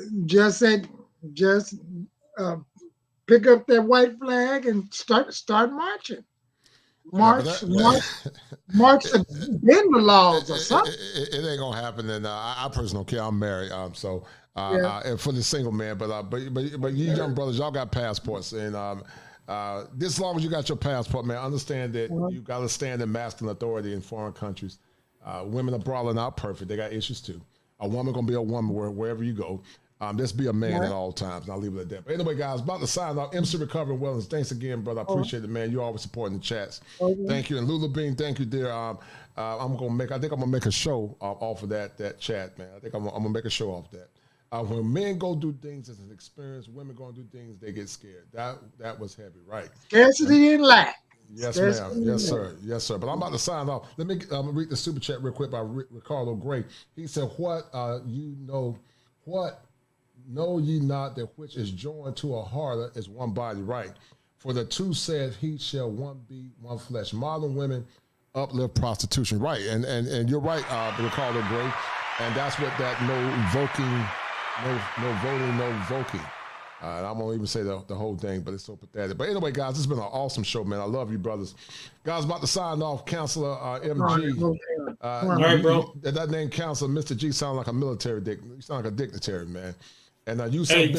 pick up that white flag and start marching. March to bend the laws or something. It ain't gonna happen, and I personally don't care. I'm married, so for the single man. But you young brothers, y'all got passports, and as long as you got your passport, man, understand that you got to stand in masculine authority in foreign countries. Women abroad are not perfect; they got issues too. A woman gonna be a woman wherever you go. Just be a man at all times, and I'll leave it at that. But anyway, guys, about to sign off. MC Recovery Wellness, thanks again, brother. I appreciate it, man. You always supporting the chats. Thank you. And Lula Bean, thank you, dear. I think I'm gonna make a show off of that chat, man. I think I'm gonna make a show off that. When men go do things as an experience, women go do things, they get scared. That was heavy, right? Scarcity and lack. Yes, ma'am. Yes, sir. Yes, sir. But I'm about to sign off. Let me read the super chat real quick by Ricardo Gray. He said, "What know ye not that which is joined to a harlot is one body, right? For the two said he shall one be one flesh." Modern women uplift prostitution, right? And you're right, Ricardo Gray. And that's what that no voting. And I'm gonna even say the whole thing, but it's so pathetic. But anyway, guys, this has been an awesome show, man. I love you, brothers. Guys, about to sign off. Counselor MG. All right, bro. That name, Counselor Mr. G, sounds like a military dick. You sound like a dignitary, man. And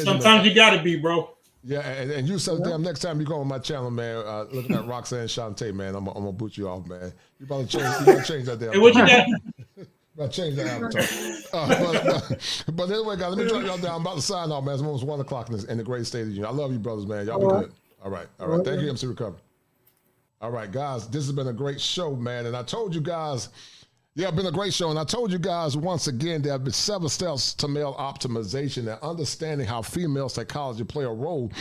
sometimes you gotta be, bro. Yeah, and you said, damn, next time you go on my channel, man, looking at Roxanne Shante, man, I'm gonna boot you off, man. You better change that damn. Hey, what you got? I changed the avatar. But anyway, guys, let me drop y'all down. I'm about to sign off, man. It's almost 1 o'clock in the great state of the union. I love you, brothers, man. Y'all be good. All right. Thank you, MC Recovery. All right, guys, this has been a great show, man. And I told you guys, yeah, it's been a great show. And I told you guys once again, there have been 7 steps to male optimization and understanding how female psychology play a role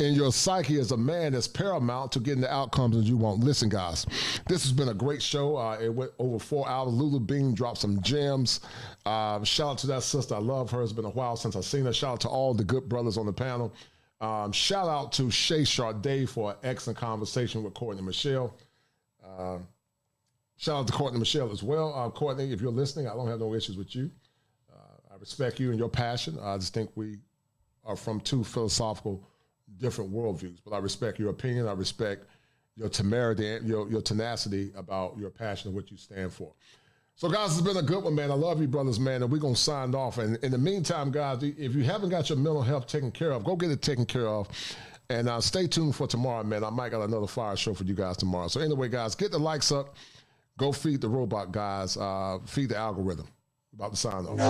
in your psyche as a man is paramount to getting the outcomes that you want. Listen, guys, this has been a great show. It went over 4 hours. Lulu Bean dropped some gems. Shout out to that sister. I love her. It's been a while since I've seen her. Shout out to all the good brothers on the panel. Shout out to Shay Sharday for an excellent conversation with Courtney Michelle. Shout out to Courtney Michelle as well. Courtney, if you're listening, I don't have no issues with you. I respect you and your passion. I just think we are from 2 philosophical different worldviews, but I respect your opinion. I respect your temerity and your tenacity about your passion and what you stand for. So, guys, it's been a good one, man. I love you, brothers, man, and we're going to sign off. And in the meantime, guys, if you haven't got your mental health taken care of, go get it taken care of. And stay tuned for tomorrow, man. I might got another fire show for you guys tomorrow. So anyway, guys, get the likes up. Go feed the robot, guys. Feed the algorithm. About to sign off.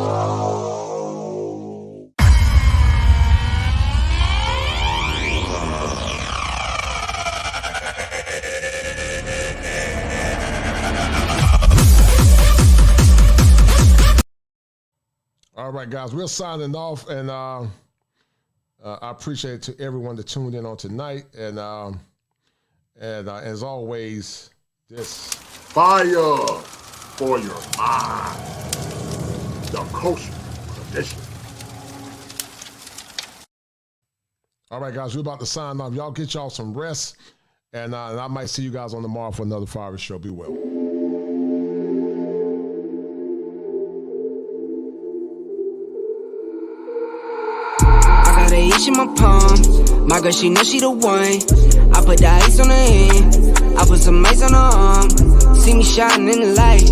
All right, guys, we're signing off, and I appreciate to everyone that tuned in on tonight, and as always, this fire for your mind, the kosher tradition. All right, guys, we're about to sign off. Y'all get y'all some rest, and I might see you guys on tomorrow for another fire show. Be well. The itch in my palm, my girl, she know she the one. I put the ice on her hand, I put some ice on her arm. See me shining in the light,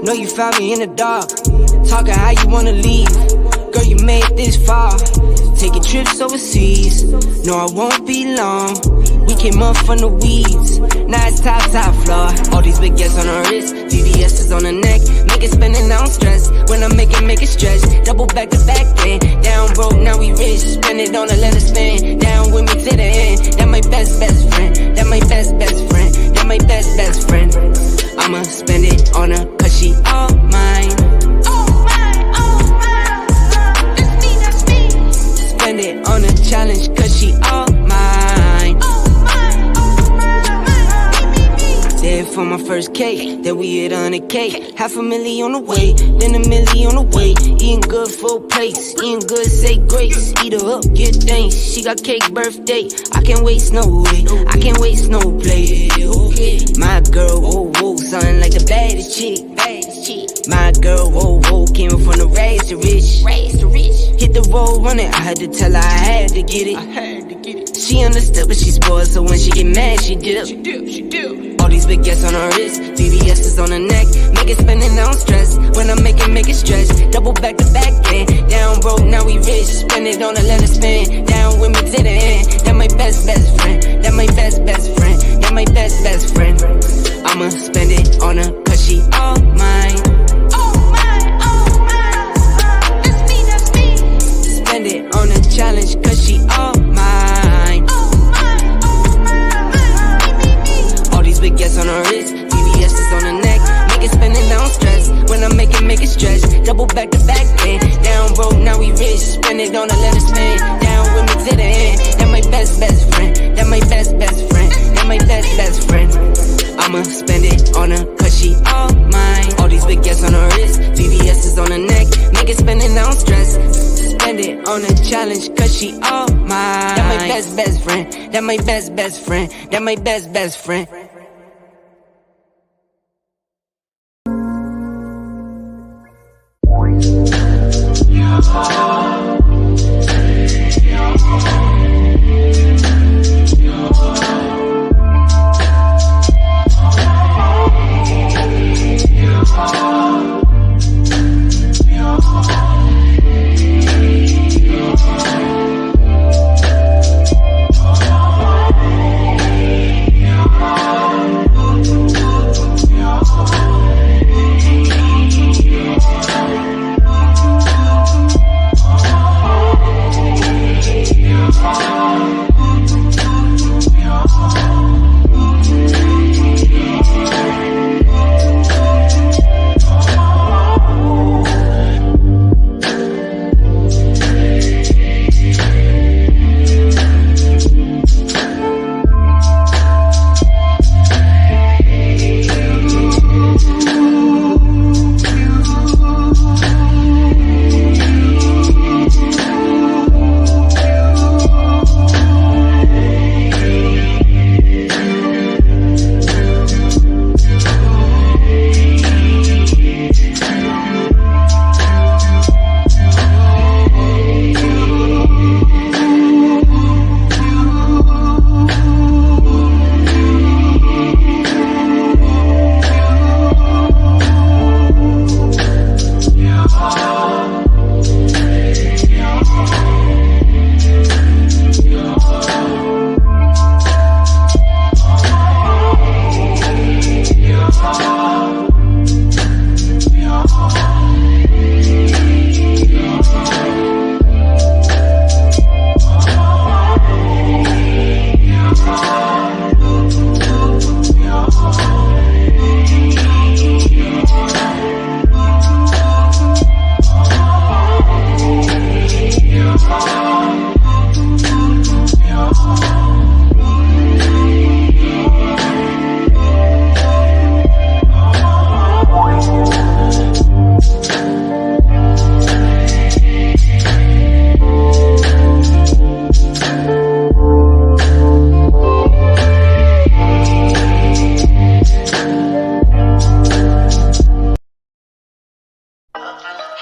know you found me in the dark. Talking how you wanna leave, girl, you made this far. Taking trips overseas, no, I won't be long. We came up from the weeds, now it's top floor. All these big gets on her wrist, VVS is on her neck. Make it spinning, I don't stress. When I make it stretch. Double back to back then. Down broke, now we rich. Spend it on a let it spin. Down with me to the end. That my best friend. That my best friend. That my best friend. I'ma spend it on her, cause she all mine. Spend it on a challenge, cause she all mine. There for my first cake, then we hit 100K. $500,000 on the way, then $1 million on the way. Eating good, full plates, eating good, say grace. Eat her up, get thanks. She got cake birthday. I can't waste no way, I can't waste no play. My girl, whoa, sounding like the baddest chick. My girl, whoa, came from the rags to rich. Hit the road running, I had to tell her I had to get it. She understood, but she spoiled, so when she get mad, she dip. She do. All these big gets on her wrist, VVS is on her neck. Make it spinning, I don't stress. When I make it stretch. Double back to back then. Down broke, now we rich. Spend it on a let it spin. Down with me to the end. That my best friend. That my best friend. That my best friend. I'ma spend it on her, cause she all mine. Spend it on a challenge, cause she all mine. All these big gets on her wrist, VVS is on her neck. Make it spinning, I don't stress. When I make it stretch. Double back to back then. Down broke, now we rich. Spend it on a let it spin. Down with me to the end. That my best friend. That my best friend. That my best friend. I'ma spend it on her, cause she all mine. All these big gets on her wrist, VVS is on her neck. Make it spinning, I don't stress. Spend it on a challenge, cause she all mine. That my best friend. That my best friend. That my best friend.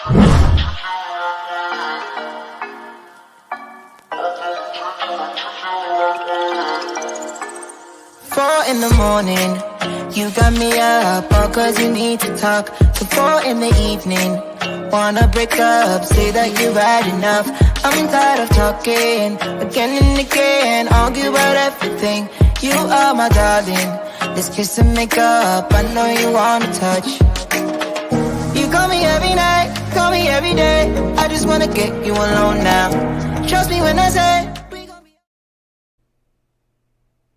In the morning, you got me up all cause you need to talk. To 4 in the evening, wanna break up, say that you've had enough. I'm tired of talking, again and again, argue about everything. You are my darling, let's kiss and make up, I know you wanna touch. You call me every night, call me every day, I just wanna get you alone now. Trust me when I say